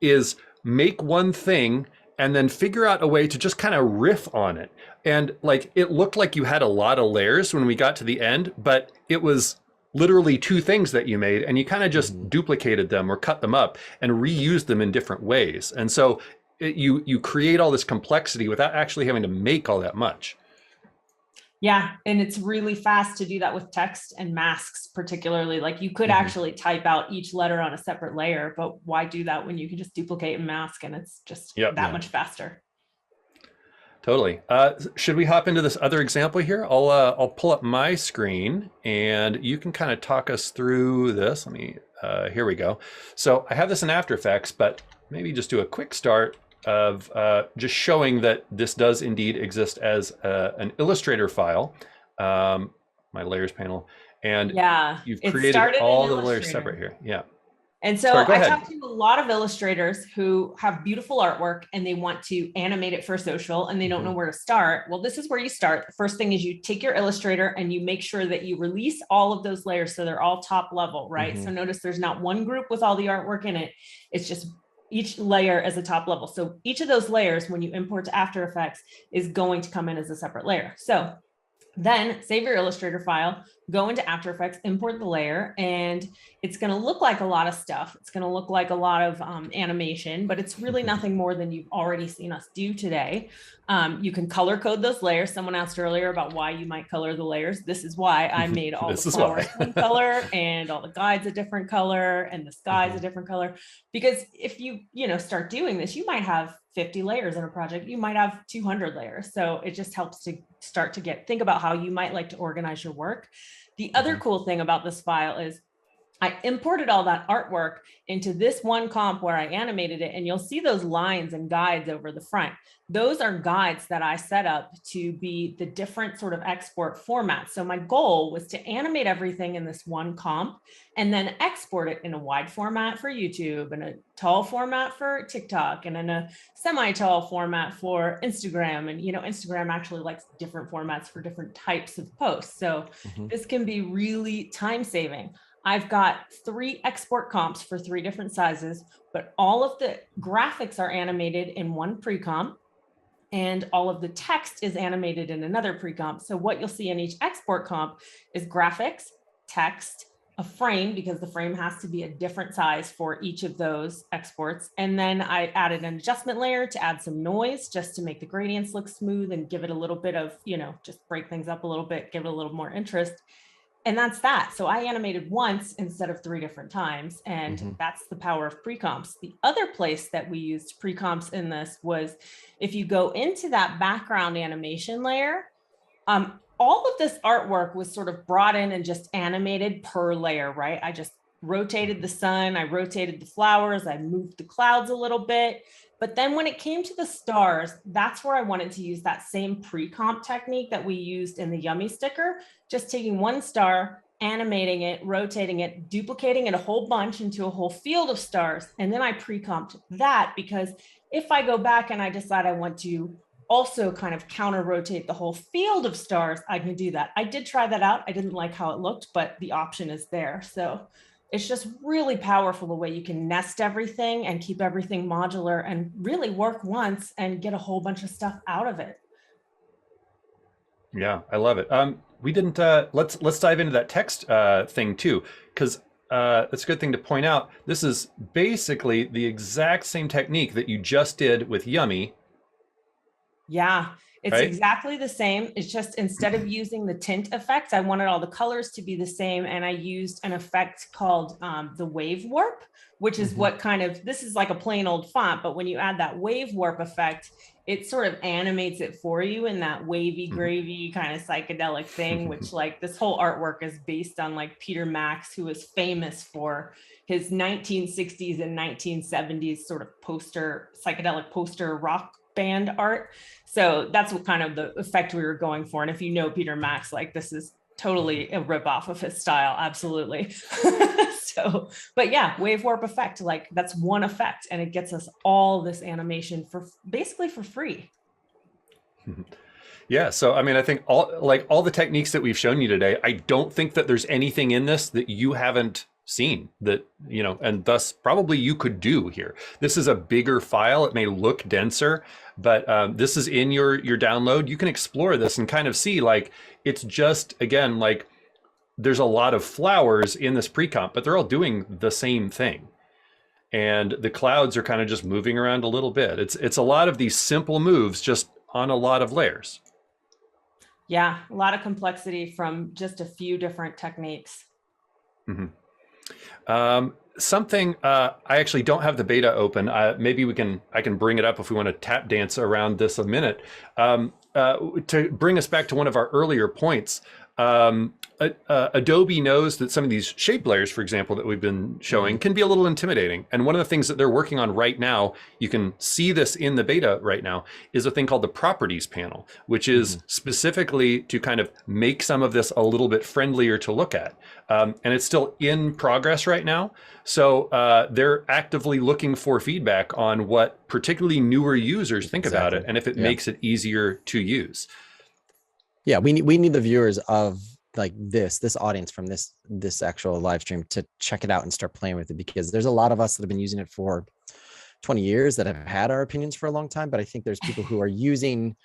is make one thing and then figure out a way to just kind of riff on it. And like, it looked like you had a lot of layers when we got to the end, but it was literally two things that you made, and you kind of just duplicated them or cut them up and reused them in different ways. And so you create all this complexity without actually having to make all that much. Yeah, and it's really fast to do that with text and masks, particularly. Like you could actually type out each letter on a separate layer, but why do that when you can just duplicate and mask, and it's just that much faster. Totally. Should we hop into this other example here? I'll pull up my screen and you can kind of talk us through this. Let me, here we go. So I have this in After Effects, but maybe just do a quick start of just showing that this does indeed exist as an Illustrator file, my layers panel. And you've created all the layers separate here. Yeah. And so I talked to a lot of illustrators who have beautiful artwork and they want to animate it for social and they don't know where to start. Well, this is where you start. The first thing is you take your Illustrator and you make sure that you release all of those layers so they're all top level, right? So notice there's not one group with all the artwork in it. It's just each layer as a top level. So each of those layers, when you import to After Effects, is going to come in as a separate layer. So then save your Illustrator file, go into After Effects, import the layer, and it's going to look like a lot of stuff. It's going to look like a lot of animation, but it's really nothing more than you've already seen us do today. You can color code those layers. Someone asked earlier about why you might color the layers. This is why I made all the flowers one color and all the guides a different color and the sky's a different color. Because if you start doing this, you might have 50 layers in a project. You might have 200 layers. So it just helps to start to think about how you might like to organize your work. The other cool thing about this file is I imported all that artwork into this one comp where I animated it, and you'll see those lines and guides over the front. Those are guides that I set up to be the different sort of export formats. So my goal was to animate everything in this one comp and then export it in a wide format for YouTube and a tall format for TikTok and in a semi-tall format for Instagram. And, Instagram actually likes different formats for different types of posts. So this can be really time saving. I've got 3 export comps for 3 different sizes, but all of the graphics are animated in one pre-comp and all of the text is animated in another pre-comp. So what you'll see in each export comp is graphics, text, a frame, because the frame has to be a different size for each of those exports. And then I added an adjustment layer to add some noise just to make the gradients look smooth and give it a little bit of, just break things up a little bit, give it a little more interest. And that's that. So I animated once instead of 3 different times. And that's the power of pre-comps. The other place that we used pre-comps in this was if you go into that background animation layer, all of this artwork was sort of brought in and just animated per layer, right? I just rotated the sun, I rotated the flowers, I moved the clouds a little bit. But then when it came to the stars, that's where I wanted to use that same pre-comp technique that we used in the Yummy sticker, just taking one star, animating it, rotating it, duplicating it a whole bunch into a whole field of stars. And then I pre-comped that because if I go back and I decide I want to also kind of counter rotate the whole field of stars, I can do that. I did try that out. I didn't like how it looked, but the option is there. So it's just really powerful the way you can nest everything and keep everything modular and really work once and get a whole bunch of stuff out of it. Yeah, I love it. We didn't, let's dive into that text thing too, because it's a good thing to point out. This is basically the exact same technique that you just did with Yummy. Yeah. It's right? exactly the same. It's just instead of using the tint effect, I wanted all the colors to be the same. And I used an effect called the wave warp, which is what kind of, this is like a plain old font, but when you add that wave warp effect, it sort of animates it for you in that wavy gravy kind of psychedelic thing, which like this whole artwork is based on like Peter Max, who is famous for his 1960s and 1970s sort of psychedelic poster rock band art. So that's what kind of the effect we were going for. And if you know Peter Max, like this is totally a ripoff of his style. Absolutely. So, but yeah, wave warp effect, like that's one effect and it gets us all this animation for basically for free. Yeah. So, I mean, I think all the techniques that we've shown you today, I don't think that there's anything in this that you haven't seen that, and thus probably you could do here. This is a bigger file. It may look denser, but this is in your download. You can explore this and kind of see like, it's just, again, like there's a lot of flowers in this pre-comp, but they're all doing the same thing. And the clouds are kind of just moving around a little bit. It's a lot of these simple moves just on a lot of layers. Yeah, a lot of complexity from just a few different techniques. Something I actually don't have the beta open. Maybe I can bring it up if we want to tap dance around this a minute. To bring us back to one of our earlier points, Adobe knows that some of these shape layers, for example, that we've been showing can be a little intimidating. And one of the things that they're working on right now, you can see this in the beta right now, is a thing called the properties panel, which is specifically to kind of make some of this a little bit friendlier to look at. And it's still in progress right now. So they're actively looking for feedback on what particularly newer users think about it and if it makes it easier to use. Yeah, we need the viewers of like this audience from this actual live stream to check it out and start playing with it, because there's a lot of us that have been using it for 20 years that have had our opinions for a long time, but I think there's people who are using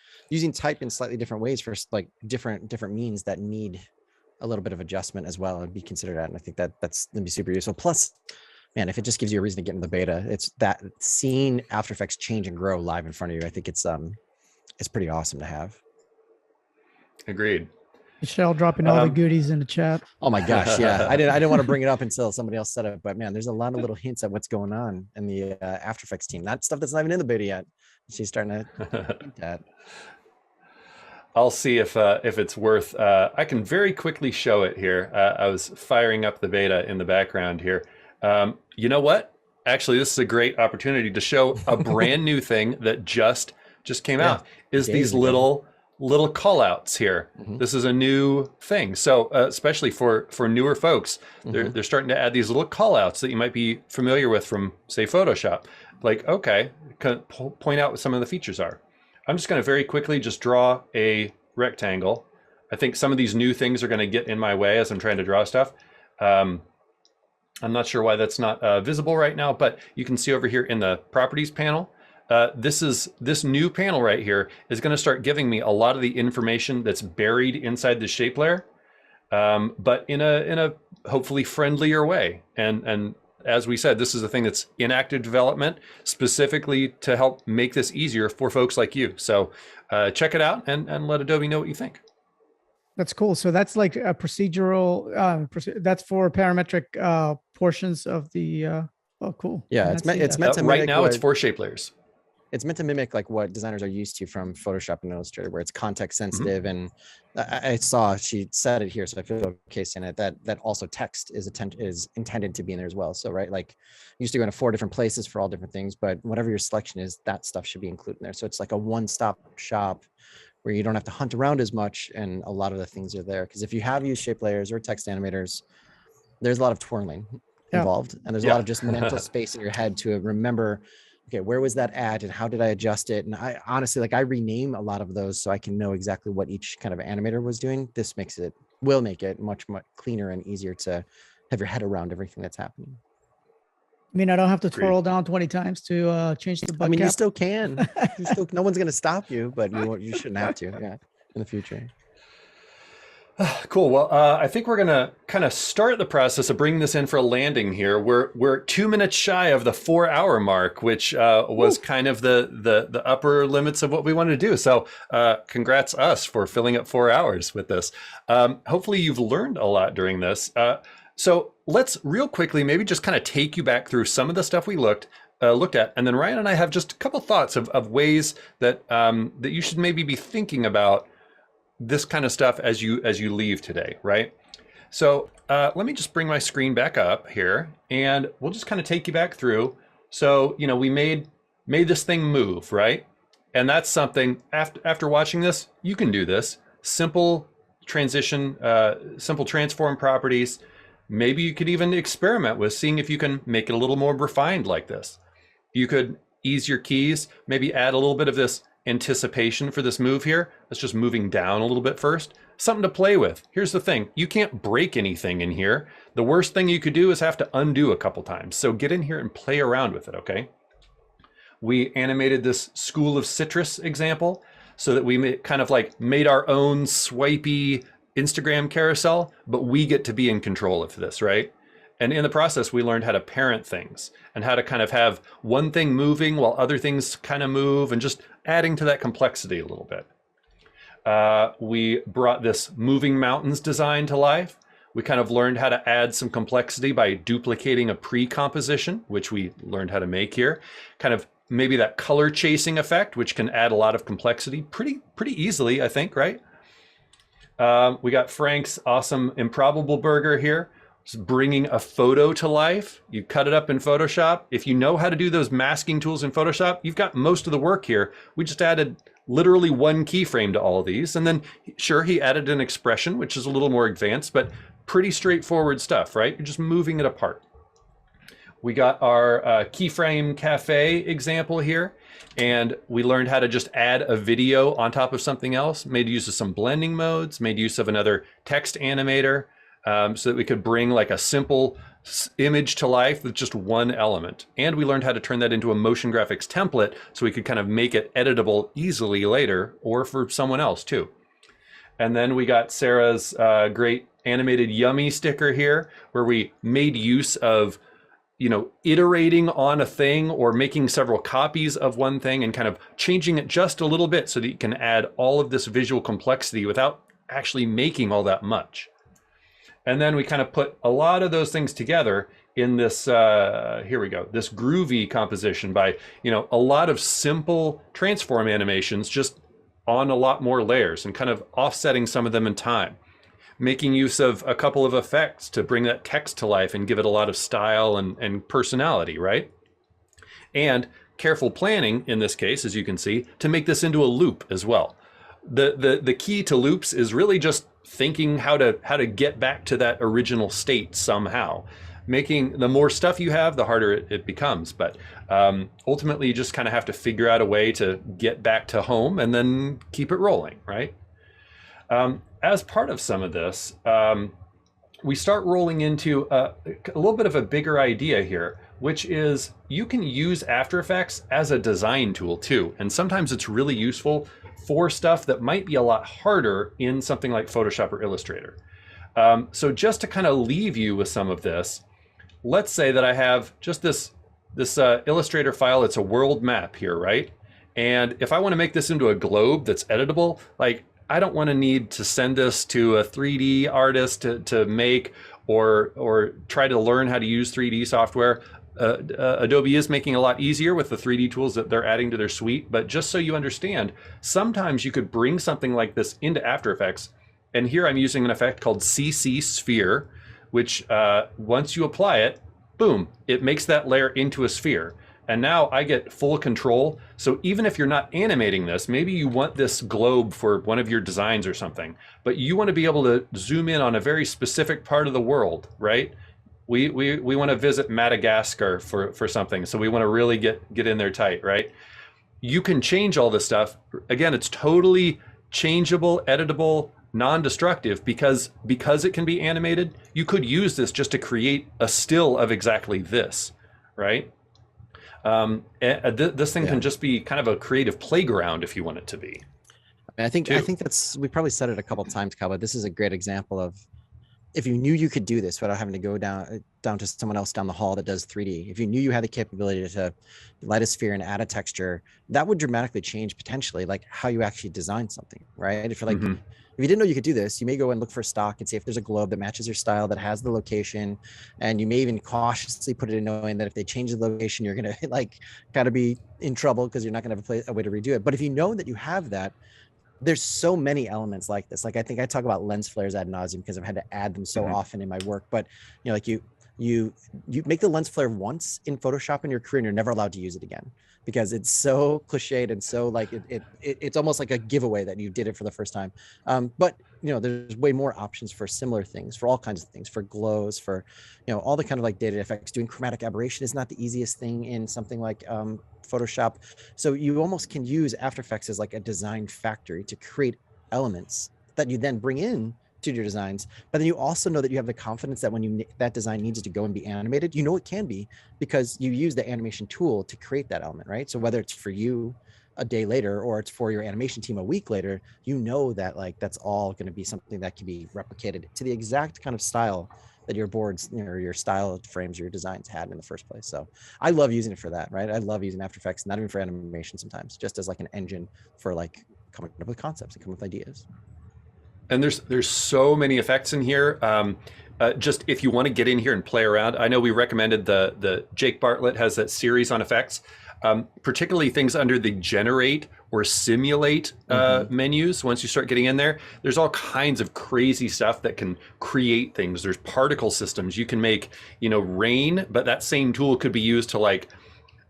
type in slightly different ways for like different means that need a little bit of adjustment as well and be considered at. And I think that's gonna be super useful. Plus, man, if it just gives you a reason to get in the beta, it's that seeing After Effects change and grow live in front of you. I think it's pretty awesome to have. Agreed. Michelle dropping all the goodies in the chat. Oh my gosh, yeah. I didn't want to bring it up until somebody else said it, but man, there's a lot of little hints at what's going on in the After Effects team. Not stuff that's not even in the beta yet. She's starting to hint at. I'll see if it's worth. I can very quickly show it here. I was firing up the beta in the background here. You know what? Actually, this is a great opportunity to show a brand new thing that just came out. Is these little call outs here. This is a new thing. So especially for newer folks, they're starting to add these little call outs that you might be familiar with from, say, Photoshop. Like, okay, point out what some of the features are. I'm just going to very quickly just draw a rectangle. I think some of these new things are going to get in my way as I'm trying to draw stuff. I'm not sure why that's not visible right now, but you can see over here in the properties panel, this new panel right here is going to start giving me a lot of the information that's buried inside the shape layer, but in a hopefully friendlier way. And as we said, this is a thing that's in active development specifically to help make this easier for folks like you. So check it out and let Adobe know what you think. That's cool. So that's like a procedural, that's for parametric portions of the, oh, cool. Yeah, it's meant to mimic right now it's for shape layers. It's meant to mimic like what designers are used to from Photoshop and Illustrator, where it's context sensitive. And I saw she said it here, so I feel okay saying it, that also text is intended to be in there as well. So right, like you used to go to 4 different places for all different things, but whatever your selection is, that stuff should be included in there. So it's like a one-stop shop where you don't have to hunt around as much, and a lot of the things are there. Because if you have used shape layers or text animators, there's a lot of twirling involved, and there's a lot of just mental space in your head to remember, okay, where was that at and how did I adjust it? And I honestly, like, I rename a lot of those so I can know exactly what each kind of animator was doing. This will make it much cleaner and easier to have your head around everything that's happening. I mean, I don't have to twirl down 20 times to change the button. I mean, you still can. No one's going to stop you, but you shouldn't have to, in the future. Cool. Well, I think we're going to kind of start the process of bringing this in for a landing here. We're 2 minutes shy of the 4-hour mark, which was kind of the upper limits of what we wanted to do. So congrats us for filling up 4 hours with this. Hopefully you've learned a lot during this. So let's real quickly maybe just kind of take you back through some of the stuff we looked at, and then Ryan and I have just a couple thoughts of ways that that you should maybe be thinking about this kind of stuff as you leave today, right? So let me just bring my screen back up here, and we'll just kind of take you back through. So we made this thing move, right? And that's something after watching this, you can do this simple transition, simple transform properties. Maybe you could even experiment with seeing if you can make it a little more refined like this. You could ease your keys, maybe add a little bit of this anticipation for this move here. That's just moving down a little bit first. Something to play with. Here's the thing. You can't break anything in here. The worst thing you could do is have to undo a couple times. So get in here and play around with it, okay? We animated this School of Citrus example so that we kind of like made our own swipey Instagram carousel, but we get to be in control of this, right? And in the process, we learned how to parent things and how to kind of have one thing moving while other things kind of move, and just adding to that complexity a little bit. We brought this moving mountains design to life. We kind of learned how to add some complexity by duplicating a pre-composition, which we learned how to make here. Kind of maybe that color chasing effect, which can add a lot of complexity pretty easily, I think, right? We got Frank's awesome Improbable burger here. Just bringing a photo to life. You cut it up in Photoshop. If you know how to do those masking tools in Photoshop, you've got most of the work here. We just added literally one keyframe to all of these. And then sure, he added an expression, which is a little more advanced, but pretty straightforward stuff, right? You're just moving it apart. We got our keyframe cafe example here, and we learned how to just add a video on top of something else, made use of some blending modes, made use of another text animator, so that we could bring like a simple image to life with just one element. And we learned how to turn that into a motion graphics template so we could kind of make it editable easily later, or for someone else too. And then we got Sarah's great animated yummy sticker here, where we made use of iterating on a thing or making several copies of one thing and kind of changing it just a little bit so that you can add all of this visual complexity without actually making all that much. And then we kind of put a lot of those things together in this, here we go, this groovy composition by, a lot of simple transform animations, just on a lot more layers and kind of offsetting some of them in time. Making use of a couple of effects to bring that text to life and give it a lot of style and personality, right? And careful planning in this case, as you can see, to make this into a loop as well. The key to loops is really just thinking how to get back to that original state somehow. Making the more stuff you have, the harder it becomes. But ultimately, you just kind of have to figure out a way to get back to home and then keep it rolling, right? As part of some of this, we start rolling into a little bit of a bigger idea here, which is you can use After Effects as a design tool too. And sometimes it's really useful for stuff that might be a lot harder in something like Photoshop or Illustrator. So just to kind of leave you with some of this, let's say that I have just this Illustrator file. It's a world map here, right? And if I want to make this into a globe that's editable, like I don't want to need to send this to a 3D artist to make or try to learn how to use 3D software. Adobe is making it a lot easier with the 3D tools that they're adding to their suite. But just so you understand, sometimes you could bring something like this into After Effects. And here I'm using an effect called CC Sphere, which once you apply it, boom, it makes that layer into a sphere. And now I get full control. So even if you're not animating this, maybe you want this globe for one of your designs or something, but you want to be able to zoom in on a very specific part of the world, right? We want to visit Madagascar for something. So we want to really get in there tight, right? You can change all this stuff. Again, it's totally changeable, editable, non-destructive because it can be animated. You could use this just to create a still of exactly this, right? This thing can just be kind of a creative playground if you want it to be. I think that's, we probably said it a couple of times, Kyle, but this is a great example of if you knew you could do this without having to go down to someone else down the hall that does 3D. If you knew you had the capability to light a sphere and add a texture, that would dramatically change potentially like how you actually design something, right? If you're like, if you didn't know you could do this, you may go and look for stock and see if there's a globe that matches your style, that has the location, and you may even cautiously put it in knowing that if they change the location, you're gonna like kind of be in trouble because you're not gonna have a way to redo it. But if you know that you have that, there's so many elements like this. Like I think I talk about lens flares ad nauseum because I've had to add them so often in my work. But you know, like you make the lens flare once in Photoshop in your career and you're never allowed to use it again because it's so cliched and so like it's almost like a giveaway that you did it for the first time. But you know, there's way more options for similar things, for all kinds of things, for glows, for you know, all the kind of like data effects. Doing chromatic aberration is not the easiest thing in something like Photoshop. So you almost can use After Effects as like a design factory to create elements that you then bring in to your designs. But then you also know that you have the confidence that when that design needs to go and be animated, you know it can be because you use the animation tool to create that element, right? So whether it's for you a day later or it's for your animation team a week later, you know that like that's all going to be something that can be replicated to the exact kind of style that your boards, you know, your style frames, your designs had in the first place. So I love using it for that, right? I love using After Effects, not even for animation sometimes, just as like an engine for like coming up with concepts and coming up with ideas. And there's so many effects in here. Just if you want to get in here and play around, I know we recommended the Jake Bartlett has that series on effects, particularly things under the generate or simulate menus. Once you start getting in there, there's all kinds of crazy stuff that can create things. There's particle systems. You can make, you know, rain, but that same tool could be used to like,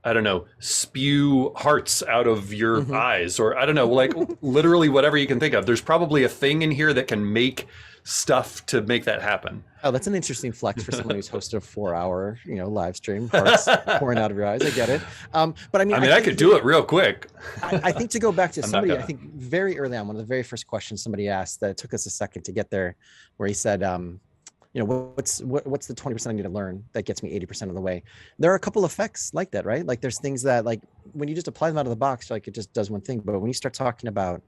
I don't know, spew hearts out of your eyes, or I don't know, like literally whatever you can think of. There's probably a thing in here that can make stuff to make that happen. Oh, that's an interesting flex for someone who's hosted a 4-hour, you know, live stream, hearts pouring out of your eyes. I get it. But I mean, I could do it real quick. I think to go back to somebody, I think very early on, one of the very first questions somebody asked that it took us a second to get there, where he said, you know, what's the 20% I need to learn that gets me 80% of the way? There are a couple effects like that, right? Like there's things that like when you just apply them out of the box, like it just does one thing. But when you start talking about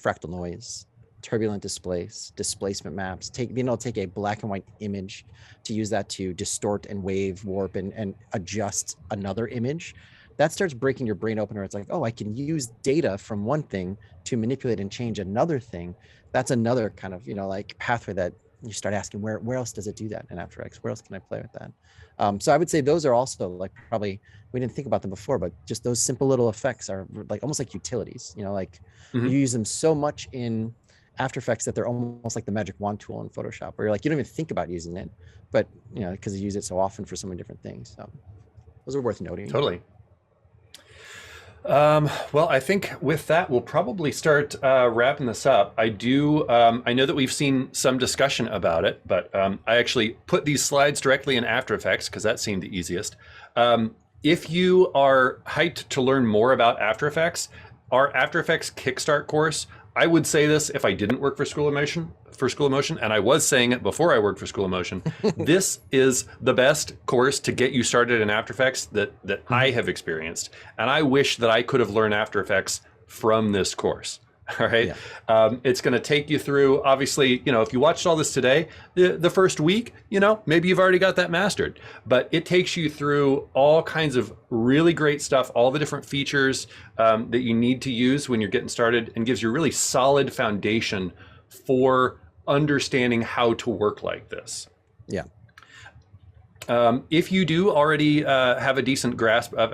fractal noise, turbulent displacement maps, being able to take a black and white image to use that to distort and wave, warp and adjust another image, that starts breaking your brain open, where it's like, oh, I can use data from one thing to manipulate and change another thing. That's another kind of, you know, like pathway that you start asking where else does it do that in After Effects? Where else can I play with that? So I would say those are also like, probably, we didn't think about them before, but just those simple little effects are like almost like utilities, you know, like you use them so much in After Effects that they're almost like the magic wand tool in Photoshop, where you're like, you don't even think about using it, but you know, because you use it so often for so many different things. So those are worth noting. Totally. Well, I think with that, we'll probably start wrapping this up. I know that we've seen some discussion about it, but I actually put these slides directly in After Effects because that seemed the easiest. If you are hyped to learn more about After Effects, our After Effects Kickstart course, I would say this if I didn't work for School of Motion, and I was saying it before I worked for School of Motion, this is the best course to get you started in After Effects that I have experienced. And I wish that I could have learned After Effects from this course. All right. Yeah. It's going to take you through, obviously, you know, if you watched all this today, the first week, you know, maybe you've already got that mastered, but it takes you through all kinds of really great stuff, all the different features that you need to use when you're getting started, and gives you a really solid foundation for understanding how to work like this. Yeah. If you do already have a decent grasp of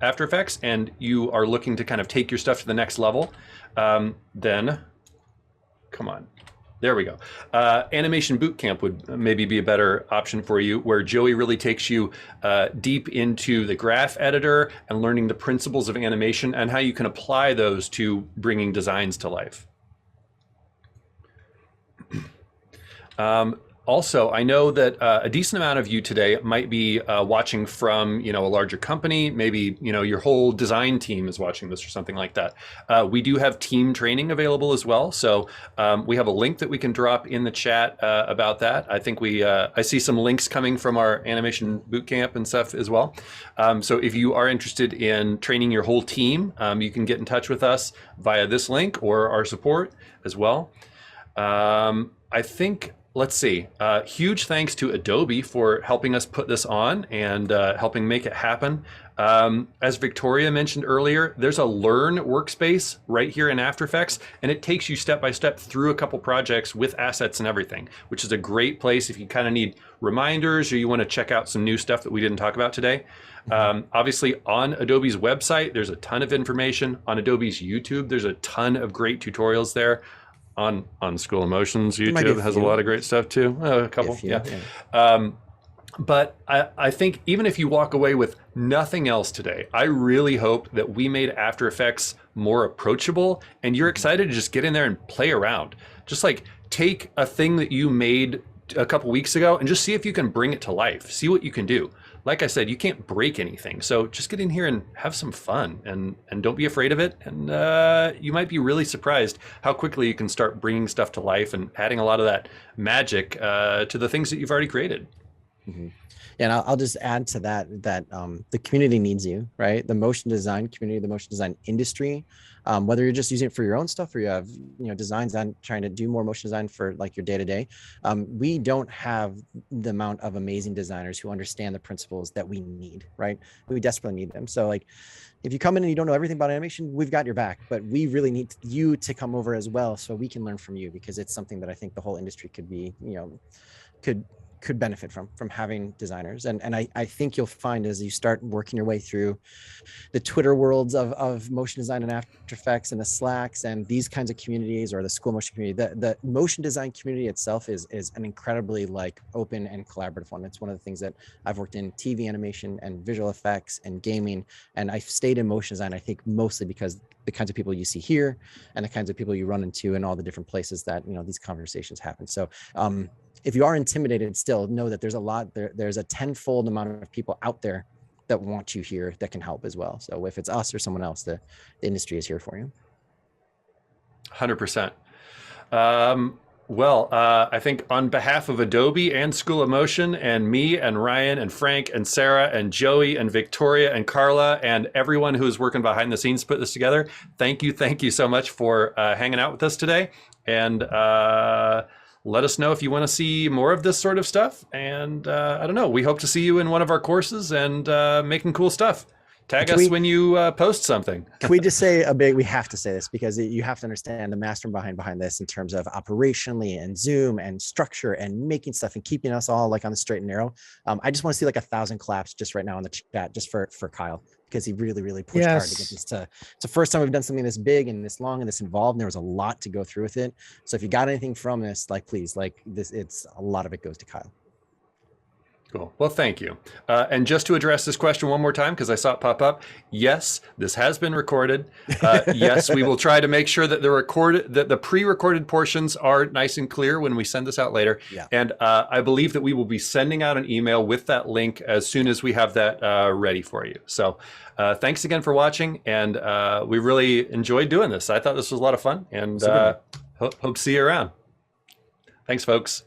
After Effects and you are looking to kind of take your stuff to the next level, then, come on, there we go. Animation Bootcamp would maybe be a better option for you, where Joey really takes you deep into the graph editor and learning the principles of animation and how you can apply those to bringing designs to life. Also, I know that a decent amount of you today might be watching from, you know, a larger company. Maybe, you know, your whole design team is watching this or something like that. We do have team training available as well. So we have a link that we can drop in the chat about that. I think I see some links coming from our Animation Bootcamp and stuff as well. So if you are interested in training your whole team, you can get in touch with us via this link or our support as well. I think, let's see, huge thanks to Adobe for helping us put this on and helping make it happen. As Victoria mentioned earlier, there's a Learn workspace right here in After Effects, and it takes you step by step through a couple projects with assets and everything, which is a great place if you kind of need reminders or you want to check out some new stuff that we didn't talk about today. Obviously, on Adobe's website, there's a ton of information. On Adobe's YouTube, there's a ton of great tutorials there. On School of Motion's YouTube has a lot of great stuff too. A couple, yeah. But I think even if you walk away with nothing else today, I really hope that we made After Effects more approachable and you're excited to just get in there and play around. Just like take a thing that you made a couple weeks ago and just see if you can bring it to life. See what you can do. Like I said, you can't break anything. So just get in here and have some fun and don't be afraid of it. And you might be really surprised how quickly you can start bringing stuff to life and adding a lot of that magic to the things that you've already created. Mm-hmm. And I'll just add to that the community needs you, right? The motion design community, the motion design industry, whether you're just using it for your own stuff or you have, you know, designs on trying to do more motion design for like your day-to-day, we don't have the amount of amazing designers who understand the principles that we need, right? We desperately need them. So like, if you come in and you don't know everything about animation, we've got your back, but we really need you to come over as well so we can learn from you, because it's something that I think the whole industry could be, you know, could benefit from having designers. And I think you'll find as you start working your way through the Twitter worlds of motion design and After Effects and the Slacks and these kinds of communities, or the school motion community, the motion design community itself is an incredibly like open and collaborative one. It's one of the things that I've worked in TV animation and visual effects and gaming. And I've stayed in motion design, I think mostly because the kinds of people you see here and the kinds of people you run into in all the different places that, you know, these conversations happen. So, if you are intimidated, still know that there's a lot there's a tenfold amount of people out there that want you here that can help as well. So if it's us or someone else, the industry is here for you. 100%. Well, I think on behalf of Adobe and School of Motion and me and Ryan and Frank and Sarah and Joey and Victoria and Carla and everyone who is working behind the scenes to put this together, thank you so much for hanging out with us today. And let us know if you want to see more of this sort of stuff. And I don't know, we hope to see you in one of our courses and making cool stuff. Tag us when you post something. Can we just say we have to say this because you have to understand the mastermind behind this in terms of operationally and Zoom and structure and making stuff and keeping us all like on the straight and narrow. I just want to see like 1,000 claps just right now in the chat just for Kyle, because he really pushed hard to get this to. It's the first time we've done something this big and this long and this involved, and there was a lot to go through with it. So if you got anything from this, like please, like this, it's a lot of it goes to Kyle. Cool. Well, thank you. And just to address this question one more time, because I saw it pop up. Yes, this has been recorded. Yes, we will try to make sure that the pre-recorded portions are nice and clear when we send this out later. Yeah. And I believe that we will be sending out an email with that link as soon as we have that ready for you. So thanks again for watching. And we really enjoyed doing this. I thought this was a lot of fun, and hope to see you around. Thanks, folks.